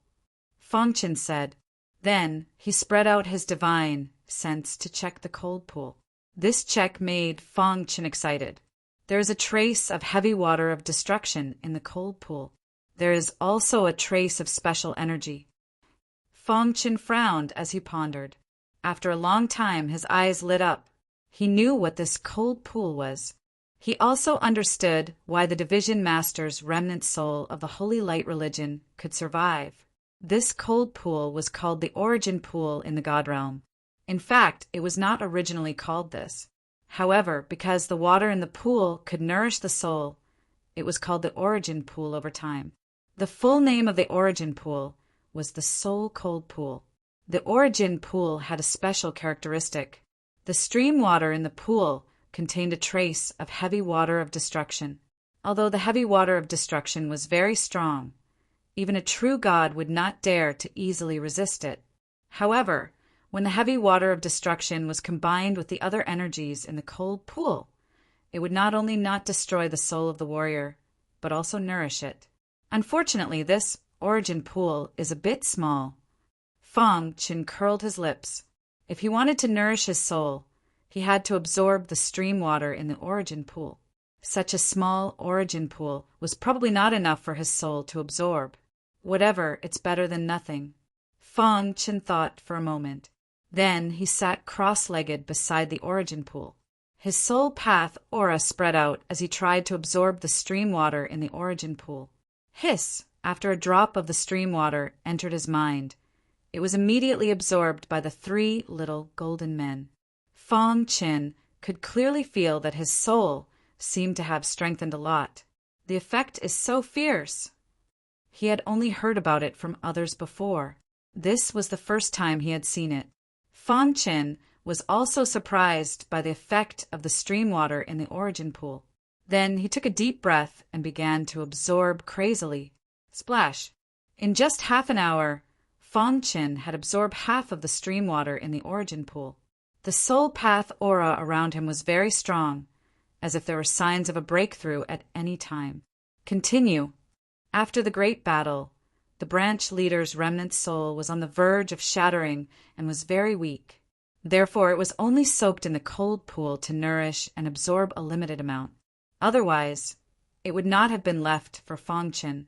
[SPEAKER 1] Fong Chen said. Then he spread out his divine sense to check the cold pool. This check made Fong Chen excited. There is a trace of heavy water of destruction in the cold pool. There is also a trace of special energy. Fong Chen frowned as he pondered. After a long time, his eyes lit up. He knew what this cold pool was. He also understood why the Division Master's remnant soul of the Holy Light religion could survive. This cold pool was called the Origin Pool in the God Realm. In fact, it was not originally called this. However, because the water in the pool could nourish the soul, it was called the Origin Pool over time. The full name of the Origin Pool was the Soul Cold Pool. The Origin Pool had a special characteristic. The stream water in the pool contained a trace of heavy water of destruction. Although the heavy water of destruction was very strong, even a true god would not dare to easily resist it. However, when the heavy water of destruction was combined with the other energies in the cold pool, it would not only not destroy the soul of the warrior, but also nourish it. Unfortunately, this Origin Pool is a bit small. Fong Chen curled his lips. If he wanted to nourish his soul, he had to absorb the stream water in the Origin Pool. Such a small Origin Pool was probably not enough for his soul to absorb. Whatever, it's better than nothing. Fong Chen thought for a moment. Then he sat cross-legged beside the Origin Pool. His soul path aura spread out as he tried to absorb the stream water in the Origin Pool. Hiss! After a drop of the stream water entered his mind, it was immediately absorbed by the three little golden men. Fong Chen could clearly feel that his soul seemed to have strengthened a lot. The effect is so fierce. He had only heard about it from others before. This was the first time he had seen it. Fong Chen was also surprised by the effect of the stream water in the Origin Pool. Then he took a deep breath and began to absorb crazily. Splash! In just half an hour, Fong Chen had absorbed half of the stream water in the Origin Pool. The soul path aura around him was very strong, as if there were signs of a breakthrough at any time. Continue. After the great battle, the branch leader's remnant soul was on the verge of shattering and was very weak. Therefore, it was only soaked in the cold pool to nourish and absorb a limited amount. Otherwise, it would not have been left for Fong Chen.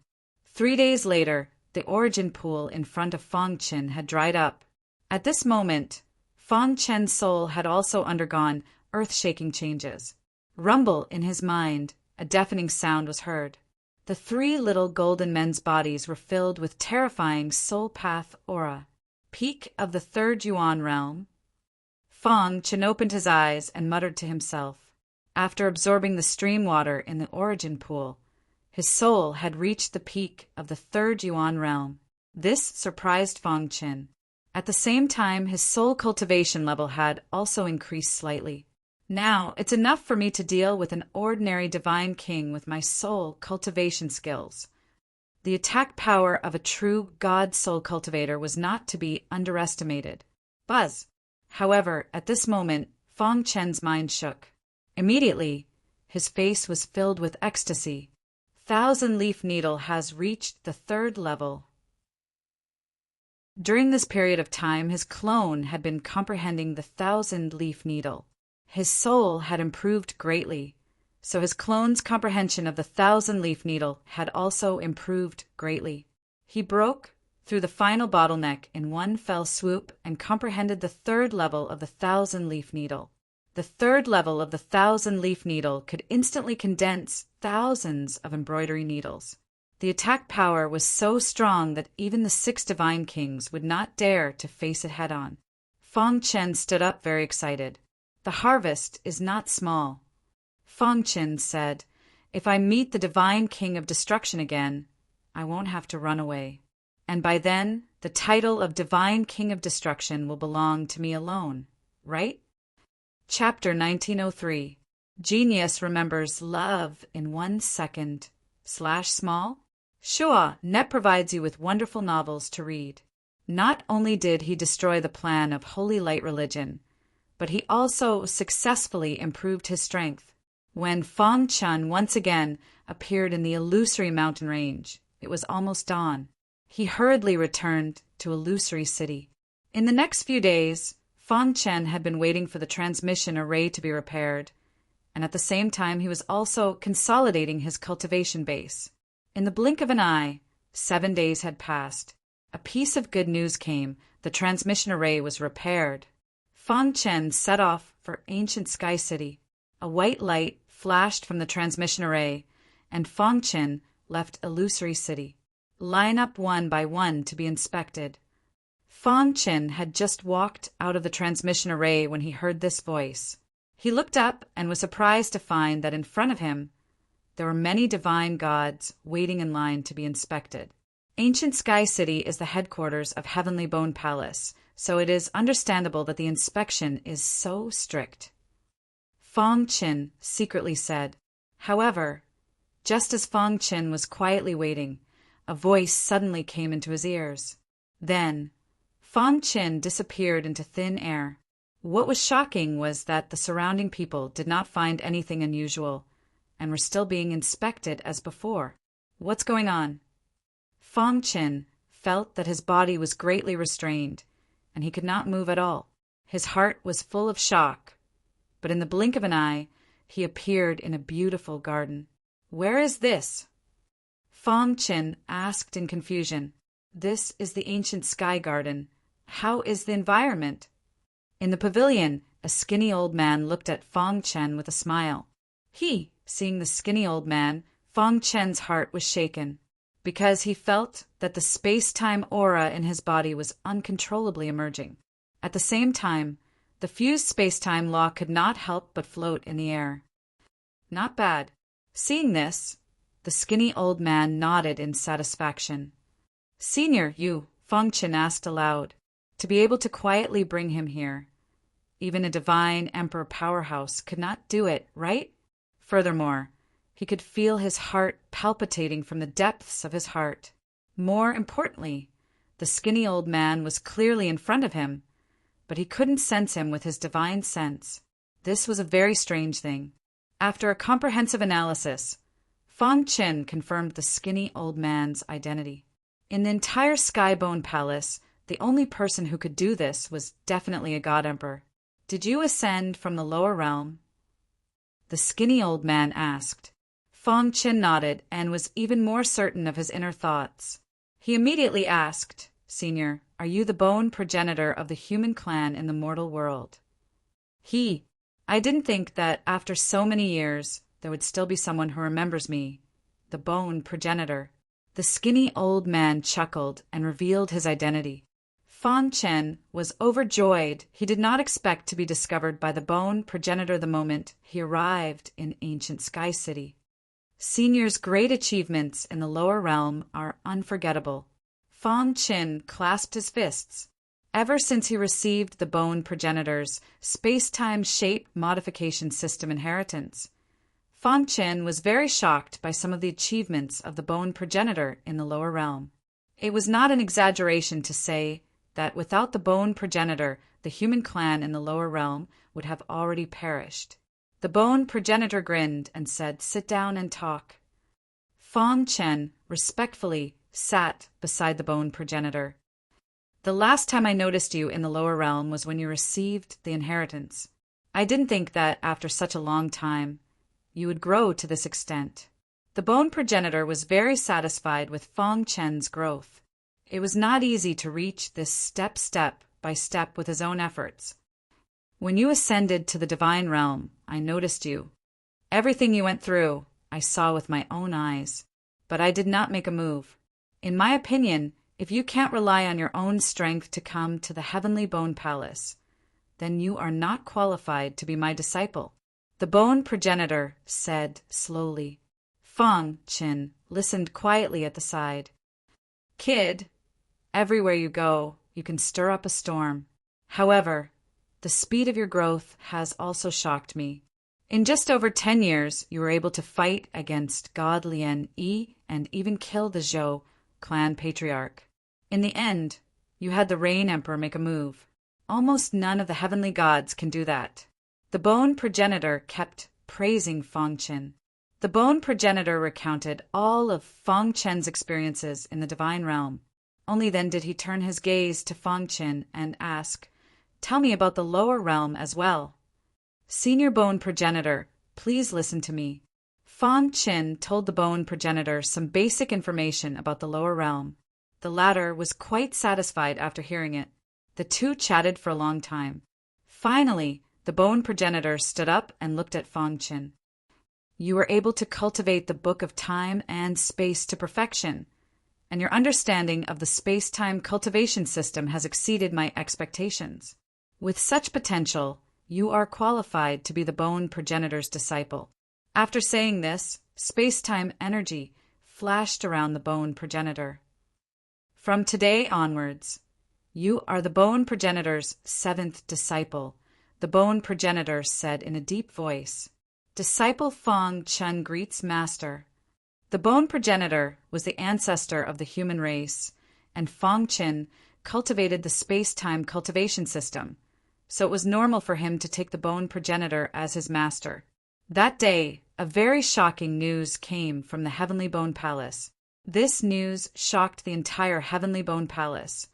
[SPEAKER 1] 3 days later, the Origin Pool in front of Fong Chen had dried up. At this moment, Fong Chen's soul had also undergone earth-shaking changes. Rumble in his mind, a deafening sound was heard. The three little golden men's bodies were filled with terrifying soul path aura. Peak of the third Yuan realm. Fong Chen opened his eyes and muttered to himself. After absorbing the stream water in the Origin Pool, his soul had reached the peak of the third Yuan realm. This surprised Fong Chen. At the same time, his soul cultivation level had also increased slightly. Now, it's enough for me to deal with an ordinary divine king with my soul cultivation skills. The attack power of a true god soul cultivator was not to be underestimated. Buzz! However, at this moment, Fong Chen's mind shook. Immediately, his face was filled with ecstasy. Thousand Leaf Needle has reached the 3rd level. During this period of time, his clone had been comprehending the 1,000 Leaf Needle. His soul had improved greatly, so his clone's comprehension of the 1,000 Leaf Needle had also improved greatly. He broke through the final bottleneck in one fell swoop and comprehended the 3rd level of the 1,000 Leaf Needle. The 3rd level of the 1,000 Leaf Needle could instantly condense thousands of embroidery needles. The attack power was so strong that even the 6 divine kings would not dare to face it head-on. Fong Chen stood up very excited. The harvest is not small. Fong Chen said, if I meet the divine king of destruction again, I won't have to run away. And by then, the title of divine king of destruction will belong to me alone, right? Chapter 1903. Genius remembers love in 1 second. /small? Sure, Net provides you with wonderful novels to read. Not only did he destroy the plan of Holy Light religion, but he also successfully improved his strength. When Fong Chen once again appeared in the illusory mountain range, it was almost dawn. He hurriedly returned to Illusory City. In the next few days, Fong Chen had been waiting for the transmission array to be repaired, and at the same time he was also consolidating his cultivation base. In the blink of an eye, 7 days had passed. A piece of good news came. The transmission array was repaired. Fong Chen set off for Ancient Sky City. A white light flashed from the transmission array, and Fong Chen left Illusory City. Line up one by one to be inspected. Fong Chen had just walked out of the transmission array when he heard this voice. He looked up and was surprised to find that in front of him there were many divine gods waiting in line to be inspected. Ancient Sky City is the headquarters of Heavenly Bone Palace, so it is understandable that the inspection is so strict. Fong Chen secretly said. However, just as Fong Chen was quietly waiting, a voice suddenly came into his ears. Then, Fong Chen disappeared into thin air. What was shocking was that the surrounding people did not find anything unusual and were still being inspected as before. What's going on? Fong Chen felt that his body was greatly restrained, and he could not move at all. His heart was full of shock, but in the blink of an eye, he appeared in a beautiful garden. Where is this? Fong Chen asked in confusion. This is the ancient sky garden. How is the environment? In the pavilion, a skinny old man looked at Fong Chen with a smile. Seeing the skinny old man, Fong Chen's heart was shaken, because he felt that the space-time aura in his body was uncontrollably emerging. At the same time, the fused space-time law could not help but float in the air. Not bad. Seeing this, the skinny old man nodded in satisfaction. Senior, Fong Chen asked aloud, to be able to quietly bring him here. Even a divine emperor powerhouse could not do it, right? Furthermore, he could feel his heart palpitating from the depths of his heart. More importantly, the skinny old man was clearly in front of him, but he couldn't sense him with his divine sense. This was a very strange thing. After a comprehensive analysis, Fong Chen confirmed the skinny old man's identity. In the entire Skybone Palace, the only person who could do this was definitely a god emperor. Did you ascend from the lower realm? The skinny old man asked. Fong Chen nodded and was even more certain of his inner thoughts. He immediately asked, Senior, are you the bone progenitor of the human clan in the mortal world? I didn't think that after so many years there would still be someone who remembers me, the bone progenitor. The skinny old man chuckled and revealed his identity. Fong Chen was overjoyed. He did not expect to be discovered by the bone progenitor the moment he arrived in Ancient Sky City. Senior's great achievements in the lower realm are unforgettable. Fong Chen clasped his fists. Ever since he received the bone progenitor's space-time shape modification system inheritance, Fong Chen was very shocked by some of the achievements of the bone progenitor in the lower realm. It was not an exaggeration to say that without the bone progenitor, the human clan in the lower realm would have already perished. The bone progenitor grinned and said, Sit down and talk. Fong Chen respectfully sat beside the bone progenitor. The last time I noticed you in the lower realm was when you received the inheritance. I didn't think that after such a long time, you would grow to this extent. The bone progenitor was very satisfied with Fong Chen's growth. It was not easy to reach this step by step with his own efforts. When you ascended to the divine realm, I noticed you. Everything you went through, I saw with my own eyes, but I did not make a move. In my opinion, if you can't rely on your own strength to come to the Heavenly Bone Palace, then you are not qualified to be my disciple. The bone progenitor said slowly. Fong Chen listened quietly at the side. Kid, everywhere you go, you can stir up a storm. However, the speed of your growth has also shocked me. In just over 10 years, you were able to fight against God Lien Yi and even kill the Zhou clan patriarch. In the end, you had the Rain Emperor make a move. Almost none of the heavenly gods can do that. The bone progenitor kept praising Fong Chen. The bone progenitor recounted all of Fong Chen's experiences in the divine realm. Only then did he turn his gaze to Fong Qin and ask, "Tell me about the lower realm as well." "Senior bone progenitor, please listen to me." Fong Qin told the bone progenitor some basic information about the lower realm. The latter was quite satisfied after hearing it. The two chatted for a long time. Finally, the bone progenitor stood up and looked at Fong Qin. "You were able to cultivate the book of time and space to perfection, and your understanding of the space-time cultivation system has exceeded my expectations. With such potential, you are qualified to be the bone progenitor's disciple." After saying this, space-time energy flashed around the bone progenitor. "From today onwards, you are the bone progenitor's 7th disciple," the bone progenitor said in a deep voice. "Disciple Fong Qin greets Master." The bone progenitor was the ancestor of the human race, and Fong Qin cultivated the space-time cultivation system, so it was normal for him to take the bone progenitor as his master. That day, a very shocking news came from the Heavenly Bone Palace. This news shocked the entire Heavenly Bone Palace,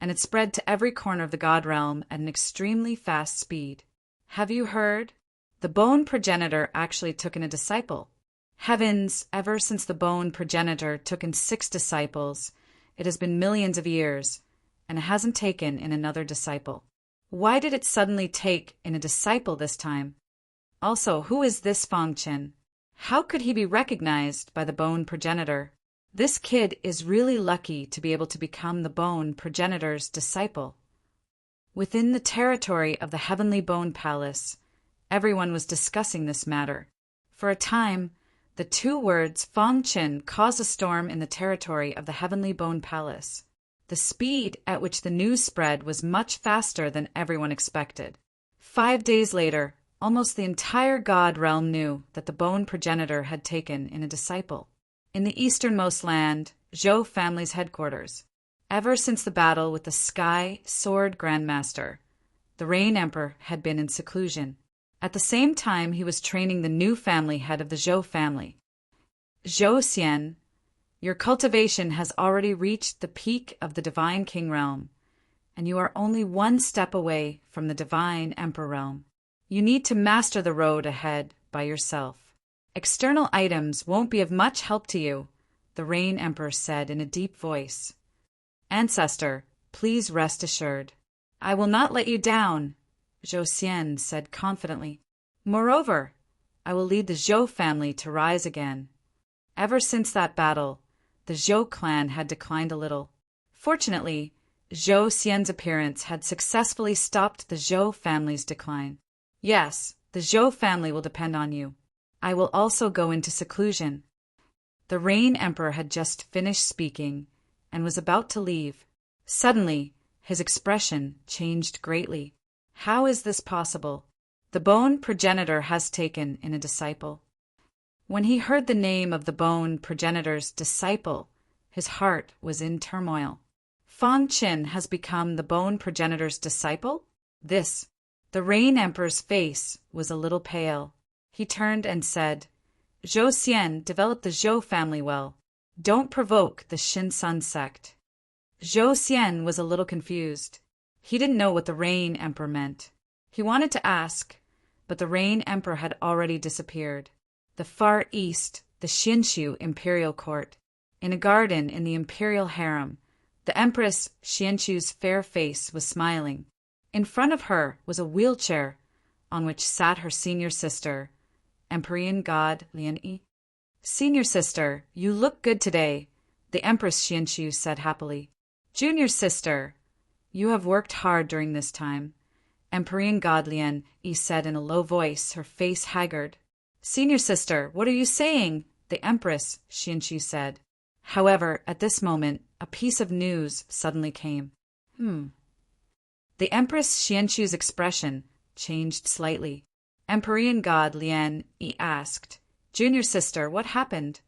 [SPEAKER 1] and it spread to every corner of the God Realm at an extremely fast speed. "Have you heard? The bone progenitor actually took in a disciple." Heavens, ever since the bone progenitor took in 6 disciples, it has been millions of years, and it hasn't taken in another disciple. Why did it suddenly take in a disciple this time? Also, who is this Fong Qin? How could he be recognized by the bone progenitor? This kid is really lucky to be able to become the bone progenitor's disciple. Within the territory of the Heavenly Bone Palace, everyone was discussing this matter. For a time, the 2 words Fong Qin caused a storm in the territory of the Heavenly Bone Palace. The speed at which the news spread was much faster than everyone expected. 5 days later, almost the entire God realm knew that the bone progenitor had taken in a disciple. In the easternmost land, Zhou family's headquarters, ever since the battle with the Sky Sword Grandmaster, the Rain Emperor had been in seclusion. At the same time, he was training the new family head of the Zhou family. "Zhou Xian, your cultivation has already reached the peak of the Divine King realm, and you are only 1 step away from the Divine Emperor realm. You need to master the road ahead by yourself. External items won't be of much help to you," the Rain Emperor said in a deep voice. "Ancestor, please rest assured. I will not let you down," Zhou Xian said confidently. "Moreover, I will lead the Zhou family to rise again." Ever since that battle, the Zhou clan had declined a little. Fortunately, Zhou Xian's appearance had successfully stopped the Zhou family's decline. "Yes, the Zhou family will depend on you. I will also go into seclusion." The Rain Emperor had just finished speaking and was about to leave. Suddenly, his expression changed greatly. "How is this possible? The bone progenitor has taken in a disciple." When he heard the name of the bone progenitor's disciple, his heart was in turmoil. Fong Qin has become the bone progenitor's disciple? The Rain Emperor's face was a little pale. He turned and said, "Zhou Xian developed the Zhou family well. Don't provoke the Shinsun sect." Zhou Xian was a little confused. He didn't know what the Rain Emperor meant. He wanted to ask, but the Rain Emperor had already disappeared. The far east, the Xinshu imperial court. In a garden in the imperial harem, the Empress Xinshu's fair face was smiling. In front of her was a wheelchair on which sat her senior sister, Empyrean god Lian. "Senior sister, you look good today," the Empress Xinshu said happily. "Junior sister, you have worked hard during this time," Empyrean god Lian said in a low voice, her face haggard. "Senior sister, what are you saying?" the Empress Xinshu said. However, at this moment, a piece of news suddenly came. The Empress Xianshu's expression changed slightly. Empyrean god Lian asked, "Junior sister, what happened?"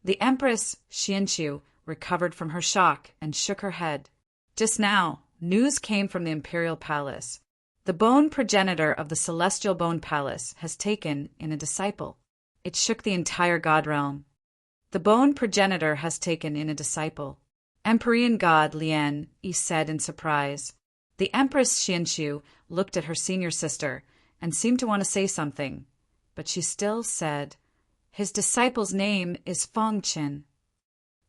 [SPEAKER 1] The Empress Xianshu recovered from her shock and shook her head. "Just now, news came from the Imperial Palace. The bone progenitor of the Celestial Bone Palace has taken in a disciple." It shook the entire God realm. "The bone progenitor has taken in a disciple." Empyrean god Lian, Yi said in surprise. The Empress Xianxu looked at her senior sister and seemed to want to say something, but she still said, "His disciple's name is Feng Qin."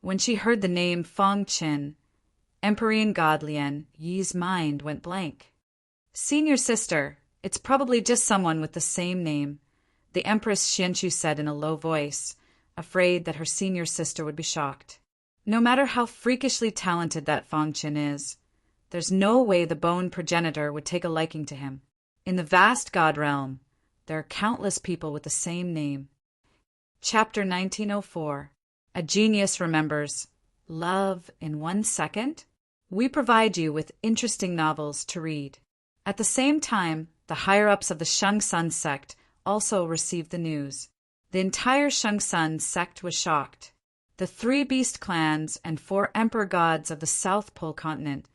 [SPEAKER 1] When she heard the name Feng Qin, Empyrean god Lian, Yi's mind went blank. "Senior sister, it's probably just someone with the same name," the Empress Xianxu said in a low voice, afraid that her senior sister would be shocked. "No matter how freakishly talented that Feng Qin is, there's no way the bone progenitor would take a liking to him. In the vast god realm, there are countless people with the same name." Chapter 1904. A Genius Remembers. Love in 1 second? We provide you with interesting novels to read. At the same time, the higher-ups of the Shengsun sect also received the news. The entire Shengsun sect was shocked. The 3 beast clans and 4 emperor gods of the South Pole continent,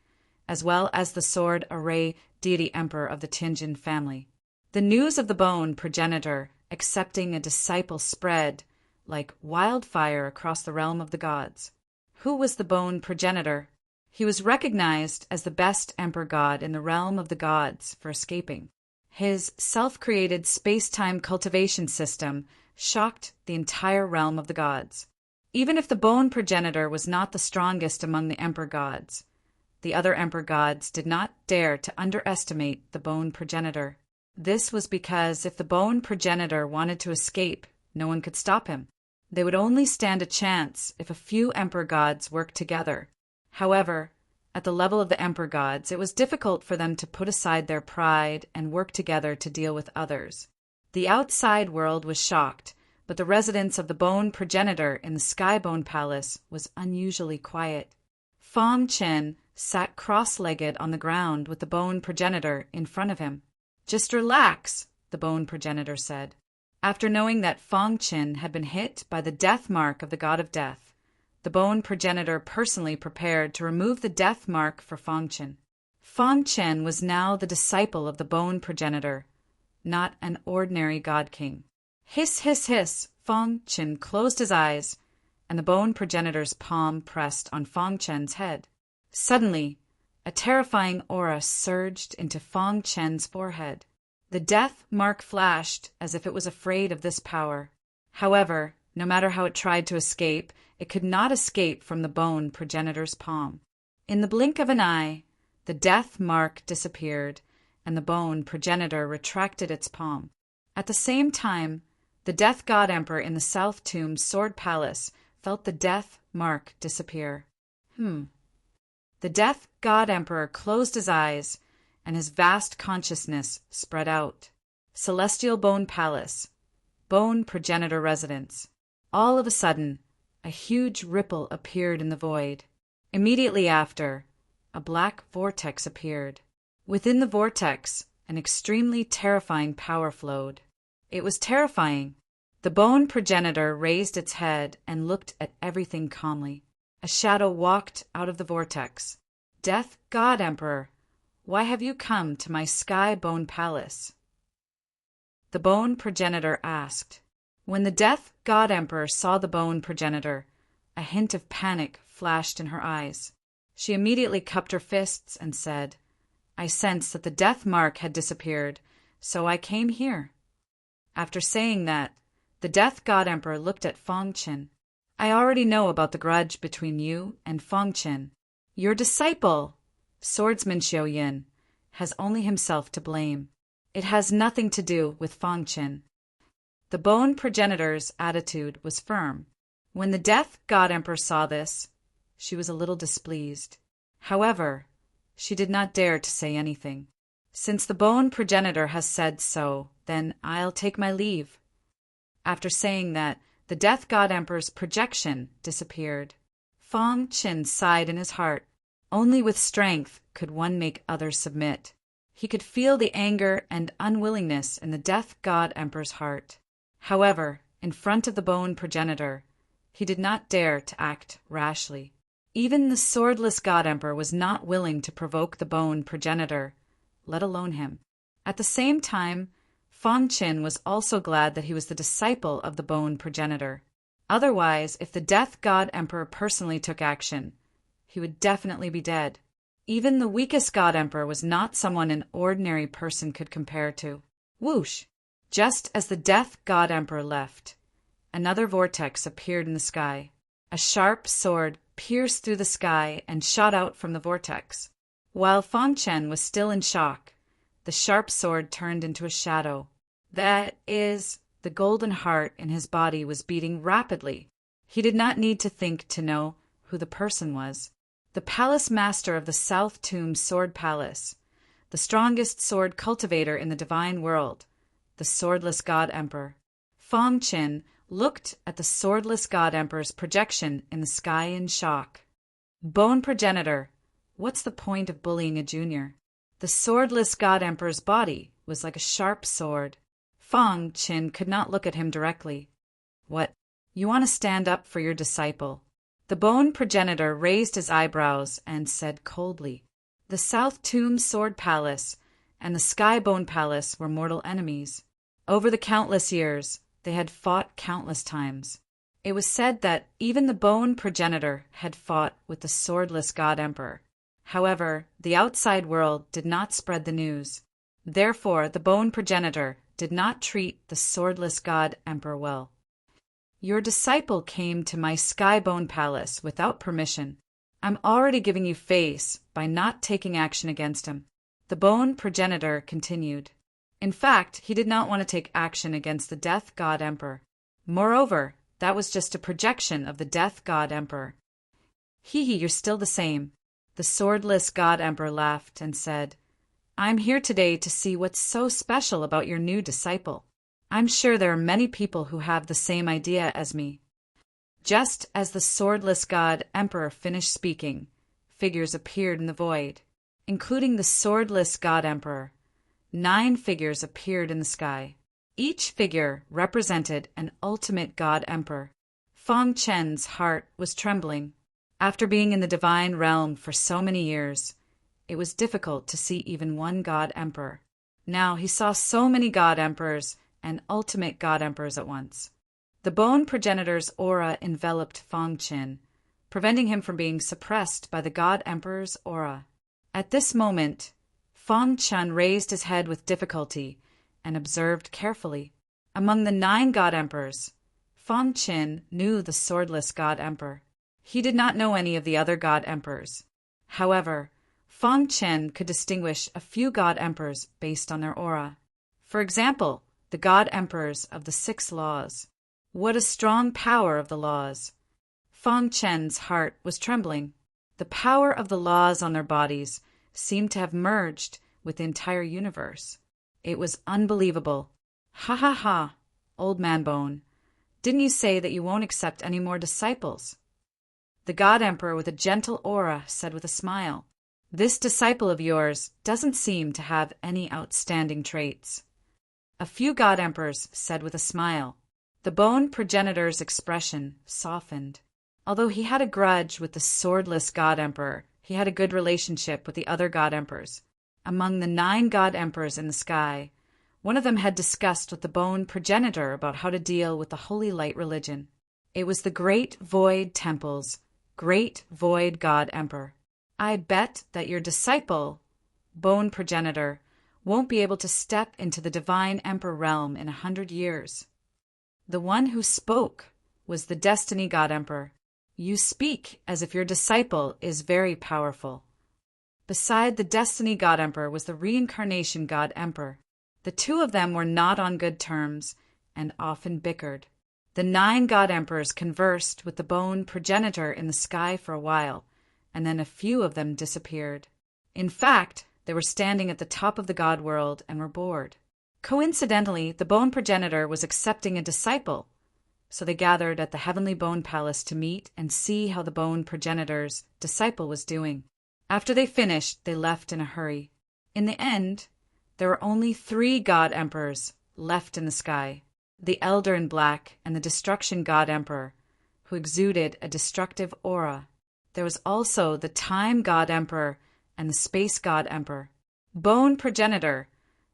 [SPEAKER 1] as well as the sword array deity emperor of the Tianjin family. The news of the bone progenitor accepting a disciple spread like wildfire across the realm of the gods. Who was the bone progenitor? He was recognized as the best emperor god in the realm of the gods for escaping. His self-created space-time cultivation system shocked the entire realm of the gods. Even if the bone progenitor was not the strongest among the emperor gods, the other emperor gods did not dare to underestimate the bone progenitor. This was because if the bone progenitor wanted to escape, no one could stop him. They would only stand a chance if a few emperor gods worked together. However, at the level of the emperor gods, it was difficult for them to put aside their pride and work together to deal with others. The outside world was shocked, but the residence of the bone progenitor in the Skybone Palace was unusually quiet. Feng Qin sat cross-legged on the ground with the bone progenitor in front of him. "Just relax," the bone progenitor said. After knowing that Feng Qin had been hit by the death mark of the god of death, the bone progenitor personally prepared to remove the death mark for Feng Qin. Feng Qin was now the disciple of the bone progenitor, not an ordinary god king. Hiss, hiss, hiss, Feng Qin closed his eyes, and the bone progenitor's palm pressed on Feng Qin's head. Suddenly, a terrifying aura surged into Feng Qin's forehead. The death mark flashed as if it was afraid of this power. However, no matter how it tried to escape, it could not escape from the bone progenitor's palm. In the blink of an eye, the death mark disappeared, and the bone progenitor retracted its palm. At the same time, the Death God Emperor in the South Tomb Sword Palace felt the death mark disappear. The Death God Emperor closed his eyes, and his vast consciousness spread out. Celestial Bone Palace, Bone Progenitor Residence. All of a sudden, a huge ripple appeared in the void. Immediately after, a black vortex appeared. Within the vortex, an extremely terrifying power flowed. It was terrifying. The bone progenitor raised its head and looked at everything calmly. A shadow walked out of the vortex. "Death God Emperor, why have you come to my Sky Bone Palace?" the bone progenitor asked. When the Death God Emperor saw the bone progenitor, a hint of panic flashed in her eyes. She immediately cupped her fists and said, "I sense that the death mark had disappeared, so I came here." After saying that, the Death God Emperor looked at Feng Qin. "I already know about the grudge between you and Feng Qin. Your disciple, Swordsman Xiao Yin, has only himself to blame. It has nothing to do with Feng Qin." The bone progenitor's attitude was firm. When the Death God Emperor saw this, she was a little displeased. However, she did not dare to say anything. "Since the bone progenitor has said so, then I'll take my leave." After saying that, the Death God Emperor's projection disappeared. Feng Qin sighed in his heart. Only with strength could one make others submit. He could feel the anger and unwillingness in the Death God Emperor's heart. However, in front of the bone progenitor, he did not dare to act rashly. Even the swordless God Emperor was not willing to provoke the bone progenitor, let alone him. At the same time, Feng Qin was also glad that he was the disciple of the bone progenitor. Otherwise, if the Death God Emperor personally took action, he would definitely be dead. Even the weakest God Emperor was not someone an ordinary person could compare to. Whoosh! Just as the Death God Emperor left, another vortex appeared in the sky. A sharp sword pierced through the sky and shot out from the vortex. While Feng Chen was still in shock, the sharp sword turned into a shadow. That is, the golden heart in his body was beating rapidly. He did not need to think to know who the person was. The palace master of the South Tomb Sword Palace, the strongest sword cultivator in the divine world, the swordless God Emperor. Feng Chen looked at the swordless God Emperor's projection in the sky in shock. Bone progenitor, what's the point of bullying a junior? The swordless God Emperor's body was like a sharp sword. Feng Chen could not look at him directly. What? You want to stand up for your disciple? The bone progenitor raised his eyebrows and said coldly, "The South Tomb Sword Palace and the Sky Bone Palace were mortal enemies. Over the countless years, they had fought countless times. It was said that even the bone progenitor had fought with the swordless God Emperor. However, the outside world did not spread the news. Therefore, the bone progenitor did not treat the swordless God Emperor well. Your disciple came to my Skybone Palace without permission. I'm already giving you face by not taking action against him." The bone progenitor continued. In fact, he did not want to take action against the Death God Emperor. Moreover, that was just a projection of the Death God Emperor. Hee, you're still the same." The swordless God Emperor laughed and said, "I'm here today to see what's so special about your new disciple. I'm sure there are many people who have the same idea as me." Just as the swordless God Emperor finished speaking, figures appeared in the void, including the swordless God Emperor. 9 figures appeared in the sky. Each figure represented an ultimate God Emperor. Feng Chen's heart was trembling. After being in the divine realm for so many years, it was difficult to see even one God Emperor. Now he saw so many God Emperors and ultimate God Emperors at once. The bone progenitor's aura enveloped Feng Chen, preventing him from being suppressed by the God Emperor's aura. At this moment, Feng Chen raised his head with difficulty and observed carefully. Among the 9 God Emperors, Feng Chen knew the swordless God Emperor. He did not know any of the other God Emperors. However, Feng Chen could distinguish a few God Emperors based on their aura. For example, the God Emperors of the 6 laws. What a strong power of the laws! Feng Chen's heart was trembling. The power of the laws on their bodies seemed to have merged with the entire universe. It was unbelievable. Ha ha ha, old man Bone. Didn't you say that you won't accept any more disciples? The God Emperor with a gentle aura said with a smile, "This disciple of yours doesn't seem to have any outstanding traits." A few God Emperors said with a smile. The bone progenitor's expression softened. Although he had a grudge with the swordless God Emperor, he had a good relationship with the other God Emperors. Among the 9 God Emperors in the sky, one of them had discussed with the bone progenitor about how to deal with the Holy Light religion. It was the Great Void Temple's Great Void God Emperor. "I bet that your disciple, bone progenitor, won't be able to step into the divine Emperor realm in 100 years. The one who spoke was the Destiny God Emperor. "You speak as if your disciple is very powerful." Beside the Destiny God Emperor was the Reincarnation God Emperor. The 2 of them were not on good terms and often bickered. The 9 God Emperors conversed with the bone progenitor in the sky for a while, and then a few of them disappeared. In fact, they were standing at the top of the God world and were bored. Coincidentally, the bone progenitor was accepting a disciple, so they gathered at the Heavenly Bone Palace to meet and see how the bone progenitor's disciple was doing. After they finished, they left in a hurry. In the end, there were only 3 God Emperors left in the sky, the Elder in Black and the Destruction God Emperor, who exuded a destructive aura. There was also the Time God Emperor and the Space God Emperor. Bone progenitor,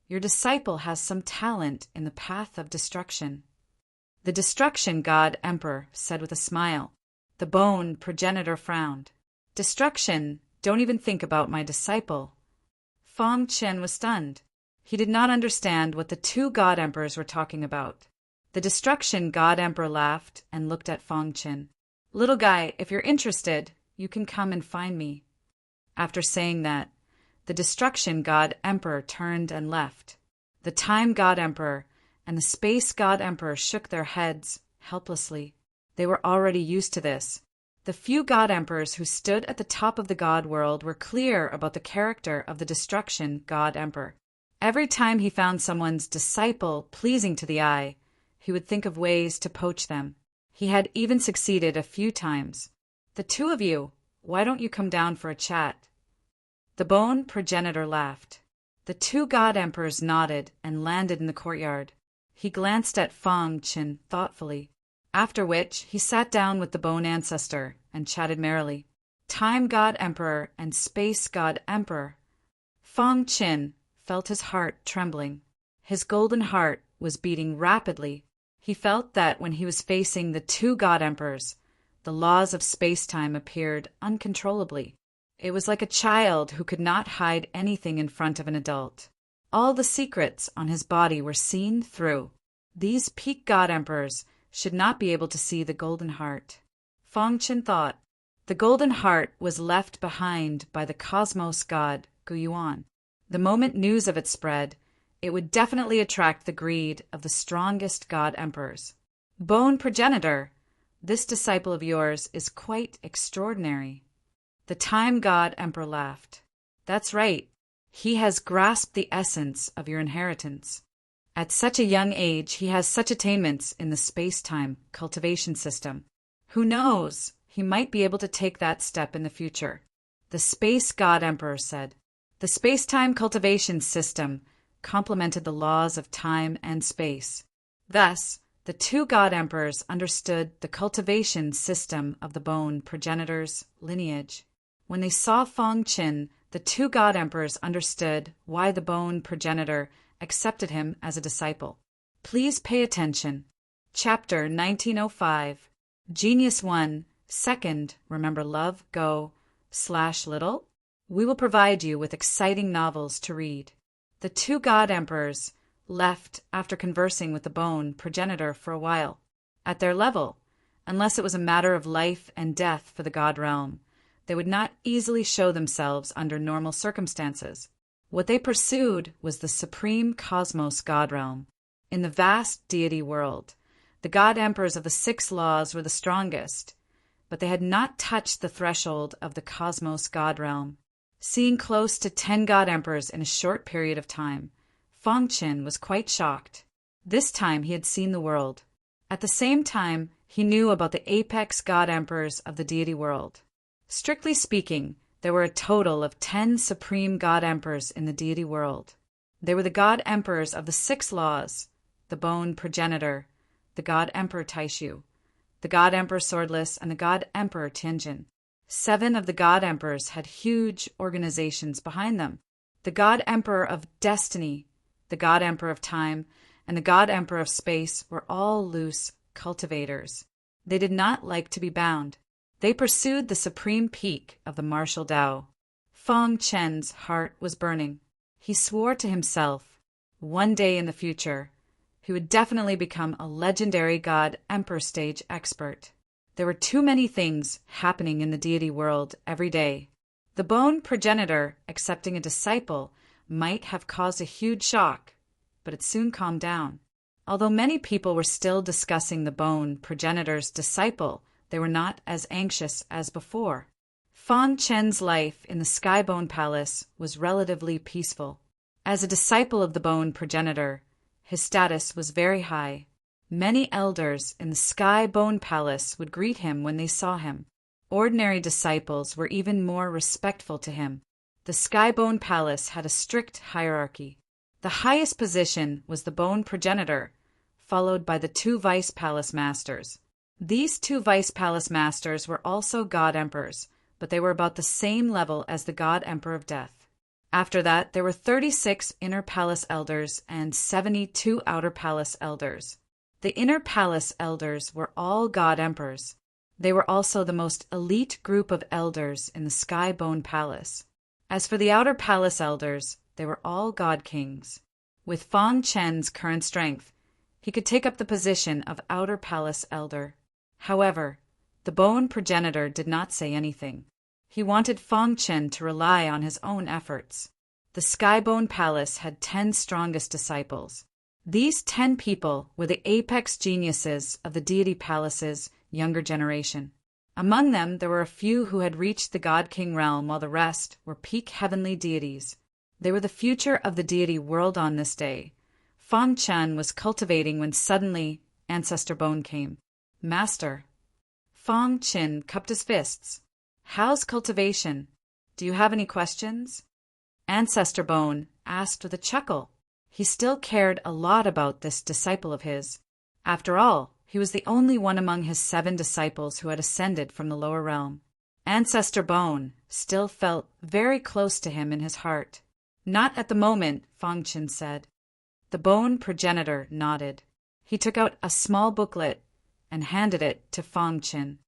[SPEAKER 1] your disciple has some talent in the path of destruction. The Destruction God Emperor said with a smile. The bone progenitor frowned. Destruction! Don't even think about my disciple. Feng Chen was stunned. He did not understand what the two God Emperors were talking about. The Destruction God Emperor laughed and looked at Feng Chen. Little guy, if you're interested, you can come and find me. After saying that, the Destruction God Emperor turned and left. The Time God Emperor and the Space God Emperor shook their heads helplessly. They were already used to this. The few God Emperors who stood at the top of the God world were clear about the character of the Destruction God Emperor. Every time he found someone's disciple pleasing to the eye, he would think of ways to poach them. He had even succeeded a few times. The two of you, why don't you come down for a chat? The Bone Progenitor laughed. The two God Emperors nodded and landed in the courtyard. He glanced at Feng Chen thoughtfully, after which he sat down with the Bone Ancestor and chatted merrily. Time God Emperor and Space God Emperor. Feng Chen felt his heart trembling. His golden heart was beating rapidly. He felt that when he was facing the two God Emperors, the laws of space-time appeared uncontrollably. It was like a child who could not hide anything in front of an adult. All the secrets on his body were seen through. These peak God Emperors should not be able to see the golden heart. Feng Chen thought. The golden heart was left behind by the cosmos god Guyuan. The moment news of it spread, it would definitely attract the greed of the strongest God Emperors. Bone Progenitor, this disciple of yours is quite extraordinary. The Time God Emperor laughed. That's right. He has grasped the essence of your inheritance. At such a young age, he has such attainments in the space-time cultivation system. Who knows? He might be able to take that step in the future. The Space God Emperor said. The space-time cultivation system complemented the laws of time and space. Thus, the two God Emperors understood the cultivation system of the Bone Progenitor's lineage. When they saw Feng Chen, the two God Emperors understood why the Bone Progenitor accepted him as a disciple. Please pay attention. Chapter 1905. Genius 1. Second, remember love, go, /little. We will provide you with exciting novels to read. The two God Emperors left after conversing with the Bone Progenitor for a while. At their level, unless it was a matter of life and death for the God realm, they would not easily show themselves under normal circumstances. What they pursued was the supreme cosmos God realm. In the vast deity world, the God Emperors of the 6 laws were the strongest, but they had not touched the threshold of the cosmos God realm. Seeing close to 10 God Emperors in a short period of time, Feng Chen was quite shocked. This time he had seen the world. At the same time, he knew about the apex God Emperors of the deity world. Strictly speaking, there were a total of 10 supreme God Emperors in the deity world. They were the God Emperors of the 6 laws, the Bone Progenitor, the God Emperor Taishu, the God Emperor Swordless, and the God Emperor Tianjin. 7 of the God Emperors had huge organizations behind them. The God Emperor of Destiny, the God Emperor of Time, and the God Emperor of Space were all loose cultivators. They did not like to be bound. They pursued the supreme peak of the martial Tao. Feng Chen's heart was burning. He swore to himself, one day in the future, he would definitely become a legendary God Emperor stage expert. There were too many things happening in the deity world every day. The Bone Progenitor accepting a disciple might have caused a huge shock, but it soon calmed down. Although many people were still discussing the Bone Progenitor's disciple, they were not as anxious as before. Feng Chen's life in the Skybone Palace was relatively peaceful. As a disciple of the Bone Progenitor, his status was very high. Many elders in the Skybone Palace would greet him when they saw him. Ordinary disciples were even more respectful to him. The Skybone Palace had a strict hierarchy. The highest position was the Bone Progenitor, followed by the 2 Vice Palace Masters. These 2 Vice Palace Masters were also God Emperors, but they were about the same level as the God Emperor of Death. After that, there were 36 Inner Palace Elders and 72 Outer Palace Elders. The Inner Palace Elders were all God Emperors. They were also the most elite group of elders in the Skybone Palace. As for the Outer Palace elders, they were all god kings. With Fong Chen's current strength, he could take up the position of Outer Palace elder. However, the Bone Progenitor did not say anything. He wanted Fong Chen to rely on his own efforts. The Skybone Palace had 10 strongest disciples. These 10 people were the apex geniuses of the Deity Palace's younger generation. Among them, there were a few who had reached the God King realm, while the rest were peak heavenly deities. They were the future of the deity world on this day. Fong Chen was cultivating when suddenly Ancestor Bone came. Master. Fong Chen cupped his fists. How's cultivation? Do you have any questions? Ancestor Bone asked with a chuckle. He still cared a lot about this disciple of his. After all, he was the only one among his 7 disciples who had ascended from the lower realm. Ancestor Bone still felt very close to him in his heart. Not at the moment, Fong Chen said. The Bone Progenitor nodded. He took out a small booklet and handed it to Fong Chen.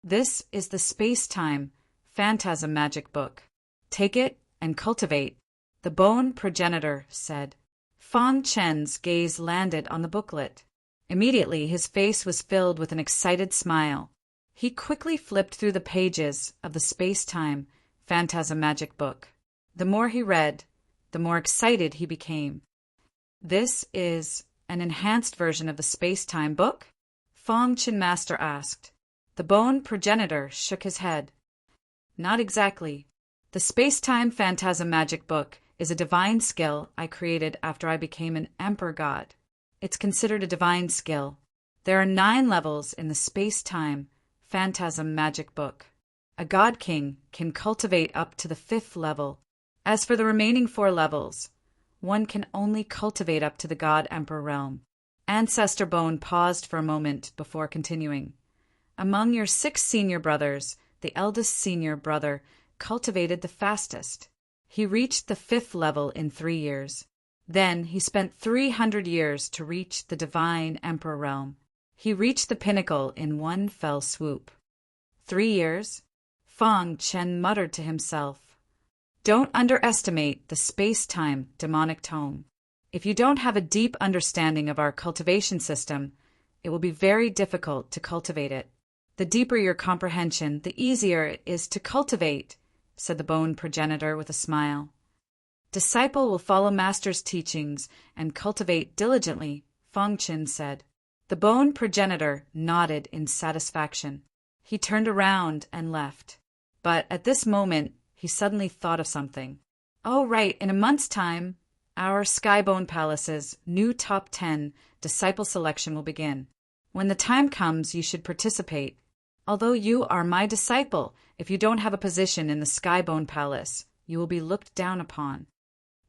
[SPEAKER 1] This is the Space-Time Phantasm Magic Book. Take it and cultivate, the Bone Progenitor said. Fong Chen's gaze landed on the booklet. Immediately, his face was filled with an excited smile. He quickly flipped through the pages of the Space-Time Phantasm Magic Book. The more he read, the more excited he became. This is an enhanced version of the Space-Time book? Fong Chen Master asked. The Bone Progenitor shook his head. Not exactly. The Space-Time Phantasm Magic Book is a divine skill I created after I became an Emperor God. It's considered a divine skill. There are 9 levels in the Space-Time Phantasm Magic Book. A God King can cultivate up to the 5th level. As for the remaining 4 levels, one can only cultivate up to the God Emperor realm. Ancestor Bone paused for a moment before continuing. Among your 6 senior brothers, the eldest senior brother cultivated the fastest. He reached the 5th level in 3 years. Then he spent 300 years to reach the divine Emperor realm. He reached the pinnacle in one fell swoop. 3 years? Fong Chen muttered to himself. Don't underestimate the space-time demonic tome. If you don't have a deep understanding of our cultivation system, it will be very difficult to cultivate it. The deeper your comprehension, the easier it is to cultivate, said the Bone Progenitor with a smile. Disciple will follow Master's teachings and cultivate diligently, Fong Chen said. The Bone Progenitor nodded in satisfaction. He turned around and left. But at this moment, he suddenly thought of something. Oh, right, in a month's time, our Skybone Palace's new top 10 disciple selection will begin. When the time comes, you should participate. Although you are my disciple, if you don't have a position in the Skybone Palace, you will be looked down upon.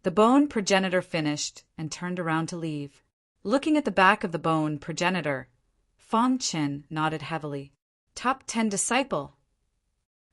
[SPEAKER 1] The Bone Progenitor finished and turned around to leave. Looking at the back of the Bone Progenitor, Fong Chen nodded heavily. Top 10 disciple.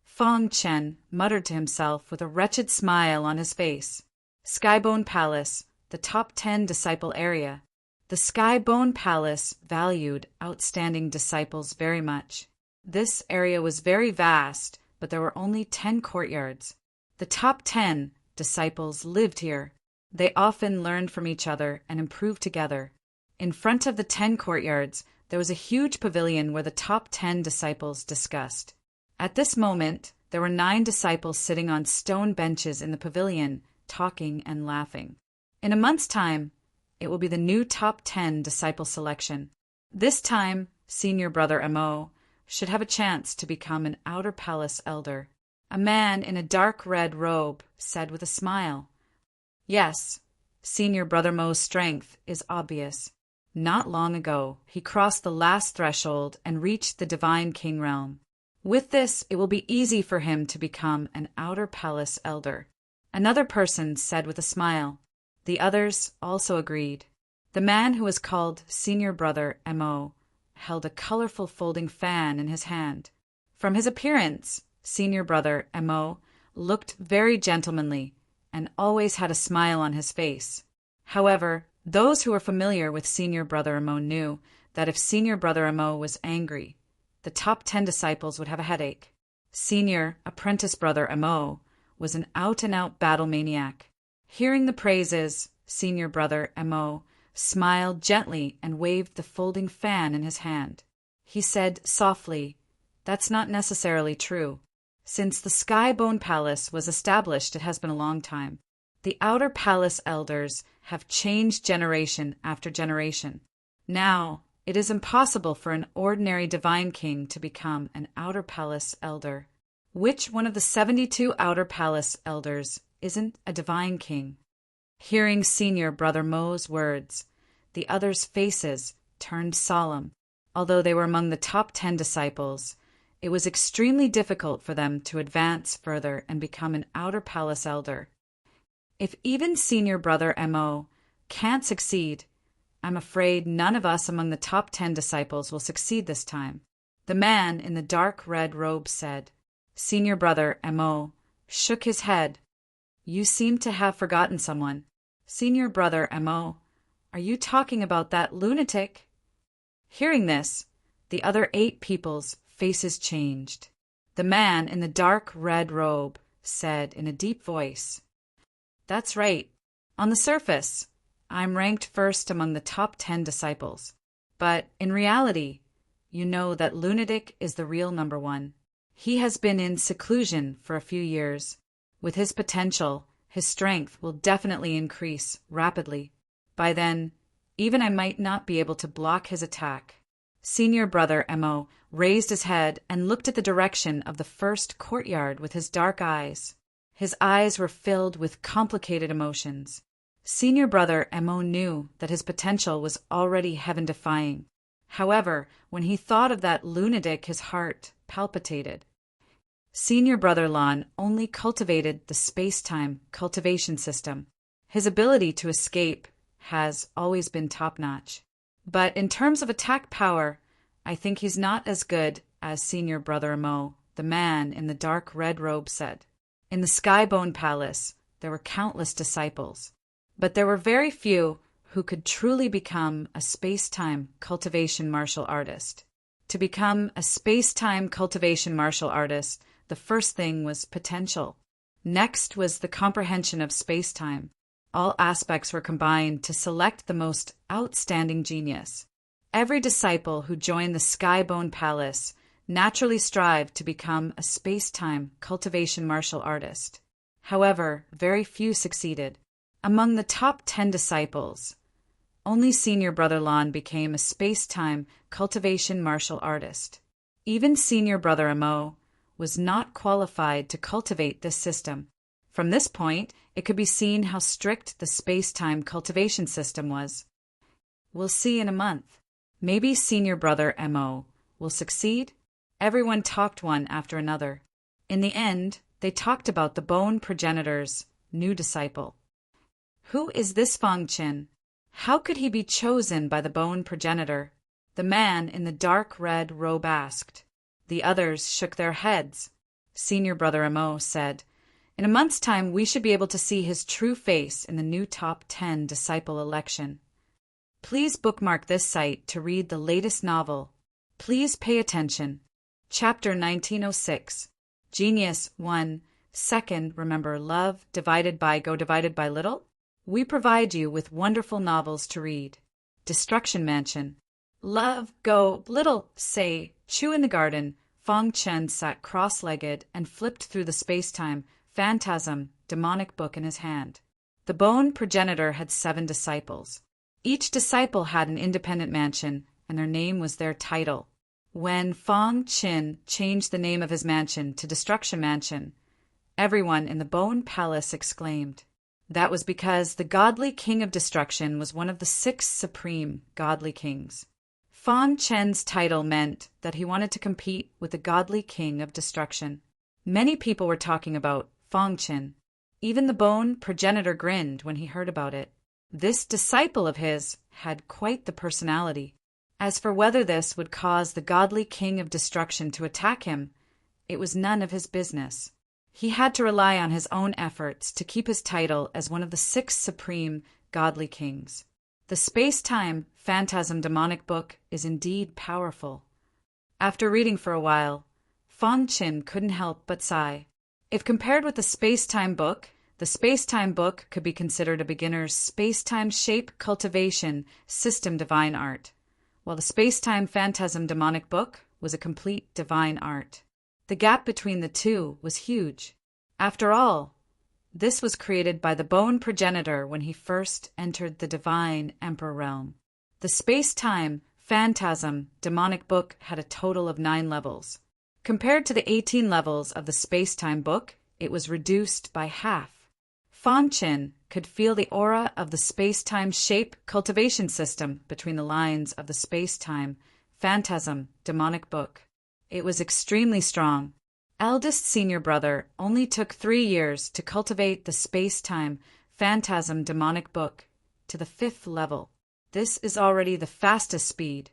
[SPEAKER 1] Fong Chen muttered to himself with a wretched smile on his face. Skybone Palace, the top 10 disciple area. The Skybone Palace valued outstanding disciples very much. This area was very vast, but there were only 10 courtyards. The top 10 disciples lived here. They often learned from each other and improved together. In front of the 10 courtyards, there was a huge pavilion where the top 10 disciples discussed. At this moment, there were 9 disciples sitting on stone benches in the pavilion, talking and laughing. In a month's time, it will be the new top 10 disciple selection. This time, Senior Brother Mo should have a chance to become an Outer Palace elder. A man in a dark red robe said with a smile. Yes, Senior Brother Mo's strength is obvious. Not long ago, he crossed the last threshold and reached the Divine King realm. With this, it will be easy for him to become an Outer Palace elder. Another person said with a smile. The others also agreed. The man who was called Senior Brother Mo held a colorful folding fan in his hand. From his appearance, Senior Brother Mo looked very gentlemanly and always had a smile on his face. However, those who were familiar with Senior Brother Mo knew that if Senior Brother Mo was angry, the top 10 disciples would have a headache. Senior apprentice brother Mo was an out-and-out battle maniac. Hearing the praises, senior brother Mo smiled gently and waved the folding fan in his hand. He said softly, "That's not necessarily true. Since the Skybone Palace was established, it has been a long time. The Outer Palace elders have changed generation after generation. Now, it is impossible for an ordinary divine king to become an Outer Palace elder. Which one of the 72 Outer Palace elders isn't a divine king?" Hearing senior brother Mo's words, the others' faces turned solemn. Although they were among the top 10 disciples, it was extremely difficult for them to advance further and become an Outer Palace elder. If even senior brother Mo can't succeed, I'm afraid none of us among the top 10 disciples will succeed this time. The man in the dark red robe said. Senior brother Mo shook his head. "You seem to have forgotten someone. Senior brother Mo, are you talking about that lunatic?" Hearing this, the other 8 people's faces changed. The man in the dark red robe said in a deep voice, "That's right. On the surface, I'm ranked first among the top 10 disciples. But in reality, you know that lunatic is the real number 1. He has been in seclusion for a few years. With his potential, his strength will definitely increase rapidly. By then, even I might not be able to block his attack." Senior brother Mo raised his head and looked at the direction of the first courtyard with his dark eyes. His eyes were filled with complicated emotions. Senior brother Mo knew that his potential was already heaven-defying. However, when he thought of that lunatic, his heart palpitated. Senior brother Lon only cultivated the space-time cultivation system. His ability to escape has always been top-notch. But in terms of attack power, I think he's not as good as senior brother Mo, the man in the dark red robe said. In the Skybone Palace, there were countless disciples, but there were very few who could truly become a space-time cultivation martial artist. To become a space-time cultivation martial artist, the first thing was potential. Next was the comprehension of space-time. All aspects were combined to select the most outstanding genius. Every disciple who joined the Skybone Palace naturally strived to become a space-time cultivation martial artist. However, very few succeeded. Among the top 10 disciples, only senior brother Lon became a space-time cultivation martial artist. Even senior brother Mo was not qualified to cultivate this system. From this point, it could be seen how strict the space-time cultivation system was. We'll see in a month. Maybe senior brother Mo will succeed. Everyone talked one after another. In the end, they talked about the bone progenitor's new disciple. Who is this Fong Qin? How could he be chosen by the bone progenitor? The man in the dark red robe asked. The others shook their heads. Senior brother Mo said, "In a month's time, we should be able to see his true face in the new top 10 disciple election. Please bookmark this site to read the latest novel. Please pay attention. Chapter 1906. Genius 1. Second, remember love divided by go divided by little? We provide you with wonderful novels to read. Destruction Mansion. Love, go, little, say, chew in the garden." Fong Chen sat cross-legged and flipped through the space-time phantasm demonic book in his hand. The bone progenitor had 7 disciples. Each disciple had an independent mansion, and their name was their title. When Fong Qin changed the name of his mansion to Destruction Mansion, everyone in the Bone Palace exclaimed. That was because the godly king of destruction was one of the 6 supreme godly kings. Fong Chen's title meant that he wanted to compete with the godly king of destruction. Many people were talking about Fong Chen. Even the bone progenitor grinned when he heard about it. This disciple of his had quite the personality. As for whether this would cause the godly king of destruction to attack him, it was none of his business. He had to rely on his own efforts to keep his title as one of the 6 supreme godly kings. The space-time phantasm demonic book is indeed powerful. After reading for a while, Fong Qin couldn't help but sigh. If compared with the space-time book, the space-time book could be considered a beginner's space-time shape cultivation system divine art, while the space-time phantasm demonic book was a complete divine art. The gap between the two was huge. After all, this was created by the bone progenitor when he first entered the divine emperor realm. The space-time phantasm demonic book had a total of 9 levels. Compared to the 18 levels of the space-time book, it was reduced by half. Fong Qin could feel the aura of the space-time shape cultivation system between the lines of the space-time phantasm demonic book. It was extremely strong. Eldest senior brother only took 3 years to cultivate the space-time phantasm demonic book to the 5th level. This is already the fastest speed.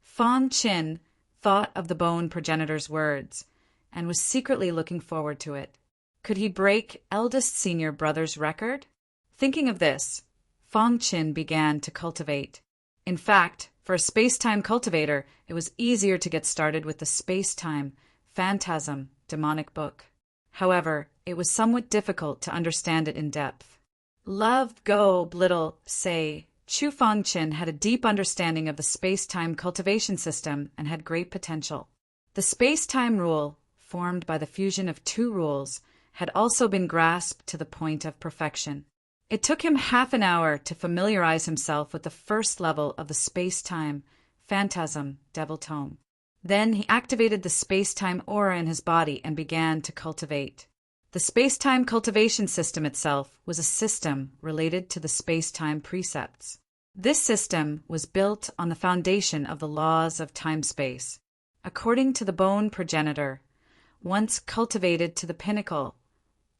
[SPEAKER 1] Fong Qin thought of the bone progenitor's words and was secretly looking forward to it. Could he break eldest senior brother's record? Thinking of this, Fong Qin began to cultivate. In fact, for a space-time cultivator, it was easier to get started with the space-time phantasm demonic book. However, it was somewhat difficult to understand it in depth. Love, go, little, say. Chu Fong Qin had a deep understanding of the space-time cultivation system and had great potential. The space-time rule, formed by the fusion of 2 rules, had also been grasped to the point of perfection. It took him half an hour to familiarize himself with the first level of the space-time phantasm devil tome. Then he activated the space-time aura in his body and began to cultivate. The space-time cultivation system itself was a system related to the space-time precepts. This system was built on the foundation of the laws of time-space. According to the bone progenitor, once cultivated to the pinnacle,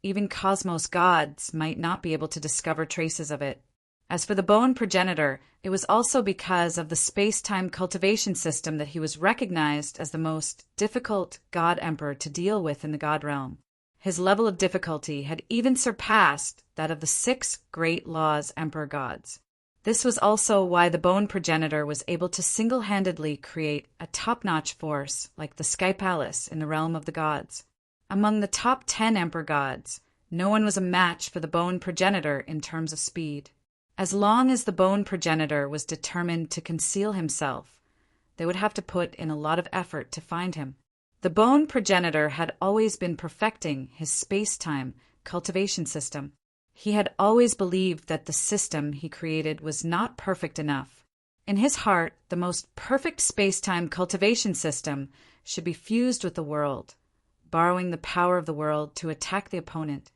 [SPEAKER 1] even cosmos gods might not be able to discover traces of it. As for the bone progenitor, it was also because of the space-time cultivation system that he was recognized as the most difficult god emperor to deal with in the god realm. His level of difficulty had even surpassed that of the 6 great laws emperor gods. This was also why the bone progenitor was able to single-handedly create a top-notch force like the Sky Palace in the realm of the gods. Among the top 10 emperor gods, no one was a match for the bone progenitor in terms of speed. As long as the bone progenitor was determined to conceal himself, they would have to put in a lot of effort to find him. The bone progenitor had always been perfecting his space-time cultivation system. He had always believed that the system he created was not perfect enough. In his heart, the most perfect space-time cultivation system should be fused with the world, borrowing the power of the world to attack the opponent.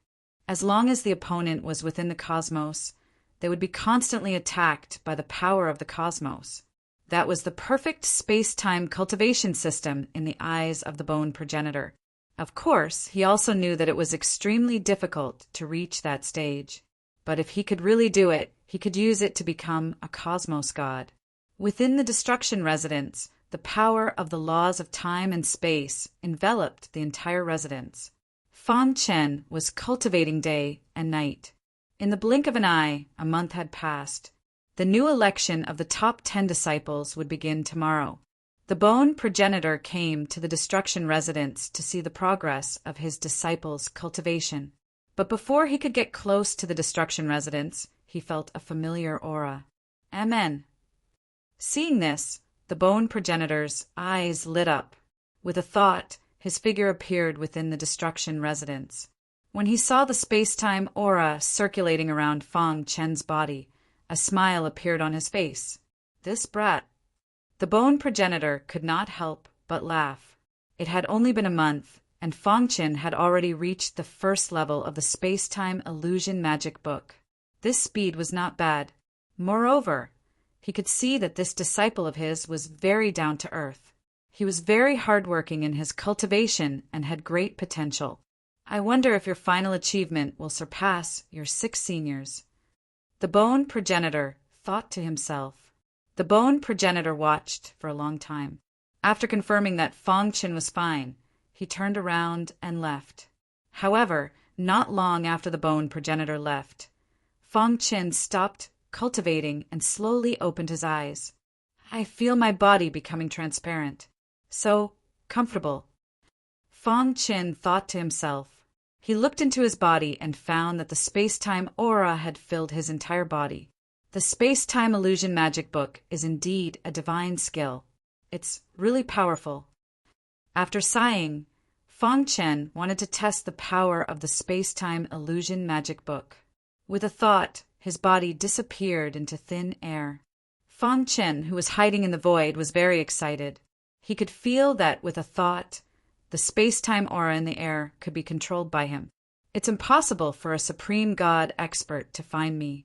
[SPEAKER 1] As long as the opponent was within the cosmos, they would be constantly attacked by the power of the cosmos. That was the perfect space-time cultivation system in the eyes of the bone progenitor. Of course, he also knew that it was extremely difficult to reach that stage. But if he could really do it, he could use it to become a cosmos god. Within the destruction residence, the power of the laws of time and space enveloped the entire residence. Fong Qin was cultivating day and night. In the blink of an eye, a month had passed. The new election of the top 10 disciples would begin tomorrow. The bone progenitor came to the destruction residence to see the progress of his disciples' cultivation. But before he could get close to the destruction residence, he felt a familiar aura. Amen. Seeing this, the bone progenitor's eyes lit up. With a thought, his figure appeared within the destruction residence. When he saw the space-time aura circulating around Fong Qin's body, a smile appeared on his face. This brat. The bone progenitor could not help but laugh. It had only been a month, and Fong Qin had already reached the first level of the space-time illusion magic book. This speed was not bad. Moreover, he could see that this disciple of his was very down to earth. He was very hardworking in his cultivation and had great potential. I wonder if your final achievement will surpass your 6 seniors. The bone progenitor thought to himself. The bone progenitor watched for a long time. After confirming that Fong Qin was fine, he turned around and left. However, not long after the bone progenitor left, Fong Qin stopped cultivating and slowly opened his eyes. I feel my body becoming transparent. So comfortable. Fong Qin thought to himself. He looked into his body and found that the space-time aura had filled his entire body. The space-time illusion magic book is indeed a divine skill. It's really powerful. After sighing, Fong Chen wanted to test the power of the space-time illusion magic book. With a thought, his body disappeared into thin air. Fong Chen, who was hiding in the void, was very excited. He could feel that with a thought, the space-time aura in the air could be controlled by him. It's impossible for a supreme god expert to find me,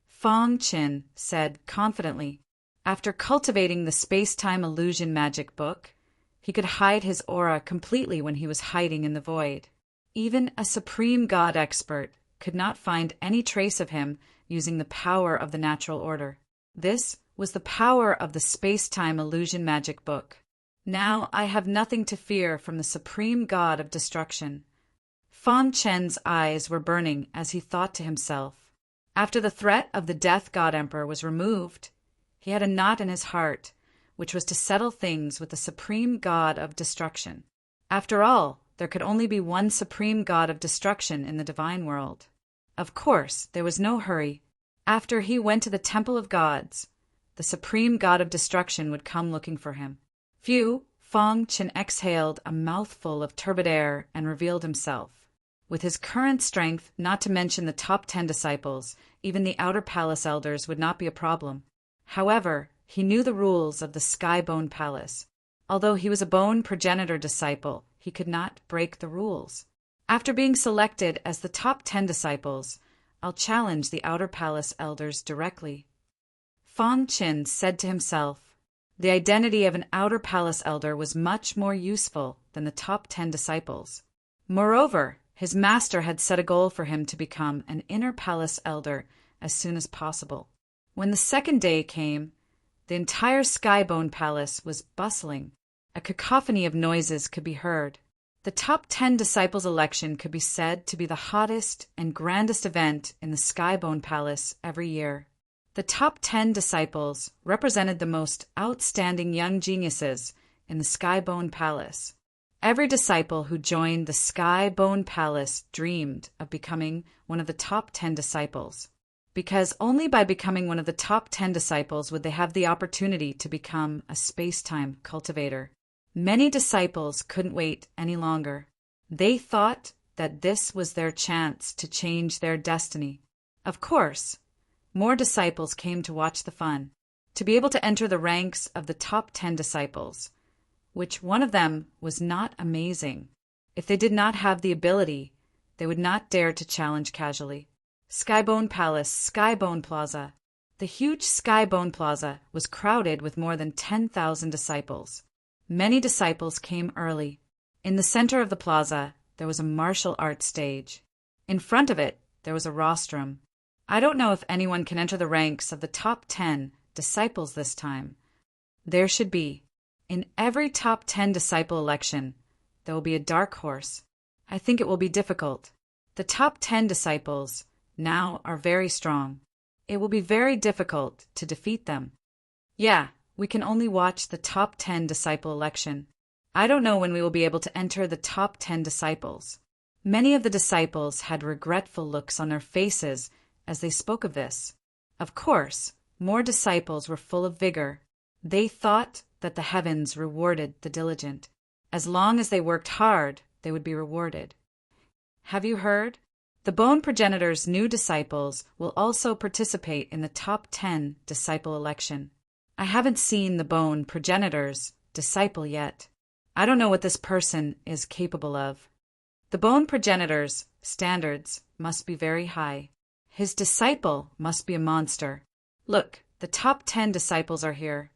[SPEAKER 1] Fong Chen said confidently. After cultivating the space-time illusion magic book, he could hide his aura completely when he was hiding in the void. Even a supreme god expert could not find any trace of him using the power of the natural order. This was the power of the space-time illusion magic book. Now I have nothing to fear from the supreme god of destruction. Fong Chen's eyes were burning as he thought to himself. After the threat of the death god emperor was removed, he had a knot in his heart, which was to settle things with the supreme god of destruction. After all, there could only be one supreme god of destruction in the divine world. Of course, there was no hurry. After he went to the temple of gods, the supreme god of destruction would come looking for him. Fong Chen exhaled a mouthful of turbid air and revealed himself. With his current strength, not to mention the top 10 disciples, even the outer palace elders would not be a problem. However, he knew the rules of the Skybone Palace. Although he was a bone progenitor disciple, he could not break the rules. After being selected as the top 10 disciples, I'll challenge the outer palace elders directly. Fong Chen said to himself. The identity of an outer palace elder was much more useful than the top 10 disciples. Moreover, his master had set a goal for him to become an inner palace elder as soon as possible. When the second day came, the entire Skybone Palace was bustling. A cacophony of noises could be heard. The top 10 disciples' election could be said to be the hottest and grandest event in the Skybone Palace every year. The top 10 disciples represented the most outstanding young geniuses in the Skybone Palace. Every disciple who joined the Skybone Palace dreamed of becoming one of the top 10 disciples, because only by becoming one of the top 10 disciples would they have the opportunity to become a space-time cultivator. Many disciples couldn't wait any longer. They thought that this was their chance to change their destiny. Of course, more disciples came to watch the fun, to be able to enter the ranks of the top 10 disciples, which one of them was not amazing. If they did not have the ability, they would not dare to challenge casually. Skybone Palace, Skybone Plaza. The huge Skybone Plaza was crowded with more than 10,000 disciples. Many disciples came early. In the center of the plaza, there was a martial arts stage. In front of it, there was a rostrum. I don't know if anyone can enter the ranks of the top 10 disciples this time. There should be. In every top 10 disciple election, there will be a dark horse. I think it will be difficult. The top 10 disciples now are very strong. It will be very difficult to defeat them. Yeah, we can only watch the top 10 disciple election. I don't know when we will be able to enter the top 10 disciples. Many of the disciples had regretful looks on their faces as they spoke of this. Of course, more disciples were full of vigor. They thought that the heavens rewarded the diligent. As long as they worked hard, they would be rewarded. Have you heard? The Bone Progenitor's new disciples will also participate in the top 10 disciple election. I haven't seen the Bone Progenitor's disciple yet. I don't know what this person is capable of. The Bone Progenitor's standards must be very high. His disciple must be a monster. Look, the top 10 disciples are here.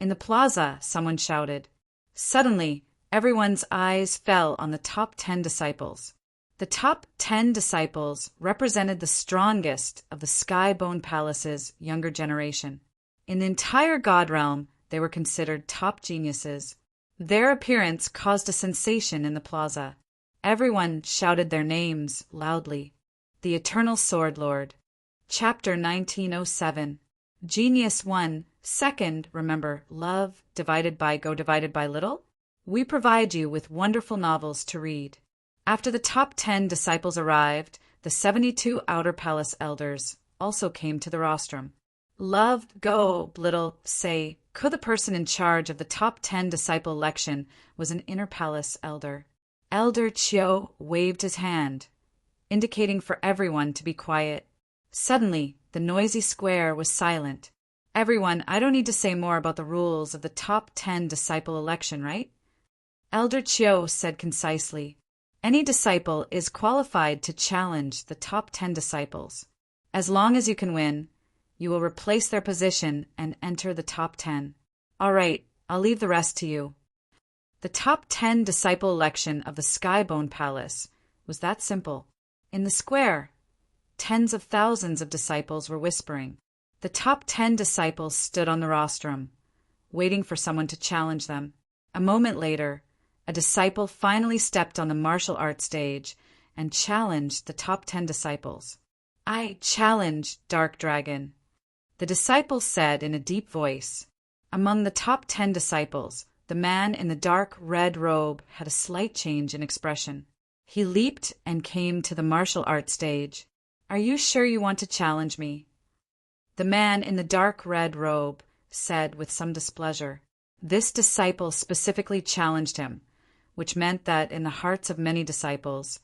[SPEAKER 1] In the plaza, someone shouted. Suddenly, everyone's eyes fell on the top 10 disciples. The top 10 disciples represented the strongest of the Skybone Palace's younger generation. In the entire God Realm, they were considered top geniuses. Their appearance caused a sensation in the plaza. Everyone shouted their names loudly. The Eternal Swordlord. Chapter 1907. Genius 1. Second, remember, love divided by go divided by little? We provide you with wonderful novels to read. After the top 10 disciples arrived, the 72 outer palace elders also came to the rostrum. Love, go, little, say, could the person in charge of the top 10 disciple election was an inner palace elder. Elder Chiu waved his hand, indicating for everyone to be quiet. Suddenly, the noisy square was silent. Everyone, I don't need to say more about the rules of the top 10 disciple election, right? Elder Chiu said concisely. Any disciple is qualified to challenge the top 10 disciples. As long as you can win, you will replace their position and enter the top 10. All right, I'll leave the rest to you. The top 10 disciple election of the Skybone Palace was that simple. In the square, tens of thousands of disciples were whispering. The top 10 disciples stood on the rostrum, waiting for someone to challenge them. A moment later, a disciple finally stepped on the martial arts stage and challenged the top 10 disciples. I challenge Dark Dragon, the disciple said in a deep voice. Among the top 10 disciples, the man in the dark red robe had a slight change in expression. He leaped and came to the martial arts stage. Are you sure you want to challenge me? The man in the dark red robe said with some displeasure. This disciple specifically challenged him, which meant that in the hearts of many disciples,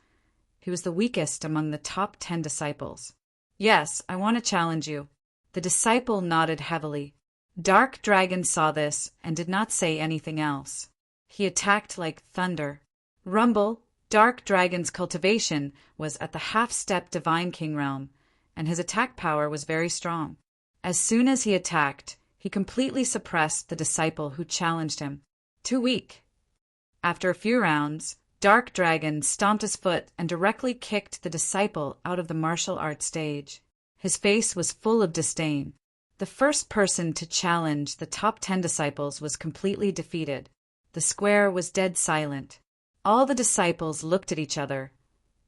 [SPEAKER 1] he was the weakest among the top 10 disciples. Yes, I want to challenge you. The disciple nodded heavily. Dark Dragon saw this and did not say anything else. He attacked like thunder. Rumble, Dark Dragon's cultivation was at the half-step Divine King realm, and his attack power was very strong. As soon as he attacked, he completely suppressed the disciple who challenged him. Too weak. After a few rounds, Dark Dragon stomped his foot and directly kicked the disciple out of the martial arts stage. His face was full of disdain. The first person to challenge the top 10 disciples was completely defeated. The square was dead silent. All the disciples looked at each other,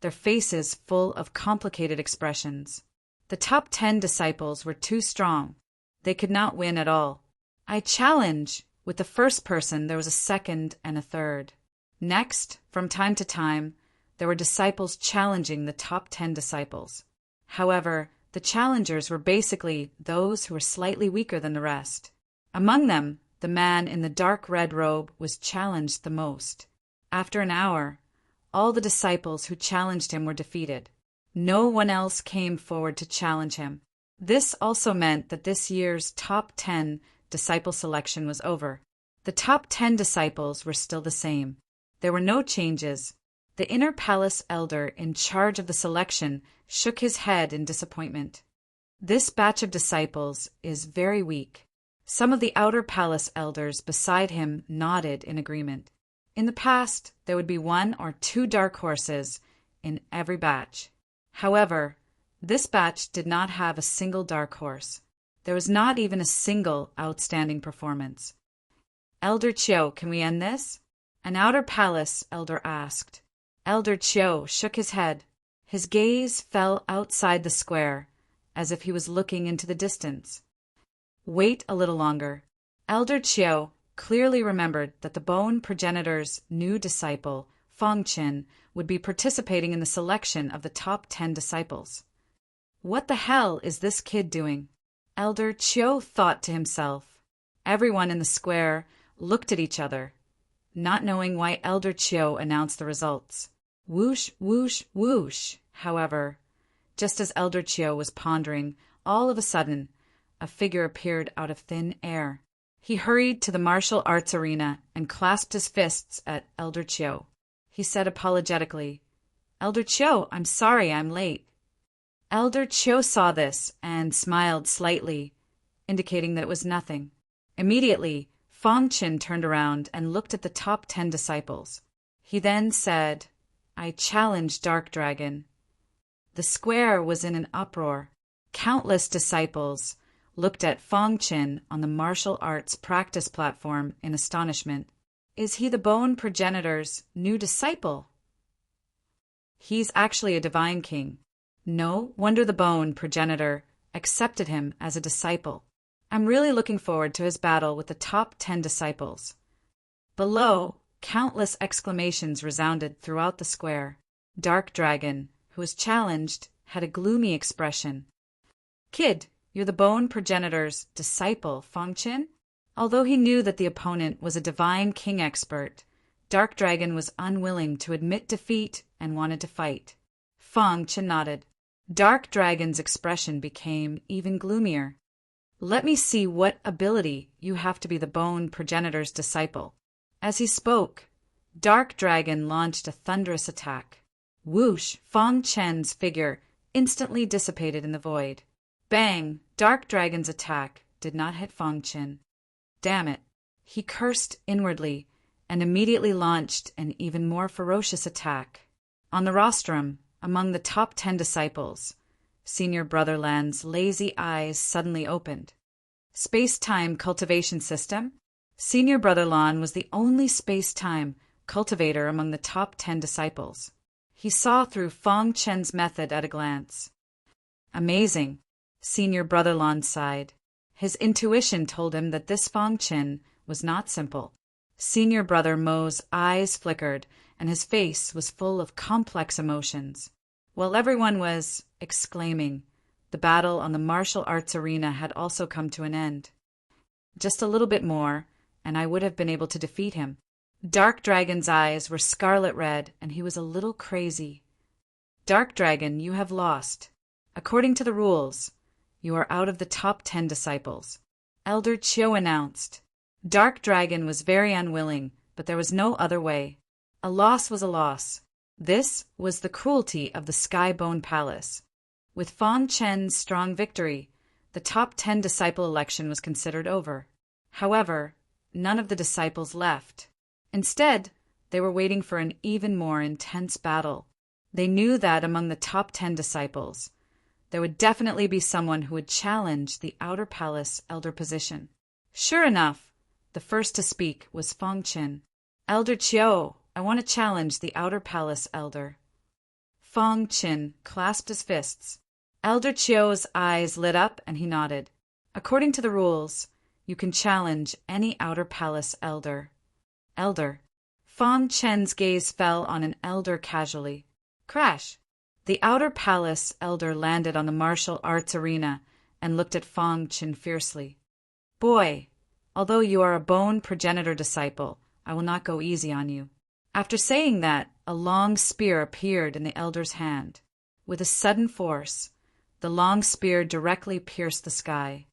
[SPEAKER 1] their faces full of complicated expressions. The top 10 disciples were too strong. They could not win at all. I challenge. With the first person, there was a second and a third. Next, from time to time, there were disciples challenging the top 10 disciples. However, the challengers were basically those who were slightly weaker than the rest. Among them, the man in the dark red robe was challenged the most. After an hour, all the disciples who challenged him were defeated. No one else came forward to challenge him. This also meant that this year's top 10 disciple selection was over. The top 10 disciples were still the same. There were no changes. The inner palace elder in charge of the selection shook his head in disappointment. This batch of disciples is very weak. Some of the outer palace elders beside him nodded in agreement. In the past, there would be 1 or 2 dark horses in every batch. However, this batch did not have a single dark horse. There was not even a single outstanding performance. Elder Chiu, can we end this? An outer palace elder asked. Elder Chiu shook his head. His gaze fell outside the square, as if he was looking into the distance. Wait a little longer. Elder Chiu clearly remembered that the bone progenitor's new disciple, Feng Qin, would be participating in the selection of the top 10 disciples. What the hell is this kid doing? Elder Chiu thought to himself. Everyone in the square looked at each other, not knowing why Elder Chiu announced the results. Whoosh, whoosh, whoosh. However, just as Elder Chiu was pondering, all of a sudden, a figure appeared out of thin air. He hurried to the martial arts arena and clasped his fists at Elder Chiu. He said apologetically, Elder Chiu, I'm sorry I'm late. Elder Chiu saw this and smiled slightly, indicating that it was nothing. Immediately, Feng Qin turned around and looked at the top 10 disciples. He then said, I challenge Dark Dragon. The square was in an uproar. Countless disciples looked at Feng Qin on the martial arts practice platform in astonishment. Is he the bone progenitor's new disciple? He's actually a divine king. No wonder the bone progenitor accepted him as a disciple. I'm really looking forward to his battle with the top 10 disciples. Below, countless exclamations resounded throughout the square. Dark Dragon, who was challenged, had a gloomy expression. Kid, you're the bone progenitor's disciple, Fang Qin? Although he knew that the opponent was a divine king expert, Dark Dragon was unwilling to admit defeat and wanted to fight. Fang Qin nodded. Dark Dragon's expression became even gloomier. Let me see what ability you have to be the bone progenitor's disciple. As he spoke, Dark Dragon launched a thunderous attack. Whoosh! Fang Qin's figure instantly dissipated in the void. Bang! Dark Dragon's attack did not hit Fang Qin. Damn it! He cursed inwardly and immediately launched an even more ferocious attack. On the rostrum, among the top 10 disciples, Senior Brother Lan's lazy eyes suddenly opened. Space-time cultivation system? Senior Brother Lan was the only space-time cultivator among the top 10 disciples. He saw through Fang Qin's method at a glance. Amazing, Senior Brother Lan sighed. His intuition told him that this Fang Qin was not simple. Senior Brother Mo's eyes flickered, and his face was full of complex emotions. While everyone was exclaiming, the battle on the martial arts arena had also come to an end. Just a little bit more, and I would have been able to defeat him. Dark Dragon's eyes were scarlet red, and he was a little crazy. Dark Dragon, you have lost. According to the rules, you are out of the top 10 disciples. Elder Chiu announced. Dark Dragon was very unwilling, but there was no other way. A loss was a loss. This was the cruelty of the Skybone Palace. With Fang Qin's strong victory, the top 10 disciple election was considered over. However, none of the disciples left. Instead, they were waiting for an even more intense battle. They knew that among the top 10 disciples, there would definitely be someone who would challenge the Outer Palace elder position. Sure enough, the first to speak was Fang Qin. Elder Chiu, I want to challenge the Outer Palace elder. Fang Qin clasped his fists. Elder Chiu's eyes lit up and he nodded. According to the rules, you can challenge any Outer Palace elder. Elder. Fang Qin's gaze fell on an elder casually. Crash! The Outer Palace elder landed on the martial arts arena and looked at Fang Qin fiercely. Boy, although you are a bone progenitor disciple, I will not go easy on you. After saying that, a long spear appeared in the elder's hand. With a sudden force, the long spear directly pierced the sky.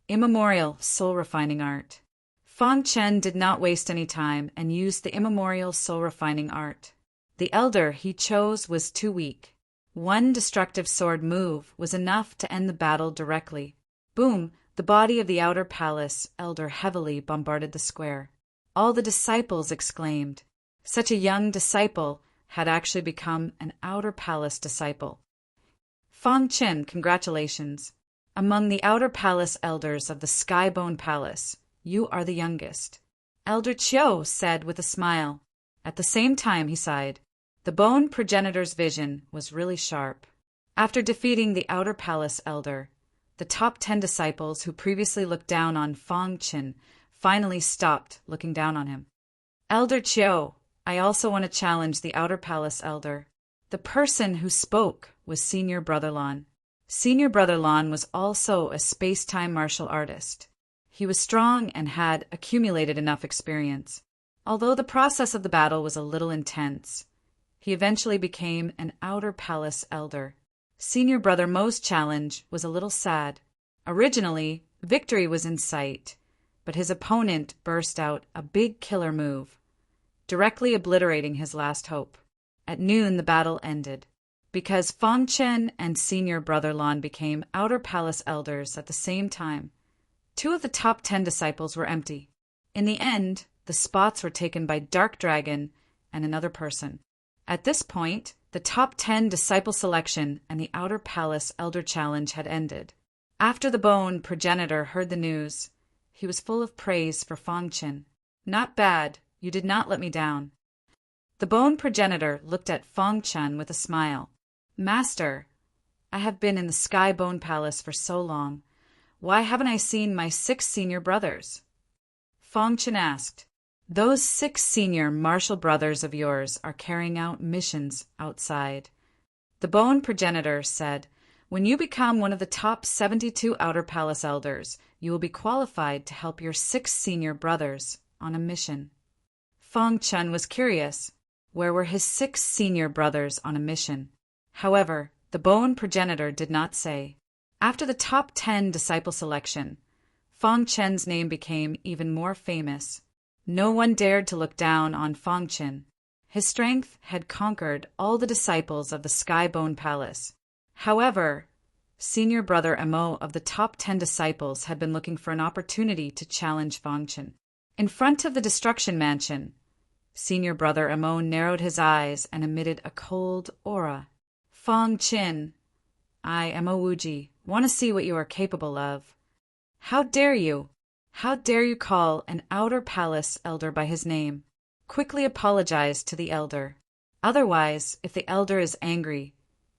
[SPEAKER 1] Immemorial soul-refining art. Fang Qin did not waste any time and used the immemorial soul-refining art. The elder he chose was too weak. One destructive sword move was enough to end the battle directly. Boom! The body of the Outer Palace elder heavily bombarded the square. All the disciples exclaimed. Such a young disciple had actually become an Outer Palace disciple. Fang Qin, congratulations. Among the Outer Palace elders of the Skybone Palace, you are the youngest. Elder Chiu said with a smile. At the same time, he sighed. The bone progenitor's vision was really sharp. After defeating the Outer Palace elder, the top 10 disciples who previously looked down on Fang Qin finally stopped looking down on him. Elder Chiu, I also want to challenge the Outer Palace elder. The person who spoke was Senior Brother Lan. Senior Brother Lan was also a space-time martial artist. He was strong and had accumulated enough experience. Although the process of the battle was a little intense, he eventually became an Outer Palace elder. Senior Brother Mo's challenge was a little sad. Originally, victory was in sight, but his opponent burst out a big killer move, directly obliterating his last hope. At noon, the battle ended. Because Fang Qin and Senior Brother Lan became Outer Palace elders at the same time, 2 of the top 10 disciples were empty. In the end, the spots were taken by Dark Dragon and another person. At this point, the top 10 disciple selection and the Outer Palace Elder Challenge had ended. After the bone progenitor heard the news, he was full of praise for Fang Qin. Not bad, you did not let me down. The bone progenitor looked at Fang Qin with a smile. Master, I have been in the Skybone Palace for so long. Why haven't I seen my 6 senior brothers? Fong Chen asked. Those 6 senior martial brothers of yours are carrying out missions outside. The bone progenitor said, when you become one of the top 72 Outer Palace elders, you will be qualified to help your 6 senior brothers on a mission. Fong Chen was curious. Where were his 6 senior brothers on a mission? However, the bone progenitor did not say. After the top 10 disciple selection, Fong Chen's name became even more famous. No one dared to look down on Fong Chen. His strength had conquered all the disciples of the Sky Bone Palace. However, senior brother Mo of the top 10 disciples had been looking for an opportunity to challenge Fong Chen. In front of the Destruction Mansion, senior brother Mo narrowed his eyes and emitted a cold aura. Fong Chen, I, Mo Wuji, want to see what you are capable of. How dare you? How dare you call an Outer Palace elder by his name? Quickly apologize to the elder. Otherwise, if the elder is angry,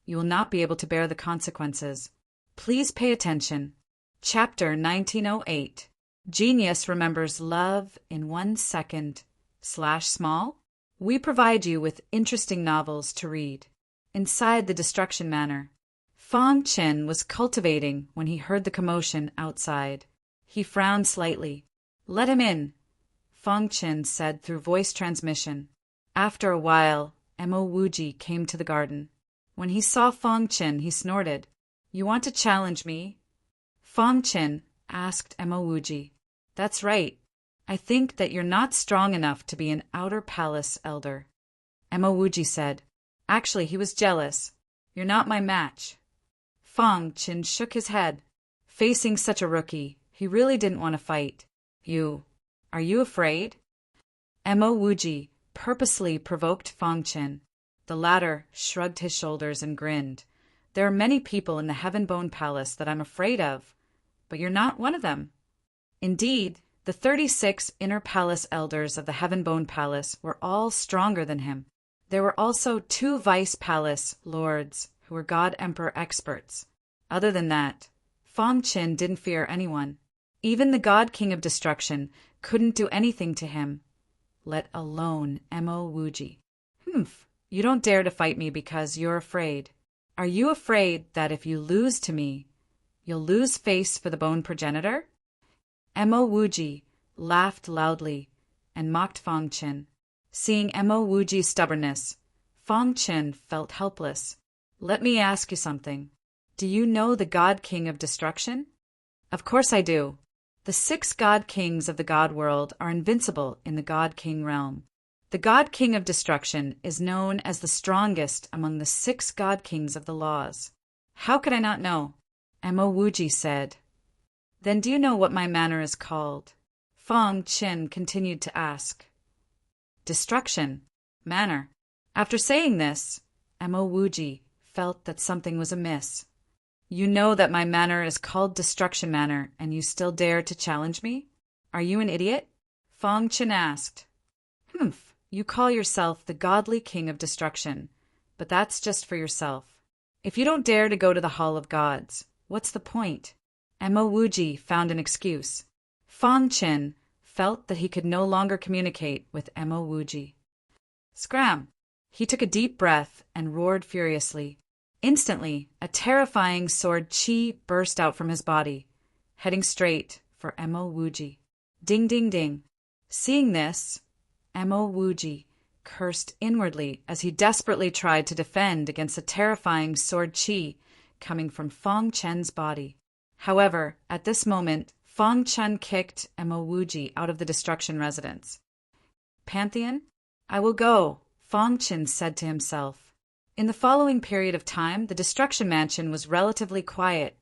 [SPEAKER 1] you will not be able to bear the consequences. Please pay attention. Chapter 1908. Genius remembers love in 1 second. /small? We provide you with interesting novels to read. Inside the Destruction Manor, Fong Chen was cultivating when he heard the commotion outside. He frowned slightly. Let him in, Fong Chen said through voice transmission. After a while, Mo Wuji came to the garden. When he saw Fong Chen, he snorted. You want to challenge me? Fong Chen asked Mo Wuji. That's right. I think that you're not strong enough to be an Outer Palace elder. Mo Wuji said. Actually, he was jealous. You're not my match. Fong Chen shook his head. Facing such a rookie, he really didn't want to fight. Are you afraid? Mo Wuji purposely provoked Fong Chen. The latter shrugged his shoulders and grinned. There are many people in the Heaven Bone Palace that I'm afraid of, but you're not one of them. Indeed, the 36 inner palace elders of the Heaven Bone Palace were all stronger than him. There were also 2 vice palace lords who were God Emperor experts. Other than that, Fong Chen didn't fear anyone. Even the God King of Destruction couldn't do anything to him, let alone Mo Wuji. You don't dare to fight me because you're afraid. Are you afraid that if you lose to me, you'll lose face for the bone progenitor? Mo Wuji laughed loudly and mocked Fong Chen. Seeing Mo Wuji's stubbornness, Fong Chen felt helpless. Let me ask you something. Do you know the God King of Destruction? Of course I do. The 6 God Kings of the God world are invincible in the God King realm. The God King of Destruction is known as the strongest among the 6 God Kings of the laws. How could I not know? Mo Wuji said. Then do you know what my manor is called? Fong Chen continued to ask. Destruction. Manor. After saying this, Mo Wuji felt that something was amiss. You know that my manor is called Destruction Manor, and you still dare to challenge me? Are you an idiot? Fong Chen asked. You call yourself the godly king of destruction, but that's just for yourself. If you don't dare to go to the Hall of Gods, what's the point? Mo Wuji found an excuse. Fong Chen felt that he could no longer communicate with Mo Wuji. Scram! He took a deep breath and roared furiously. Instantly, a terrifying sword chi burst out from his body, heading straight for Mo Wuji. Ding, ding, ding. Seeing this, Mo Wuji cursed inwardly as he desperately tried to defend against the terrifying sword chi coming from Fong Chen's body. However, at this moment, Fong Chen kicked Mo Wuji out of the destruction residence. Pantheon? I will go, Fong Chen said to himself. In the following period of time, the Destruction Mansion was relatively quiet,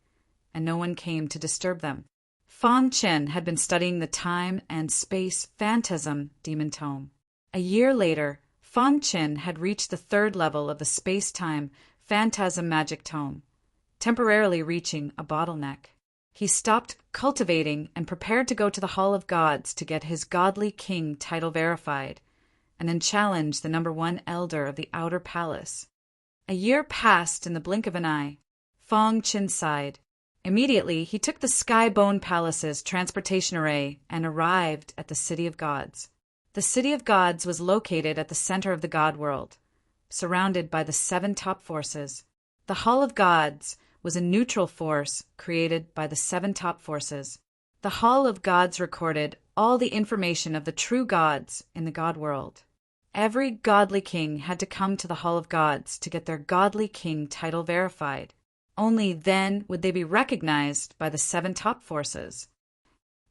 [SPEAKER 1] and no one came to disturb them. Fong Chen had been studying the time and space phantasm demon tome. A year later, Fong Chen had reached the 3rd level of the space-time phantasm magic tome, temporarily reaching a bottleneck. He stopped cultivating and prepared to go to the Hall of Gods to get his godly king title verified, and then challenge the #1 elder of the Outer Palace. A year passed in the blink of an eye. Fong Chen sighed. Immediately, he took the Skybone Palace's transportation array and arrived at the City of Gods. The City of Gods was located at the center of the God world, surrounded by the 7 top forces. The Hall of Gods was a neutral force created by the 7 top forces. The Hall of Gods recorded all the information of the true gods in the God world. Every godly king had to come to the Hall of Gods to get their godly king title verified. Only then would they be recognized by the 7 top forces.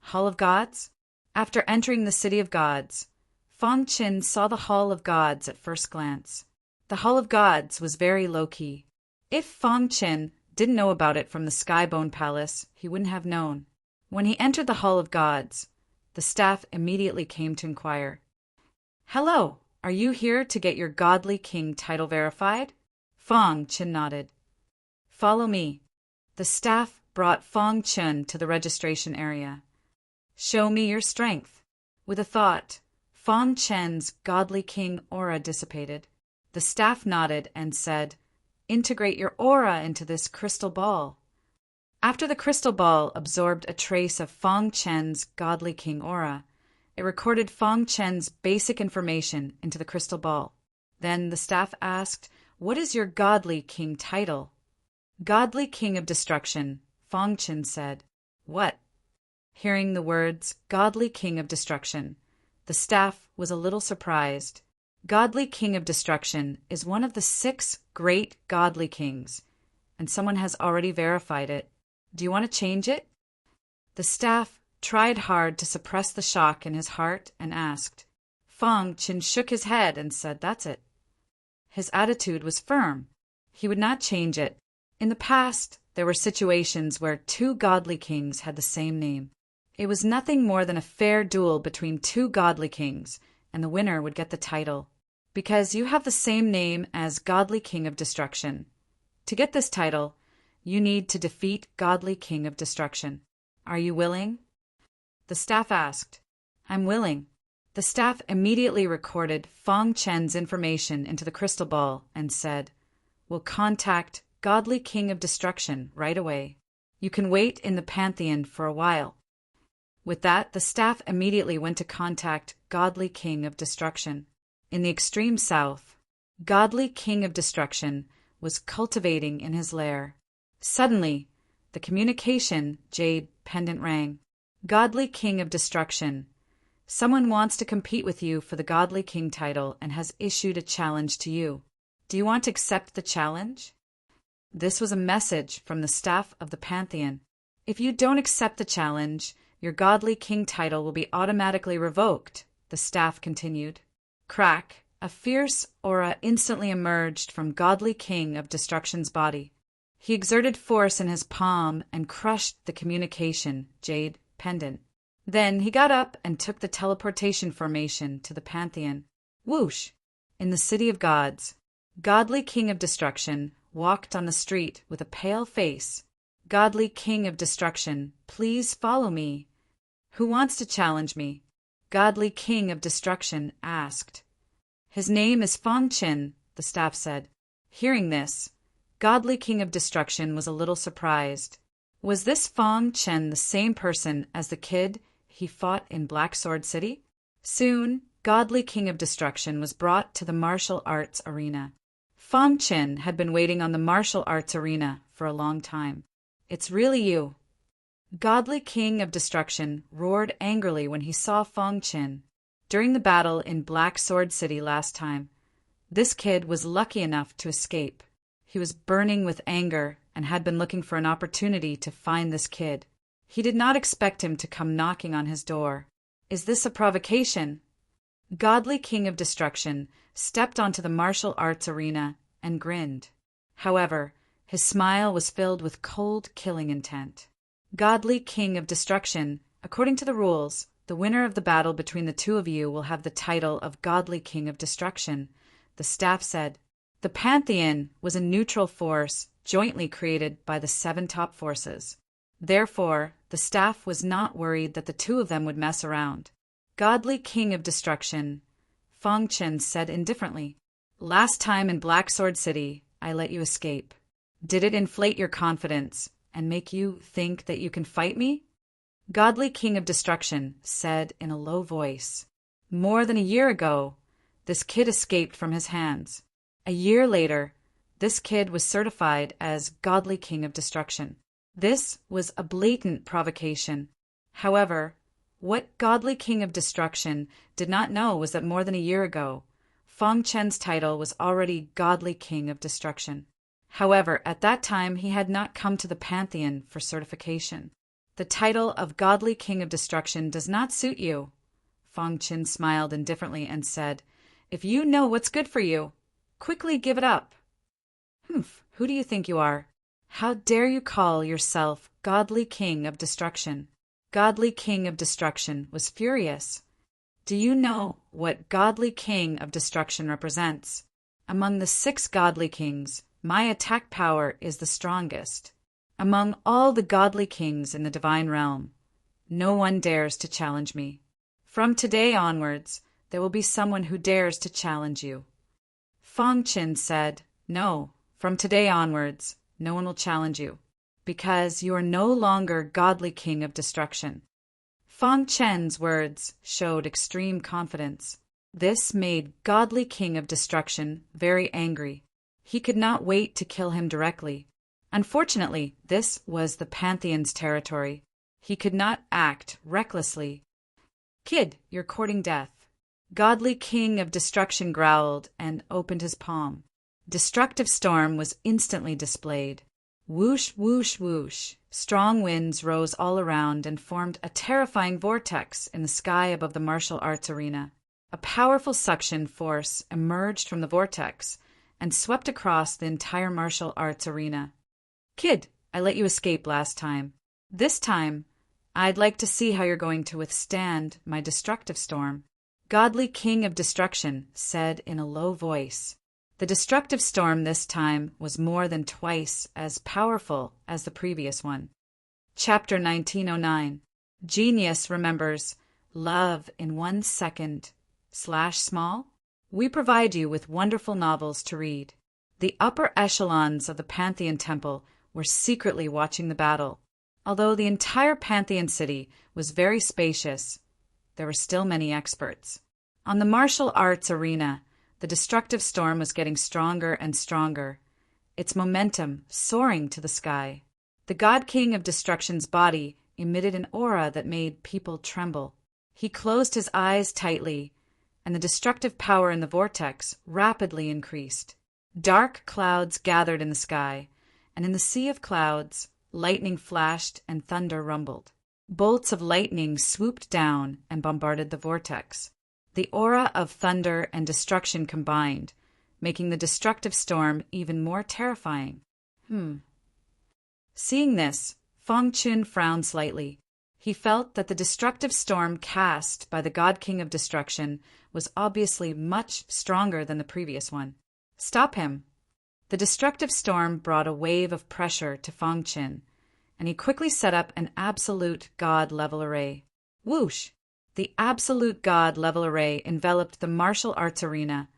[SPEAKER 1] Hall of Gods? After entering the City of Gods, Fong Qin saw the Hall of Gods at first glance. The Hall of Gods was very low-key. If Fong Qin didn't know about it from the Skybone Palace, he wouldn't have known. When he entered the Hall of Gods, the staff immediately came to inquire. "Hello, are you here to get your godly king title verified?" Fong Qin nodded. "Follow me." The staff brought Fong Qin to the registration area. "Show me your strength." With a thought, Fong Qin's godly king aura dissipated. The staff nodded and said, "Integrate your aura into this crystal ball." After the crystal ball absorbed a trace of Fong Qin's godly king aura, it recorded Fong Qin's basic information into the crystal ball. Then the staff asked, "What is your godly king title?" "Godly King of Destruction," Fong Qin said. "What?" Hearing the words, "Godly King of Destruction," the staff was a little surprised. Godly King of Destruction is one of the 6 great godly kings, and someone has already verified it. Do you want to change it? The staff tried hard to suppress the shock in his heart and asked. Fong Qin shook his head and said, "That's it." His attitude was firm. He would not change it. In the past, there were situations where 2 godly kings had the same name. It was nothing more than a fair duel between 2 godly kings, and the winner would get the title. Because you have the same name as Godly King of Destruction. To get this title, you need to defeat Godly King of Destruction. Are you willing? The staff asked. "I'm willing." The staff immediately recorded Fong Qin's information into the crystal ball and said, "We'll contact Godly King of Destruction right away. You can wait in the Pantheon for a while." With that, the staff immediately went to contact Godly King of Destruction. In the extreme south, Godly King of Destruction was cultivating in his lair. Suddenly, the communication jade pendant rang. "Godly King of Destruction, someone wants to compete with you for the Godly King title and has issued a challenge to you. Do you want to accept the challenge?" This was a message from the staff of the Pantheon. "If you don't accept the challenge, your Godly King title will be automatically revoked," the staff continued. Crack! A fierce aura instantly emerged from Godly King of Destruction's body. He exerted force in his palm and crushed the communication jade pendant. Then he got up and took the teleportation formation to the Pantheon. Whoosh! In the City of Gods, Godly King of Destruction walked on the street with a pale face. "Godly King of Destruction, please follow me." "Who wants to challenge me?" Godly King of Destruction asked. "His name is Fong Qin," the staff said. Hearing this, Godly King of Destruction was a little surprised. Was this Fong Qin the same person as the kid he fought in Black Sword City? Soon, Godly King of Destruction was brought to the martial arts arena. Fong Qin had been waiting on the martial arts arena for a long time. "It's really you." Godly King of Destruction roared angrily when he saw Fong Qin. During the battle in Black Sword City last time, this kid was lucky enough to escape. He was burning with anger and had been looking for an opportunity to find this kid. He did not expect him to come knocking on his door. Is this a provocation? Godly King of Destruction stepped onto the martial arts arena and grinned. However, his smile was filled with cold, killing intent. Godly King of Destruction, according to the rules, the winner of the battle between the 2 of you will have the title of Godly King of Destruction, the staff said. The Pantheon was a neutral force jointly created by the 7 top forces. Therefore, the staff was not worried that the 2 of them would mess around. Godly King of Destruction, Fong Qin said indifferently. "Last time in Black Sword City, I let you escape. Did it inflate your confidence, and make you think that you can fight me?" Godly King of Destruction said in a low voice. More than a year ago, this kid escaped from his hands. A year later, this kid was certified as Godly King of Destruction. This was a blatant provocation. However, what Godly King of Destruction did not know was that more than a year ago, Feng Chen's title was already Godly King of Destruction. However, at that time he had not come to the Pantheon for certification. "The title of Godly King of Destruction does not suit you." Feng Chen smiled indifferently and said, "If you know what's good for you, quickly give it up." "Humph, who do you think you are? How dare you call yourself Godly King of Destruction?" Godly King of Destruction was furious. "Do you know what Godly King of Destruction represents? Among the 6 godly kings, my attack power is the strongest. Among all the godly kings in the divine realm, no one dares to challenge me. From today onwards, there will be someone who dares to challenge you." Feng Chen said, "No, from today onwards, no one will challenge you, because you are no longer Godly King of Destruction." Feng Chen's words showed extreme confidence. This made Godly King of Destruction very angry. He could not wait to kill him directly. Unfortunately, this was the Pantheon's territory. He could not act recklessly. "Kid, you're courting death." Godly King of Destruction growled and opened his palm. Destructive Storm was instantly displayed. Whoosh, whoosh, whoosh. Strong winds rose all around and formed a terrifying vortex in the sky above the martial arts arena. A powerful suction force emerged from the vortex and swept across the entire martial arts arena. "Kid, I let you escape last time. This time, I'd like to see how you're going to withstand my destructive storm." Godly King of Destruction said in a low voice. The destructive storm this time was more than twice as powerful as the previous one. Chapter 1909. Genius remembers love in 1 second /small. We provide you with wonderful novels to read. The upper echelons of the Pantheon Temple were secretly watching the battle. Although the entire Pantheon city was very spacious, there were still many experts. On the martial arts arena, the destructive storm was getting stronger and stronger, its momentum soaring to the sky. The God King of Destruction's body emitted an aura that made people tremble. He closed his eyes tightly, and the destructive power in the vortex rapidly increased. Dark clouds gathered in the sky, and in the sea of clouds, lightning flashed and thunder rumbled. Bolts of lightning swooped down and bombarded the vortex. The aura of thunder and destruction combined, making the destructive storm even more terrifying. Seeing this, Feng Chen frowned slightly. He felt that the destructive storm cast by the God King of Destruction was obviously much stronger than the previous one. "Stop him." The destructive storm brought a wave of pressure to Feng Chen, and he quickly set up an absolute God level array. Whoosh! The absolute God level array enveloped the martial arts arena,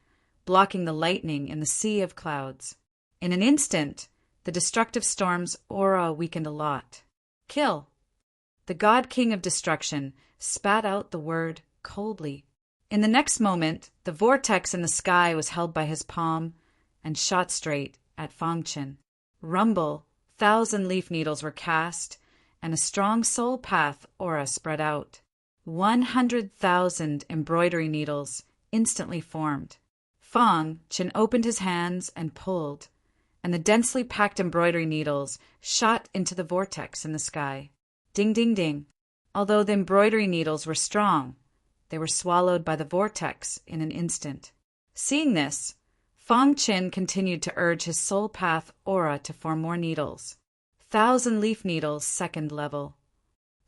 [SPEAKER 1] blocking the lightning in the sea of clouds. In an instant, the destructive storm's aura weakened a lot. "Kill." The God King of Destruction spat out the word coldly. In the next moment, the vortex in the sky was held by his palm and shot straight at Feng Chen. Rumble, 1,000 leaf needles were cast, and a strong soul path aura spread out. 100,000 embroidery needles instantly formed. Feng Chen opened his hands and pulled, and the densely packed embroidery needles shot into the vortex in the sky. Ding, ding, ding. Although the embroidery needles were strong, they were swallowed by the vortex in an instant. Seeing this, Feng Chen continued to urge his soul path aura to form more needles. 1,000 leaf needles, 2nd level.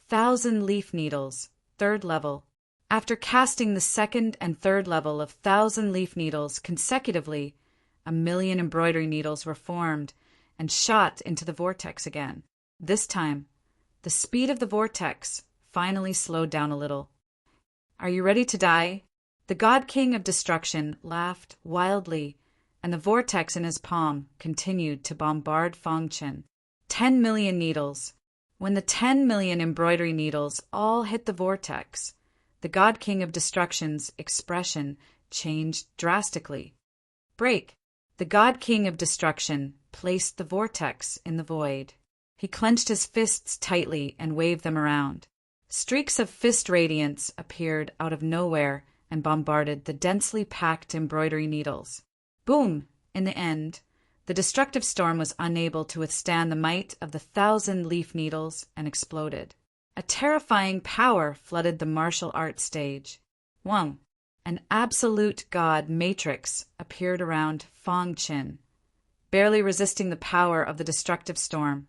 [SPEAKER 1] 1,000 leaf needles, 3rd level. After casting the 2nd and 3rd level of 1,000 leaf needles consecutively, 1,000,000 embroidery needles were formed and shot into the vortex again. This time, the speed of the vortex finally slowed down a little. "Are you ready to die?" The God King of Destruction laughed wildly, and the vortex in his palm continued to bombard Feng Chen. 10 million needles. When the 10 million embroidery needles all hit the vortex, the God King of Destruction's expression changed drastically. Break. The God King of Destruction placed the vortex in the void. He clenched his fists tightly and waved them around. Streaks of fist radiance appeared out of nowhere and bombarded the densely packed embroidery needles. Boom! In the end, the destructive storm was unable to withstand the might of the 1,000 leaf needles and exploded. A terrifying power flooded the martial arts stage. Wang, an absolute god matrix, appeared around Fang Qin, barely resisting the power of the destructive storm.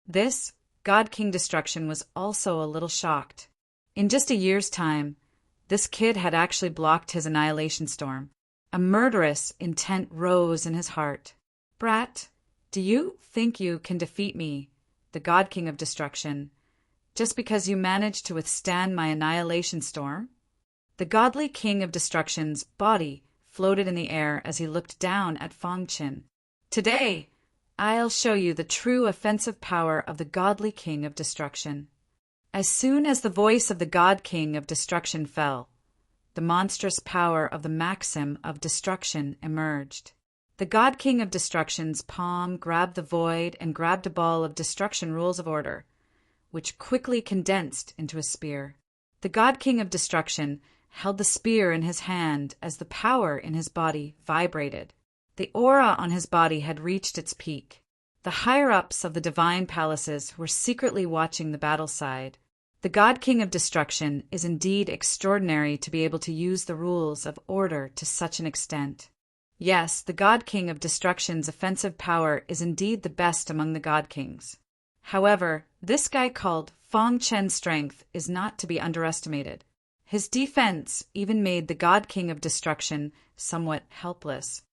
[SPEAKER 1] This God King Destruction was also a little shocked. In just a year's time, this kid had actually blocked his annihilation storm. A murderous intent rose in his heart. Brat, do you think you can defeat me, the God King of Destruction, just because you managed to withstand my annihilation storm? The godly King of Destruction's body floated in the air as he looked down at Fang Qin. Today, I'll show you the true offensive power of the godly King of Destruction. As soon as the voice of the God King of Destruction fell, the monstrous power of the Maxim of Destruction emerged. The God King of Destruction's palm grabbed the void and grabbed a ball of Destruction Rules of Order, which quickly condensed into a spear. The God King of Destruction held the spear in his hand as the power in his body vibrated. The aura on his body had reached its peak. The higher-ups of the divine palaces were secretly watching the battle side. The God King of Destruction is indeed extraordinary to be able to use the rules of order to such an extent. Yes, the God King of Destruction's offensive power is indeed the best among the God Kings. However, this guy called Fang Qin's strength is not to be underestimated. His defense even made the God King of Destruction somewhat helpless.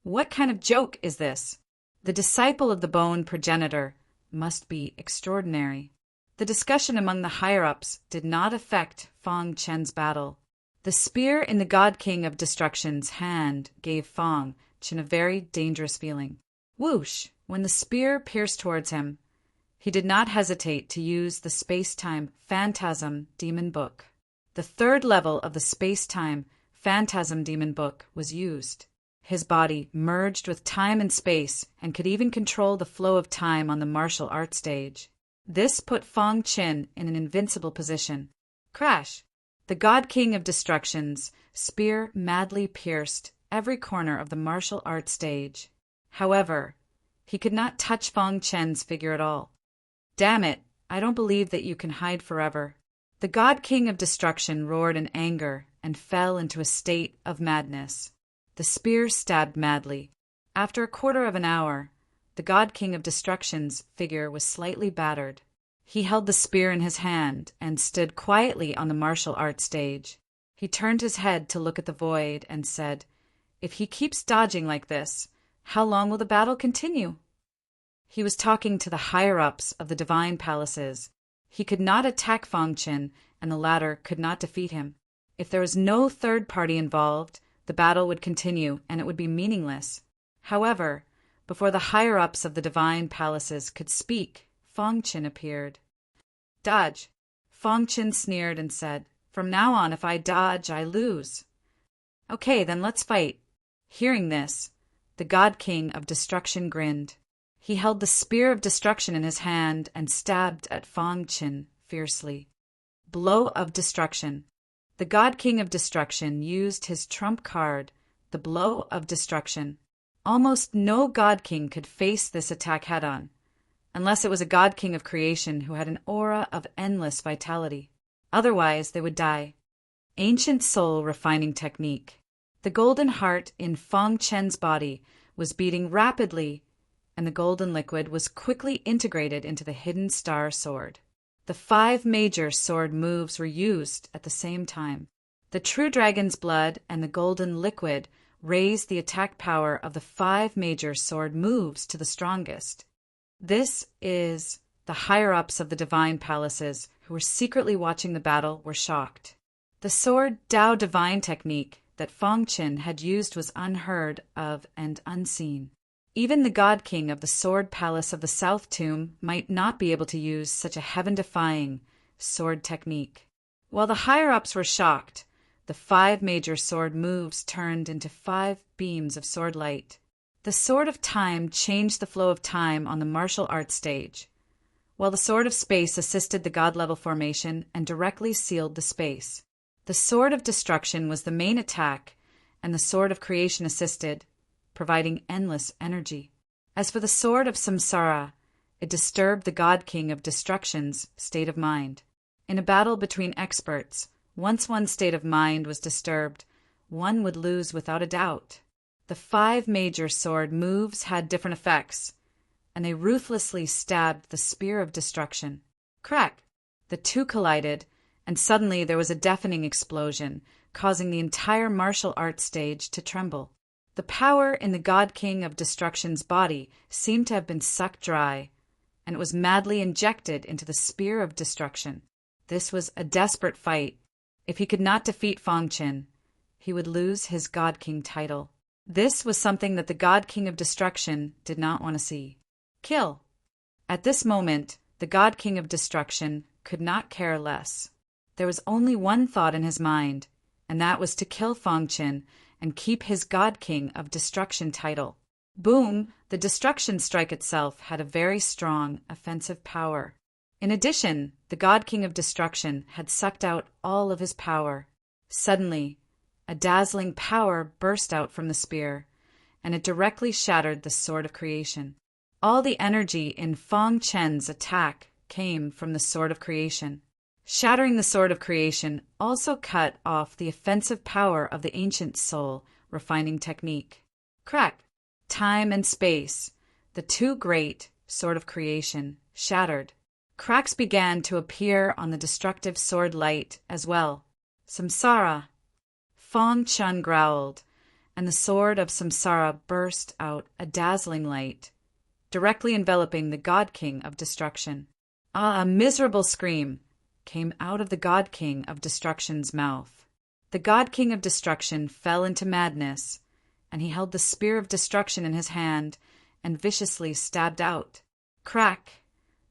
[SPEAKER 1] What kind of joke is this? The disciple of the bone progenitor must be extraordinary. The discussion among the higher-ups did not affect Fang Qin's battle. The spear in the God King of Destruction's hand gave Fang Qin a very dangerous feeling. Whoosh! When the spear pierced towards him, he did not hesitate to use the space-time Phantasm Demon Book. The third level of the space-time Phantasm Demon Book was used. His body merged with time and space and could even control the flow of time on the martial arts stage. This put Fang Qin in an invincible position. Crash! The God King of Destruction's spear madly pierced every corner of the martial arts stage. However, he could not touch Fang Qin's figure at all. Damn it, I don't believe that you can hide forever. The God King of Destruction roared in anger and fell into a state of madness. The spear stabbed madly. After a quarter of an hour, the God King of Destruction's figure was slightly battered. He held the spear in his hand and stood quietly on the martial arts stage. He turned his head to look at the void and said, "If he keeps dodging like this, how long will the battle continue?" He was talking to the higher-ups of the divine palaces. He could not attack Fang Qin, and the latter could not defeat him. If there was no third party involved, the battle would continue and it would be meaningless. However, before the higher-ups of the divine palaces could speak, Fang Qin appeared. Dodge! Fang Qin sneered and said, "From now on, if I dodge, I lose." "Okay, then let's fight." Hearing this, the God King of Destruction grinned. He held the spear of destruction in his hand and stabbed at Fang Qin fiercely. Blow of Destruction. The God King of Destruction used his trump card, the Blow of Destruction. Almost no God King could face this attack head-on, unless it was a God King of Creation who had an aura of endless vitality. Otherwise, they would die. Ancient Soul Refining Technique. The golden heart in Fang Qin's body was beating rapidly, and the golden liquid was quickly integrated into the hidden star sword. The 5 major sword moves were used at the same time. The true dragon's blood and the golden liquid raised the attack power of the 5 major sword moves to the strongest. This is the higher-ups of the divine palaces who were secretly watching the battle were shocked. The sword Dao divine technique that Fang Qin had used was unheard of and unseen. Even the God King of the Sword Palace of the South Tomb might not be able to use such a heaven-defying sword technique. While the higher-ups were shocked, the 5 major sword moves turned into 5 beams of sword light. The Sword of Time changed the flow of time on the martial arts stage, while the Sword of Space assisted the God-level formation and directly sealed the space. The Sword of Destruction was the main attack, and the Sword of Creation assisted, providing endless energy. As for the Sword of Samsara, it disturbed the God King of Destruction's state of mind. In a battle between experts, once one's state of mind was disturbed, one would lose without a doubt. The 5 major sword moves had different effects, and they ruthlessly stabbed the Spear of Destruction. Crack! The two collided, and suddenly there was a deafening explosion, causing the entire martial arts stage to tremble. The power in the God King of Destruction's body seemed to have been sucked dry, and it was madly injected into the Spear of Destruction. This was a desperate fight. If he could not defeat Fong Qin, he would lose his God King title. This was something that the God King of Destruction did not want to see. Kill! At this moment, the God King of Destruction could not care less. There was only one thought in his mind, and that was to kill Fong Qin and keep his God King of Destruction title. Boom! The destruction strike itself had a very strong offensive power. In addition, the God King of Destruction had sucked out all of his power. Suddenly, a dazzling power burst out from the spear, and it directly shattered the Sword of Creation. All the energy in Fong Chen's attack came from the Sword of Creation. Shattering the Sword of Creation also cut off the offensive power of the ancient soul refining technique. Crack! Time and space, the two great Sword of Creation, shattered. Cracks began to appear on the destructive sword light as well. Samsara! Fong Chun growled, and the Sword of Samsara burst out a dazzling light, directly enveloping the God King of Destruction. A miserable scream came out of the God King of Destruction's mouth. The God King of Destruction fell into madness, and he held the Spear of Destruction in his hand and viciously stabbed out. Crack!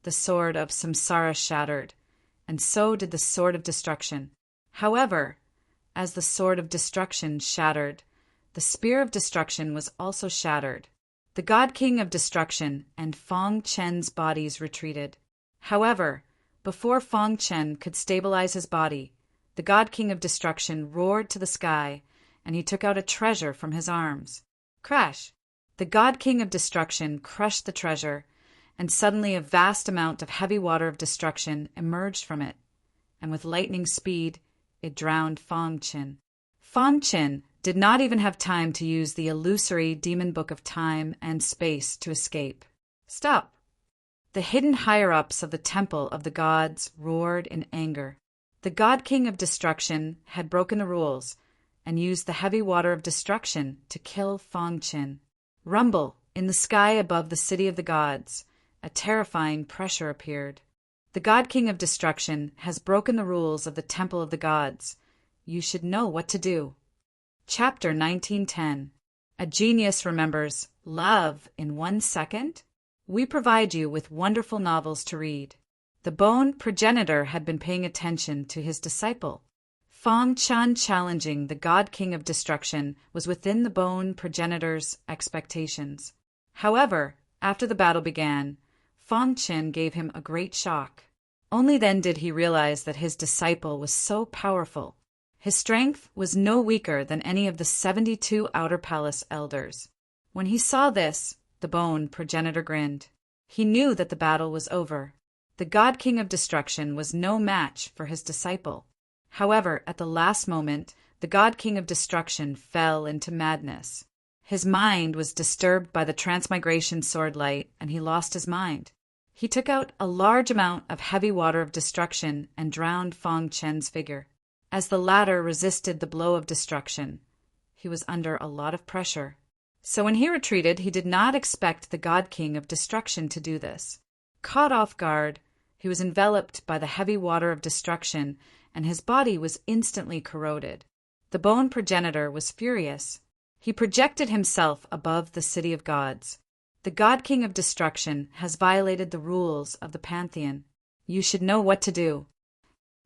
[SPEAKER 1] The Sword of Samsara shattered, and so did the Sword of Destruction. However, as the Sword of Destruction shattered, the Spear of Destruction was also shattered. The God King of Destruction and Fong Chen's bodies retreated. However, before Fong Chen could stabilize his body, the God King of Destruction roared to the sky, and he took out a treasure from his arms. Crash! The God King of Destruction crushed the treasure, and suddenly a vast amount of heavy water of destruction emerged from it, and with lightning speed, it drowned Fong Qin. Fong Qin did not even have time to use the illusory demon book of time and space to escape. Stop! The hidden higher-ups of the Temple of the Gods roared in anger. The God King of Destruction had broken the rules and used the heavy water of destruction to kill Fong Qin. Rumble! In the sky above the city of the gods, a terrifying pressure appeared. The God King of Destruction has broken the rules of the Temple of the Gods. You should know what to do. Chapter 1910. A genius remembers love in 1 second? We provide you with wonderful novels to read. The Bone Progenitor had been paying attention to his disciple. Fong Chun challenging the God King of Destruction was within the Bone Progenitor's expectations. However, after the battle began, Fong Qin gave him a great shock. Only then did he realize that his disciple was so powerful. His strength was no weaker than any of the 72 Outer Palace elders. When he saw this, the Bone Progenitor grinned. He knew that the battle was over. The God King of Destruction was no match for his disciple. However, at the last moment, the God King of Destruction fell into madness. His mind was disturbed by the transmigration sword light, and he lost his mind. He took out a large amount of heavy water of destruction and drowned Fong Chen's figure. As the latter resisted the blow of destruction, he was under a lot of pressure. So when he retreated, he did not expect the God King of Destruction to do this. Caught off guard, he was enveloped by the heavy water of destruction, and his body was instantly corroded. The Bone Progenitor was furious. He projected himself above the city of gods. The God King of Destruction has violated the rules of the Pantheon. You should know what to do."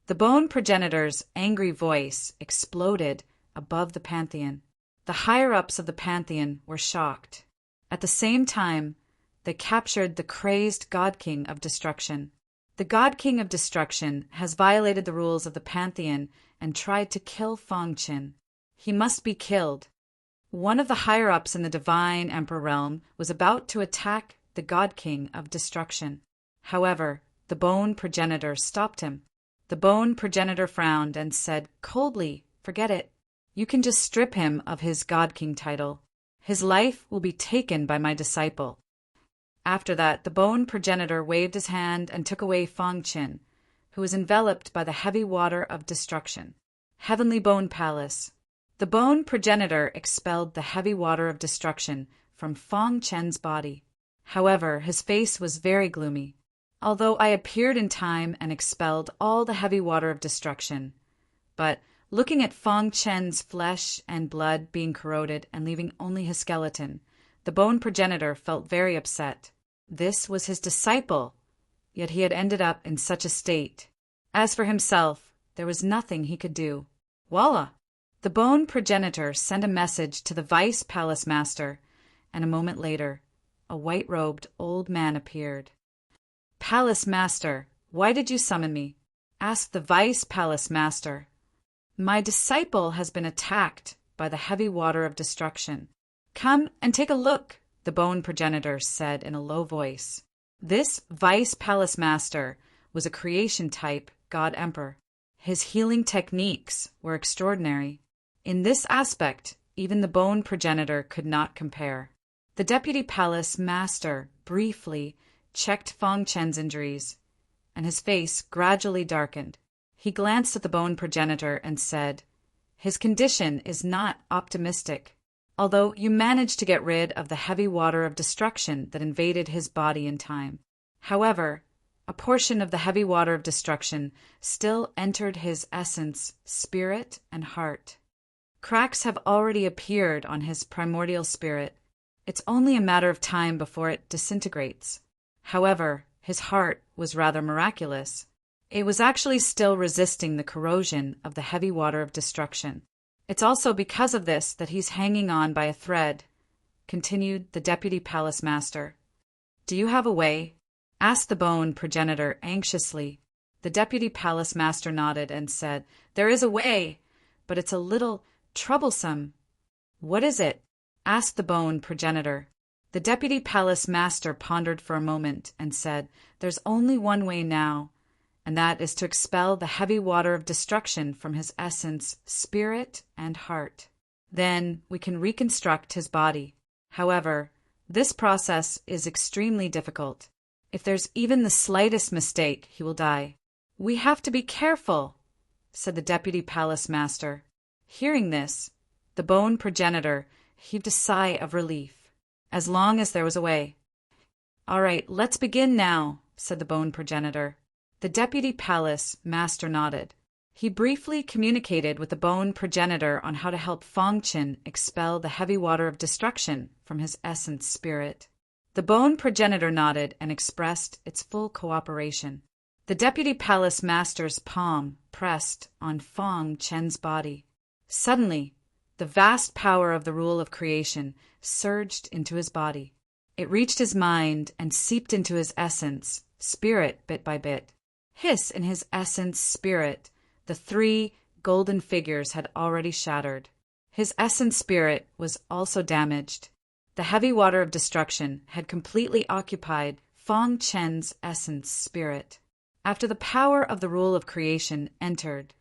[SPEAKER 1] The Bone Progenitor's angry voice exploded above the Pantheon. The higher-ups of the Pantheon were shocked. At the same time, they captured the crazed God King of Destruction. The God King of Destruction has violated the rules of the Pantheon and tried to kill Fong Qin. He must be killed. One of the higher-ups in the Divine Emperor realm was about to attack the God King of Destruction. However, the Bone Progenitor stopped him. The Bone Progenitor frowned and said coldly, "Forget it. You can just strip him of his God King title. His life will be taken by my disciple." After that, the Bone Progenitor waved his hand and took away Fong Qin, who was enveloped by the heavy water of destruction. Heavenly Bone Palace. The Bone Progenitor expelled the heavy water of destruction from Fong Chen's body. However, his face was very gloomy. "Although I appeared in time and expelled all the heavy water of destruction, but looking at Fong Chen's flesh and blood being corroded and leaving only his skeleton, the Bone Progenitor felt very upset. This was his disciple, yet he had ended up in such a state. As for himself, there was nothing he could do. Voila! The Bone Progenitor sent a message to the Vice Palace Master, and a moment later, a white-robed old man appeared. "Palace Master, why did you summon me?" asked the Vice Palace Master. "My disciple has been attacked by the heavy water of destruction. Come and take a look," the Bone Progenitor said in a low voice. This Vice Palace Master was a creation-type God Emperor. His healing techniques were extraordinary. In this aspect, even the Bone Progenitor could not compare. The Deputy Palace Master briefly checked Fong Chen's injuries, and his face gradually darkened. He glanced at the Bone Progenitor and said, "His condition is not optimistic. Although you managed to get rid of the heavy water of destruction that invaded his body in time. However, a portion of the heavy water of destruction still entered his essence, spirit, and heart. Cracks have already appeared on his primordial spirit. It's only a matter of time before it disintegrates. However, his heart was rather miraculous. It was actually still resisting the corrosion of the heavy water of destruction. It's also because of this that he's hanging on by a thread," continued the Deputy Palace Master. "Do you have a way?" asked the Bone Progenitor anxiously. The Deputy Palace Master nodded and said, "There is a way, but it's a little troublesome." "What is it?" asked the Bone Progenitor. The Deputy Palace Master pondered for a moment and said, "There's only one way now, and that is to expel the heavy water of destruction from his essence, spirit, and heart. Then we can reconstruct his body. However, this process is extremely difficult. If there's even the slightest mistake, he will die." "We have to be careful," said the Deputy Palace Master. Hearing this, the Bone Progenitor heaved a sigh of relief. As long as there was a way. "All right, let's begin now," said the Bone Progenitor. The Deputy Palace Master nodded. He briefly communicated with the Bone Progenitor on how to help Fong Qin expel the heavy water of destruction from his essence spirit. The Bone Progenitor nodded and expressed its full cooperation. The Deputy Palace Master's palm pressed on Fong Chen's body. Suddenly, the vast power of the rule of creation surged into his body. It reached his mind and seeped into his essence, spirit bit by bit. Hiss in his essence spirit, the 3 golden figures had already shattered. His essence spirit was also damaged. The heavy water of destruction had completely occupied Fong Chen's essence spirit. After the power of the rule of creation entered,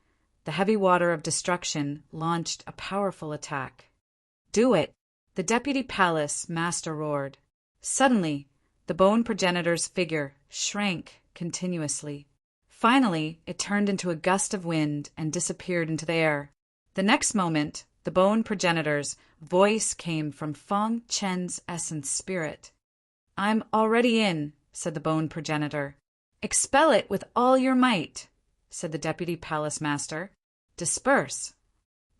[SPEAKER 1] the heavy water of destruction launched a powerful attack. "Do it!" the Deputy Palace Master roared. Suddenly, the Bone Progenitor's figure shrank continuously. Finally, it turned into a gust of wind and disappeared into the air. The next moment, the Bone Progenitor's voice came from Fong Chen's essence spirit. "I'm already in," said the Bone Progenitor. "Expel it with all your might," said the Deputy Palace Master. "Disperse."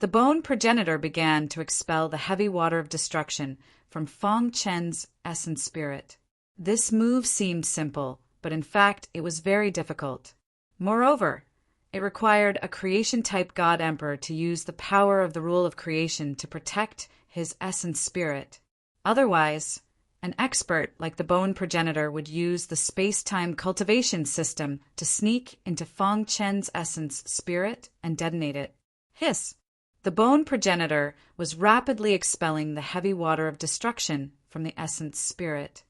[SPEAKER 1] The bone progenitor began to expel the heavy water of destruction from Feng Chen's essence spirit. This move seemed simple, but in fact it was very difficult. Moreover, it required a creation-type god emperor to use the power of the rule of creation to protect his essence spirit. Otherwise, an expert like the bone progenitor would use the space-time cultivation system to sneak into Feng Chen's essence spirit and detonate it. Hiss! The bone progenitor was rapidly expelling the heavy water of destruction from the essence spirit.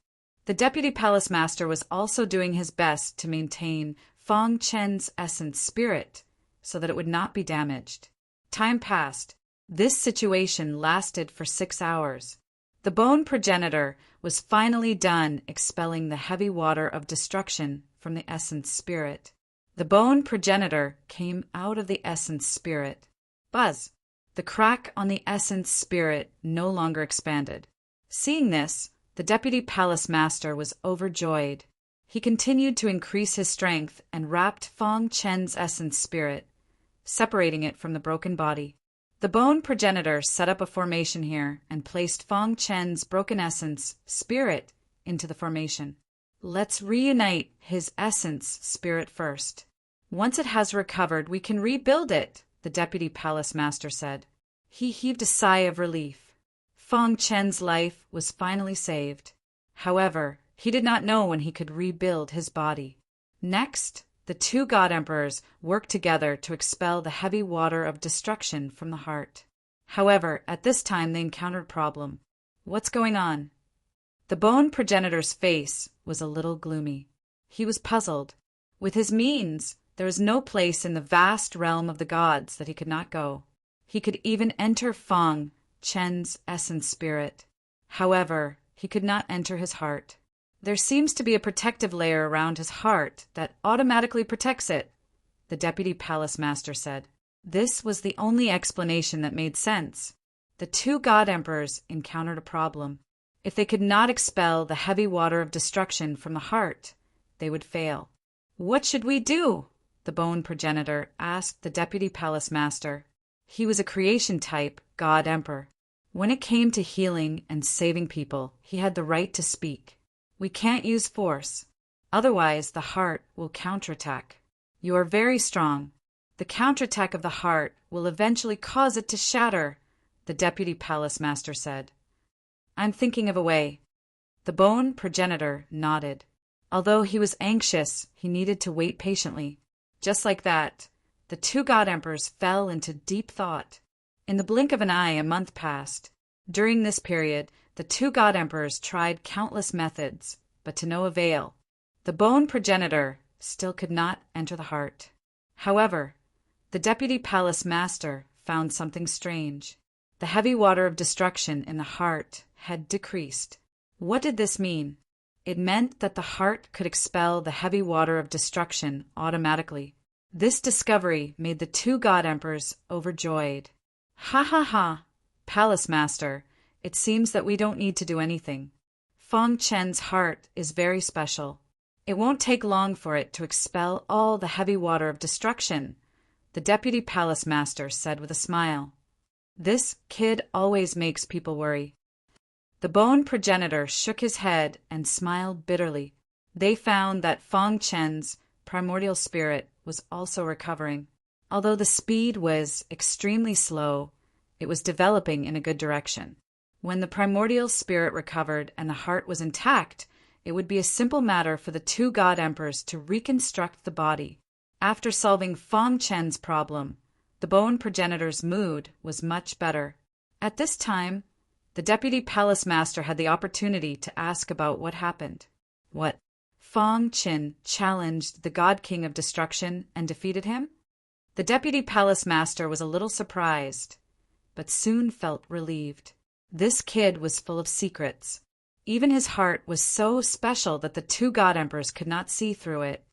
[SPEAKER 1] The deputy palace master was also doing his best to maintain Feng Chen's essence spirit so that it would not be damaged. Time passed. This situation lasted for 6 hours. The bone progenitor was finally done expelling the heavy water of destruction from the essence spirit. The bone progenitor came out of the essence spirit. Buzz! The crack on the essence spirit no longer expanded. Seeing this, the deputy palace master was overjoyed. He continued to increase his strength and wrapped Feng Chen's essence spirit, separating it from the broken body. The bone progenitor set up a formation here and placed Feng Chen's broken essence spirit into the formation. Let's reunite his essence spirit first. Once it has recovered, we can rebuild it, the deputy palace master said. He heaved a sigh of relief. Feng Chen's life was finally saved. However, he did not know when he could rebuild his body. Next, the two god emperors worked together to expel the heavy water of destruction from the heart. However, at this time they encountered a problem. What's going on? The bone progenitor's face was a little gloomy. He was puzzled. With his means, there was no place in the vast realm of the gods that he could not go. He could even enter Feng Chen's essence spirit. However, he could not enter his heart. There seems to be a protective layer around his heart that automatically protects it, the deputy palace master said. This was the only explanation that made sense. The two god emperors encountered a problem. If they could not expel the heavy water of destruction from the heart, they would fail. What should we do? The bone progenitor asked the deputy palace master. He was a creation-type god emperor. When it came to healing and saving people, he had the right to speak. We can't use force. Otherwise, the heart will counterattack. You are very strong. The counterattack of the heart will eventually cause it to shatter, the deputy palace master said. I'm thinking of a way. The bone progenitor nodded. Although he was anxious, he needed to wait patiently. Just like that, the two god emperors fell into deep thought. In the blink of an eye, a month passed. During this period, the two god emperors tried countless methods, but to no avail. The bone progenitor still could not enter the heart. However, the deputy palace master found something strange. The heavy water of destruction in the heart had decreased. What did this mean? It meant that the heart could expel the heavy water of destruction automatically. This discovery made the two god emperors overjoyed. Ha ha ha, palace master, it seems that we don't need to do anything. Feng Chen's heart is very special. It won't take long for it to expel all the heavy water of destruction, the deputy palace master said with a smile. This kid always makes people worry. The bone progenitor shook his head and smiled bitterly. They found that Feng Chen's primordial spirit was also recovering. Although the speed was extremely slow, it was developing in a good direction. When the primordial spirit recovered and the heart was intact, it would be a simple matter for the two god emperors to reconstruct the body. After solving Feng Chen's problem, the bone progenitor's mood was much better. At this time, the deputy palace master had the opportunity to ask about what happened. What? Feng Chen challenged the god king of destruction and defeated him? The deputy palace master was a little surprised, but soon felt relieved. This kid was full of secrets. Even his heart was so special that the two god emperors could not see through it.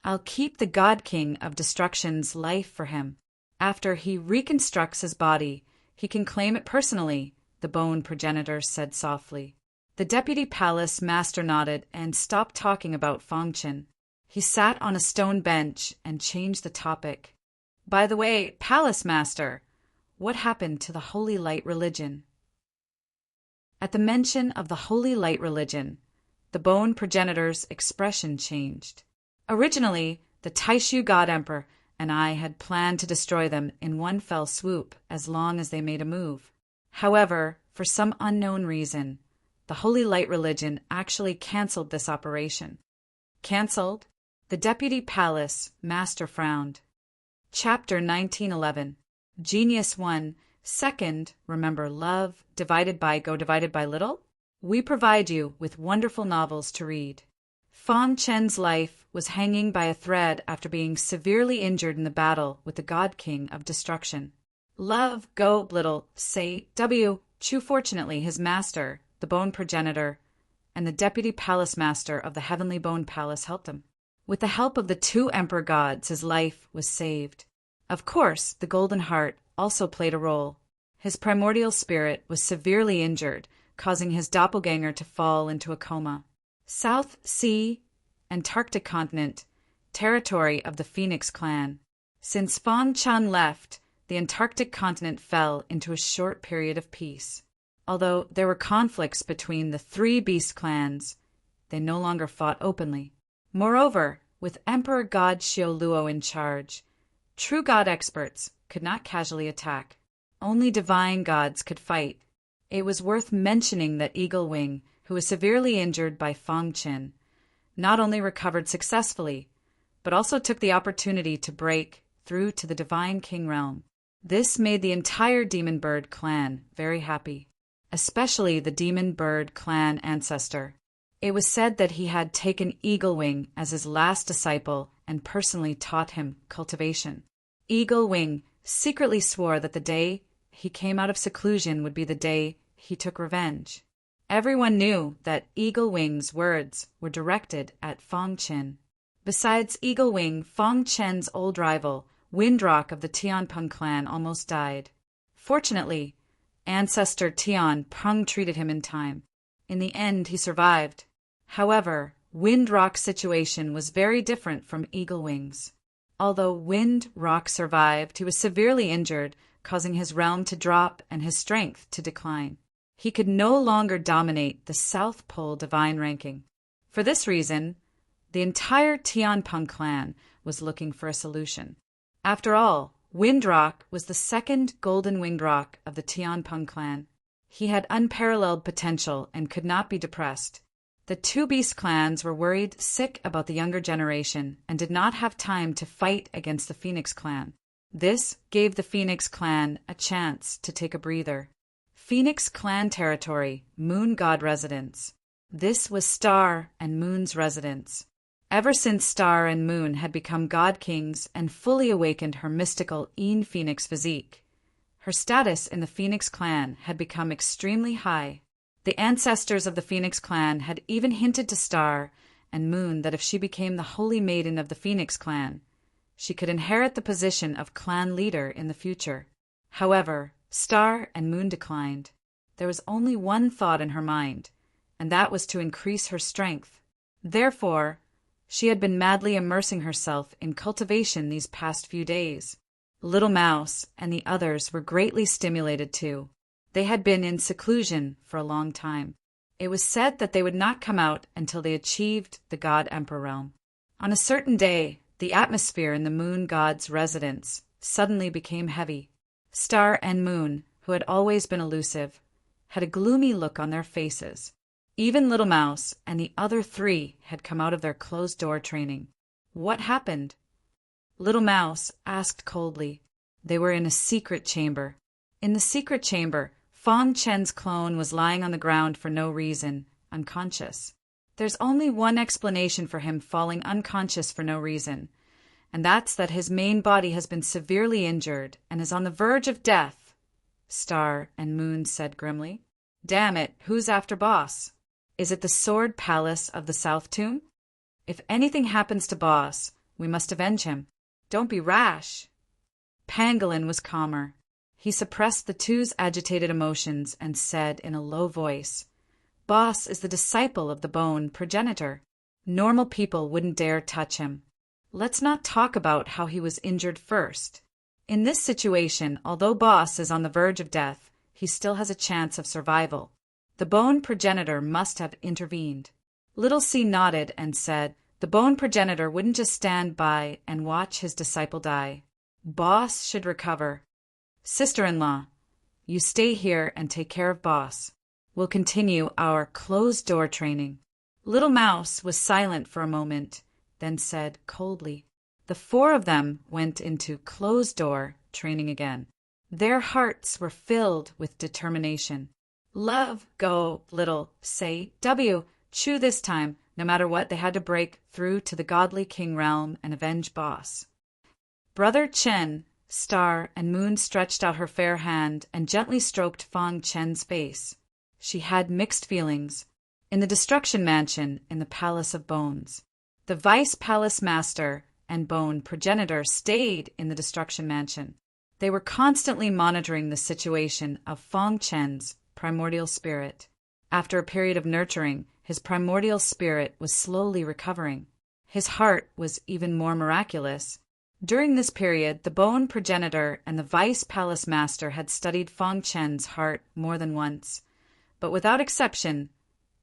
[SPEAKER 1] I'll keep the god king of destruction's life for him. After he reconstructs his body, he can claim it personally, the bone progenitor said softly. The deputy palace master nodded and stopped talking about Feng Chen. He sat on a stone bench and changed the topic. By the way, palace master, What happened to the Holy Light religion? At the mention of the Holy Light religion, the bone progenitor's expression changed. Originally, the Taishu God Emperor and I had planned to destroy them in one fell swoop as long as they made a move. However, for some unknown reason, the Holy Light religion actually cancelled this operation. Cancelled? The Deputy Palace Master frowned. Chapter 1911. Genius 1. Second, remember love divided by little? We provide you with wonderful novels to read. Fang Chen's life was hanging by a thread after being severely injured in the battle with the God King of Destruction. Love, go, little, say, W. Chu. Fortunately, his master, the Bone Progenitor, and the Deputy Palace Master of the Heavenly Bone Palace helped him. With the help of the two Emperor Gods, his life was saved. Of course, the Golden Heart also played a role. His primordial spirit was severely injured, causing his doppelganger to fall into a coma. South Sea, Antarctic continent, territory of the Phoenix clan. Since Fang Chan left, the Antarctic continent fell into a short period of peace. Although there were conflicts between the three beast clans, they no longer fought openly. Moreover, with Emperor God Xiaoluo in charge, true god experts could not casually attack. Only divine gods could fight. It was worth mentioning that Eagle Wing, who was severely injured by Fang Qin, not only recovered successfully, but also took the opportunity to break through to the Divine King realm. This made the entire Demon Bird clan very happy, especially the Demon Bird clan ancestor. It was said that he had taken Eagle Wing as his last disciple and personally taught him cultivation. Eagle Wing secretly swore that the day he came out of seclusion would be the day he took revenge. Everyone knew that Eagle Wing's words were directed at Fang Qin. Besides Eagle Wing, Fang Chen's old rival, Windrock of the Tianpeng clan, almost died. Fortunately, ancestor Tianpeng treated him in time. In the end, he survived. However, Windrock's situation was very different from Eagle Wing's. Although Windrock survived, he was severely injured, causing his realm to drop and his strength to decline. He could no longer dominate the South Pole divine ranking. For this reason, the entire Tianpeng clan was looking for a solution. After all, Windrock was the second golden winged rock of the Tianpeng clan. He had unparalleled potential and could not be depressed. The two beast clans were worried sick about the younger generation and did not have time to fight against the Phoenix clan. This gave the Phoenix clan a chance to take a breather. Phoenix clan territory, Moon God residence. This was Star and Moon's residence. Ever since Star and Moon had become God Kings and fully awakened her mystical Een Phoenix physique, her status in the Phoenix clan had become extremely high. The ancestors of the Phoenix clan had even hinted to Star and Moon that if she became the holy maiden of the Phoenix clan, she could inherit the position of clan leader in the future. However, Star and Moon declined. There was only one thought in her mind, and that was to increase her strength. Therefore, she had been madly immersing herself in cultivation these past few days. Little Mouse and the others were greatly stimulated too. They had been in seclusion for a long time. It was said that they would not come out until they achieved the God Emperor realm. On a certain day, the atmosphere in the Moon God's residence suddenly became heavy. Star and Moon, who had always been elusive, had a gloomy look on their faces. Even Little Mouse and the other three had come out of their closed-door training. What happened? Little Mouse asked coldly. They were in a secret chamber. In the secret chamber, Fang Chen's clone was lying on the ground for no reason, unconscious. There's only one explanation for him falling unconscious for no reason, and that's that his main body has been severely injured and is on the verge of death, Star and Moon said grimly. Damn it, who's after Boss? Is it the Sword Palace of the South Tomb? If anything happens to Boss, we must avenge him. Don't be rash. Pangolin was calmer. He suppressed the two's agitated emotions and said in a low voice, Boss is the disciple of the Bone Progenitor. Normal people wouldn't dare touch him. Let's not talk about how he was injured first. In this situation, although Boss is on the verge of death, he still has a chance of survival. The bone progenitor must have intervened. Little C nodded and said, the bone progenitor wouldn't just stand by and watch his disciple die. Boss should recover. Sister-in-law, you stay here and take care of Boss. We'll continue our closed-door training. Little Mouse was silent for a moment, then said coldly. The four of them went into closed-door training again. Their hearts were filled with determination. Love, go, little, say, W, chew this time. No matter what, they had to break through to the godly king realm and avenge Boss. Brother Chen, Star, and Moon stretched out her fair hand and gently stroked Fang Chen's face. She had mixed feelings. In the Destruction Mansion in the Palace of Bones, the Vice Palace Master and Bone Progenitor stayed in the Destruction Mansion. They were constantly monitoring the situation of Fang Chen's primordial spirit. After a period of nurturing, his primordial spirit was slowly recovering. His heart was even more miraculous. During this period, the Bone Progenitor and the Vice Palace Master had studied Fang Chen's heart more than once, but without exception,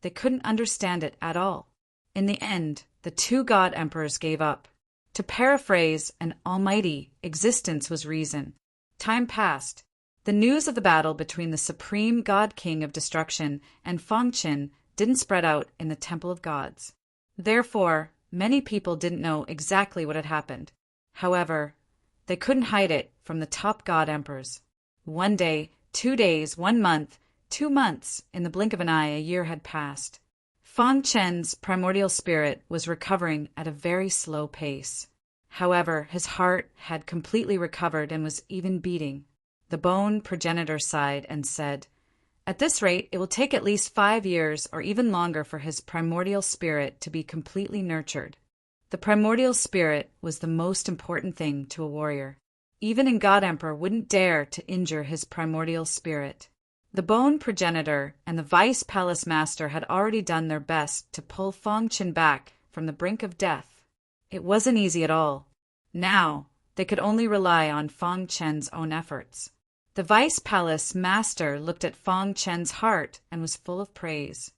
[SPEAKER 1] they couldn't understand it at all. In the end, the two god emperors gave up. To paraphrase, an almighty existence was reason. Time passed. The news of the battle between the supreme god king of destruction and Fang Chen didn't spread out in the Temple of Gods. Therefore, many people didn't know exactly what had happened. However, they couldn't hide it from the top god emperors. 1 day, 2 days, 1 month, 2 months, in the blink of an eye, a year had passed. Fang Chen's primordial spirit was recovering at a very slow pace. However, his heart had completely recovered and was even beating. The Bone Progenitor sighed and said, at this rate, it will take at least 5 years or even longer for his primordial spirit to be completely nurtured. The primordial spirit was the most important thing to a warrior. Even a god emperor wouldn't dare to injure his primordial spirit. The Bone Progenitor and the Vice Palace Master had already done their best to pull Fang Chen back from the brink of death. It wasn't easy at all. Now, they could only rely on Fang Chen's own efforts. The Vice Palace Master looked at Fang Chen's heart and was full of praise.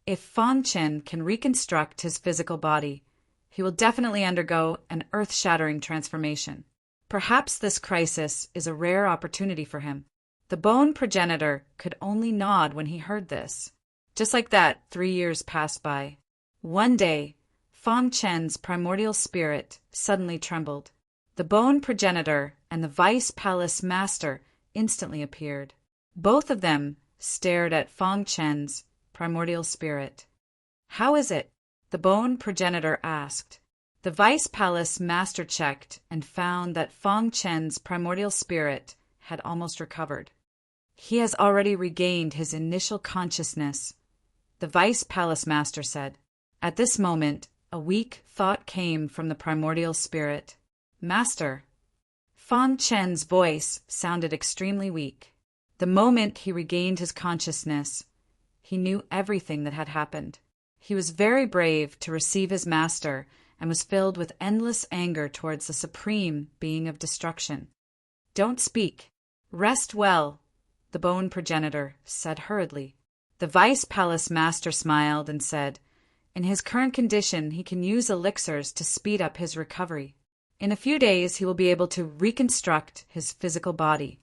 [SPEAKER 1] If Fang Chen can reconstruct his physical body, he will definitely undergo an earth-shattering transformation. Perhaps this crisis is a rare opportunity for him. The Bone Progenitor could only nod when he heard this. Just like that, 3 years passed by. One day, Fang Chen's primordial spirit suddenly trembled. The Bone Progenitor and the Vice Palace Master instantly appeared. Both of them stared at Fang Chen's primordial spirit. How is it? The Bone Progenitor asked. The Vice Palace Master checked and found that Fang Chen's primordial spirit had almost recovered. He has already regained his initial consciousness, the Vice Palace Master said. At this moment, a weak thought came from the primordial spirit. Master. Fang Chen's voice sounded extremely weak. The moment he regained his consciousness, he knew everything that had happened. He was very brave to receive his master and was filled with endless anger towards the supreme being of destruction. Don't speak. Rest well, the Bone Progenitor said hurriedly. The Vice Palace Master smiled and said, in his current condition, he can use elixirs to speed up his recovery. In a few days, he will be able to reconstruct his physical body.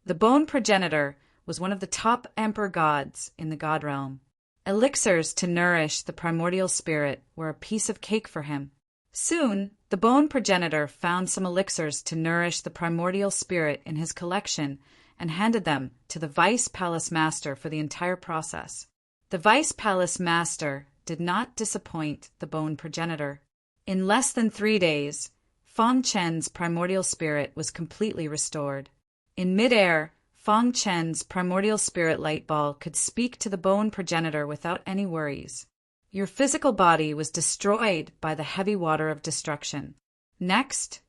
[SPEAKER 1] The Bone Progenitor was one of the top emperor gods in the god realm. Elixirs to nourish the primordial spirit were a piece of cake for him. Soon, the Bone Progenitor found some elixirs to nourish the primordial spirit in his collection and handed them to the Vice Palace Master for the entire process. The Vice Palace Master did not disappoint the Bone Progenitor. In less than 3 days, Fang Chen's primordial spirit was completely restored. In midair, Fang Chen's primordial spirit light ball could speak to the Bone Progenitor without any worries. Your physical body was destroyed by the heavy water of destruction. Next,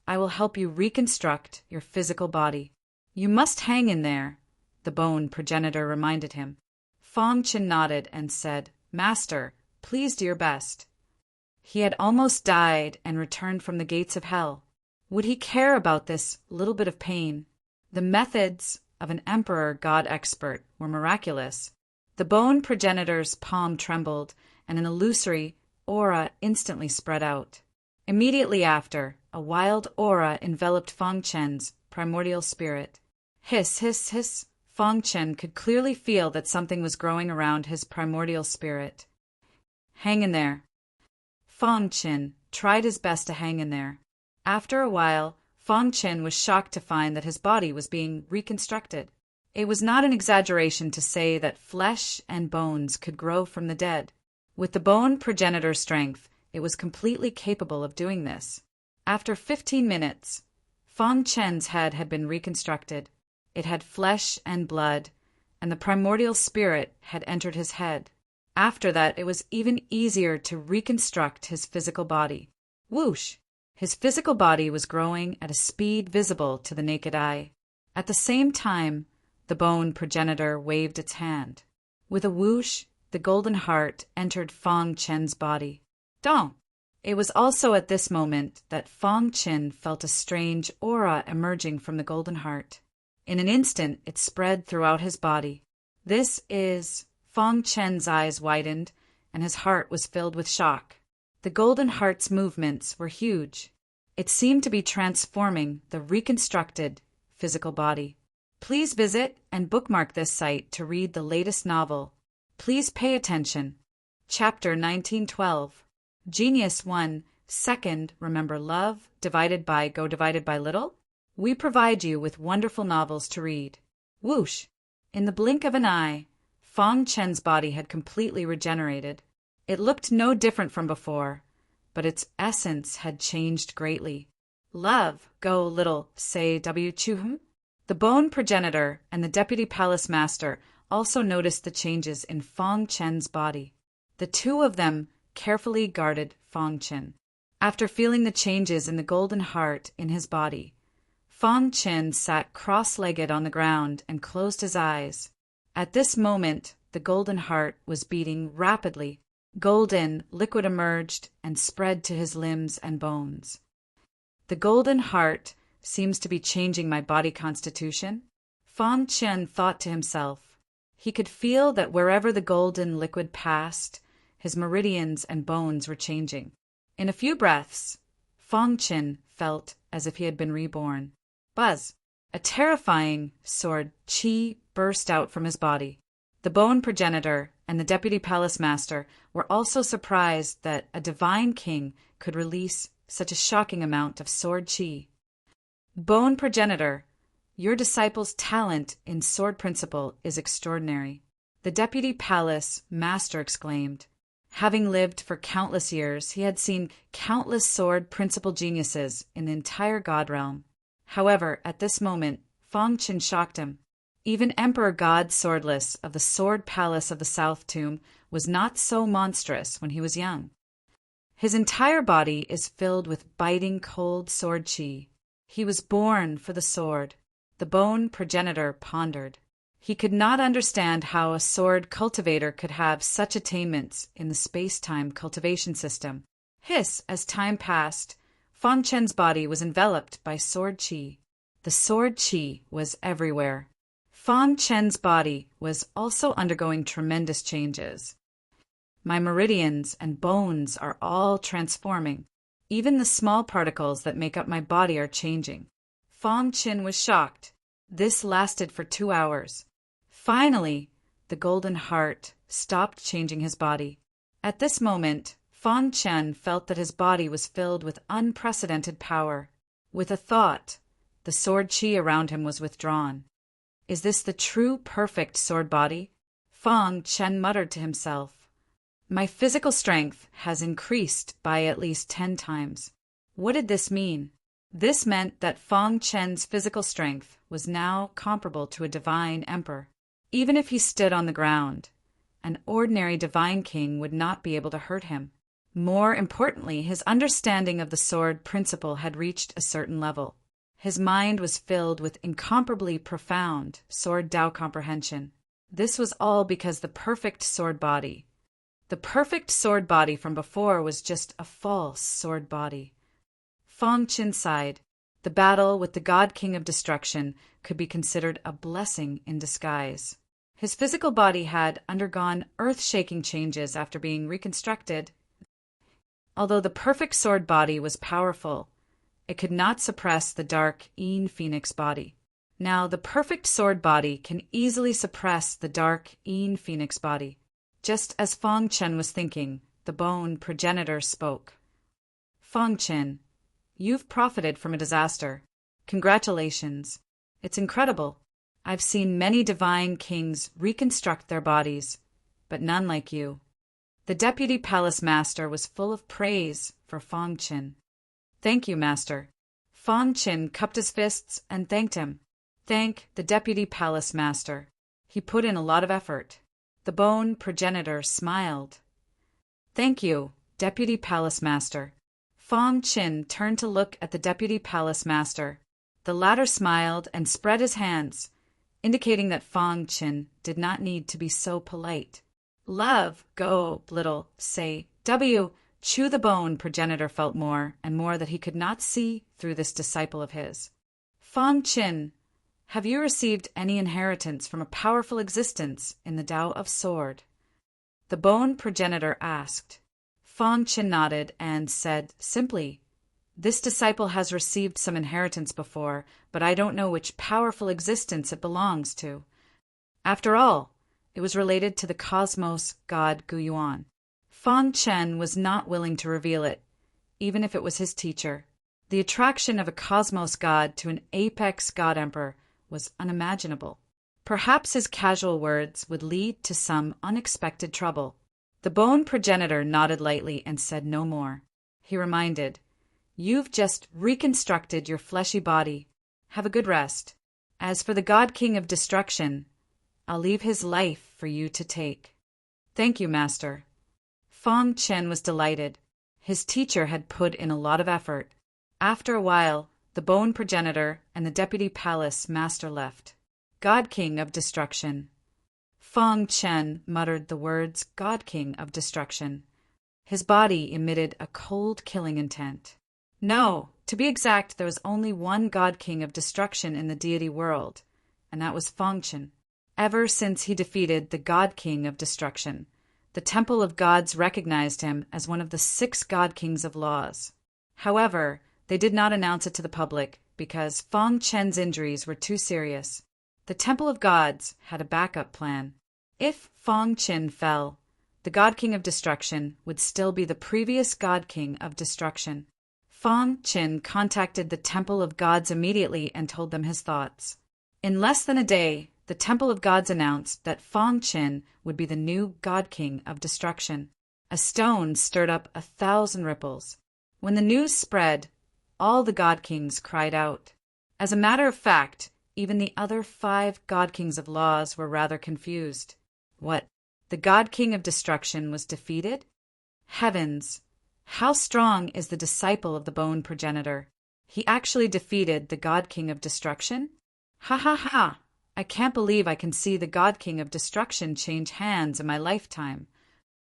[SPEAKER 1] I will help you reconstruct your physical body. You must hang in there, the Bone Progenitor reminded him. Fang Chen nodded and said, Master, please do your best. He had almost died and returned from the gates of hell. Would he care about this little bit of pain? The methods of an emperor god expert were miraculous. The bone progenitor's palm trembled, and an illusory aura instantly spread out. Immediately after, a wild aura enveloped Fang Chen's primordial spirit. Hiss, hiss, hiss. Fang Chen could clearly feel that something was growing around his primordial spirit. Hang in there. Fang Chen tried his best to hang in there. After a while, Fang Chen was shocked to find that his body was being reconstructed. It was not an exaggeration to say that flesh and bones could grow from the dead. With the bone progenitor's strength, it was completely capable of doing this. After 15 minutes, Fang Chen's head had been reconstructed. It had flesh and blood, and the primordial spirit had entered his head. After that, it was even easier to reconstruct his physical body. Whoosh! His physical body was growing at a speed visible to the naked eye. At the same time, the bone progenitor waved its hand. With a whoosh, the golden heart entered Fang Chen's body. Dong! It was also at this moment that Fang Chen felt a strange aura emerging from the golden heart. In an instant, it spread throughout his body. This is... Fang Chen's eyes widened, and his heart was filled with shock. The golden heart's movements were huge. It seemed to be transforming the reconstructed physical body. Please visit and bookmark this site to read the latest novel. Please pay attention. Chapter 1912. Genius 1. Second, remember love divided by little? We provide you with wonderful novels to read. Whoosh! In the blink of an eye, Fang Chen's body had completely regenerated. It looked no different from before, but its essence had changed greatly. Love, go little, say W. Chuhum. The bone progenitor and the deputy palace master also noticed the changes in Fang Chen's body. The two of them carefully guarded Fang Chen. After feeling the changes in the golden heart in his body, Fang Chen sat cross-legged on the ground and closed his eyes. At this moment, the golden heart was beating rapidly. Golden liquid emerged and spread to his limbs and bones. The golden heart seems to be changing my body constitution. Fang Chen thought to himself. He could feel that wherever the golden liquid passed, his meridians and bones were changing. In a few breaths, Fang Chen felt as if he had been reborn. Buzz! A terrifying sword chi burst out from his body. The bone progenitor and the deputy palace master were also surprised that a divine king could release such a shocking amount of sword chi. Bone progenitor, your disciple's talent in sword principle is extraordinary. The deputy palace master exclaimed. Having lived for countless years, he had seen countless sword principle geniuses in the entire god realm. However, at this moment, Fang Chen shocked him. Even Emperor God Swordless of the Sword Palace of the South Tomb was not so monstrous when he was young. His entire body is filled with biting cold sword chi. He was born for the sword. The bone progenitor pondered. He could not understand how a sword cultivator could have such attainments in the space-time cultivation system. Hiss, as time passed, Fang Chen's body was enveloped by sword chi. The sword chi was everywhere. Fang Chen's body was also undergoing tremendous changes. My meridians and bones are all transforming. Even the small particles that make up my body are changing. Fang Chen was shocked. This lasted for 2 hours. Finally, the golden heart stopped changing his body. At this moment, Fang Chen felt that his body was filled with unprecedented power. With a thought, the sword chi around him was withdrawn. Is this the true perfect sword body? Fang Chen muttered to himself. My physical strength has increased by at least 10 times. What did this mean? This meant that Fang Chen's physical strength was now comparable to a divine emperor. Even if he stood on the ground, an ordinary divine king would not be able to hurt him. More importantly, his understanding of the sword principle had reached a certain level. His mind was filled with incomparably profound sword Dao comprehension. This was all because the perfect sword body. The perfect sword body from before was just a false sword body. Fang Chen sighed. The battle with the God King of Destruction could be considered a blessing in disguise. His physical body had undergone earth-shaking changes after being reconstructed. Although the perfect sword body was powerful, it could not suppress the dark Yin Phoenix body. Now, the perfect sword body can easily suppress the dark Yin Phoenix body. Just as Fang Chen was thinking, the bone progenitor spoke. Fang Chen, you've profited from a disaster. Congratulations. It's incredible. I've seen many divine kings reconstruct their bodies, but none like you. The deputy palace master was full of praise for Fang Chen. Thank you, master. Fang Chen cupped his fists and thanked him. Thank the deputy palace master. He put in a lot of effort. The bone progenitor smiled. Thank you, deputy palace master. Fang Chen turned to look at the deputy palace master. The latter smiled and spread his hands, indicating that Fang Chen did not need to be so polite. Love, go, little, say, W. Chew the bone progenitor felt more and more that he could not see through this disciple of his. Fang Chen, have you received any inheritance from a powerful existence in the Tao of Sword? The bone progenitor asked. Fang Chen nodded and said simply, This disciple has received some inheritance before, but I don't know which powerful existence it belongs to. After all, it was related to the cosmos god Guyuan. Fang Chen was not willing to reveal it, even if it was his teacher. The attraction of a cosmos god to an apex god emperor was unimaginable. Perhaps his casual words would lead to some unexpected trouble. The bone progenitor nodded lightly and said no more. He reminded, You've just reconstructed your fleshy body. Have a good rest. As for the God King of Destruction, I'll leave his life for you to take. Thank you, master. Fang Chen was delighted. His teacher had put in a lot of effort. After a while, the bone progenitor and the deputy palace master left. God King of Destruction. Fang Chen muttered the words God King of Destruction. His body emitted a cold killing intent. No, to be exact, there was only one God King of Destruction in the deity world, and that was Fang Chen. Ever since he defeated the God King of Destruction, the Temple of Gods recognized him as one of the 6 God Kings of Laws. However, they did not announce it to the public because Fang Chen's injuries were too serious. The Temple of Gods had a backup plan. If Fang Chen fell, the God King of Destruction would still be the previous God King of Destruction. Fang Chen contacted the Temple of Gods immediately and told them his thoughts. In less than a day, the Temple of Gods announced that Fang Chen would be the new God King of Destruction. A stone stirred up 1,000 ripples. When the news spread, all the God Kings cried out. As a matter of fact, even the other 5 God Kings of Laws were rather confused. What? The God King of Destruction was defeated? Heavens! How strong is the disciple of the bone progenitor? He actually defeated the God King of Destruction? Ha ha ha! I can't believe I can see the God King of Destruction change hands in my lifetime.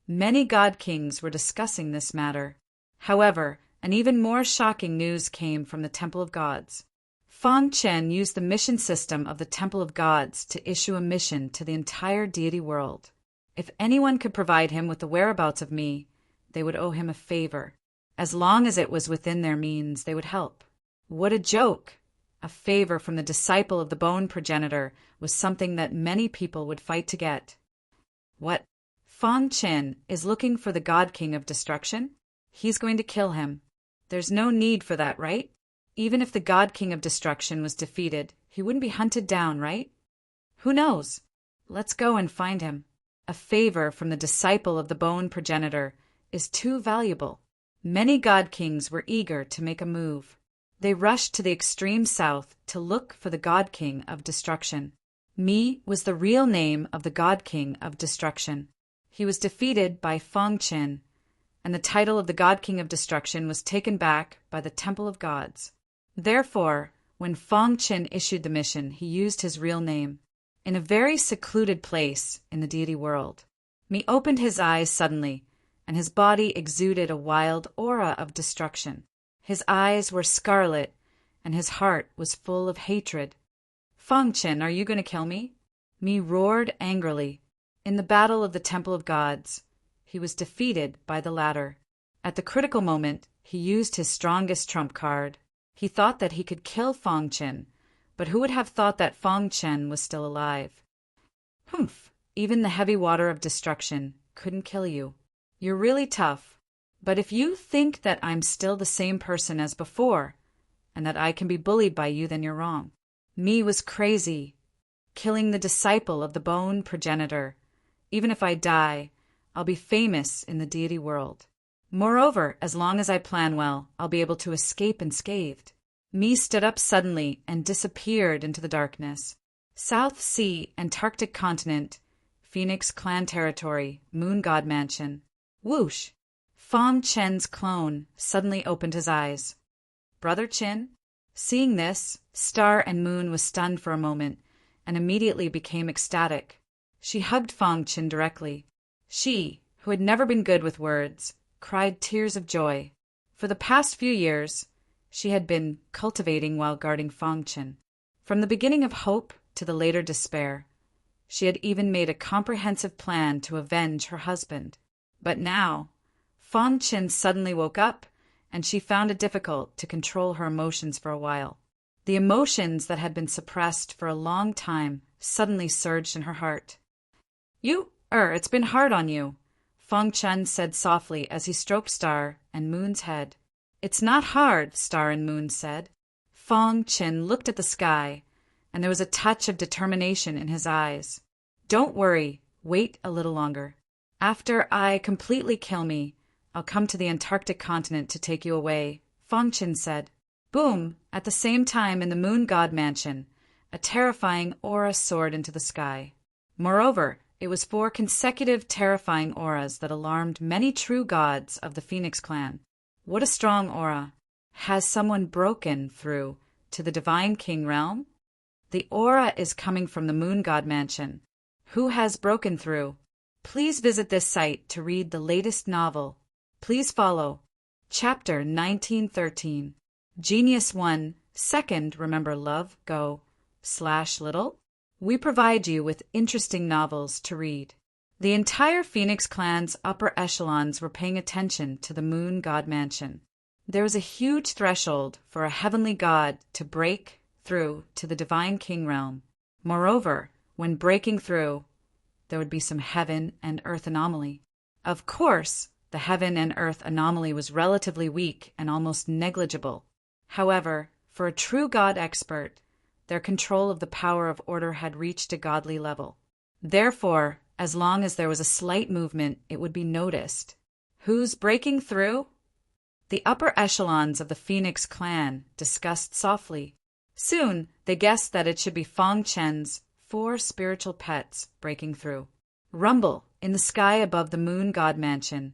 [SPEAKER 1] Many God Kings were discussing this matter. However, an even more shocking news came from the Temple of Gods. Fang Chen used the mission system of the Temple of Gods to issue a mission to the entire deity world. If anyone could provide him with the whereabouts of me, they would owe him a favor. As long as it was within their means, they would help. What a joke! A favor from the disciple of the bone progenitor was something that many people would fight to get. What? Fang Chen is looking for the God King of Destruction? He's going to kill him. There's no need for that, right? Even if the God King of Destruction was defeated, he wouldn't be hunted down, right? Who knows? Let's go and find him. A favor from the disciple of the bone progenitor is too valuable. Many God Kings were eager to make a move. They rushed to the extreme south to look for the God King of Destruction. Mi was the real name of the God King of Destruction. He was defeated by Fang Chen, and the title of the God King of Destruction was taken back by the Temple of Gods. Therefore, when Fang Chen issued the mission, he used his real name. In a very secluded place in the deity world, Mi opened his eyes suddenly, and his body exuded a wild aura of destruction. His eyes were scarlet, and his heart was full of hatred. "Fang Chen, are you going to kill me?" Mi roared angrily. In the battle of the Temple of Gods, he was defeated by the latter. At the critical moment, he used his strongest trump card. He thought that he could kill Fang Chen, but who would have thought that Fang Chen was still alive? "Humph, even the heavy water of destruction couldn't kill you. You're really tough. But if you think that I'm still the same person as before, and that I can be bullied by you, then you're wrong. Mi was crazy, killing the disciple of the bone progenitor. Even if I die, I'll be famous in the deity world. Moreover, as long as I plan well, I'll be able to escape unscathed." Mi stood up suddenly and disappeared into the darkness. South Sea, Antarctic continent, Phoenix clan territory, moon god mansion. Whoosh! Fang Chen's clone suddenly opened his eyes. "Brother Chin?" Seeing this, Star and Moon was stunned for a moment and immediately became ecstatic. She hugged Fang Chen directly. She, who had never been good with words, cried tears of joy. For the past few years, she had been cultivating while guarding Fang Chen. From the beginning of hope to the later despair, she had even made a comprehensive plan to avenge her husband. But now, Fang Chen suddenly woke up, and she found it difficult to control her emotions for a while. The emotions that had been suppressed for a long time suddenly surged in her heart. It's been hard on you," Fang Chen said softly as he stroked Star and Moon's head. "It's not hard," Star and Moon said. Fang Chen looked at the sky, and there was a touch of determination in his eyes. "Don't worry, wait a little longer. After I completely kill me, I'll come to the Antarctic continent to take you away," Fang Chen said. Boom! At the same time in the moon god mansion, a terrifying aura soared into the sky. Moreover, it was 4 consecutive terrifying auras that alarmed many true gods of the Phoenix clan. What a strong aura! Has someone broken through to the Divine King realm? The aura is coming from the moon god mansion. Who has broken through? Please visit this site to read the latest novel. Please follow. Chapter 1913. Genius 1. Second, remember love, go, /little. We provide you with interesting novels to read. The entire Phoenix clan's upper echelons were paying attention to the moon god mansion. There was a huge threshold for a heavenly god to break through to the Divine King realm. Moreover, when breaking through, there would be some heaven and earth anomaly. Of course, the heaven and earth anomaly was relatively weak and almost negligible. However, for a true god expert, their control of the power of order had reached a godly level. Therefore, as long as there was a slight movement, it would be noticed. Who's breaking through? The upper echelons of the Phoenix clan discussed softly. Soon, they guessed that it should be Fang Chen's 4 spiritual pets breaking through. Rumble, in the sky above the moon god mansion,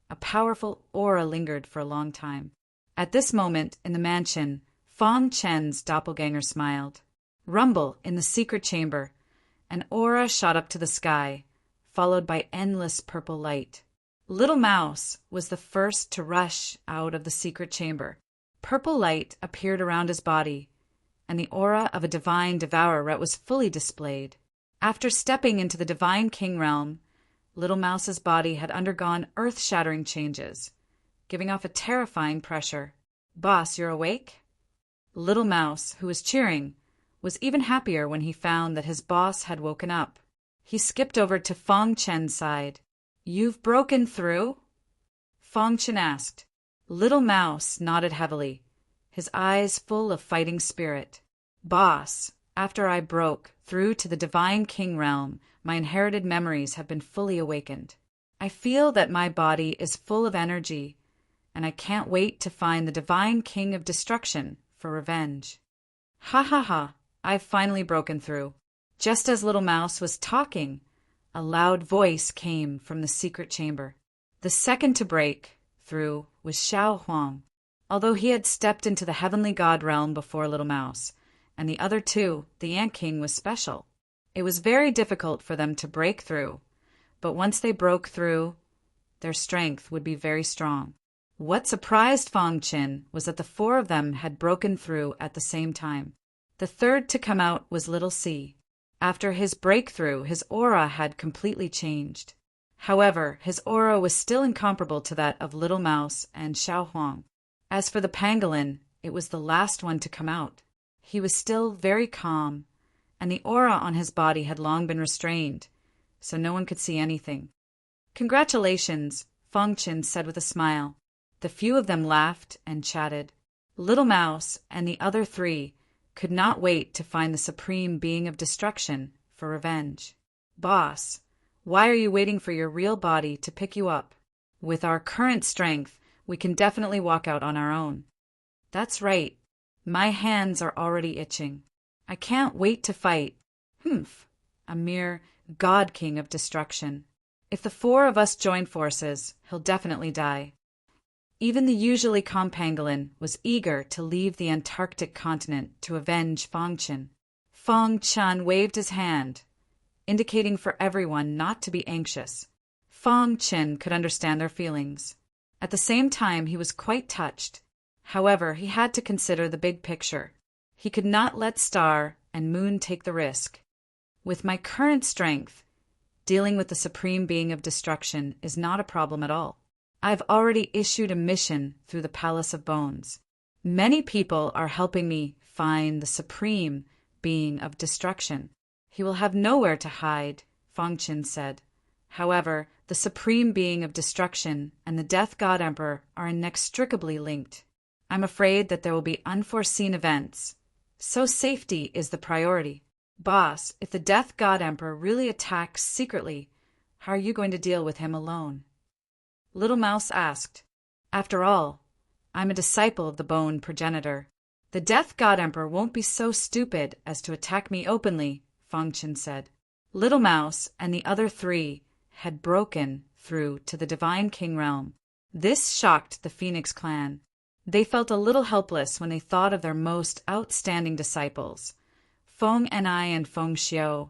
[SPEAKER 1] a powerful aura lingered for a long time. At this moment, in the mansion, Fang Chen's doppelganger smiled. Rumble, in the secret chamber, an aura shot up to the sky, followed by endless purple light. Little Mouse was the first to rush out of the secret chamber. Purple light appeared around his body, and the aura of a divine devourer was fully displayed. After stepping into the Divine King realm, Little Mouse's body had undergone earth-shattering changes, giving off a terrifying pressure. "Boss, you're awake?" Little Mouse, who was cheering, was even happier when he found that his boss had woken up. He skipped over to Fang Chen's side. "You've broken through?" Fang Chen asked. Little Mouse nodded heavily, his eyes full of fighting spirit. "Boss, after I broke through to the Divine King realm, my inherited memories have been fully awakened. I feel that my body is full of energy, and I can't wait to find the Divine King of Destruction for revenge." "Ha ha ha, I've finally broken through." Just as Little Mouse was talking, a loud voice came from the secret chamber. The second to break through was Xiao Huang. Although he had stepped into the heavenly god realm before Little Mouse, and the other 2, the Ant King was special. It was very difficult for them to break through, but once they broke through, their strength would be very strong. What surprised Fong Qin was that the four of them had broken through at the same time. The third to come out was Little C. After his breakthrough, his aura had completely changed. However, his aura was still incomparable to that of Little Mouse and Xiao Huang. As for the pangolin, it was the last one to come out. He was still very calm, and the aura on his body had long been restrained, so no one could see anything. "Congratulations," Fong Qin said with a smile. The few of them laughed and chatted. Little Mouse and the other three could not wait to find the supreme being of destruction for revenge. "Boss, why are you waiting for your real body to pick you up? With our current strength, we can definitely walk out on our own." "That's right. My hands are already itching. I can't wait to fight. Humph, a mere god king of destruction. If the four of us join forces, he'll definitely die." Even the usually calm pangolin was eager to leave the Antarctic continent to avenge Fong Qin. Fong Qin waved his hand, indicating for everyone not to be anxious. Fong Qin could understand their feelings. At the same time, he was quite touched. However, he had to consider the big picture. He could not let Star and Moon take the risk. "With my current strength, dealing with the supreme being of destruction is not a problem at all. I've already issued a mission through the Palace of Bones. Many people are helping me find the supreme being of destruction. He will have nowhere to hide," Fong Qin said. "However, the supreme being of destruction and the Death God Emperor are inextricably linked. I'm afraid that there will be unforeseen events, so safety is the priority. Boss, if the Death God Emperor really attacks secretly, how are you going to deal with him alone?" Little Mouse asked. "After all, I'm a disciple of the Bone Progenitor. The Death God Emperor won't be so stupid as to attack me openly," Fong Qin said. Little Mouse and the other three had broken through to the Divine King realm. This shocked the Phoenix clan. They felt a little helpless when they thought of their most outstanding disciples, Feng Ni and Feng Xiao,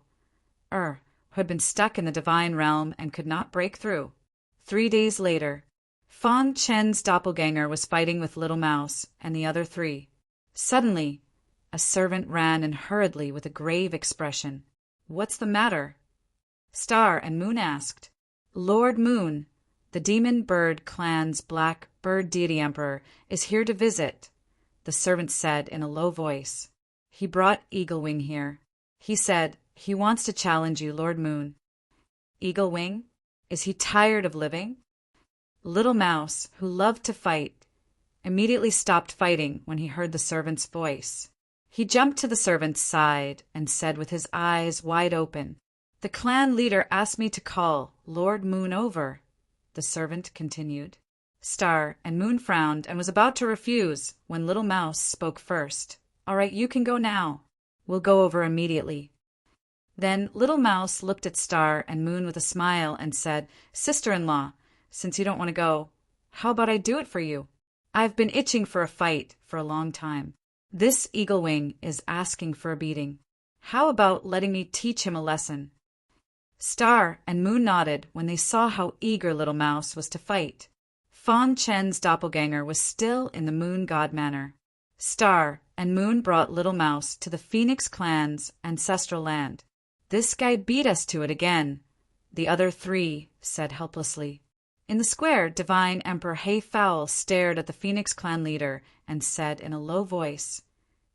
[SPEAKER 1] who had been stuck in the divine realm and could not break through. 3 days later, Fong Chen's doppelganger was fighting with Little Mouse and the other three. Suddenly, a servant ran in hurriedly with a grave expression. "What's the matter?" Star and Moon asked. "Lord Moon, the Demon Bird Clan's Black Bird Deity Emperor, is here to visit," the servant said in a low voice. "He brought Eagle Wing here. He said he wants to challenge you, Lord Moon." "Eagle Wing? Is he tired of living?" Little Mouse, who loved to fight, immediately stopped fighting when he heard the servant's voice. He jumped to the servant's side and said with his eyes wide open, "The clan leader asked me to call Lord Moon over," the servant continued. Star and Moon frowned and was about to refuse when Little Mouse spoke first. "All right, you can go now. We'll go over immediately." Then Little Mouse looked at Star and Moon with a smile and said, "Sister-in-law, since you don't want to go, how about I do it for you? I've been itching for a fight for a long time. This Eagle Wing is asking for a beating. How about letting me teach him a lesson?" Star and Moon nodded when they saw how eager Little Mouse was to fight. Fong Chen's doppelganger was still in the Moon God Manor. Star and Moon brought Little Mouse to the Phoenix clan's ancestral land. "This guy beat us to it again," the other three said helplessly. In the square, Divine Emperor Hay Fowl stared at the Phoenix clan leader and said in a low voice,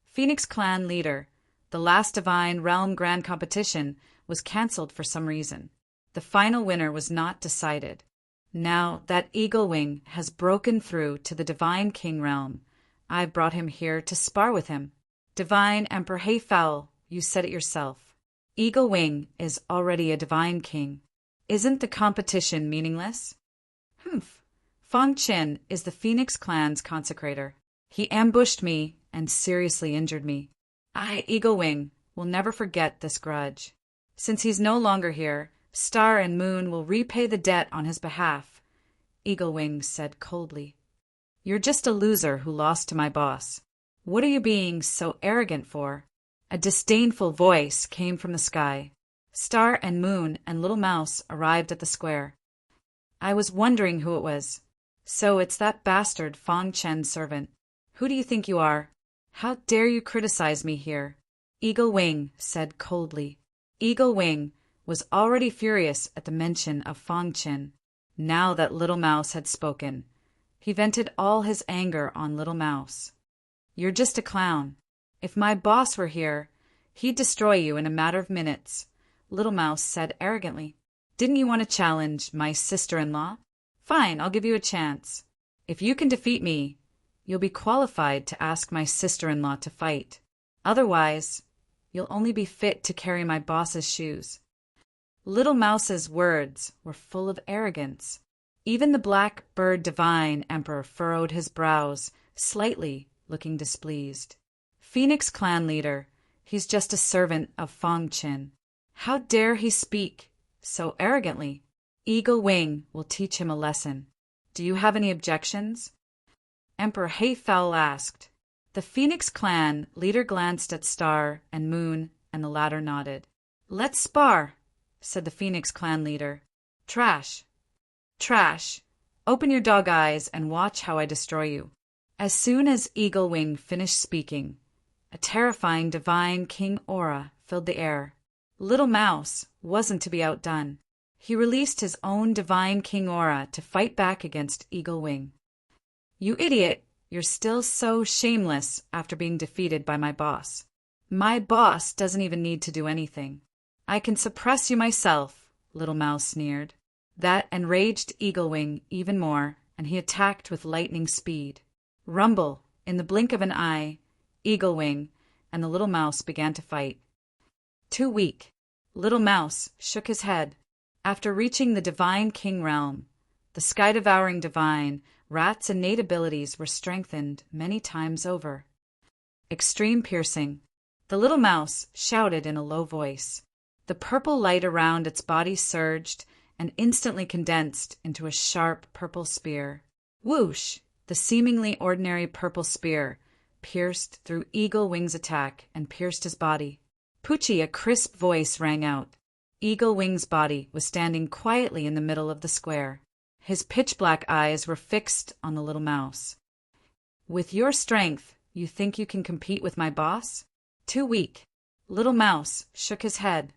[SPEAKER 1] "Phoenix clan leader, the last Divine Realm Grand Competition was cancelled for some reason. The final winner was not decided. Now that Eagle Wing has broken through to the Divine King realm, I've brought him here to spar with him. Divine Emperor Hay Fowl, you said it yourself. Eagle Wing is already a Divine King. Isn't the competition meaningless?" "Humph. Fong Qin is the Phoenix clan's consecrator. He ambushed me and seriously injured me. I, Eagle Wing, will never forget this grudge. Since he's no longer here, Star and Moon will repay the debt on his behalf," Eagle Wing said coldly. "You're just a loser who lost to my boss. What are you being so arrogant for?" A disdainful voice came from the sky. Star and Moon and Little Mouse arrived at the square. "I was wondering who it was. So it's that bastard Fong Chen's servant. Who do you think you are? How dare you criticize me here? Eagle Wing said coldly. Eagle Wing was already furious at the mention of Fong Chen. Now that Little Mouse had spoken, he vented all his anger on Little Mouse. You're just a clown. If my boss were here, he'd destroy you in a matter of minutes, Little Mouse said arrogantly. Didn't you want to challenge my sister-in-law? Fine, I'll give you a chance. If you can defeat me, you'll be qualified to ask my sister-in-law to fight. Otherwise, you'll only be fit to carry my boss's shoes. Little Mouse's words were full of arrogance. Even the Black Bird Divine Emperor furrowed his brows slightly, looking displeased. Phoenix Clan leader, he's just a servant of Fong Chen. How dare he speak so arrogantly? Eagle Wing will teach him a lesson. Do you have any objections? Emperor Hayfowl asked. The Phoenix Clan leader glanced at Star and Moon, and the latter nodded. Let's spar, said the Phoenix Clan leader. Trash. Trash. Open your dog eyes and watch how I destroy you. As soon as Eagle Wing finished speaking, a terrifying divine king aura filled the air. Little Mouse wasn't to be outdone. He released his own divine king aura to fight back against Eagle Wing. You idiot, you're still so shameless after being defeated by my boss. My boss doesn't even need to do anything. I can suppress you myself, Little Mouse sneered. That enraged Eagle Wing even more, and he attacked with lightning speed. Rumble, in the blink of an eye, Eagle Wing and the Little Mouse began to fight. Too weak. Little Mouse shook his head. After reaching the Divine King realm, the sky-devouring divine, rats innate abilities were strengthened many times over. Extreme piercing. The Little Mouse shouted in a low voice. The purple light around its body surged and instantly condensed into a sharp purple spear. Whoosh! The seemingly ordinary purple spear pierced through Eagle Wing's attack and pierced his body. Poochie, a crisp voice rang out. Eagle Wing's body was standing quietly in the middle of the square. His pitch-black eyes were fixed on the Little Mouse. With your strength, you think you can compete with my boss? Too weak. Little Mouse shook his head.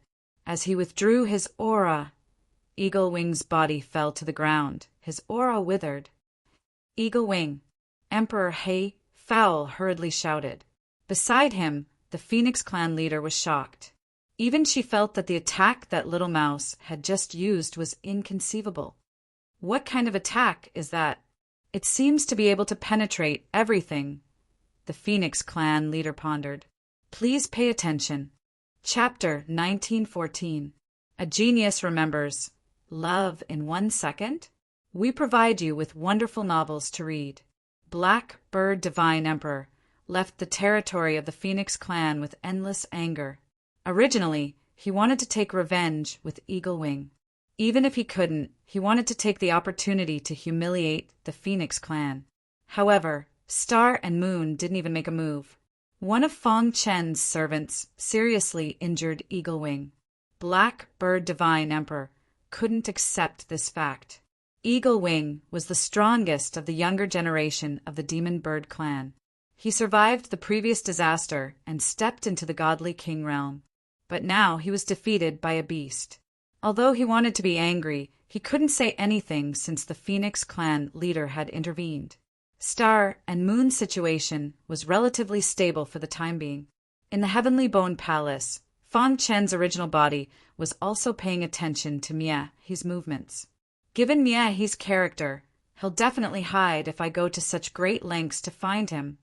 [SPEAKER 1] As he withdrew his aura, Eagle Wing's body fell to the ground. His aura withered. Eagle Wing, Emperor Hayfowl hurriedly shouted. Beside him, the Phoenix Clan leader was shocked. Even she felt that the attack that Little Mouse had just used was inconceivable. What kind of attack is that? It seems to be able to penetrate everything, the Phoenix Clan leader pondered. Please pay attention. Chapter 1914. A Genius Remembers. Love in 1 second? We provide you with wonderful novels to read. Black Bird Divine Emperor left the territory of the Phoenix Clan with endless anger. Originally, he wanted to take revenge with Eagle Wing. Even if he couldn't, he wanted to take the opportunity to humiliate the Phoenix Clan. However, Star and Moon didn't even make a move. One of Fong Chen's servants seriously injured Eagle Wing. Black Bird Divine Emperor couldn't accept this fact. Eagle Wing was the strongest of the younger generation of the Demon Bird Clan. He survived the previous disaster and stepped into the godly king realm. But now he was defeated by a beast. Although he wanted to be angry, he couldn't say anything since the Phoenix Clan leader had intervened. Star and Moon's situation was relatively stable for the time being. In the Heavenly Bone Palace, Fong Chen's original body was also paying attention to Miehe's movements. Given Miehe's character, he'll definitely hide if I go to such great lengths to find him,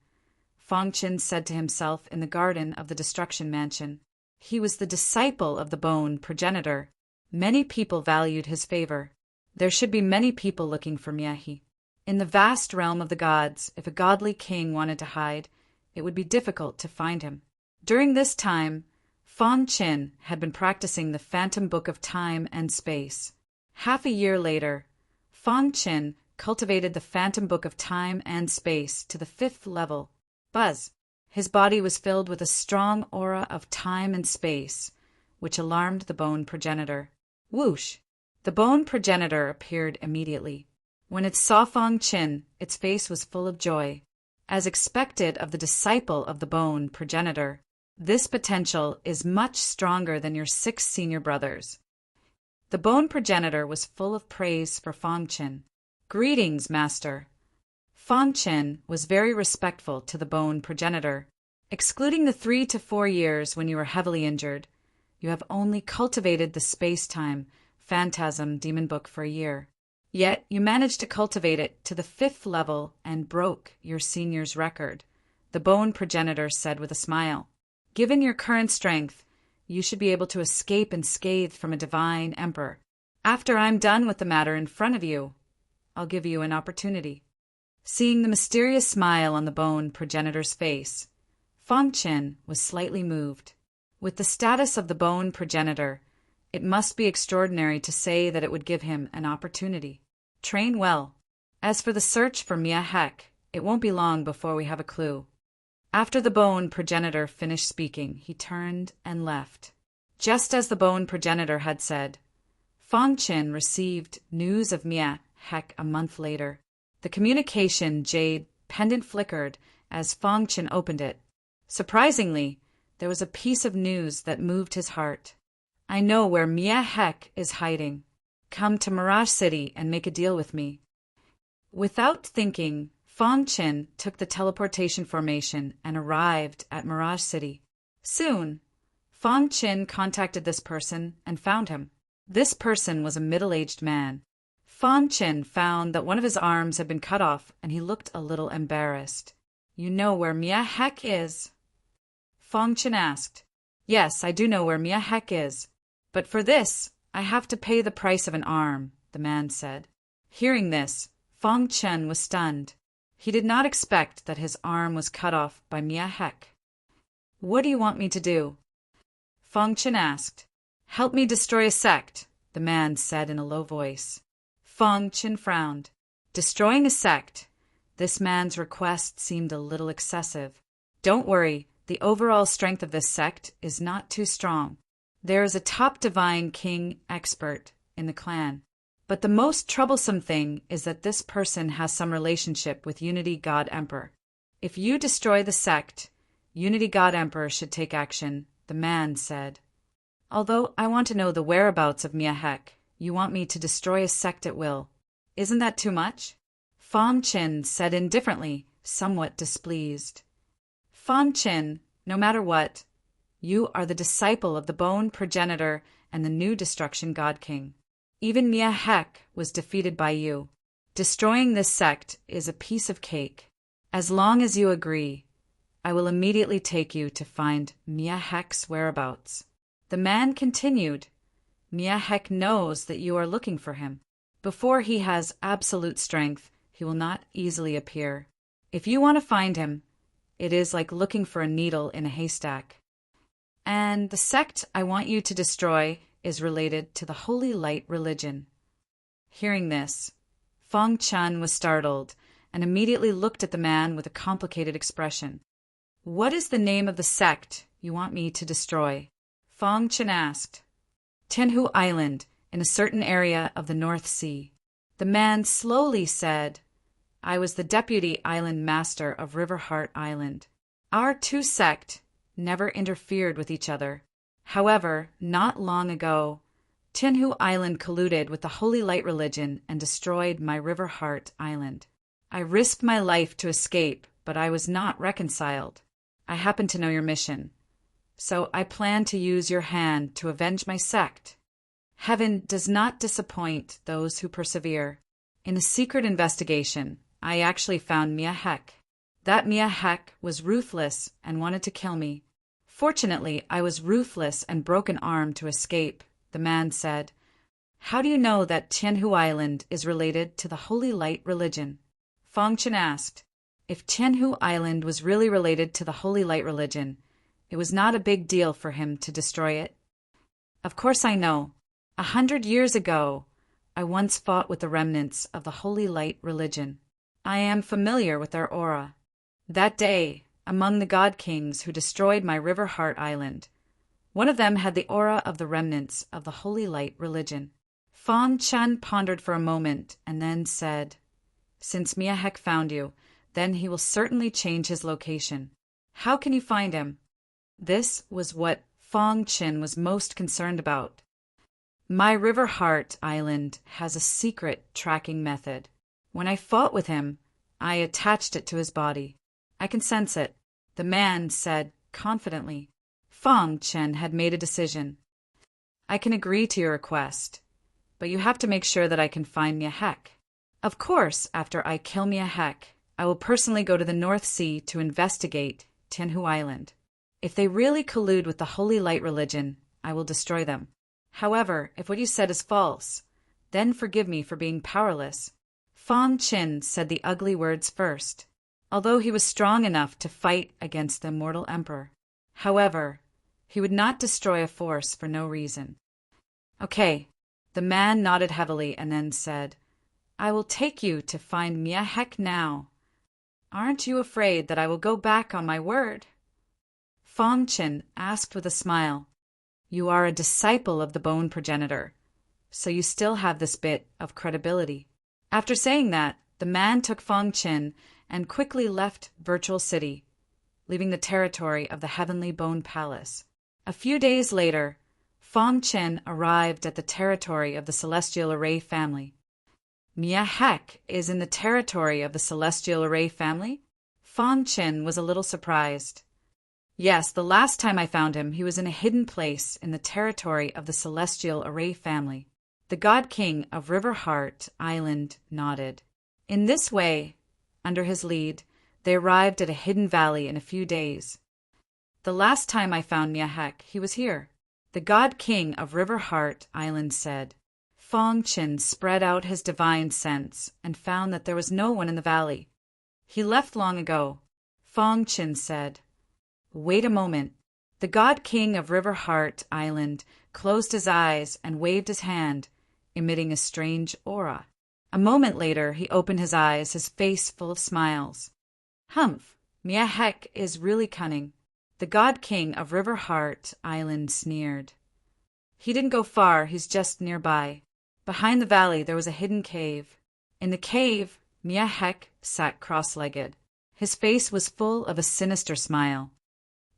[SPEAKER 1] Fong Chen said to himself in the garden of the Destruction Mansion. He was the disciple of the Bone Progenitor. Many people valued his favor. There should be many people looking for Miehe. In the vast realm of the gods, if a godly king wanted to hide, it would be difficult to find him. During this time, Fong Chen had been practicing the Phantom Book of Time and Space. Half a year later, Fong Chen cultivated the Phantom Book of Time and Space to the 5th level. Buzz! His body was filled with a strong aura of time and space, which alarmed the Bone Progenitor. Whoosh! The Bone Progenitor appeared immediately. When it saw Fang Qin, its face was full of joy. As expected of the disciple of the bone progenitor, this potential is much stronger than your 6 senior brothers. The bone progenitor was full of praise for Fang Qin. Greetings, master. Fang Qin was very respectful to the bone progenitor. Excluding the 3 to 4 years when you were heavily injured, you have only cultivated the space-time phantasm demon book for a year. Yet you managed to cultivate it to the 5th level and broke your senior's record, the bone progenitor said with a smile. Given your current strength, you should be able to escape unscathed from a divine emperor. After I'm done with the matter in front of you, I'll give you an opportunity. Seeing the mysterious smile on the bone progenitor's face, Fang Qin was slightly moved. With the status of the bone progenitor, it must be extraordinary to say that it would give him an opportunity. Train well. As for the search for Mia Heck, it won't be long before we have a clue. After the bone progenitor finished speaking, he turned and left. Just as the bone progenitor had said, Fang Qin received news of Mia Heck a month later. The communication jade pendant flickered as Fang Qin opened it. Surprisingly, there was a piece of news that moved his heart. I know where Mia Heck is hiding. Come to Mirage City and make a deal with me. Without thinking, Fang Qin took the teleportation formation and arrived at Mirage City. Soon, Fang Qin contacted this person and found him. This person was a middle-aged man. Fang Qin found that one of his arms had been cut off and he looked a little embarrassed. You know where Mia Heck is? Fang Qin asked. Yes, I do know where Mia Heck is. But for this, I have to pay the price of an arm, the man said. Hearing this, Fang Qin was stunned. He did not expect that his arm was cut off by Mia Heck. What do you want me to do? Fang Qin asked. Help me destroy a sect, the man said in a low voice. Fang Qin frowned. Destroying a sect? This man's request seemed a little excessive. Don't worry, the overall strength of this sect is not too strong. There is a top divine king expert in the clan. But the most troublesome thing is that this person has some relationship with Unity God Emperor. If you destroy the sect, Unity God Emperor should take action, the man said. Although I want to know the whereabouts of Mia Heck, you want me to destroy a sect at will. Isn't that too much? Fang Qin said indifferently, somewhat displeased. Fang Qin, no matter what, you are the disciple of the bone progenitor and the new destruction god king. Even Mia Heck was defeated by you. Destroying this sect is a piece of cake. As long as you agree, I will immediately take you to find Mia Heck's whereabouts. The man continued. Mia Heck knows that you are looking for him. Before he has absolute strength, he will not easily appear. If you want to find him, it is like looking for a needle in a haystack. And the sect I want you to destroy is related to the Holy Light religion. Hearing this, Fang Qin was startled and immediately looked at the man with a complicated expression. What is the name of the sect you want me to destroy? Fang Qin asked. Tianhu Island, in a certain area of the North Sea. The man slowly said, I was the deputy island master of Riverheart Island. Our two sects never interfered with each other. However, not long ago, Tianhu Island colluded with the Holy Light religion and destroyed my Riverheart Island. I risked my life to escape, but I was not reconciled. I happen to know your mission, so I plan to use your hand to avenge my sect. Heaven does not disappoint those who persevere. In a secret investigation, I actually found Mia Heck. That Mia Heck was ruthless and wanted to kill me. Fortunately, I was ruthless and broke an arm to escape, the man said. How do you know that Tianhu Island is related to the Holy Light religion? Fang Qin asked. If Tianhu Island was really related to the Holy Light religion, it was not a big deal for him to destroy it. Of course I know. 100 years ago, I once fought with the remnants of the Holy Light religion. I am familiar with their aura. That day, among the god kings who destroyed my Riverheart Island, one of them had the aura of the remnants of the Holy Light religion. Fang Qin pondered for a moment and then said, Since Miahek found you, then he will certainly change his location. How can you find him? This was what Fong Chin was most concerned about. My River Heart Island has a secret tracking method. When I fought with him, I attached it to his body. I can sense it, the man said confidently. Fong Chen had made a decision. I can agree to your request, but you have to make sure that I can find Miahek. Of course, after I kill Miahek, I will personally go to the North Sea to investigate Tianhu Island. If they really collude with the Holy Light religion, I will destroy them. However, if what you said is false, then forgive me for being powerless. Fong Chin said the ugly words first, although he was strong enough to fight against the immortal emperor. However, he would not destroy a force for no reason. Okay, the man nodded heavily and then said, I will take you to find Miahek now. Aren't you afraid that I will go back on my word? Fong Chin asked with a smile. You are a disciple of the bone progenitor, so you still have this bit of credibility. After saying that, the man took Fong Chin and quickly left Virtual City, leaving the territory of the Heavenly Bone Palace. A few days later, Fong Chin arrived at the territory of the Celestial Array family. Miahek is in the territory of the Celestial Array family? Fong Chin was a little surprised. Yes, the last time I found him, he was in a hidden place in the territory of the Celestial Array family. The God King of River Heart Island nodded. In this way, under his lead, they arrived at a hidden valley in a few days. The last time I found Miahek, he was here. The God King of River Heart Island said. Fong Chin spread out his divine sense and found that there was no one in the valley. He left long ago. Fong Chin said, Wait a moment. The God King of River Heart Island closed his eyes and waved his hand, emitting a strange aura. A moment later, he opened his eyes, his face full of smiles. Humph, Miahek is really cunning. The God King of River Heart Island sneered. He didn't go far, he's just nearby. Behind the valley there was a hidden cave. In the cave, Miahek sat cross-legged. His face was full of a sinister smile.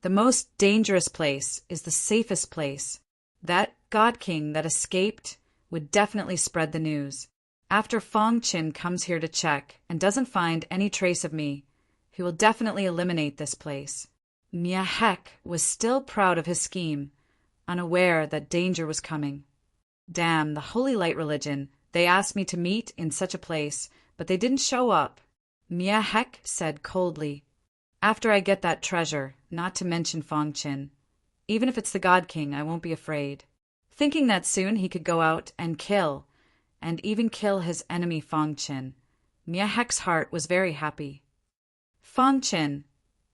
[SPEAKER 1] The most dangerous place is the safest place. That God King that escaped would definitely spread the news. After Fong Chin comes here to check and doesn't find any trace of me, he will definitely eliminate this place. Miahek was still proud of his scheme, unaware that danger was coming. Damn, the Holy Light religion. They asked me to meet in such a place, but they didn't show up. Miahek said coldly. After I get that treasure, not to mention Fong Chin, even if it's the God King, I won't be afraid. Thinking that soon he could go out and kill his enemy Fong Chin, Miahek's heart was very happy. Fong Chin,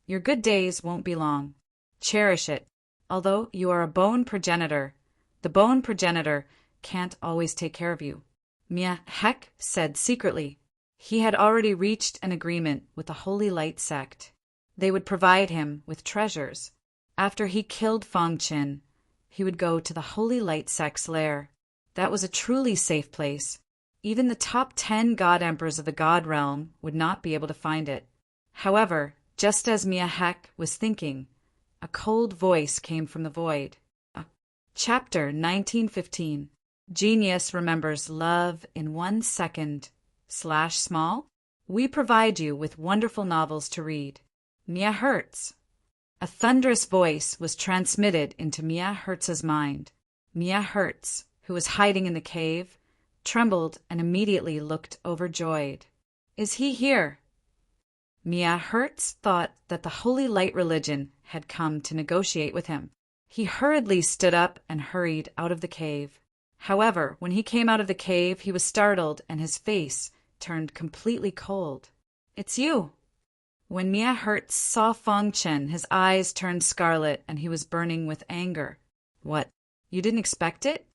[SPEAKER 1] your good days won't be long. Cherish it. Although you are a bone progenitor, the bone progenitor can't always take care of you. Miahek said secretly. He had already reached an agreement with the Holy Light sect. They would provide him with treasures. After he killed Fong Chin, he would go to the Holy Light sect's lair. That was a truly safe place. Even the top 10 god emperors of the god realm would not be able to find it. However, just as Miahek was thinking, a cold voice came from the void. Chapter 1915. Genius remembers love in 1 second. /small. We provide you with wonderful novels to read. Mia Hertz. A thunderous voice was transmitted into Mia Hertz's mind. Mia Hertz, who was hiding in the cave, trembled and immediately looked overjoyed. Is he here? Mia Hertz thought that the Holy Light religion had come to negotiate with him. He hurriedly stood up and hurried out of the cave. However, when he came out of the cave, he was startled and his face turned completely cold. It's you. When Mia Hertz saw Fong Chen, his eyes turned scarlet and he was burning with anger. What? You didn't expect it?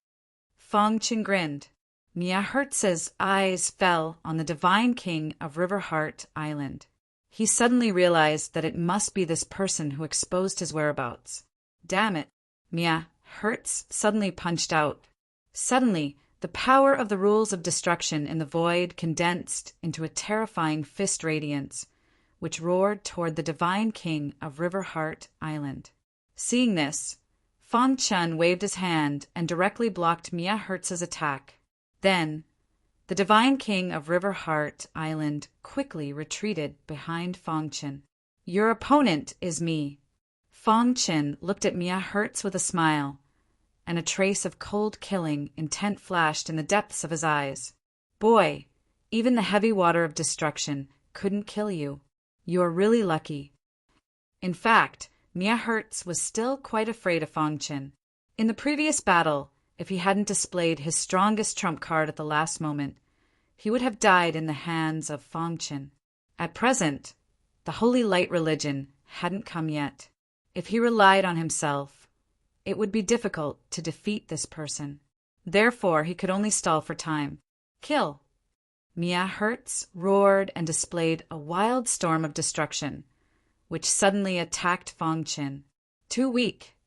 [SPEAKER 1] Fong Chen grinned. Mia Hertz's eyes fell on the Divine King of River Heart Island. He suddenly realized that it must be this person who exposed his whereabouts. Damn it. Mia Hertz suddenly punched out. Suddenly, The power of the rules of destruction in the void condensed into a terrifying fist radiance, which roared toward the divine king of Riverheart Island. Seeing this, Fang Chun waved his hand and directly blocked Mia Hertz's attack. Then, the divine king of Riverheart Island quickly retreated behind Fang Chun. "Your opponent is me." Fang Chun looked at Mia Hertz with a smile, and a trace of cold killing intent flashed in the depths of his eyes. "Boy, even the heavy water of destruction couldn't kill you. You're really lucky." In fact, Mia Hertz was still quite afraid of Fang Chun. In the previous battle, if he hadn't displayed his strongest trump card at the last moment, he would have died in the hands of Fang Chun. At present, the Holy Light religion hadn't come yet. If he relied on himself, it would be difficult to defeat this person. Therefore, he could only stall for time. Kill! Mia Hertz roared and displayed a wild storm of destruction, which suddenly attacked Fang Chun. Too weak.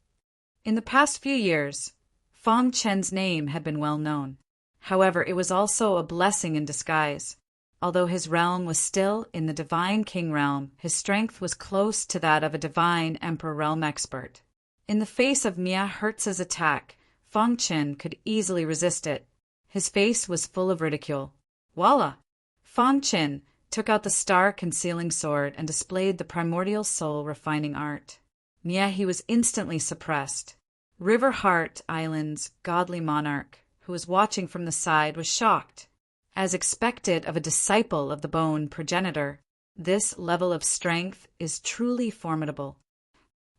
[SPEAKER 1] In the past few years, Fang Chun's name had been well known. However, it was also a blessing in disguise. Although his realm was still in the Divine King realm, his strength was close to that of a Divine Emperor realm expert. In the face of Mia Hertz's attack, Fang Chun could easily resist it. His face was full of ridicule. Voila! Fang Chun took out the star-concealing sword and displayed the primordial soul-refining art. He was instantly suppressed. Riverheart Island's godly monarch, who was watching from the side, was shocked. As expected of a disciple of the bone progenitor, this level of strength is truly formidable.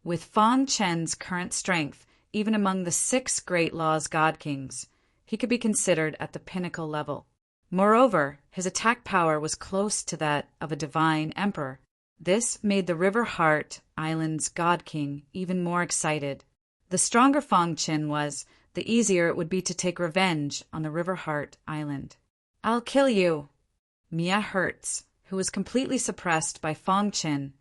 [SPEAKER 1] With Fang Chun's current strength, even among the 6 Great Law's God Kings, he could be considered at the pinnacle level. Moreover, his attack power was close to that of a divine emperor. This made the Riverheart Island's God King even more excited. The stronger Fang Chun was, the easier it would be to take revenge on the Riverheart Island. "I'll kill you!" Mia Hertz, who was completely suppressed by Fang Chun,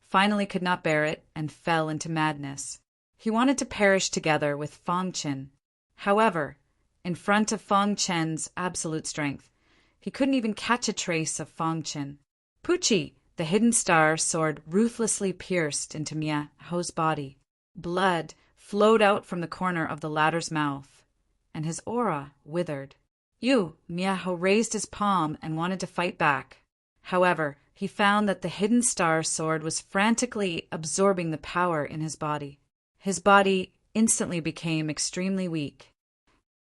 [SPEAKER 1] finally could not bear it and fell into madness. He wanted to perish together with Fang Chun. However, in front of Fang Chun's absolute strength, he couldn't even catch a trace of Fang Chun. Pucci, the hidden star sword, ruthlessly pierced into Mia Ho's body. Blood flowed out from the corner of the latter's mouth, and his aura withered. Mia Ho raised his palm and wanted to fight back. However, he found that the hidden star sword was frantically absorbing the power in his body. His body instantly became extremely weak.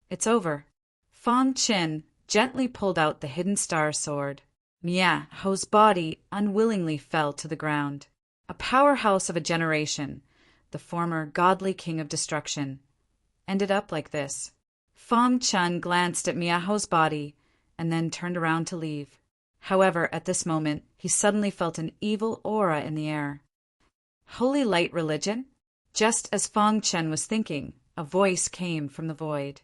[SPEAKER 1] "It's over." Fang Chun gently pulled out the hidden star sword. Mia Ho's body unwillingly fell to the ground. A powerhouse of a generation, the former godly king of destruction, ended up like this. Fang Chun glanced at Mia Ho's body and then turned around to leave. However, at this moment, he suddenly felt an evil aura in the air. Holy Light religion? Just as Fang Chun was thinking, a voice came from the void.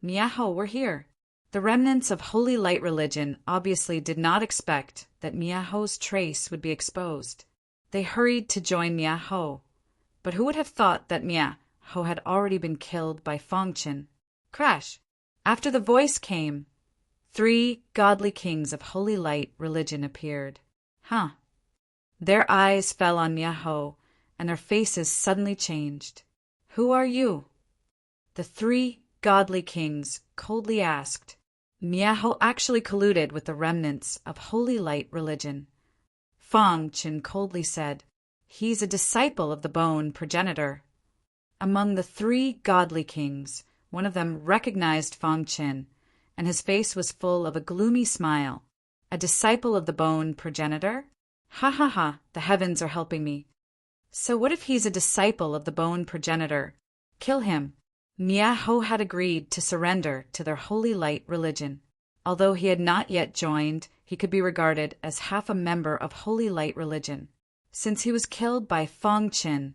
[SPEAKER 1] "Mia Ho, we're here." The remnants of Holy Light religion obviously did not expect that Mia Ho's trace would be exposed. They hurried to join Mia Ho, but who would have thought that Mia Ho had already been killed by Fang Chun? Crash! After the voice came, 3 godly kings of Holy Light religion appeared. Their eyes fell on Mia Ho, and their faces suddenly changed. "Who are you?" The 3 godly kings coldly asked. Mia Ho actually colluded with the remnants of Holy Light religion. Fang Chun coldly said, "He's a disciple of the bone progenitor." Among the 3 godly kings, one of them recognized Fang Chun, and his face was full of a gloomy smile. "A disciple of the bone progenitor? Ha, the heavens are helping me. So what if he's a disciple of the bone progenitor? Kill him." Mia Ho had agreed to surrender to their Holy Light religion. Although he had not yet joined, he could be regarded as half a member of Holy Light religion. Since he was killed by Fang Chun,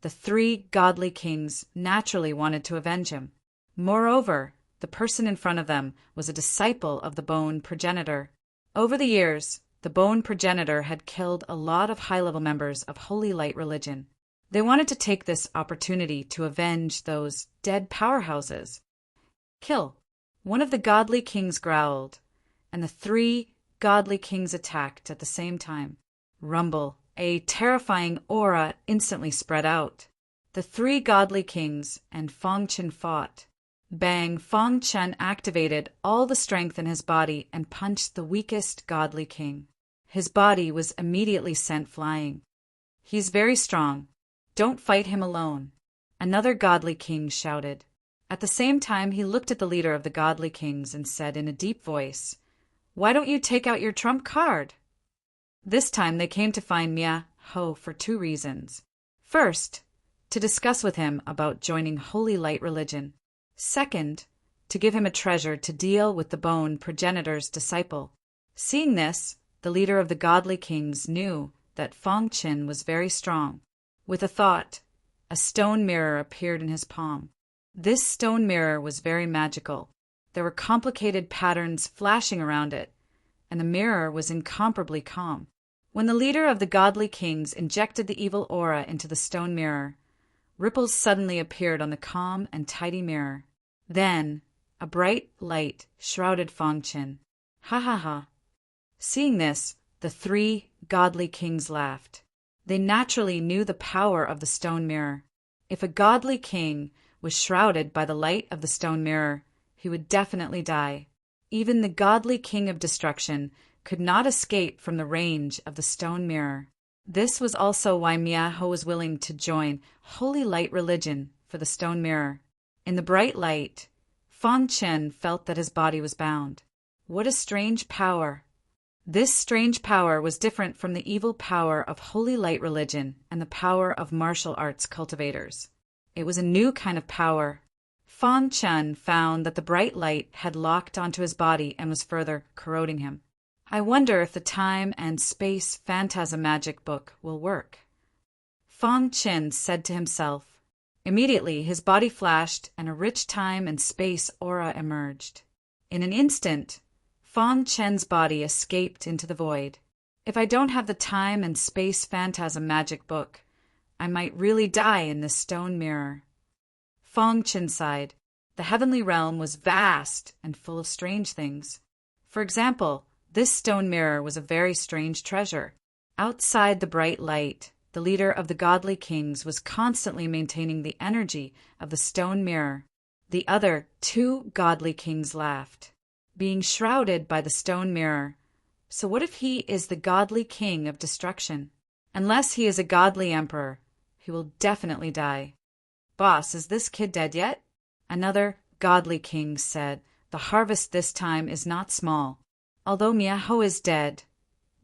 [SPEAKER 1] the 3 godly kings naturally wanted to avenge him. Moreover, the person in front of them was a disciple of the bone progenitor. Over the years, the bone progenitor had killed a lot of high-level members of Holy Light religion. They wanted to take this opportunity to avenge those dead powerhouses. Kill. One of the godly kings growled, and the three godly kings attacked at the same time. Rumble. A terrifying aura instantly spread out. The three godly kings and Fang Chen fought. Bang! Fang Chen activated all the strength in his body and punched the weakest godly king. His body was immediately sent flying. He's very strong. Don't fight him alone, another godly king shouted. At the same time, he looked at the leader of the godly kings and said in a deep voice, "Why don't you take out your trump card?" This time they came to find Mia Ho for two reasons. First, to discuss with him about joining Holy Light religion. Second, to give him a treasure to deal with the bone progenitor's disciple. Seeing this, the leader of the godly kings knew that Fang Chen was very strong. With a thought, a stone mirror appeared in his palm. This stone mirror was very magical. There were complicated patterns flashing around it, and the mirror was incomparably calm. When the leader of the godly kings injected the evil aura into the stone mirror, ripples suddenly appeared on the calm and tidy mirror. Then, a bright light shrouded Fang Chen. Ha ha ha. Seeing this, the three godly kings laughed. They naturally knew the power of the stone mirror. If a godly king was shrouded by the light of the stone mirror, he would definitely die. Even the godly king of destruction could not escape from the range of the stone mirror. This was also why Miaho was willing to join Holy Light religion for the stone mirror. In the bright light, Fang Chen felt that his body was bound. What a strange power! This strange power was different from the evil power of Holy Light religion and the power of martial arts cultivators. It was a new kind of power. Fang Chen found that the bright light had locked onto his body and was further corroding him. I wonder if the time and space phantasm magic book will work. Fang Chen said to himself. Immediately, his body flashed and a rich time and space aura emerged. In an instant, Fang Chen's body escaped into the void. If I don't have the time and space phantasm magic book, I might really die in this stone mirror. Fang Chen sighed. The heavenly realm was vast and full of strange things. For example, this stone mirror was a very strange treasure. Outside the bright light, the leader of the godly kings was constantly maintaining the energy of the stone mirror. The other two godly kings laughed. Being shrouded by the stone mirror. So what if he is the godly king of destruction? Unless he is a godly emperor, he will definitely die. Boss, is this kid dead yet? Another godly king said, the harvest this time is not small. Although Miaho is dead,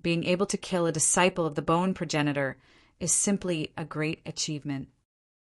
[SPEAKER 1] being able to kill a disciple of the bone progenitor is simply a great achievement.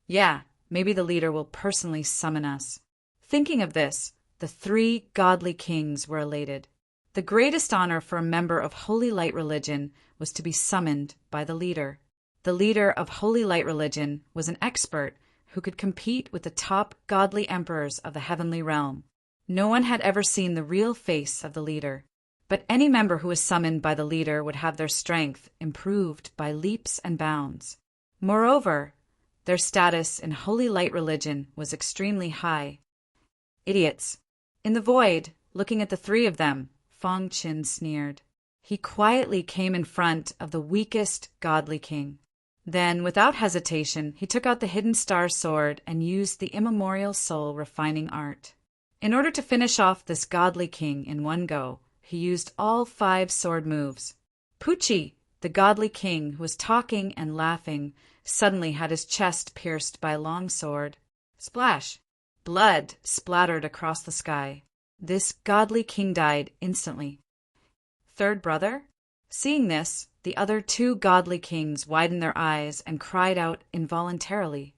[SPEAKER 1] Yeah, maybe the leader will personally summon us. Thinking of this, the three godly kings were elated. The greatest honor for a member of Holy Light religion was to be summoned by the leader. The leader of Holy Light religion was an expert who could compete with the top godly emperors of the heavenly realm. No one had ever seen the real face of the leader. But any member who was summoned by the leader would have their strength improved by leaps and bounds. Moreover, their status in Holy Light religion was extremely high. Idiots. In the void, looking at the three of them, Fang Chen sneered. He quietly came in front of the weakest godly king. Then, without hesitation, he took out the hidden star sword and used the immemorial soul refining art. In order to finish off this godly king in one go, he used all 5 sword moves. Pucci, the godly king who was talking and laughing, suddenly had his chest pierced by a long sword. Splash! Blood splattered across the sky. This godly king died instantly. Third brother? Seeing this, the other 2 godly kings widened their eyes and cried out involuntarily.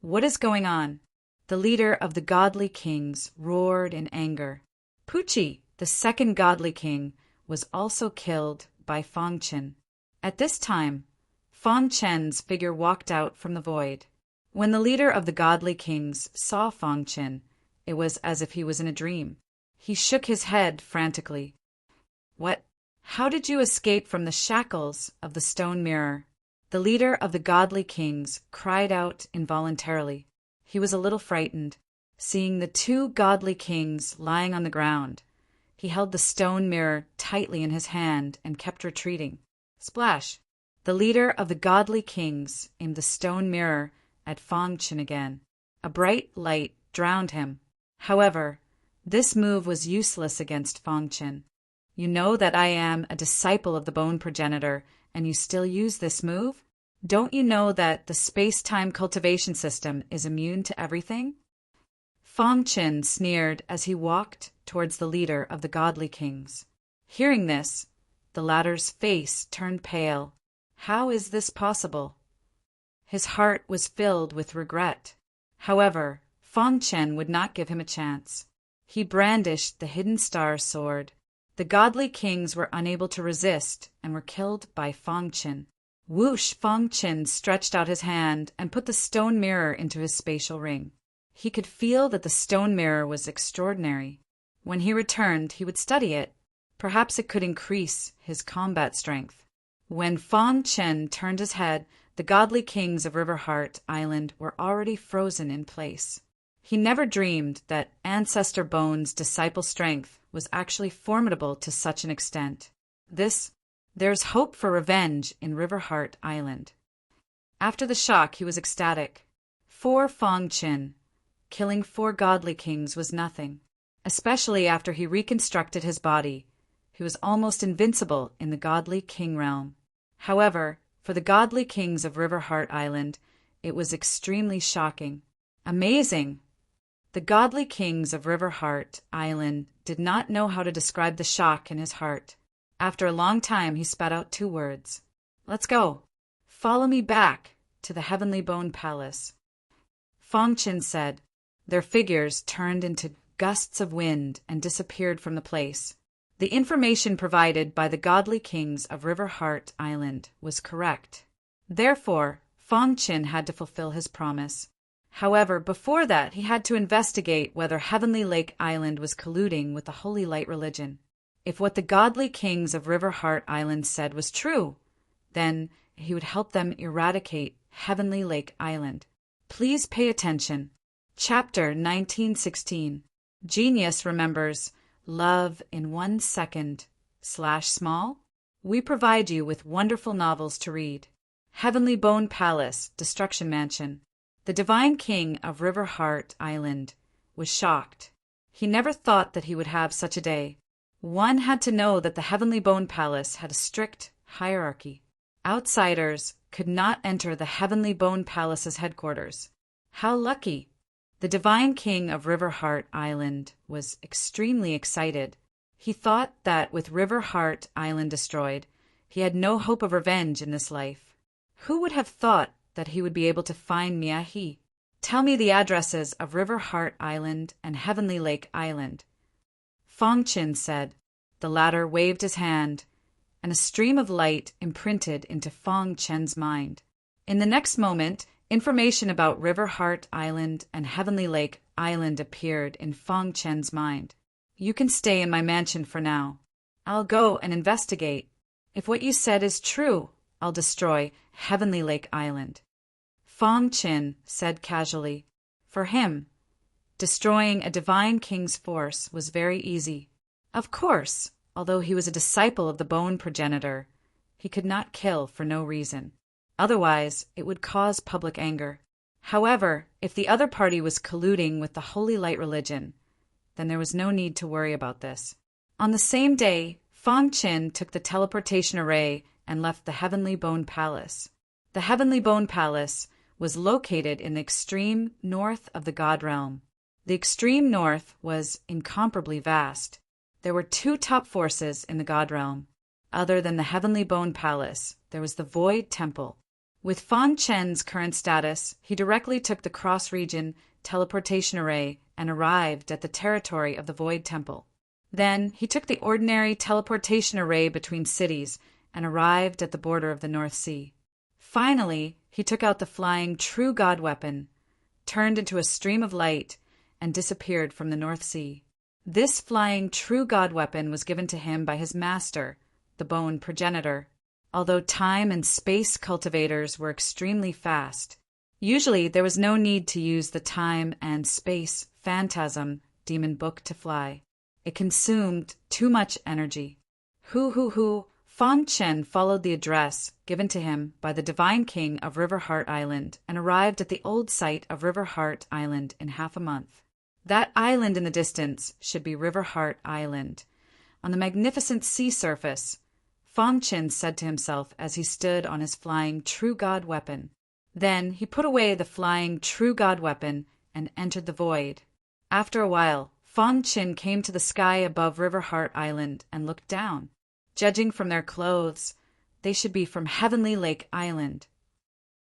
[SPEAKER 1] What is going on? The leader of the godly kings roared in anger. Pucci, the second godly king, was also killed by Fang Chen. At this time, Fang Chen's figure walked out from the void. When the leader of the godly kings saw Fang Chen, it was as if he was in a dream. He shook his head frantically. What? How did you escape from the shackles of the stone mirror? The leader of the godly kings cried out involuntarily. He was a little frightened. Seeing the two godly kings lying on the ground, he held the stone mirror tightly in his hand and kept retreating. Splash! The leader of the godly kings aimed the stone mirror at Fang Chin again. A bright light drowned him. However, this move was useless against Fang Chin. You know that I am a disciple of the bone progenitor, and you still use this move? Don't you know that the space-time cultivation system is immune to everything? Fang Chin sneered as he walked towards the leader of the godly kings. Hearing this, the latter's face turned pale. How is this possible? His heart was filled with regret. However, Fang Chin would not give him a chance. He brandished the hidden star sword. The godly kings were unable to resist and were killed by Fang Chin. Whoosh! Fang Chin stretched out his hand and put the stone mirror into his spatial ring. He could feel that the stone mirror was extraordinary. When he returned, he would study it. Perhaps it could increase his combat strength. When Fang Chin turned his head, the godly kings of Riverheart Island were already frozen in place. He never dreamed that Ancestor Bone's disciple strength was actually formidable to such an extent. There's hope for revenge in Riverheart Island. After the shock, he was ecstatic. For Fang Chin, killing 4 godly kings was nothing, especially after he reconstructed his body. He was almost invincible in the godly king realm. However, for the godly kings of Riverheart Island, it was extremely shocking. Amazing! The godly kings of Riverheart Island did not know how to describe the shock in his heart. After a long time, he spat out 2 words. Let's go. Follow me back to the Heavenly Bone Palace. Fang Chin said. Their figures turned into gusts of wind and disappeared from the place. The information provided by the godly kings of Riverheart Island was correct. Therefore, Fang Chin had to fulfill his promise. However, before that, he had to investigate whether Heavenly Lake Island was colluding with the Holy Light religion. If what the godly kings of Riverheart Island said was true, then he would help them eradicate Heavenly Lake Island. Please pay attention. Chapter 1916. Genius remembers Love in 1 second /small. We provide you with wonderful novels to read. Heavenly Bone Palace, Destruction Mansion. The Divine King of Riverheart Island was shocked. He never thought that he would have such a day. One had to know that the Heavenly Bone Palace had a strict hierarchy. Outsiders could not enter the Heavenly Bone Palace's headquarters. How lucky! The Divine King of Riverheart Island was extremely excited. He thought that with Riverheart Island destroyed, he had no hope of revenge in this life. Who would have thought that he would be able to find Mia-He? Tell me the addresses of Riverheart Island and Heavenly Lake Island. Fang Chin said. The latter waved his hand, and a stream of light imprinted into Fang Chin's mind. In the next moment, information about Riverheart Island and Heavenly Lake Island appeared in Fang Chin's mind. You can stay in my mansion for now. I'll go and investigate. If what you said is true, I'll destroy Heavenly Lake Island. Fang Chin said casually. For him, destroying a divine king's force was very easy. Of course, although he was a disciple of the bone progenitor, he could not kill for no reason. Otherwise, it would cause public anger. However, if the other party was colluding with the Holy Light religion, then there was no need to worry about this. On the same day, Fang Chin took the teleportation array and left the Heavenly Bone Palace. The Heavenly Bone Palace was located in the extreme north of the God Realm. The extreme north was incomparably vast. There were 2 top forces in the God Realm. Other than the Heavenly Bone Palace, there was the Void Temple. With Fang Chen's current status, he directly took the cross-region teleportation array and arrived at the territory of the Void Temple. Then he took the ordinary teleportation array between cities and arrived at the border of the North Sea. Finally, he took out the flying True God weapon, turned into a stream of light, and disappeared from the North Sea. This flying True God weapon was given to him by his master, the Bone Progenitor. Although time and space cultivators were extremely fast, usually there was no need to use the time and space phantasm demon book to fly. It consumed too much energy. Fang Chen followed the address given to him by the divine king of River Heart Island and arrived at the old site of River Heart Island in half a month. That island in the distance should be River Heart Island. On the magnificent sea surface, Fang Chen said to himself as he stood on his flying true god weapon. Then he put away the flying true god weapon and entered the void. After a while, Fang Chen came to the sky above River Heart Island and looked down. Judging from their clothes, they should be from Heavenly Lake Island.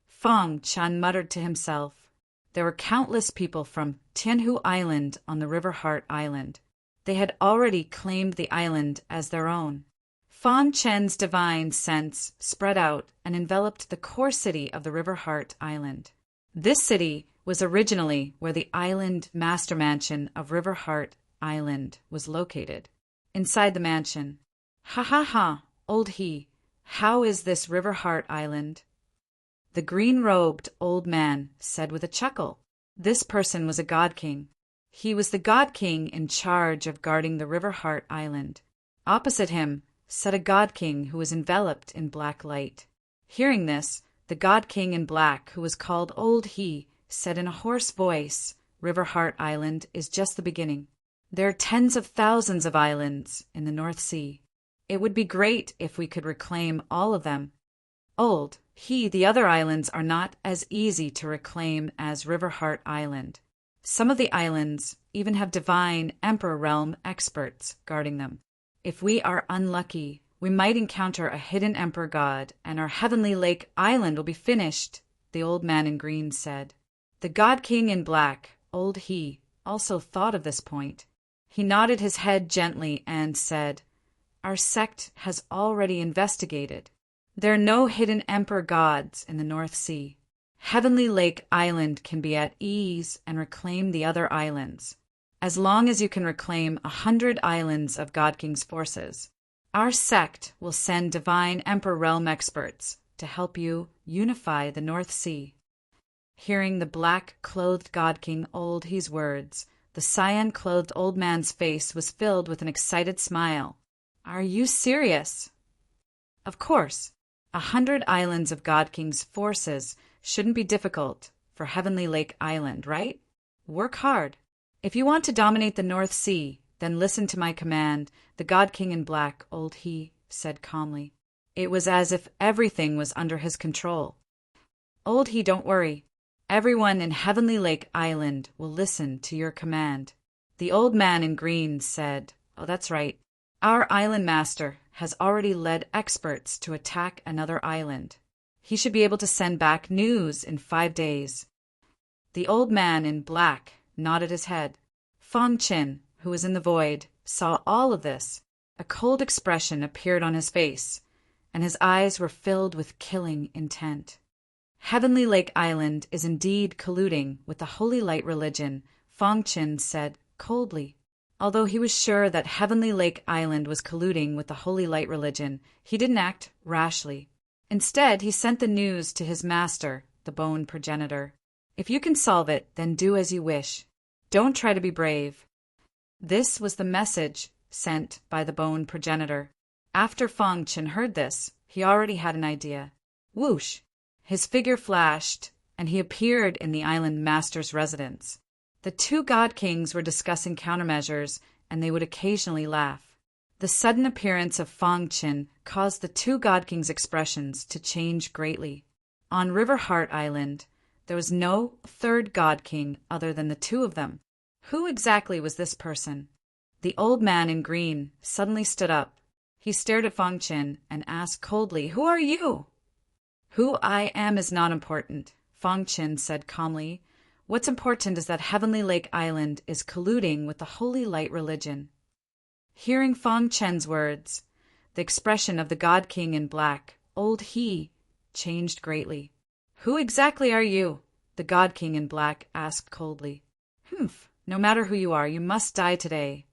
[SPEAKER 1] Fang Chen muttered to himself. There were countless people from Tianhu Island on the River Heart Island. They had already claimed the island as their own. Fang Chen's divine sense spread out and enveloped the core city of the River Heart Island. This city was originally where the island master mansion of River Heart Island was located. Inside the mansion, old he, how is this River Heart Island? The green-robed old man said with a chuckle. This person was a god king. He was the god king in charge of guarding the River Heart Island. Opposite him sat a god king who was enveloped in black light. Hearing this, the god king in black, who was called Old He, said in a hoarse voice, River Heart Island is just the beginning. There are tens of thousands of islands in the North Sea. It would be great if we could reclaim all of them. Old He, the other islands are not as easy to reclaim as River Heart Island. Some of the islands even have divine Emperor Realm experts guarding them. If we are unlucky, we might encounter a hidden Emperor God, and our Heavenly Lake Island will be finished, the old man in green said. The God King in black, Old He, also thought of this point. He nodded his head gently and said, Our sect has already investigated. There are no hidden Emperor Gods in the North Sea. Heavenly Lake Island can be at ease and reclaim the other islands. As long as you can reclaim 100 islands of God King's forces, our sect will send divine Emperor Realm experts to help you unify the North Sea. Hearing the black-clothed God King Old He's words, the cyan-clothed old man's face was filled with an excited smile. Are you serious? Of course. 100 islands of God King's forces shouldn't be difficult for Heavenly Lake Island, right? Work hard. If you want to dominate the North Sea, then listen to my command, the God King in black, Old He said calmly. It was as if everything was under his control. Old He, don't worry. Everyone in Heavenly Lake Island will listen to your command. The old man in green said, Oh, that's right. Our island master has already led experts to attack another island. He should be able to send back news in 5 days. The old man in black nodded his head. Fang Chen, who was in the void, saw all of this. A cold expression appeared on his face, and his eyes were filled with killing intent. Heavenly Lake Island is indeed colluding with the Holy Light religion, Fang Chen said coldly. Although he was sure that Heavenly Lake Island was colluding with the Holy Light religion, he didn't act rashly. Instead, he sent the news to his master, the Bone Progenitor. If you can solve it, then do as you wish. Don't try to be brave. This was the message sent by the Bone Progenitor. After Fang Chen heard this, he already had an idea. Whoosh! His figure flashed, and he appeared in the island master's residence. The two God Kings were discussing countermeasures, and they would occasionally laugh. The sudden appearance of Fang Chen caused the two God Kings' expressions to change greatly. On River Heart Island, there was no third God King other than the two of them. Who exactly was this person? The old man in green suddenly stood up. He stared at Fang Chen and asked coldly, Who are you? Who I am is not important, Fang Chen said calmly. What's important is that Heavenly Lake Island is colluding with the Holy Light religion. Hearing Fang Chen's words, the expression of the God King in black, Old He, changed greatly. Who exactly are you? The God King in black asked coldly. No matter who you are, you must die today.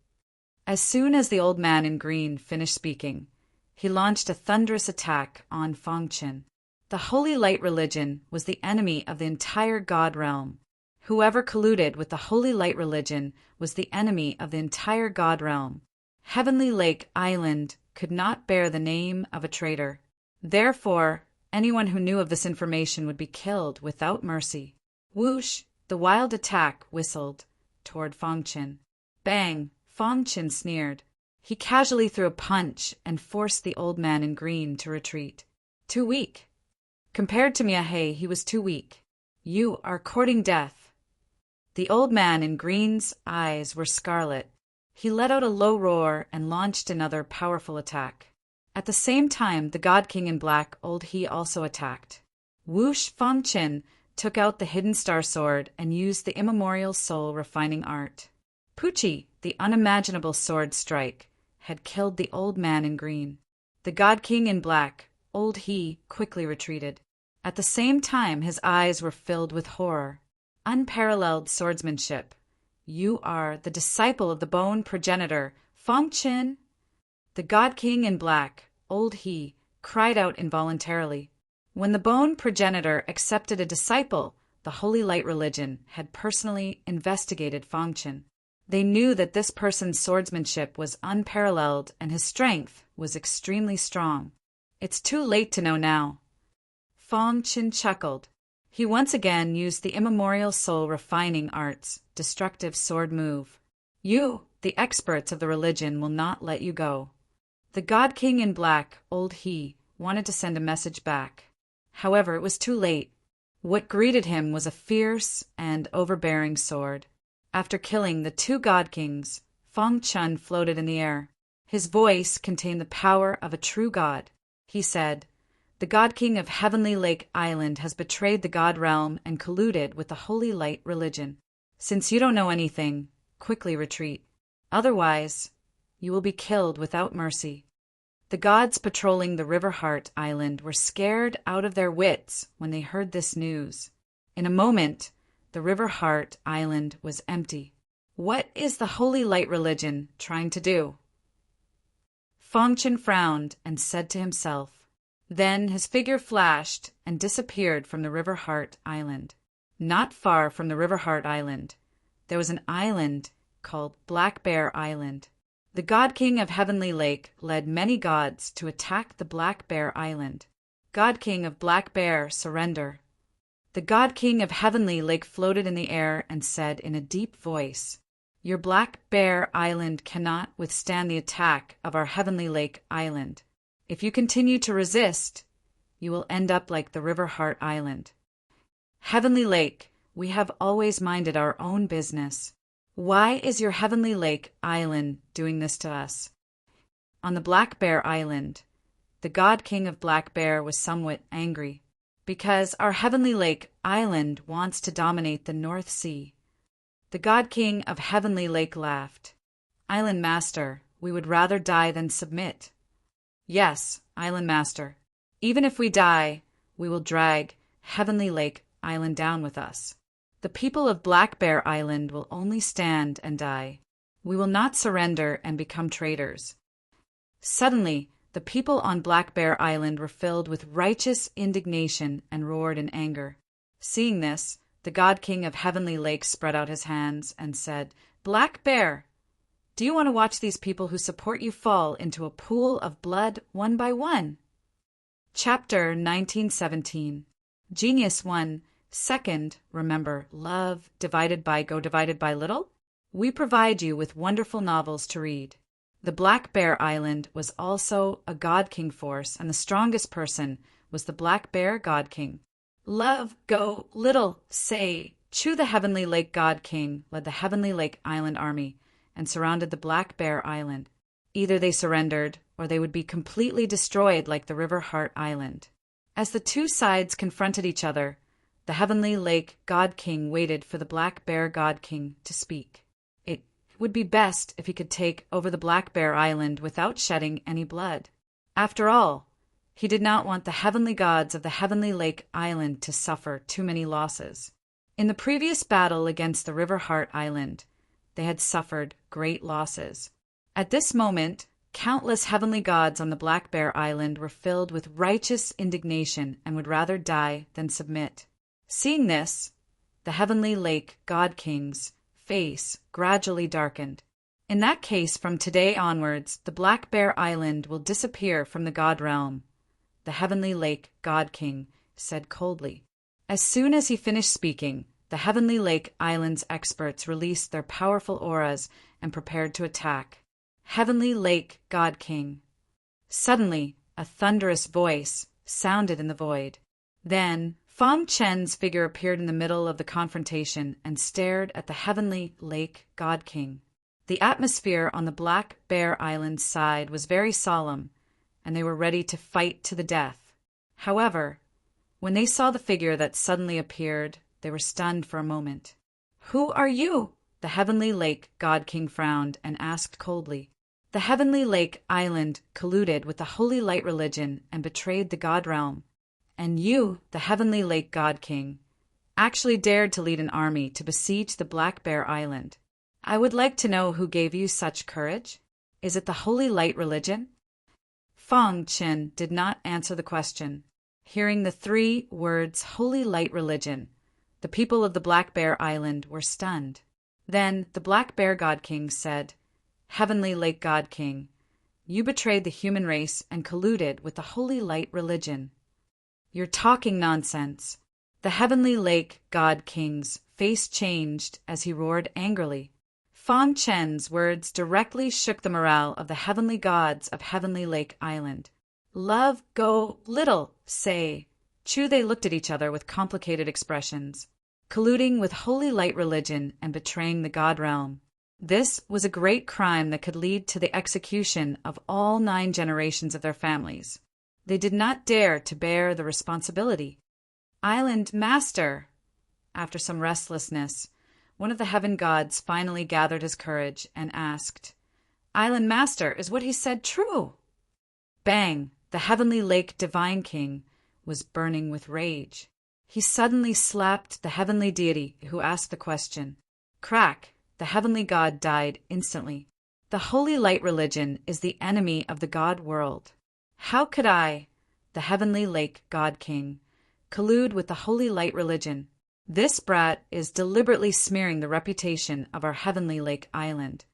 [SPEAKER 1] As soon as the old man in green finished speaking, he launched a thunderous attack on Fang Chen. The Holy Light religion was the enemy of the entire God realm. Whoever colluded with the Holy Light religion was the enemy of the entire God realm. Heavenly Lake Island could not bear the name of a traitor. Therefore, anyone who knew of this information would be killed without mercy. Whoosh! The wild attack whistled toward Fangchen. Bang! Fangchen sneered. He casually threw a punch and forced the old man in green to retreat. Too weak. Compared to Miahe, he was too weak. You are courting death. The old man in green's eyes were scarlet. He let out a low roar and launched another powerful attack. At the same time, the God King in black, Old He, also attacked. Whoosh! Fangchen took out the hidden star sword and used the immemorial soul refining art. Pucci, the unimaginable sword strike, had killed the old man in green. The God King in black, Old He, quickly retreated. At the same time, his eyes were filled with horror. Unparalleled swordsmanship. You are the disciple of the bone progenitor, Fangchen. The God King in black, Old He, cried out involuntarily. When the bone progenitor accepted a disciple, the Holy Light religion had personally investigated Fangchen. They knew that this person's swordsmanship was unparalleled and his strength was extremely strong. It's too late to know now. Fangchen chuckled. He once again used the immemorial soul refining art's destructive sword move. You, the experts of the religion, will not let you go. The God King in black, Old He, wanted to send a message back. However, it was too late. What greeted him was a fierce and overbearing sword. After killing the two God Kings, Fangchen floated in the air. His voice contained the power of a true god. He said, "The God King of Heavenly Lake Island has betrayed the God realm and colluded with the Holy Light religion. Since you don't know anything, quickly retreat. Otherwise, you will be killed without mercy." The gods patrolling the River Heart Island were scared out of their wits when they heard this news. In a moment, the River Heart Island was empty. What is the Holy Light religion trying to do? Fangchen frowned and said to himself. Then his figure flashed and disappeared from the River Heart Island. Not far from the River Heart Island, there was an island called Black Bear Island. The God King of Heavenly Lake led many gods to attack the Black Bear Island. God King of Black Bear, surrender. The God King of Heavenly Lake floated in the air and said in a deep voice, "Your Black Bear Island cannot withstand the attack of our Heavenly Lake Island. If you continue to resist, you will end up like the River Heart Island. Heavenly Lake, we have always minded our own business. Why is your Heavenly Lake Island doing this to us?" On the Black Bear Island, the God King of Black Bear was somewhat angry, because our Heavenly Lake Island wants to dominate the North Sea. The God King of Heavenly Lake laughed. "Island Master, we would rather die than submit." "Yes, Island Master. Even if we die, we will drag Heavenly Lake Island down with us. The people of Black Bear Island will only stand and die. We will not surrender and become traitors." Suddenly, the people on Black Bear Island were filled with righteous indignation and roared in anger. Seeing this, the God King of Heavenly Lake spread out his hands and said, "Black Bear, do you want to watch these people who support you fall into a pool of blood one by one?" Chapter 1917. Genius 1. Second, remember, love divided by little? We provide you with wonderful novels to read. The Black Bear Island was also a God King force, and the strongest person was the Black Bear God King. Love, go, little, say. Chu, the Heavenly Lake God King, led the Heavenly Lake Island army and surrounded the Black Bear Island. Either they surrendered, or they would be completely destroyed like the River Heart Island. As the two sides confronted each other, the Heavenly Lake God King waited for the Black Bear God King to speak. It would be best if he could take over the Black Bear Island without shedding any blood. After all, he did not want the heavenly gods of the Heavenly Lake Island to suffer too many losses. In the previous battle against the River Heart Island, they had suffered great losses. At this moment, countless heavenly gods on the Black Bear Island were filled with righteous indignation and would rather die than submit. Seeing this, the Heavenly Lake God King's face gradually darkened. In that case, from today onwards, the Black Bear Island will disappear from the God realm, the Heavenly Lake God King said coldly. As soon as he finished speaking, the Heavenly Lake Island's experts released their powerful auras and prepared to attack. Heavenly Lake God King. Suddenly, a thunderous voice sounded in the void. Then, Fang Chen's figure appeared in the middle of the confrontation and stared at the Heavenly Lake God King. The atmosphere on the Black Bear Island side was very solemn, and they were ready to fight to the death. However, when they saw the figure that suddenly appeared, they were stunned for a moment. "Who are you?" The Heavenly Lake God King frowned and asked coldly. The Heavenly Lake Island colluded with the Holy Light religion and betrayed the God realm. And you, the Heavenly Lake God King, actually dared to lead an army to besiege the Black Bear Island. I would like to know who gave you such courage. Is it the Holy Light religion? Fang Chen did not answer the question. Hearing the 3 words Holy Light religion, the people of the Black Bear Island were stunned. Then the Black Bear God King said, "Heavenly Lake God King, you betrayed the human race and colluded with the Holy Light religion." "You're talking nonsense." The Heavenly Lake God King's face changed as he roared angrily. Fang Chen's words directly shook the morale of the heavenly gods of Heavenly Lake Island. Love, go, little, say. Chu they looked at each other with complicated expressions. Colluding with Holy Light religion and betraying the God realm. This was a great crime that could lead to the execution of all 9 generations of their families. They did not dare to bear the responsibility. Island Master! After some restlessness, one of the heaven gods finally gathered his courage and asked, "Island Master, is what he said true?" Bang! The Heavenly Lake Divine King was burning with rage. He suddenly slapped the heavenly deity who asked the question. Crack! The heavenly god died instantly. The Holy Light religion is the enemy of the God world. How could I, the Heavenly Lake God King, collude with the Holy Light religion? This brat is deliberately smearing the reputation of our Heavenly Lake Island.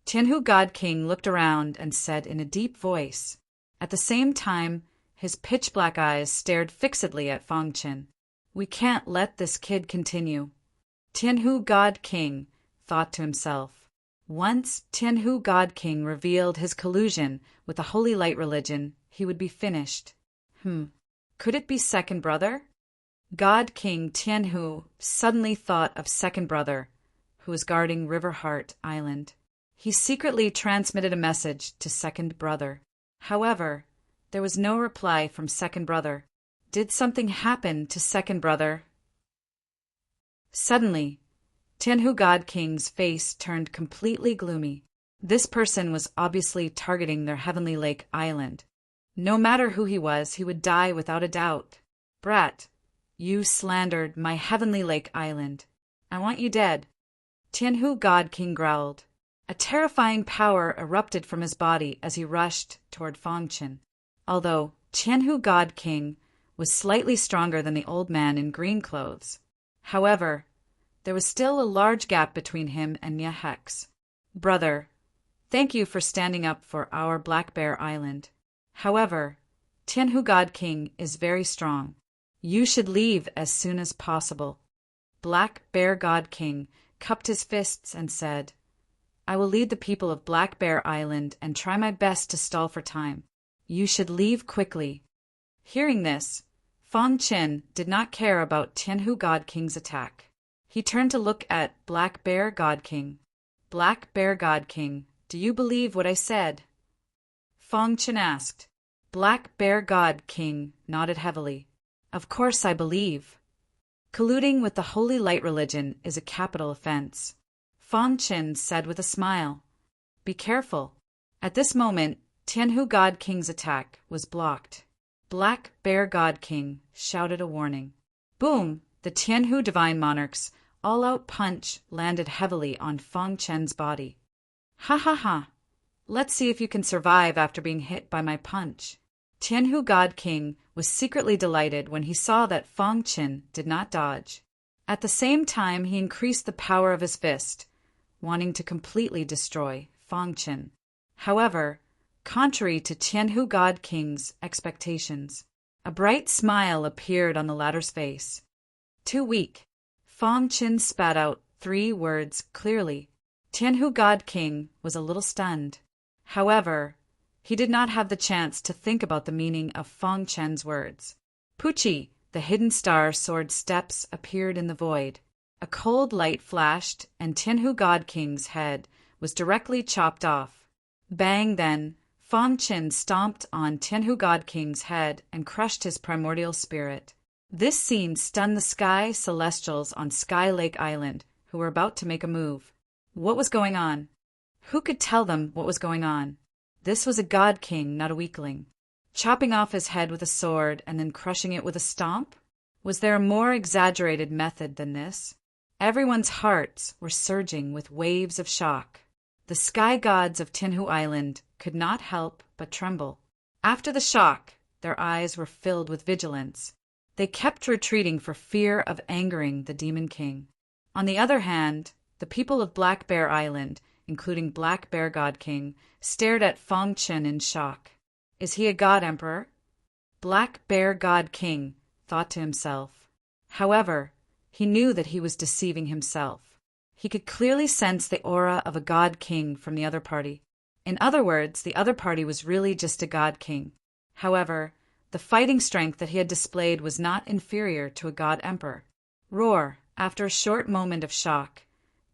[SPEAKER 1] Tianhu God King looked around and said in a deep voice. At the same time, his pitch-black eyes stared fixedly at Fang Chen. We can't let this kid continue. Tianhu God King thought to himself. Once Tianhu God King revealed his collusion with the Holy Light religion, he would be finished. Could it be second brother? God King Tianhu suddenly thought of second brother, who was guarding Riverheart Island. He secretly transmitted a message to second brother. However, there was no reply from second brother. Did something happen to second brother? Suddenly, Tianhu God King's face turned completely gloomy. This person was obviously targeting their Heavenly Lake Island. No matter who he was, he would die without a doubt. Brat, you slandered my Heavenly Lake Island. I want you dead. Tianhu God King growled. A terrifying power erupted from his body as he rushed toward Fang Chen. Although Tianhu God King was slightly stronger than the old man in green clothes. However, there was still a large gap between him and Nia Hex. Brother, thank you for standing up for our Black Bear Island. However, Tianhu God King is very strong. You should leave as soon as possible. Black Bear God King cupped his fists and said, I will lead the people of Black Bear Island and try my best to stall for time. You should leave quickly. Hearing this, Fang Chen did not care about Tianhu God King's attack. He turned to look at Black Bear God King. Black Bear God King, do you believe what I said? Fang Chen asked. Black Bear God King nodded heavily. Of course I believe. Colluding with the Holy Light religion is a capital offense. Fang Chen said with a smile. Be careful. At this moment, Tianhu God King's attack was blocked. Black Bear God King shouted a warning. Boom! The Tianhu Divine Monarch's all-out punch landed heavily on Fang Chen's body. Ha ha ha! Let's see if you can survive after being hit by my punch. Tianhu God King was secretly delighted when he saw that Fang Chen did not dodge. At the same time, he increased the power of his fist, wanting to completely destroy Fangchen. However, contrary to Tianhu God King's expectations, a bright smile appeared on the latter's face. Too weak. Fangchen spat out 3 words clearly. Tianhu God King was a little stunned. However, he did not have the chance to think about the meaning of Fangchen's words. Puchi, the hidden star sword steps appeared in the void. A cold light flashed, and Tianhu God King's head was directly chopped off. Bang then, Fangchen stomped on Tianhu God King's head and crushed his primordial spirit. This scene stunned the Sky Celestials on Sky Lake Island, who were about to make a move. What was going on? Who could tell them what was going on? This was a God King, not a weakling. Chopping off his head with a sword and then crushing it with a stomp? Was there a more exaggerated method than this? Everyone's hearts were surging with waves of shock. The sky gods of Tianhu Island could not help but tremble. After the shock, their eyes were filled with vigilance. They kept retreating for fear of angering the Demon King. On the other hand, the people of Black Bear Island, including Black Bear God King, stared at Fangchen in shock. Is he a god emperor? Black Bear God King thought to himself. However, he knew that he was deceiving himself. He could clearly sense the aura of a god king from the other party. In other words, the other party was really just a god king. However, the fighting strength that he had displayed was not inferior to a god emperor. Roar! After a short moment of shock,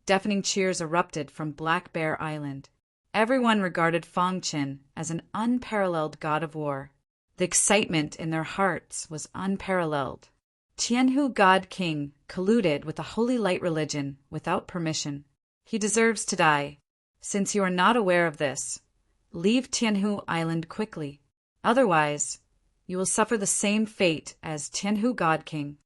[SPEAKER 1] deafening cheers erupted from Black Bear Island. Everyone regarded Fangchen as an unparalleled god of war. The excitement in their hearts was unparalleled. Tianhu God King colluded with the Holy Light religion without permission. He deserves to die. Since you are not aware of this, leave Tianhu Island quickly. Otherwise, you will suffer the same fate as Tianhu God King.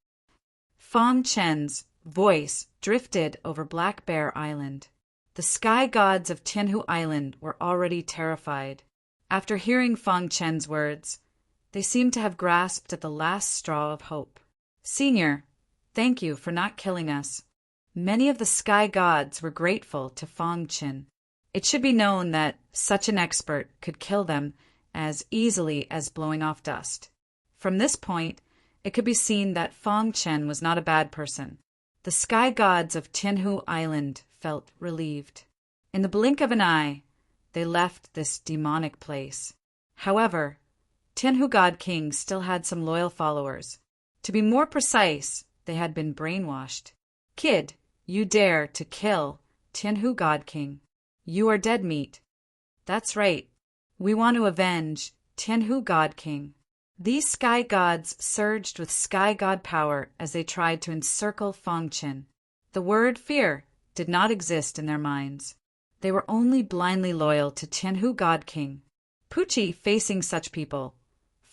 [SPEAKER 1] Fangchen's voice drifted over Black Bear Island. The sky gods of Tianhu Island were already terrified. After hearing Fangchen's words, they seemed to have grasped at the last straw of hope. Senior, thank you for not killing us. Many of the sky gods were grateful to Fangchen. It should be known that such an expert could kill them as easily as blowing off dust. From this point, it could be seen that Fangchen was not a bad person. The sky gods of Tianhu Island felt relieved. In the blink of an eye, they left this demonic place. However, Tianhu God King still had some loyal followers. To be more precise, they had been brainwashed. Kid, you dare to kill Tianhu God King. You are dead meat. That's right. We want to avenge Tianhu God King. These sky gods surged with sky god power as they tried to encircle Fangchen. The word fear did not exist in their minds. They were only blindly loyal to Tianhu God King. Puchi facing such people,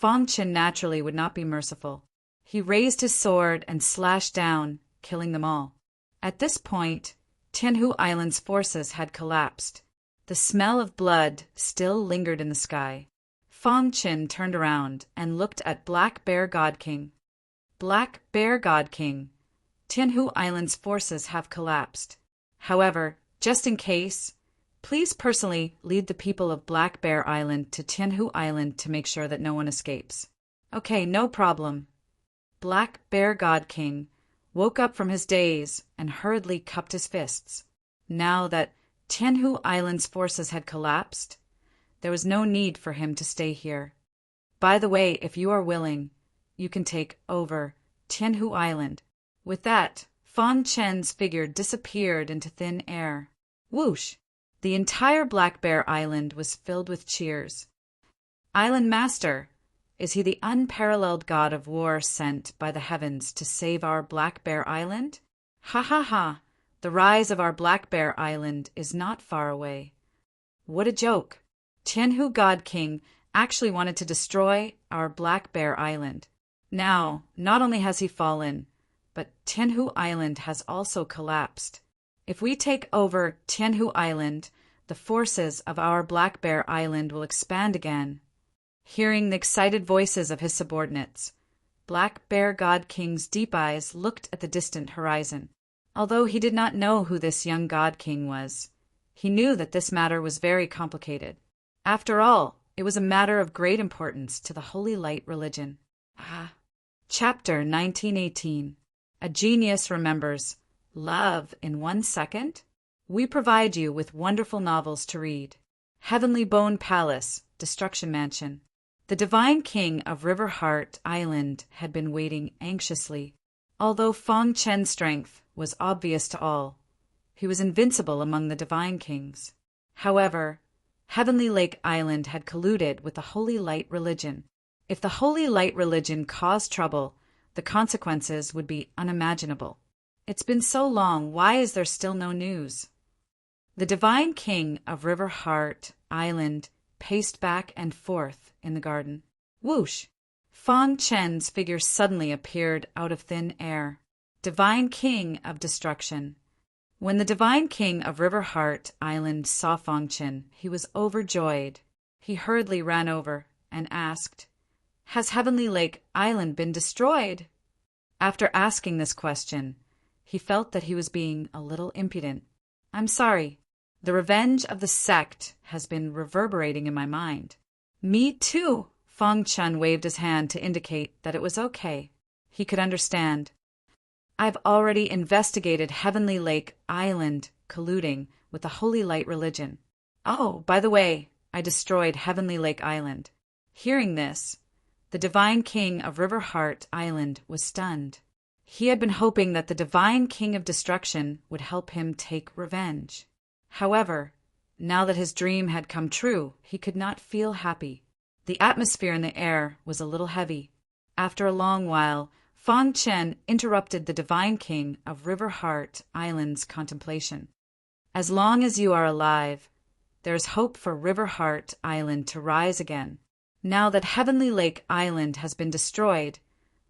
[SPEAKER 1] Fangchen naturally would not be merciful. He raised his sword and slashed down, killing them all. At this point, Tianhu Island's forces had collapsed. The smell of blood still lingered in the sky. Fangchen turned around and looked at Black Bear God King. Black Bear God King, Tianhu Island's forces have collapsed. However, just in case, please personally lead the people of Black Bear Island to Tianhu Island to make sure that no one escapes. Okay, no problem. Black Bear God King woke up from his daze and hurriedly cupped his fists. Now that Tianhu Island's forces had collapsed, there was no need for him to stay here. By the way, if you are willing, you can take over Tianhu Island. With that, Fangchen's figure disappeared into thin air. Whoosh! The entire Black Bear Island was filled with cheers. Island Master, is he the unparalleled god of war sent by the heavens to save our Black Bear Island? Ha ha ha! The rise of our Black Bear Island is not far away. What a joke! Tianhu God King actually wanted to destroy our Black Bear Island. Now, not only has he fallen, but Tianhu Island has also collapsed. If we take over Tianhu Island, the forces of our Black Bear Island will expand again. Hearing the excited voices of his subordinates, Black Bear God King's deep eyes looked at the distant horizon. Although he did not know who this young God King was, he knew that this matter was very complicated. After all, it was a matter of great importance to the Holy Light religion. Chapter 1918. A Genius Remembers. Love in 1 second? We provide you with wonderful novels to read. Heavenly Bone Palace, Destruction Mansion. The Divine King of Riverheart Island had been waiting anxiously. Although Fong Chen's strength was obvious to all, he was invincible among the Divine Kings. However, Heavenly Lake Island had colluded with the Holy Light religion. If the Holy Light religion caused trouble, the consequences would be unimaginable. It's been so long, why is there still no news? The Divine King of Riverheart Island paced back and forth in the garden. Whoosh! Fong Chen's figure suddenly appeared out of thin air. Divine King of Destruction. When the Divine King of Riverheart Island saw Fong Chen, he was overjoyed. He hurriedly ran over and asked, "Has Heavenly Lake Island been destroyed?" After asking this question, he felt that he was being a little impudent. "I'm sorry. The revenge of the sect has been reverberating in my mind." "Me too." Fong Chen waved his hand to indicate that it was okay. He could understand. "I've already investigated Heavenly Lake Island colluding with the Holy Light religion. Oh, by the way, I destroyed Heavenly Lake Island." Hearing this, the Divine King of Riverheart Island was stunned. He had been hoping that the Divine King of Destruction would help him take revenge. However, now that his dream had come true, he could not feel happy. The atmosphere in the air was a little heavy. After a long while, Fong Chen interrupted the Divine King of Riverheart Island's contemplation. "As long as you are alive, there is hope for Riverheart Island to rise again. Now that Heavenly Lake Island has been destroyed,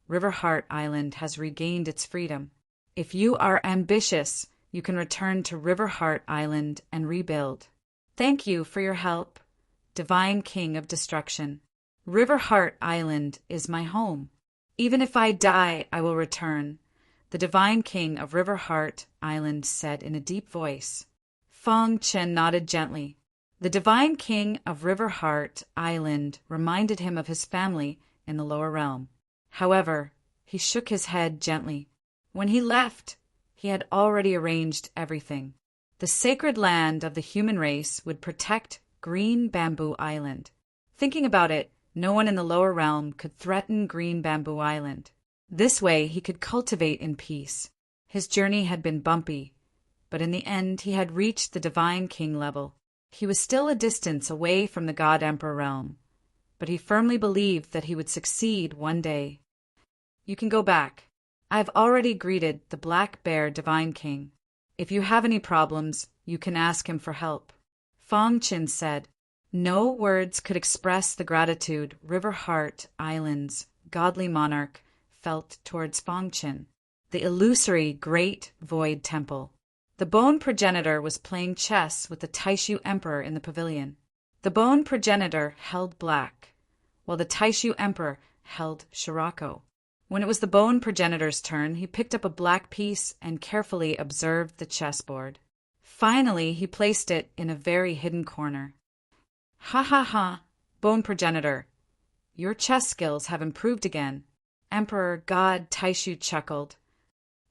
[SPEAKER 1] Riverheart Island has regained its freedom. If you are ambitious, you can return to Riverheart Island and rebuild. Thank you for your help, Divine King of Destruction. Riverheart Island is my home. Even if I die, I will return," the Divine King of Riverheart Island said in a deep voice. Fong Chen nodded gently. The Divine King of Riverheart Island reminded him of his family in the lower realm. However, he shook his head gently. When he left, he had already arranged everything. The sacred land of the human race would protect Green Bamboo Island. Thinking about it, no one in the lower realm could threaten Green Bamboo Island. This way he could cultivate in peace. His journey had been bumpy, but in the end he had reached the Divine King level. He was still a distance away from the God Emperor realm, but he firmly believed that he would succeed one day. "You can go back. I've already greeted the Black Bear Divine King. If you have any problems, you can ask him for help," Fong Chen said. No words could express the gratitude Riverheart Island's godly monarch felt towards Fong Chen. The illusory Great Void Temple. The Bone Progenitor was playing chess with the Taishu Emperor in the pavilion. The Bone Progenitor held black, while the Taishu Emperor held Shirako. When it was the Bone Progenitor's turn, he picked up a black piece and carefully observed the chessboard. Finally, he placed it in a very hidden corner. "Ha ha ha, Bone Progenitor. Your chess skills have improved again." Emperor God Taishu chuckled.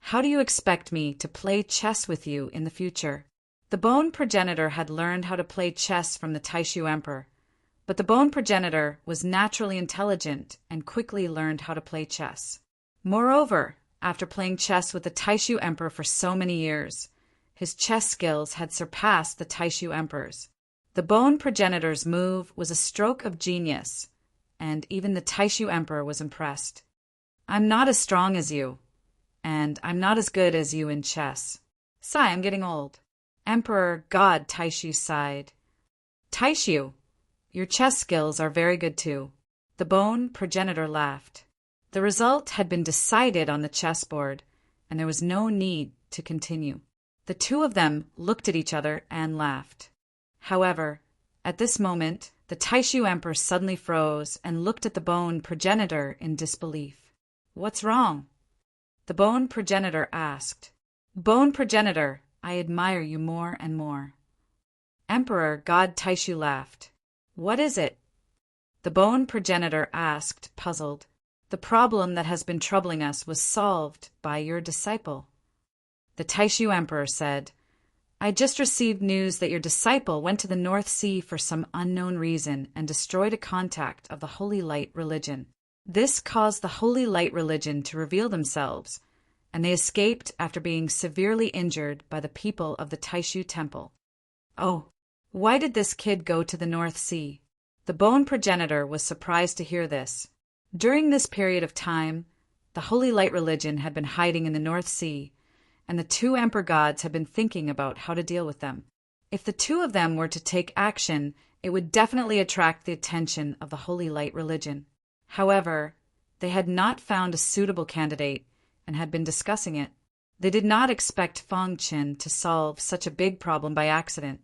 [SPEAKER 1] "How do you expect me to play chess with you in the future?" The Bone Progenitor had learned how to play chess from the Taishu Emperor, but the Bone Progenitor was naturally intelligent and quickly learned how to play chess. Moreover, after playing chess with the Taishu Emperor for so many years, his chess skills had surpassed the Taishu Emperor's. The Bone Progenitor's move was a stroke of genius, and even the Taishu Emperor was impressed. "I'm not as strong as you, and I'm not as good as you in chess. Sigh, I'm getting old." Emperor God Taishu sighed. "Taishu, your chess skills are very good too." The Bone Progenitor laughed. The result had been decided on the chessboard, and there was no need to continue. The two of them looked at each other and laughed. However, at this moment, the Taishu Emperor suddenly froze and looked at the Bone Progenitor in disbelief. What's wrong? The bone progenitor asked. Bone progenitor, I admire you more and more. Emperor God Taishu laughed. What is it? The bone progenitor asked, puzzled. The problem that has been troubling us was solved by your disciple. The Taishu emperor said, I just received news that your disciple went to the North Sea for some unknown reason and destroyed a contact of the Holy Light religion. This caused the Holy Light religion to reveal themselves, and they escaped after being severely injured by the people of the Taishu temple. Oh, why did this kid go to the North Sea? The bone progenitor was surprised to hear this. During this period of time, the Holy Light religion had been hiding in the North Sea, and the two emperor gods had been thinking about how to deal with them. If the two of them were to take action, it would definitely attract the attention of the Holy Light religion. However, they had not found a suitable candidate and had been discussing it. They did not expect Fang Qin to solve such a big problem by accident.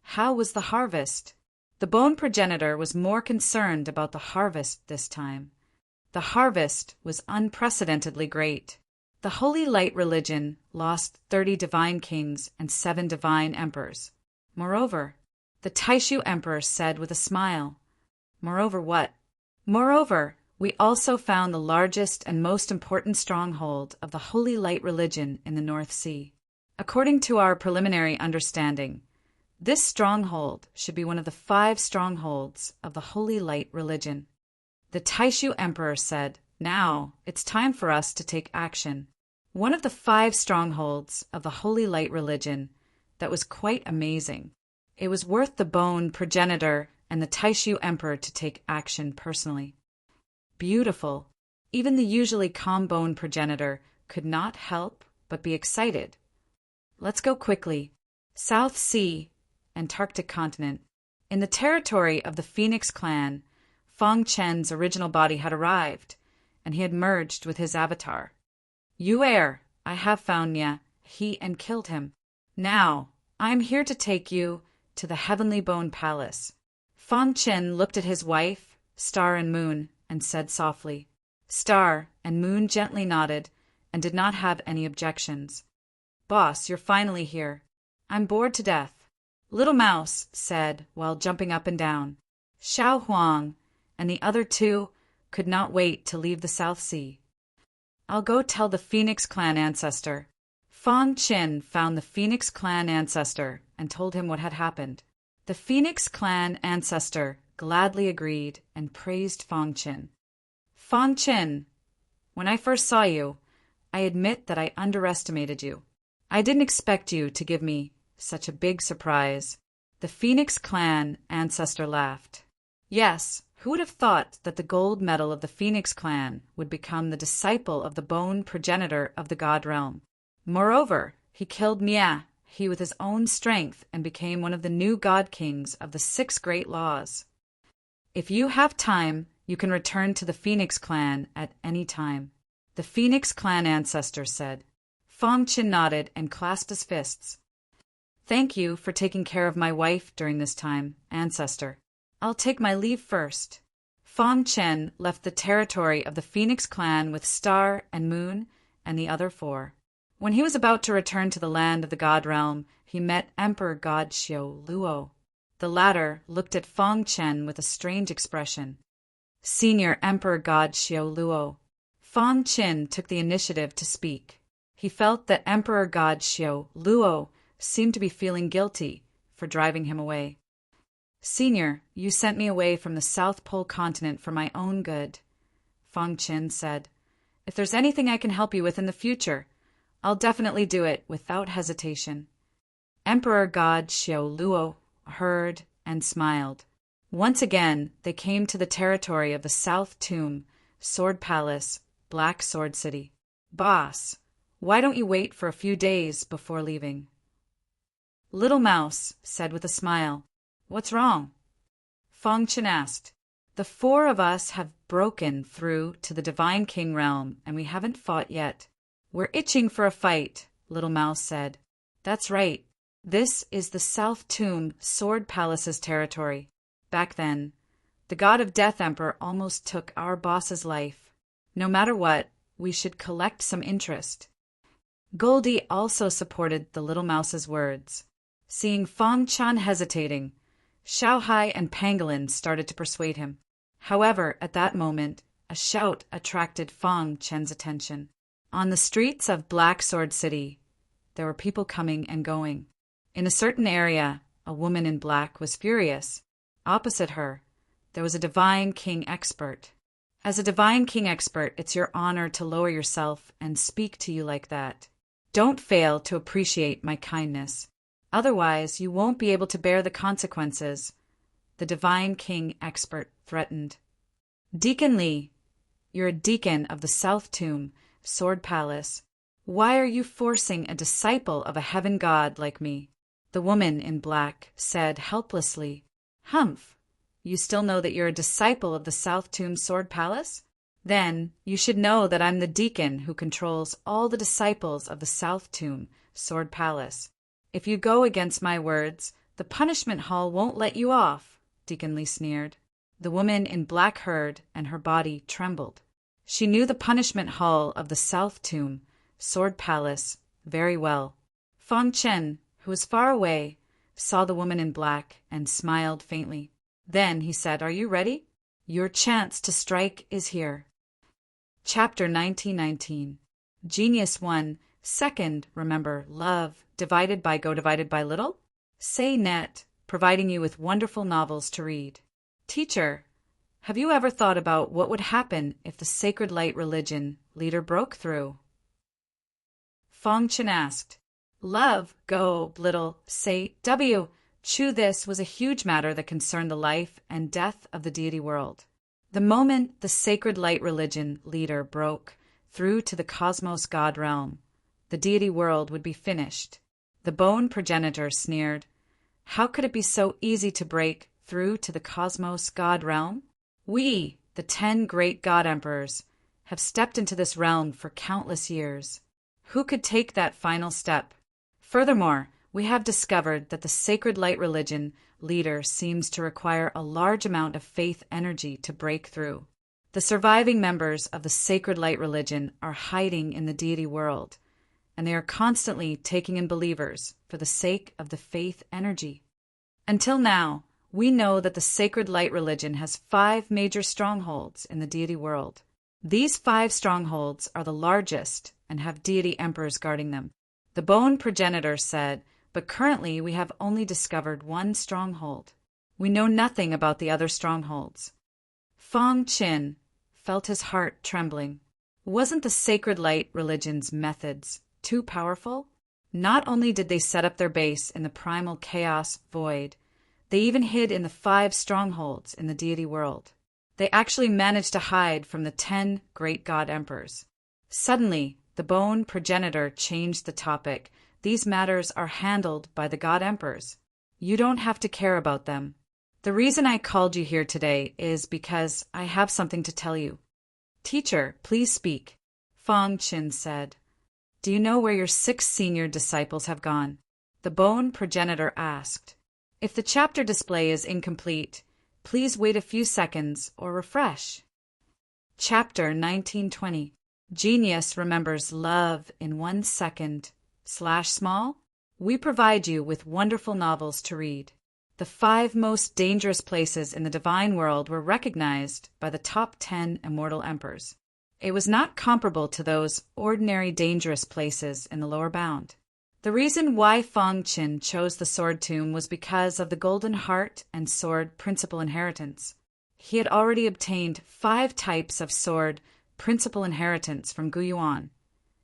[SPEAKER 1] How was the harvest? The bone progenitor was more concerned about the harvest this time. The harvest was unprecedentedly great. The Holy Light religion lost 30 divine kings and 7 divine emperors. Moreover, the Taishu emperor said with a smile, Moreover what? Moreover, we also found the largest and most important stronghold of the Holy Light religion in the North Sea. According to our preliminary understanding, this stronghold should be one of the 5 strongholds of the Holy Light religion. The Taishu emperor said, Now, it's time for us to take action. One of the 5 strongholds of the Holy Light religion that was quite amazing. It was worth the bone progenitor and the Taishu emperor to take action personally. Beautiful. Even the usually calm bone progenitor could not help but be excited. Let's go quickly. South Sea, Antarctic continent. In the territory of the Phoenix clan, Fang Chen's original body had arrived, and he had merged with his avatar. You heir, I have found he and killed him. Now, I am here to take you to the Heavenly Bone Palace. Fang Chen looked at his wife, Star and Moon, and said softly. Star and Moon gently nodded and did not have any objections. Boss, you're finally here. I'm bored to death. Little Mouse said while jumping up and down. Xiao Huang and the other 2 could not wait to leave the South Sea. I'll go tell the Phoenix clan ancestor. Fang Qin found the Phoenix clan ancestor and told him what had happened. The Phoenix clan ancestor gladly agreed and praised Fang Qin. Fang Qin, when I first saw you, I admit that I underestimated you. I didn't expect you to give me such a big surprise. The Phoenix clan ancestor laughed. Yes, who would have thought that the gold medal of the Phoenix clan would become the disciple of the bone progenitor of the god realm? Moreover, he killed he with his own strength and became one of the new god kings of the 6 great laws. If you have time, you can return to the Phoenix clan at any time, the Phoenix clan ancestor said. Fang Qin nodded and clasped his fists. Thank you for taking care of my wife during this time, ancestor. I'll take my leave first. Fang Chen left the territory of the Phoenix clan with Star and Moon and the other 4. When he was about to return to the land of the god realm, he met Emperor God Xiao Luo. The latter looked at Fang Chen with a strange expression. Senior Emperor God Xiao Luo. Fang Qin took the initiative to speak. He felt that Emperor God Xiao Luo seemed to be feeling guilty for driving him away. Senior, you sent me away from the South Pole continent for my own good, Fang Qin said. If there's anything I can help you with in the future, I'll definitely do it without hesitation. Emperor God Xiao Luo heard and smiled. Once again, they came to the territory of the South Tomb, Sword Palace, Black Sword City. Boss, why don't you wait for a few days before leaving? Little Mouse said with a smile. What's wrong? Fang Qin asked. The 4 of us have broken through to the Divine King realm, and we haven't fought yet. We're itching for a fight, Little Mouse said. That's right. This is the South Tomb Sword Palace's territory. Back then, the god of death emperor almost took our boss's life. No matter what, we should collect some interest. Goldie also supported the little mouse's words. Seeing Fong Chan hesitating, Xiaohai and Pangolin started to persuade him. However, at that moment, a shout attracted Fong Chen's attention. On the streets of Black Sword City, there were people coming and going. In a certain area, a woman in black was furious. Opposite her, there was a divine king expert. As a divine king expert, it's your honor to lower yourself and speak to you like that. Don't fail to appreciate my kindness. Otherwise, you won't be able to bear the consequences, the divine king expert threatened. Deacon Li, you're a deacon of the South Tomb, Sword Palace. Why are you forcing a disciple of a heaven god like me? The woman in black said helplessly. Humph, you still know that you're a disciple of the South Tomb Sword Palace? Then you should know that I'm the deacon who controls all the disciples of the South Tomb Sword Palace. If you go against my words, the punishment hall won't let you off, Deacon Li sneered. The woman in black heard, and her body trembled. She knew the punishment hall of the South Tomb Sword Palace very well. Fong Chen, who was far away, saw the woman in black and smiled faintly. Then he said, "Are you ready? Your chance to strike is here." Chapter 1919. Genius 1. Second, remember, love, divided by go divided by little? Say net, providing you with wonderful novels to read. Teacher, have you ever thought about what would happen if the Sacred Light Religion leader broke through? Fong Chen asked. Love, go, little, say, W. Chu, this was a huge matter that concerned the life and death of the deity world. The moment the Sacred Light Religion leader broke through to the cosmos god realm, the deity world would be finished. The bone progenitor sneered. How could it be so easy to break through to the cosmos god realm? We, the 10 great god emperors, have stepped into this realm for countless years. Who could take that final step? Furthermore, we have discovered that the Sacred Light Religion leader seems to require a large amount of faith energy to break through. The surviving members of the Sacred Light Religion are hiding in the deity world, and they are constantly taking in believers for the sake of the faith energy. Until now, we know that the Sacred Light Religion has 5 major strongholds in the deity world. These 5 strongholds are the largest and have deity emperors guarding them. The bone progenitor said, but currently we have only discovered 1 stronghold. We know nothing about the other strongholds. Fong Chen felt his heart trembling. Wasn't the Sacred Light Religion's methods too powerful? Not only did they set up their base in the primal chaos void, they even hid in the 5 strongholds in the deity world. They actually managed to hide from the 10 great god emperors. Suddenly, the bone progenitor changed the topic. These matters are handled by the god emperors. You don't have to care about them. The reason I called you here today is because I have something to tell you. Teacher, please speak, Fong Chen said. Do you know where your 6 senior disciples have gone? The bone progenitor asked. If the chapter display is incomplete, please wait a few seconds or refresh. Chapter 1920. Genius remembers love in 1 second. /small. We provide you with wonderful novels to read. The 5 most dangerous places in the divine world were recognized by the top 10 immortal emperors. It was not comparable to those ordinary dangerous places in the lower bound. The reason why Fong Chen chose the Sword Tomb was because of the Golden Heart and Sword Principal Inheritance. He had already obtained 5 types of Sword Principal Inheritance from Guyuan,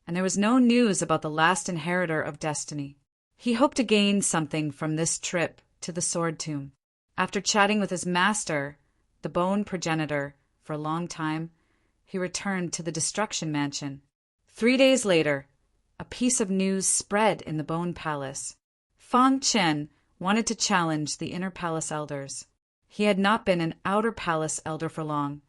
[SPEAKER 1] and there was no news about the last inheritor of destiny. He hoped to gain something from this trip to the Sword Tomb. After chatting with his master, the bone progenitor, for a long time, he returned to the Destruction Mansion. 3 days later, a piece of news spread in the Bone Palace. Fong Chen wanted to challenge the Inner Palace elders. He had not been an Outer Palace elder for long,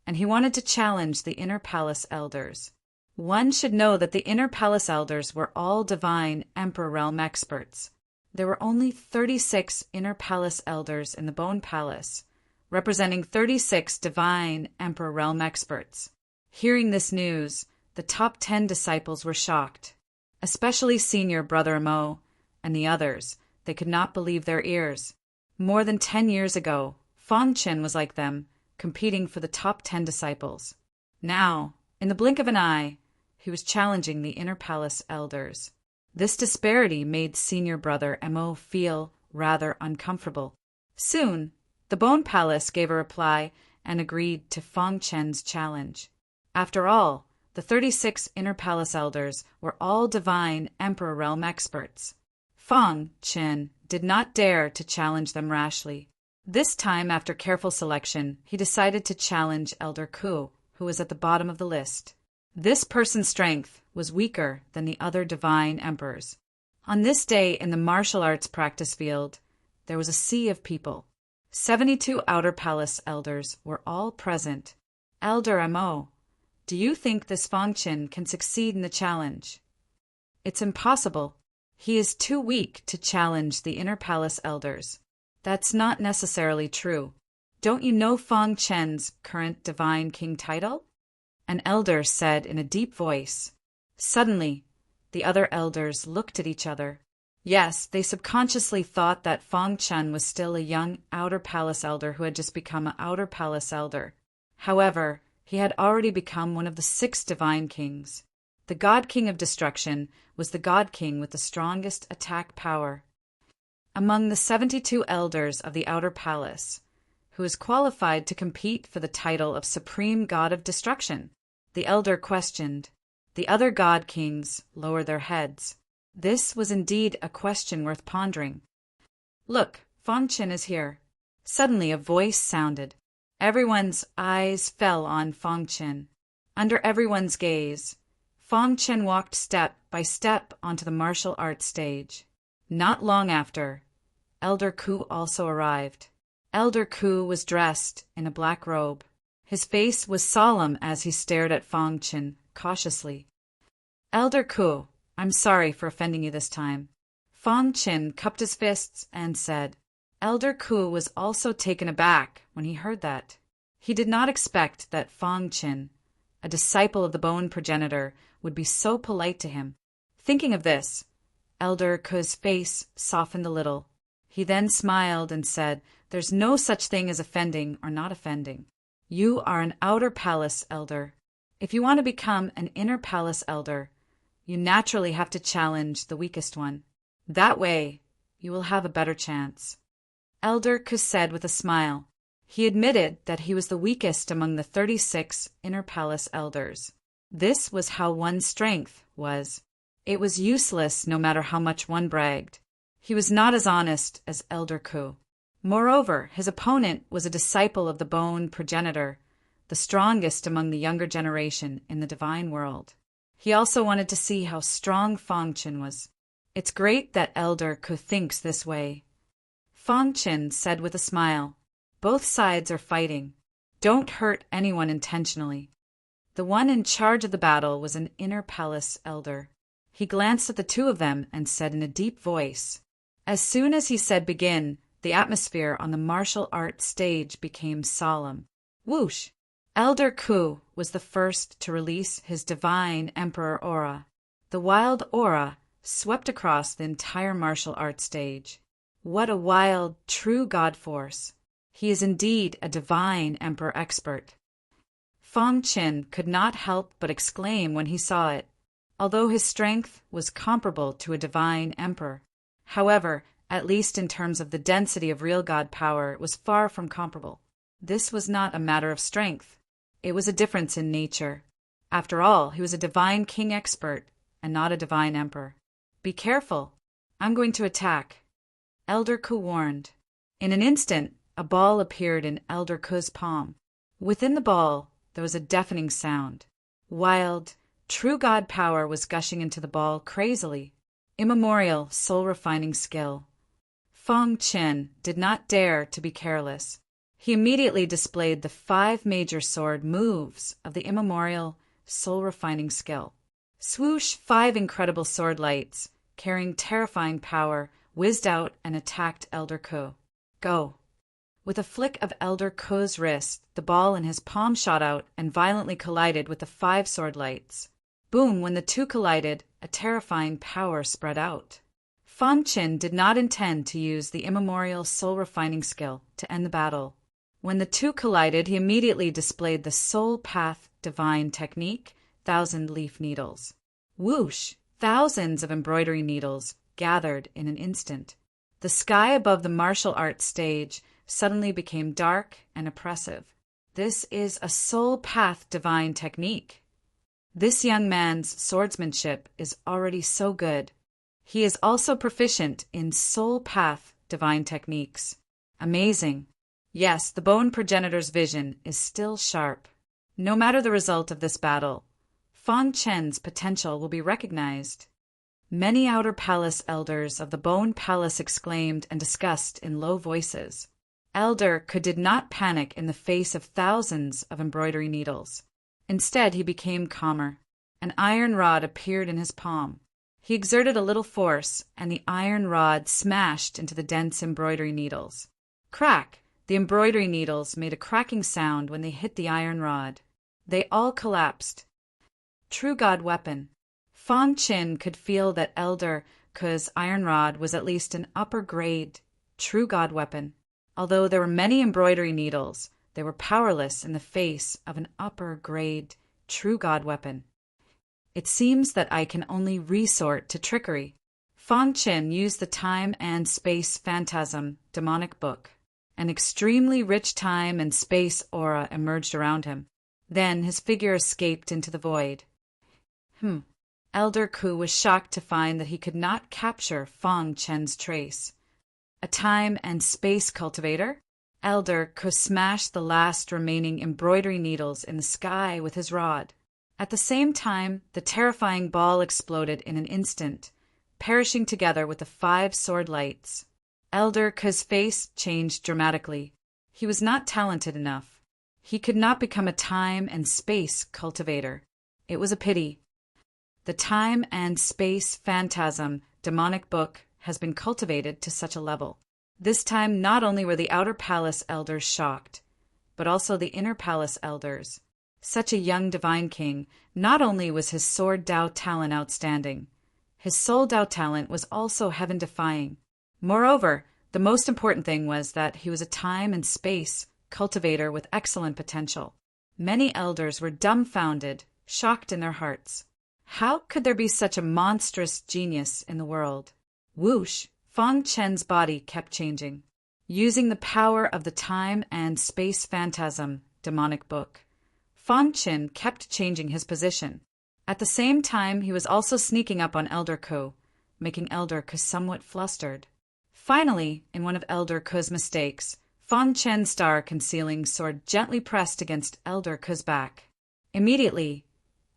[SPEAKER 1] and he wanted to challenge the Inner Palace elders. One should know that the Inner Palace elders were all divine Emperor Realm experts. There were only 36 Inner Palace elders in the Bone Palace, representing 36 divine Emperor Realm experts. Hearing this news, the top 10 disciples were shocked, especially senior brother Mo and the others. They could not believe their ears. More than 10 years ago, Fong Chen was like them, competing for the top 10 disciples. Now, in the blink of an eye, he was challenging the inner palace elders. This disparity made senior brother Mo feel rather uncomfortable. Soon, the Bone Palace gave a reply and agreed to Fong Chen's challenge. After all, the 36 inner palace elders were all divine emperor realm experts. Fong Chen did not dare to challenge them rashly. This time, after careful selection, he decided to challenge Elder Ku, who was at the bottom of the list. This person's strength was weaker than the other divine emperors. On this day in the martial arts practice field, there was a sea of people. 72 outer palace elders were all present. Elder Mo, do you think this Fong Chen can succeed in the challenge? It's impossible. He is too weak to challenge the inner palace elders. That's not necessarily true. Don't you know Fong Chen's current divine king title? An elder said in a deep voice. Suddenly, the other elders looked at each other. Yes, they subconsciously thought that Fong Chen was still a young outer palace elder who had just become an outer palace elder. However, he had already become one of the 6 divine kings. The God King of Destruction was the God King with the strongest attack power. Among the 72 elders of the outer palace, who is qualified to compete for the title of Supreme God of Destruction, the elder questioned. The other God Kings lowered their heads. This was indeed a question worth pondering. Look, Fong Chen is here. Suddenly a voice sounded. Everyone's eyes fell on Fong Chen. Under everyone's gaze, Fong Chen walked step by step onto the martial arts stage. Not long after, Elder Ku also arrived. Elder Ku was dressed in a black robe. His face was solemn as he stared at Fong Chen cautiously. Elder Ku, I'm sorry for offending you this time. Fong Chen cupped his fists and said. Elder Ku was also taken aback when he heard that. He did not expect that Fong Chen, a disciple of the Bone Progenitor, would be so polite to him. Thinking of this, Elder Ku's face softened a little. He then smiled and said, There's no such thing as offending or not offending. You are an outer palace elder. If you want to become an inner palace elder, you naturally have to challenge the weakest one. That way, you will have a better chance. Elder Ku said with a smile. He admitted that he was the weakest among the 36 inner palace elders. This was how one's strength was. It was useless no matter how much one bragged. He was not as honest as Elder Ku. Moreover, his opponent was a disciple of the Bone Progenitor, the strongest among the younger generation in the divine world. He also wanted to see how strong Fong Chen was. It's great that Elder Ku thinks this way. Fong Chen said with a smile, Both sides are fighting. Don't hurt anyone intentionally. The one in charge of the battle was an inner palace elder. He glanced at the two of them and said in a deep voice. As soon as he said begin, the atmosphere on the martial arts stage became solemn. Whoosh! Elder Ku was the first to release his divine emperor aura. The wild aura swept across the entire martial arts stage. What a wild, true God force! He is indeed a divine emperor expert. Fong Chen could not help but exclaim when he saw it, although his strength was comparable to a divine emperor. However, at least in terms of the density of real God power, it was far from comparable. This was not a matter of strength. It was a difference in nature. After all, he was a divine king expert and not a divine emperor. Be careful. I'm going to attack. Elder Ku warned. In an instant, a ball appeared in Elder Ku's palm. Within the ball, there was a deafening sound. Wild, true God power was gushing into the ball crazily. Immemorial, soul-refining skill. Fong Chen did not dare to be careless. He immediately displayed the 5 major sword moves of the immemorial, soul-refining skill. Swoosh, 5 incredible sword lights, carrying terrifying power, whizzed out and attacked Elder Ku. Go. With a flick of Elder Ko's wrist, the ball in his palm shot out and violently collided with the 5 sword lights. Boom! When the two collided, a terrifying power spread out. Fang Qin did not intend to use the immemorial soul-refining skill to end the battle. When the two collided, he immediately displayed the Soul Path Divine Technique, 1,000 Leaf Needles. Whoosh! Thousands of embroidery needles gathered in an instant. The sky above the martial arts stage suddenly became dark and oppressive. This is a Soul Path Divine Technique. This young man's swordsmanship is already so good. He is also proficient in Soul Path Divine Techniques. Amazing. Yes, the Bone Progenitor's vision is still sharp. No matter the result of this battle, Fang Chen's potential will be recognized. Many Outer Palace elders of the Bone Palace exclaimed and discussed in low voices. Elder Ke did not panic in the face of thousands of embroidery needles. Instead, he became calmer. An iron rod appeared in his palm. He exerted a little force, and the iron rod smashed into the dense embroidery needles. Crack! The embroidery needles made a cracking sound when they hit the iron rod. They all collapsed. True God weapon. Fang Qin could feel that Elder Ke's iron rod was at least an upper-grade True God weapon. Although there were many embroidery needles, they were powerless in the face of an upper-grade True God weapon. It seems that I can only resort to trickery. Fang Qin used the Time and Space Phantasm demonic book. An extremely rich time and space aura emerged around him. Then his figure escaped into the void. Elder Ke was shocked to find that he could not capture Fang Chen's trace. A time and space cultivator? Elder Ke smashed the last remaining embroidery needles in the sky with his rod. At the same time, the terrifying ball exploded in an instant, perishing together with the 5 sword lights. Elder Ke's face changed dramatically. He was not talented enough. He could not become a time and space cultivator. It was a pity. The Time and Space Phantasm demonic book has been cultivated to such a level. This time not only were the Outer Palace elders shocked, but also the Inner Palace elders. Such a young divine king, not only was his sword Dao talent outstanding, his soul Dao talent was also heaven-defying. Moreover, the most important thing was that he was a time and space cultivator with excellent potential. Many elders were dumbfounded, shocked in their hearts. How could there be such a monstrous genius in the world? Whoosh! Fang Chen's body kept changing. Using the power of the Time and Space Phantasm demonic book, Fang Qin kept changing his position. At the same time, he was also sneaking up on Elder Ke, making Elder Ke somewhat flustered. Finally, in one of Elder Ke's mistakes, Fang Chen's star-concealing sword gently pressed against Elder Ke's back. Immediately,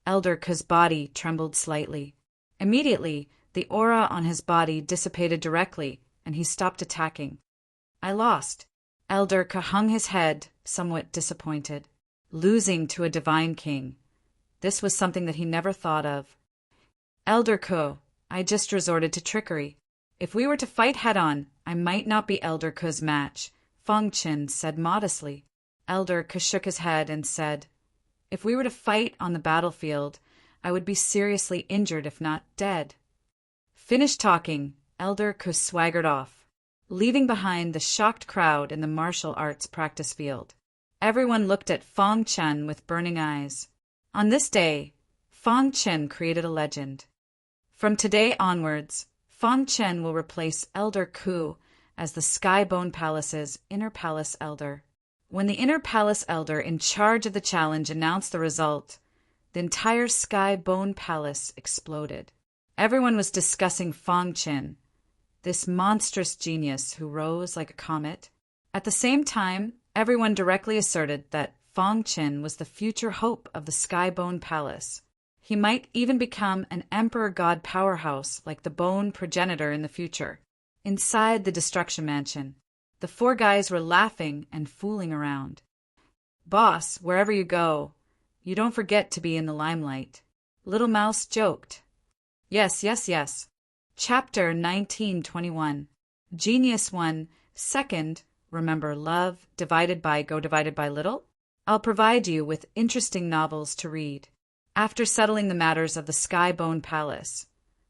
[SPEAKER 1] Elder Ke's body trembled slightly. Immediately, the aura on his body dissipated directly, and he stopped attacking. I lost. Elder Ke hung his head, somewhat disappointed. Losing to a divine king. This was something that he never thought of. Elder Ke, I just resorted to trickery. If we were to fight head-on, I might not be Elder Ke's match, Fang Qin said modestly. Elder Ke shook his head and said, If we were to fight on the battlefield, I would be seriously injured if not dead. Finished talking, Elder Ke swaggered off, leaving behind the shocked crowd in the martial arts practice field. Everyone looked at Fang Qin with burning eyes. On this day, Fang Qin created a legend. From today onwards, Fang Qin will replace Elder Ke as the Sky Bone Palace's Inner Palace Elder. When the Inner Palace Elder in charge of the challenge announced the result, the entire Sky Bone Palace exploded. Everyone was discussing Fang Qin, this monstrous genius who rose like a comet. At the same time, everyone directly asserted that Fang Qin was the future hope of the Sky Bone Palace. He might even become an Emperor God powerhouse like the Bone Progenitor in the future. Inside the Destruction Mansion, the 4 guys were laughing and fooling around. Boss, wherever you go, you don't forget to be in the limelight. Little Mouse joked. Yes. Chapter 1921. Genius 1, Second, remember love divided by little? I'll provide you with interesting novels to read. After settling the matters of the Skybone Palace,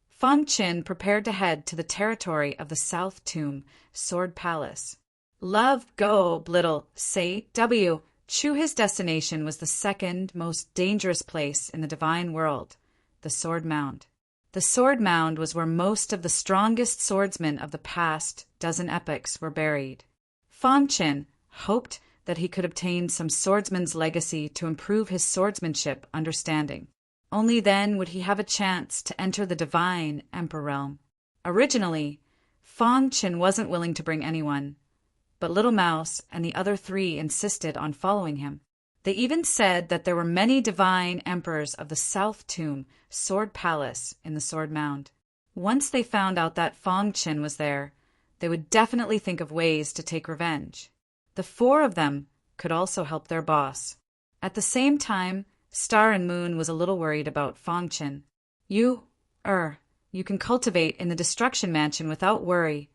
[SPEAKER 1] Feng Qin prepared to head to the territory of the South Tomb, Sword Palace. Love go, little, say W. Chu. His destination was the second most dangerous place in the divine world, the Sword Mound. The Sword Mound was where most of the strongest swordsmen of the past dozen epochs were buried. Feng Qin hoped that he could obtain some swordsman's legacy to improve his swordsmanship understanding. Only then would he have a chance to enter the divine Emperor realm. Originally, Feng Qin wasn't willing to bring anyone, but Little Mouse and the other three insisted on following him. They even said that there were many divine emperors of the South Tomb, Sword Palace, in the Sword Mound. Once they found out that Feng Qin was there, they would definitely think of ways to take revenge. The four of them could also help their boss. At the same time, Star and Moon was a little worried about Feng Qin. You can cultivate in the Destruction Mansion without worry,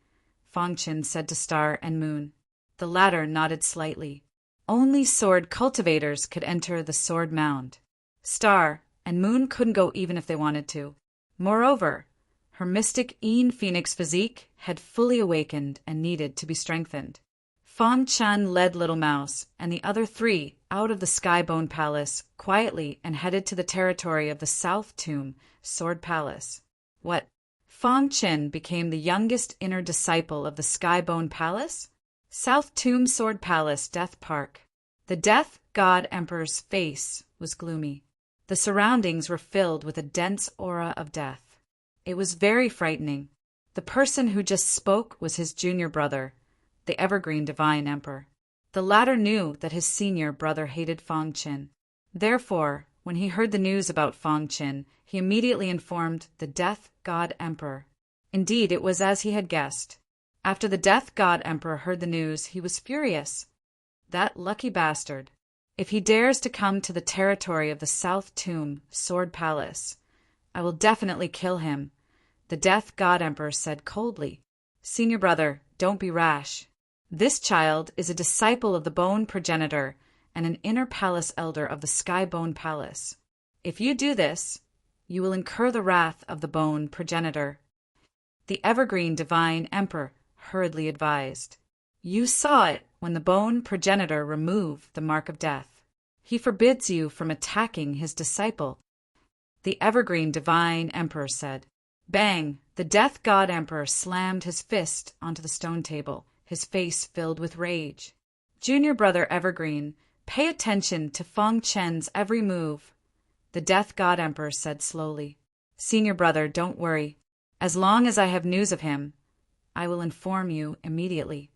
[SPEAKER 1] Feng Qin said to Star and Moon. The latter nodded slightly. Only sword cultivators could enter the Sword Mound. Star and Moon couldn't go even if they wanted to. Moreover, her mystic Phoenix physique had fully awakened and needed to be strengthened. Feng Qin led Little Mouse and the other three out of the Skybone Palace quietly and headed to the territory of the South Tomb, Sword Palace. What? Feng Qin became the youngest inner disciple of the Skybone Palace? South Tomb Sword Palace Death Park. The Death God Emperor's face was gloomy. The surroundings were filled with a dense aura of death. It was very frightening. The person who just spoke was his junior brother, the Evergreen Divine Emperor. The latter knew that his senior brother hated Feng Qin. Therefore, when he heard the news about Feng Qin, he immediately informed the Death God Emperor. Indeed, it was as he had guessed. After the Death God Emperor heard the news, he was furious. That lucky bastard. If he dares to come to the territory of the South Tomb, Sword Palace, I will definitely kill him, the Death God Emperor said coldly. Senior brother, don't be rash. This child is a disciple of the Bone Progenitor and an inner palace elder of the Skybone Palace. If you do this, you will incur the wrath of the Bone Progenitor, the Evergreen Divine Emperor hurriedly advised. You saw it when the Bone Progenitor removed the mark of death. He forbids you from attacking his disciple, the Evergreen Divine Emperor said. Bang! The Death God Emperor slammed his fist onto the stone table, his face filled with rage. Junior brother Evergreen, pay attention to Feng Qin's every move, the Death God Emperor said slowly. Senior brother, don't worry. As long as I have news of him, I will inform you immediately.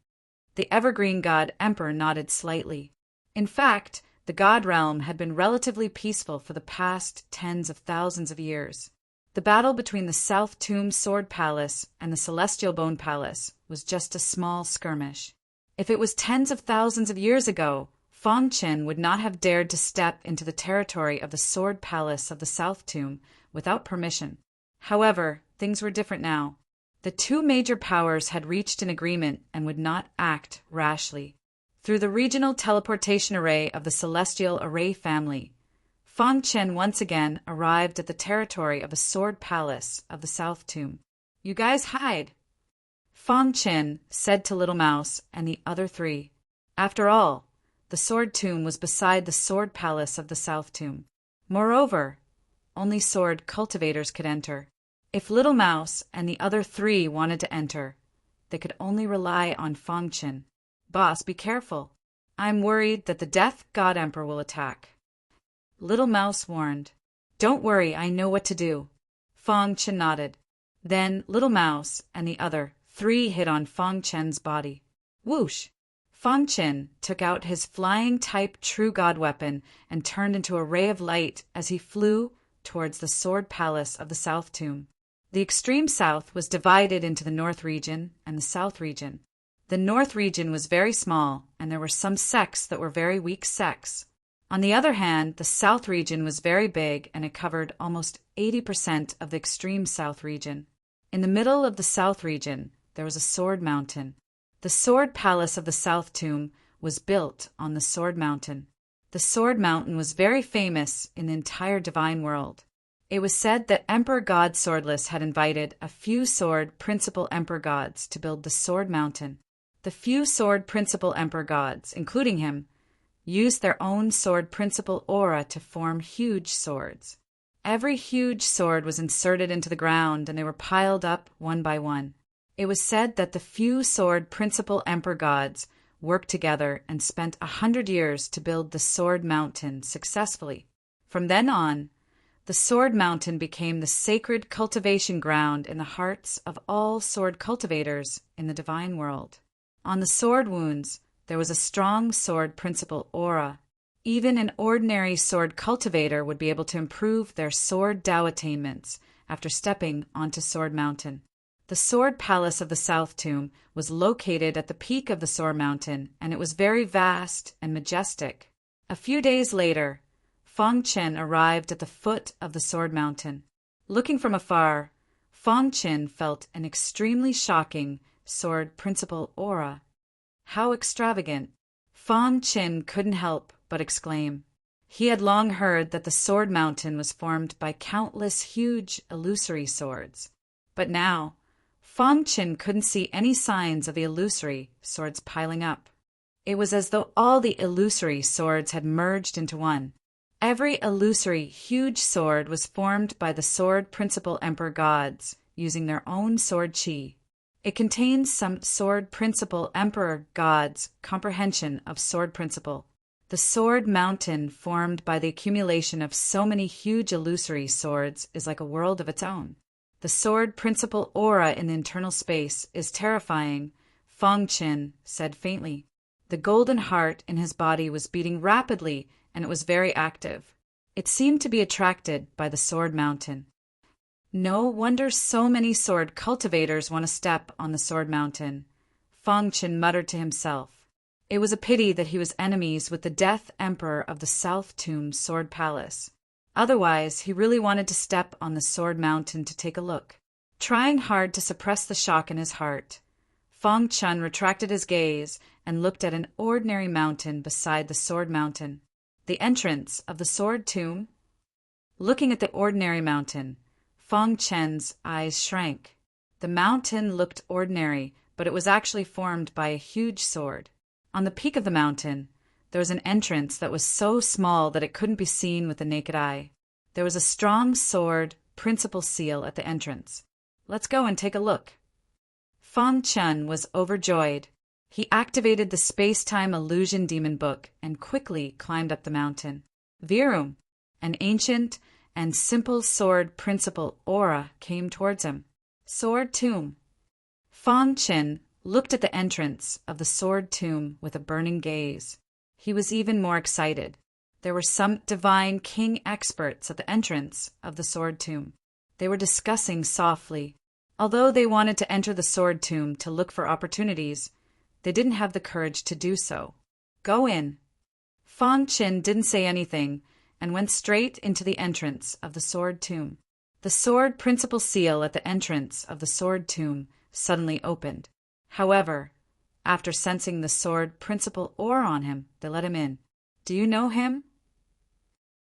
[SPEAKER 1] The Evergreen God Emperor nodded slightly. In fact, the God realm had been relatively peaceful for the past tens of thousands of years. The battle between the South Tomb Sword Palace and the Celestial Bone Palace was just a small skirmish. If it was tens of thousands of years ago, Feng Qin would not have dared to step into the territory of the Sword Palace of the South Tomb without permission. However, things were different now. The two major powers had reached an agreement and would not act rashly. Through the regional teleportation array of the Celestial Array family, Feng Qin once again arrived at the territory of the Sword Palace of the South Tomb. You guys hide, Feng Qin said to Little Mouse and the other three. After all, the Sword Tomb was beside the Sword Palace of the South Tomb. Moreover, only sword cultivators could enter. If Little Mouse and the other three wanted to enter, they could only rely on Feng Qin. Boss, be careful. I'm worried that the Death God Emperor will attack. Little Mouse warned. Don't worry, I know what to do. Feng Qin nodded. Then Little Mouse and the other three hit on Feng Qin's body. Whoosh! Feng Qin took out his flying-type true god weapon and turned into a ray of light as he flew towards the Sword Palace of the South Tomb. The extreme south was divided into the North region and the South region. The North region was very small, and there were some sects that were very weak sects. On the other hand, the South region was very big, and it covered almost 80% of the extreme South region. In the middle of the South region, there was a sword mountain. The Sword Palace of the South Tomb was built on the Sword Mountain. The Sword Mountain was very famous in the entire divine world. It was said that Emperor God Swordless had invited a few sword principal emperor gods to build the Sword Mountain. The few sword principal emperor gods, including him, used their own sword principal aura to form huge swords. Every huge sword was inserted into the ground, and they were piled up one by one. It was said that the few sword principal emperor gods worked together and spent 100 years to build the Sword Mountain successfully. From then on, the Sword Mountain became the sacred cultivation ground in the hearts of all sword cultivators in the divine world. On the sword wounds, there was a strong sword principal aura. Even an ordinary sword cultivator would be able to improve their sword Dao attainments after stepping onto Sword Mountain. The Sword Palace of the South Tomb was located at the peak of the Sword Mountain, and it was very vast and majestic. A few days later, Feng Chen arrived at the foot of the Sword Mountain. Looking from afar, Feng Chen felt an extremely shocking sword principal aura. How extravagant! Feng Chen couldn't help but exclaim. He had long heard that the Sword Mountain was formed by countless huge illusory swords. But now, Feng Chen couldn't see any signs of the illusory swords piling up. It was as though all the illusory swords had merged into one. Every illusory huge sword was formed by the sword principal emperor gods using their own sword chi. It contains some sword principal emperor gods' comprehension of sword principle. The Sword Mountain, formed by the accumulation of so many huge illusory swords, is like a world of its own. The sword principal aura in the internal space is terrifying, Feng Chen said faintly. The golden heart in his body was beating rapidly, and it was very active. It seemed to be attracted by the Sword Mountain. No wonder so many sword cultivators want to step on the Sword Mountain, Feng Chen muttered to himself. It was a pity that he was enemies with the Death Emperor of the South Tomb Sword Palace. Otherwise, he really wanted to step on the Sword Mountain to take a look. Trying hard to suppress the shock in his heart, Feng Chen retracted his gaze and looked at an ordinary mountain beside the Sword Mountain. The entrance of the Sword Tomb? Looking at the ordinary mountain, Feng Chen's eyes shrank. The mountain looked ordinary, but it was actually formed by a huge sword. On the peak of the mountain, there was an entrance that was so small that it couldn't be seen with the naked eye. There was a strong sword principal seal at the entrance. Let's go and take a look. Feng Chen was overjoyed. He activated the space-time illusion demon book and quickly climbed up the mountain. Virum, an ancient and simple sword principal aura, came towards him. Sword Tomb. Feng Chen looked at the entrance of the Sword Tomb with a burning gaze. He was even more excited. There were some divine king experts at the entrance of the Sword Tomb. They were discussing softly. Although they wanted to enter the Sword Tomb to look for opportunities, they didn't have the courage to do so. Go in. Feng Chen didn't say anything and went straight into the entrance of the Sword Tomb. The sword principal seal at the entrance of the Sword Tomb suddenly opened. However, after sensing the sword principal aura on him, they let him in. Do you know him?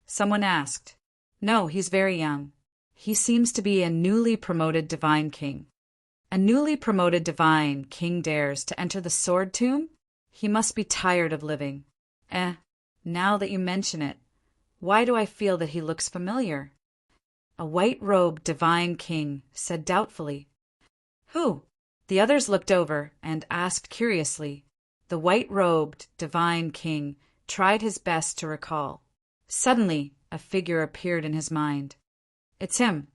[SPEAKER 1] Someone asked. No, he's very young. He seems to be a newly promoted divine king. A newly promoted divine king dares to enter the Sword Tomb? He must be tired of living. Now that you mention it, why do I feel that he looks familiar? A white-robed divine king said doubtfully. Who? The others looked over and asked curiously. The white-robed divine king tried his best to recall. Suddenly, a figure appeared in his mind. It's him.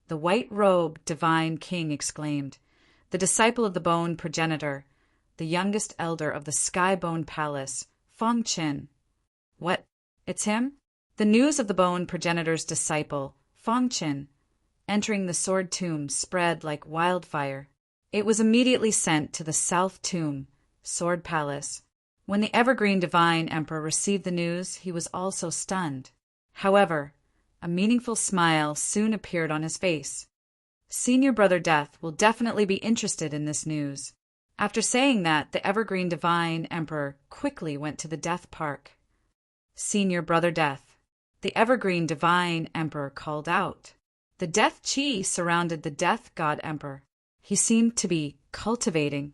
[SPEAKER 1] The white-robed divine king exclaimed. The disciple of the bone progenitor, the youngest elder of the Sky-Bone Palace, Feng Chen. What? It's him? The news of the bone progenitor's disciple, Feng Chen, entering the Sword Tomb spread like wildfire. It was immediately sent to the South Tomb, Sword Palace. When the Evergreen Divine Emperor received the news, he was also stunned. However, a meaningful smile soon appeared on his face. Senior Brother Death will definitely be interested in this news. After saying that, the Evergreen Divine Emperor quickly went to the Death Park. Senior Brother Death, the Evergreen Divine Emperor called out. The Death Chi surrounded the Death God Emperor. He seemed to be cultivating.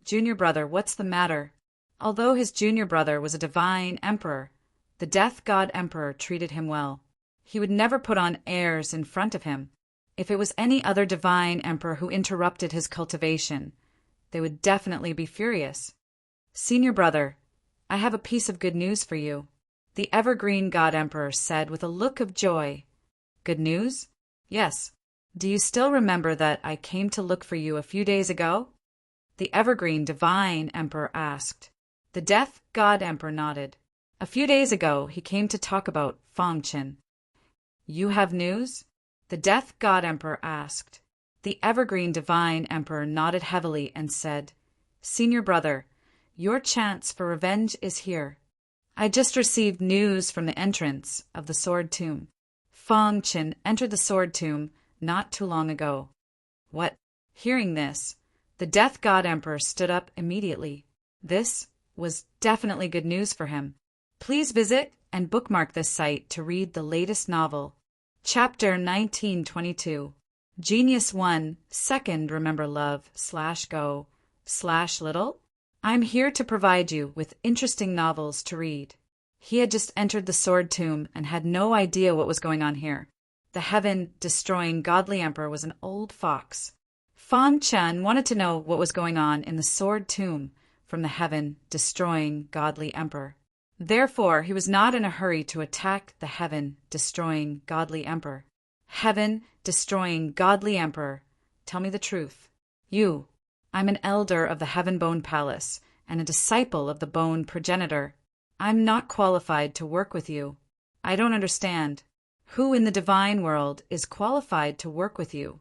[SPEAKER 1] Junior Brother, what's the matter? Although his junior brother was a divine emperor, the Death God Emperor treated him well. He would never put on airs in front of him. If it was any other divine emperor who interrupted his cultivation, they would definitely be furious. Senior Brother, I have a piece of good news for you, the Evergreen God Emperor said with a look of joy. Good news? Yes. Do you still remember that I came to look for you a few days ago? The Evergreen Divine Emperor asked. The Death God Emperor nodded. A few days ago, he came to talk about Fangchen. You have news? The Death God Emperor asked. The Evergreen Divine Emperor nodded heavily and said, Senior Brother, your chance for revenge is here. I just received news from the entrance of the Sword Tomb. Fangchen entered the Sword Tomb not too long ago. What? Hearing this, the Death God Emperor stood up immediately. This was definitely good news for him. Please visit and bookmark this site to read the latest novel. Chapter 1922. Genius 1, Second Remember Love /go /little. I'm here to provide you with interesting novels to read. He had just entered the Sword Tomb and had no idea what was going on here. The heaven-destroying godly emperor was an old fox. Fangchen wanted to know what was going on in the Sword Tomb from the heaven-destroying godly emperor. Therefore, he was not in a hurry to attack the heaven-destroying godly emperor. Heaven-destroying godly emperor, tell me the truth. I'm an elder of the Heaven Bone Palace and a disciple of the Bone Progenitor. I'm not qualified to work with you. I don't understand. Who in the divine world is qualified to work with you?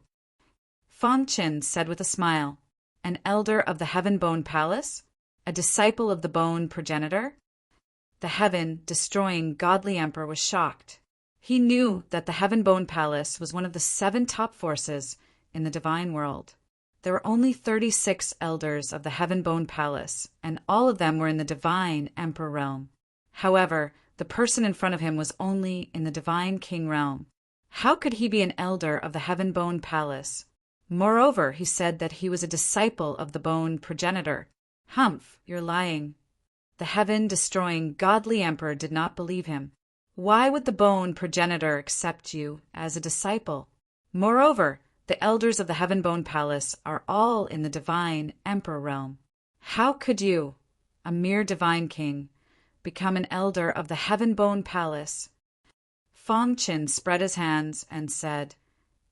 [SPEAKER 1] Fangchen said with a smile. An elder of the Heaven Bone Palace? A disciple of the Bone Progenitor? The heaven-destroying godly emperor was shocked. He knew that the Heaven Bone Palace was one of the 7 top forces in the divine world. There were only 36 elders of the Heaven Bone Palace, and all of them were in the divine emperor realm. However, the person in front of him was only in the divine king realm. How could he be an elder of the Heaven Bone Palace? Moreover, he said that he was a disciple of the Bone Progenitor. Humph, you're lying. The heaven-destroying godly emperor did not believe him. Why would the Bone Progenitor accept you as a disciple? Moreover, the elders of the Heaven Bone Palace are all in the divine emperor realm. How could you, a mere divine king, become an elder of the Heaven Bone Palace? Fangchen spread his hands and said,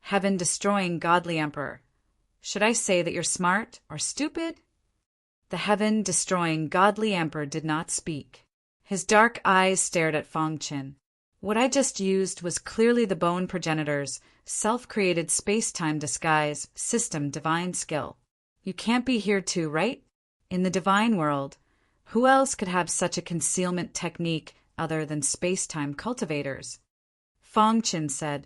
[SPEAKER 1] Heaven-destroying godly emperor, should I say that you're smart or stupid? The heaven-destroying godly emperor did not speak. His dark eyes stared at Fangchen. What I just used was clearly the Bone Progenitor's self-created space-time disguise system divine skill. You can't be here too, right? In the divine world, who else could have such a concealment technique other than space-time cultivators? Fangchen said,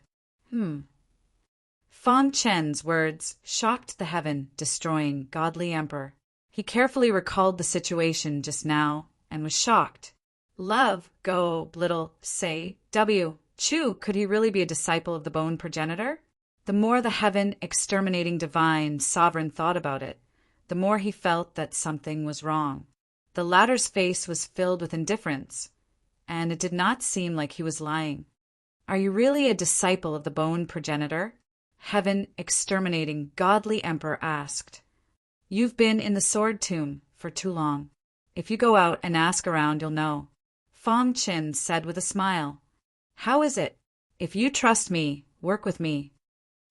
[SPEAKER 1] Fangchen's words shocked the heaven-destroying godly emperor. He carefully recalled the situation just now and was shocked. Love, go, little, say, W. Chu, could he really be a disciple of the Bone Progenitor? The more the heaven-exterminating divine sovereign thought about it, the more he felt that something was wrong. The latter's face was filled with indifference, and it did not seem like he was lying. Are you really a disciple of the Bone Progenitor? Heaven-exterminating godly emperor asked. You've been in the Sword Tomb for too long. If you go out and ask around, you'll know. Fangchen said with a smile. How is it? If you trust me, work with me.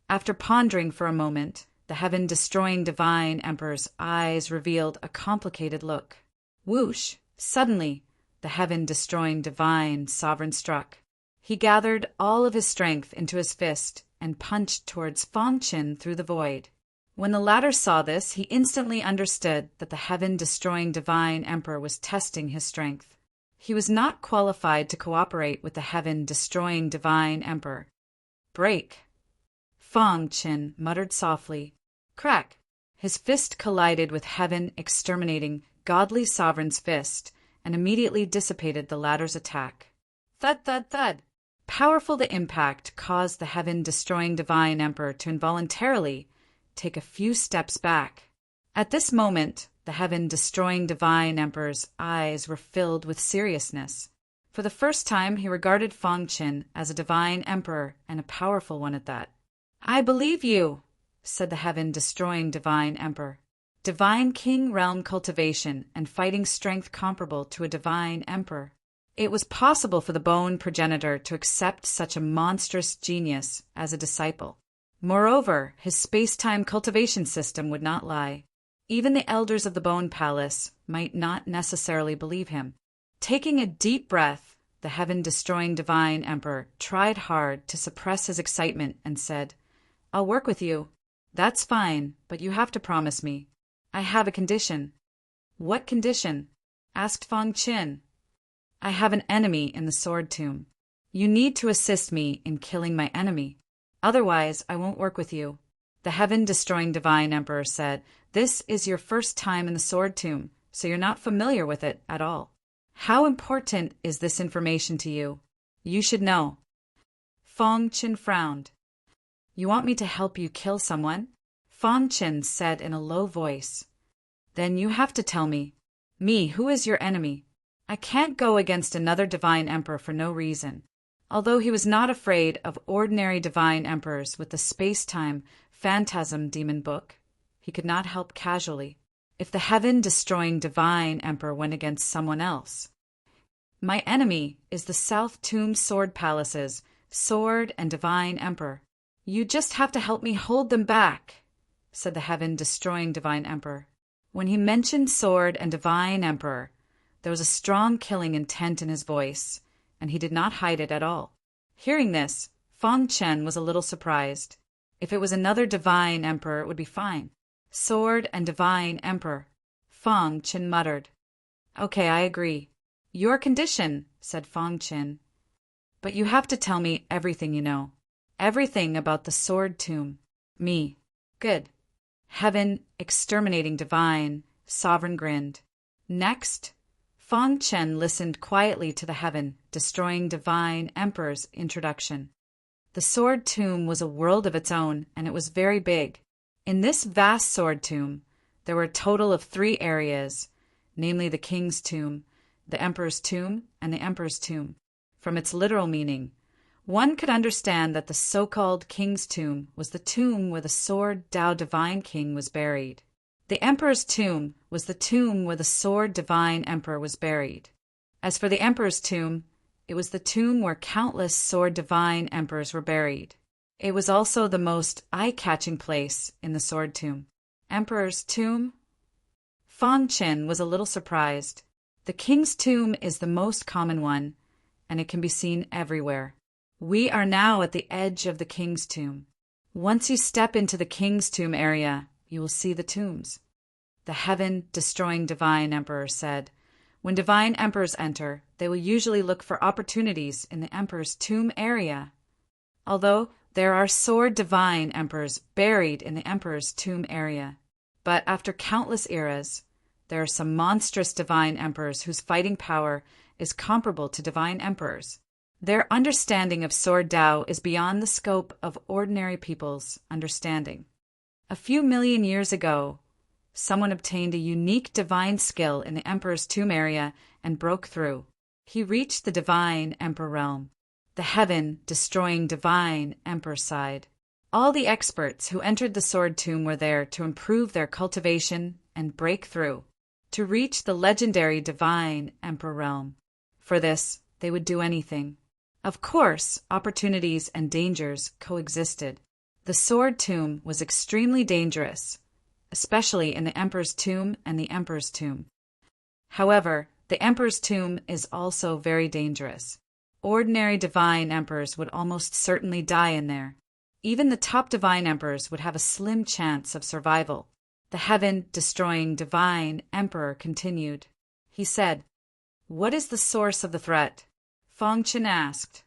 [SPEAKER 1] After pondering for a moment, the heaven-destroying divine emperor's eyes revealed a complicated look. Whoosh! Suddenly, the heaven-destroying divine sovereign struck. He gathered all of his strength into his fist and punched towards Fangchen through the void. When the latter saw this, he instantly understood that the heaven-destroying divine emperor was testing his strength. He was not qualified to cooperate with the heaven-destroying divine emperor. Break! Fangchen muttered softly. Crack! His fist collided with heaven exterminating godly sovereign's fist and immediately dissipated the latter's attack. Thud, thud, thud. Powerful the impact caused the heaven-destroying divine emperor to involuntarily take a few steps back. At this moment, the heaven-destroying divine emperor's eyes were filled with seriousness. For the first time, he regarded Feng Qin as a divine emperor and a powerful one at that. "I believe you," said the heaven-destroying divine emperor. Divine king realm cultivation and fighting strength comparable to a divine emperor. It was possible for the bone progenitor to accept such a monstrous genius as a disciple. Moreover, his space-time cultivation system would not lie. Even the elders of the Bone Palace might not necessarily believe him. Taking a deep breath, the heaven-destroying divine emperor tried hard to suppress his excitement and said, "I'll work with you." "That's fine, but you have to promise me." "I have a condition." "What condition?" asked Feng Qin. "I have an enemy in the sword tomb. You need to assist me in killing my enemy. Otherwise, I won't work with you." The heaven-destroying divine emperor said, "This is your first time in the sword tomb, so you're not familiar with it at all. How important is this information to you? You should know." Feng Qin frowned. "You want me to help you kill someone?" Feng Qin said in a low voice. "Then you have to tell me. Me, who is your enemy? I can't go against another divine emperor for no reason." Although he was not afraid of ordinary divine emperors with the space-time phantasm demon book, he could not help casually. If the heaven-destroying divine emperor went against someone else. "My enemy is the South Tomb Sword Palace's sword and divine emperor. You just have to help me hold them back," said the heaven-destroying divine emperor. When he mentioned sword and divine emperor, there was a strong killing intent in his voice, and he did not hide it at all. Hearing this, Feng Qin was a little surprised. If it was another divine emperor, it would be fine. Sword and divine emperor. Feng Qin muttered. "Okay, I agree." "Your condition," said Feng Qin. "But you have to tell me everything you know. Everything about the sword tomb." "Me." "Good." Heaven exterminating divine sovereign grinned. Next, Feng Qin listened quietly to the heaven-destroying divine emperor's introduction. The sword tomb was a world of its own, and it was very big. In this vast sword tomb, there were a total of 3 areas, namely the king's tomb, the emperor's tomb, and the emperor's tomb. From its literal meaning, one could understand that the so-called king's tomb was the tomb where the sword Tao divine king was buried. The emperor's tomb was the tomb where the sword divine emperor was buried. As for the emperor's tomb, it was the tomb where countless sword divine emperors were buried. It was also the most eye-catching place in the sword tomb. Emperor's tomb? Feng Qin was a little surprised. The king's tomb is the most common one, and it can be seen everywhere. We are now at the edge of the king's tomb. Once you step into the king's tomb area, you will see the tombs. The heaven-destroying divine emperor said, "When divine emperors enter, they will usually look for opportunities in the emperor's tomb area. Although there are sword divine emperors buried in the emperor's tomb area. But after countless eras, there are some monstrous divine emperors whose fighting power is comparable to divine emperors. Their understanding of sword Tao is beyond the scope of ordinary people's understanding. A few million years ago, someone obtained a unique divine skill in the emperor's tomb area and broke through. He reached the divine emperor realm, the heaven-destroying divine emperor side. All the experts who entered the sword tomb were there to improve their cultivation and break through, to reach the legendary divine emperor realm. For this, they would do anything. Of course, opportunities and dangers coexisted. The sword tomb was extremely dangerous, especially in the emperor's tomb and the emperor's tomb. However, the emperor's tomb is also very dangerous. Ordinary divine emperors would almost certainly die in there. Even the top divine emperors would have a slim chance of survival. The heaven-destroying divine emperor continued. He said, "What is the source of the threat?" Feng Qin asked.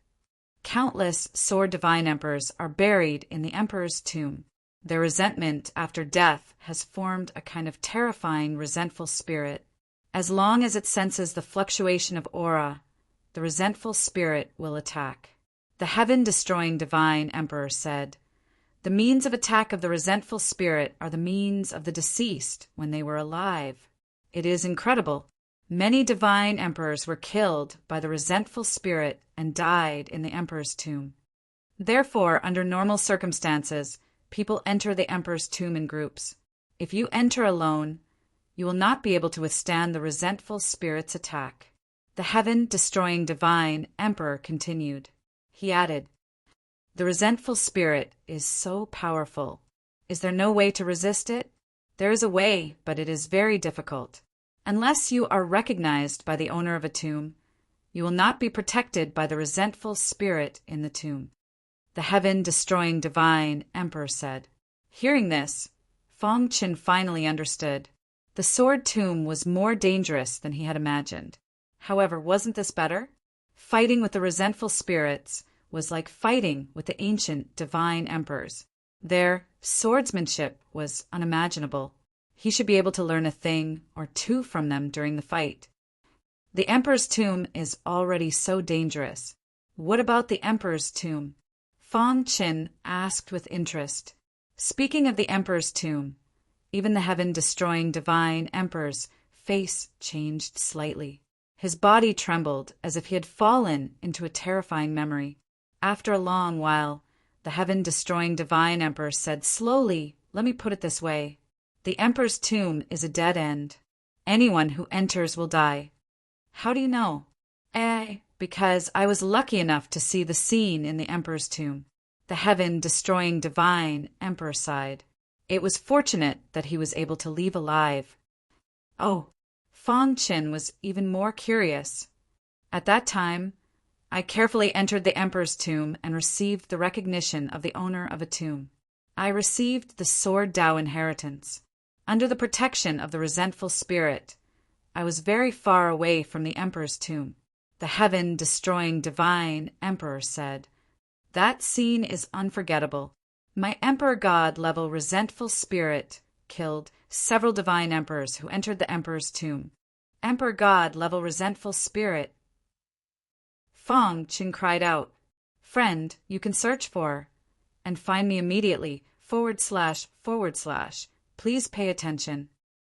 [SPEAKER 1] "Countless sword divine emperors are buried in the emperor's tomb. Their resentment after death has formed a kind of terrifying, resentful spirit. As long as it senses the fluctuation of aura, the resentful spirit will attack. The heaven-destroying divine emperor said, "The means of attack of the resentful spirit are the means of the deceased when they were alive." It is incredible. Many divine emperors were killed by the resentful spirit and died in the emperor's tomb. Therefore, under normal circumstances, people enter the emperor's tomb in groups. If you enter alone, you will not be able to withstand the resentful spirit's attack. The heaven-destroying divine emperor continued. He added, "The resentful spirit is so powerful. Is there no way to resist it? There is a way, but it is very difficult. Unless you are recognized by the owner of a tomb, you will not be protected by the resentful spirit in the tomb." The heaven-destroying divine emperor said. Hearing this, Fong Qin finally understood. The sword tomb was more dangerous than he had imagined. However, wasn't this better? Fighting with the resentful spirits was like fighting with the ancient divine emperors. Their swordsmanship was unimaginable. He should be able to learn a thing or two from them during the fight. The emperor's tomb is already so dangerous. What about the emperor's tomb? Fong Qin asked with interest. Speaking of the emperor's tomb, even the heaven-destroying divine emperor's face changed slightly. His body trembled as if he had fallen into a terrifying memory. After a long while, the heaven-destroying divine emperor said slowly, "Let me put it this way. The emperor's tomb is a dead end. Anyone who enters will die." "How do you know?" Because I was lucky enough to see the scene in the emperor's tomb." The heaven-destroying divine emperor sighed. It was fortunate that he was able to leave alive. Oh, Fong Qin was even more curious. At that time, I carefully entered the emperor's tomb and received the recognition of the owner of a tomb. I received the Sword Dao inheritance. Under the protection of the resentful spirit, I was very far away from the emperor's tomb. The heaven-destroying divine emperor said, "That scene is unforgettable. My emperor god-level resentful spirit killed several divine emperors who entered the emperor's tomb. Emperor god-level resentful spirit." Fong Qin cried out, "Friend, you can search for and find me immediately, // Please pay attention.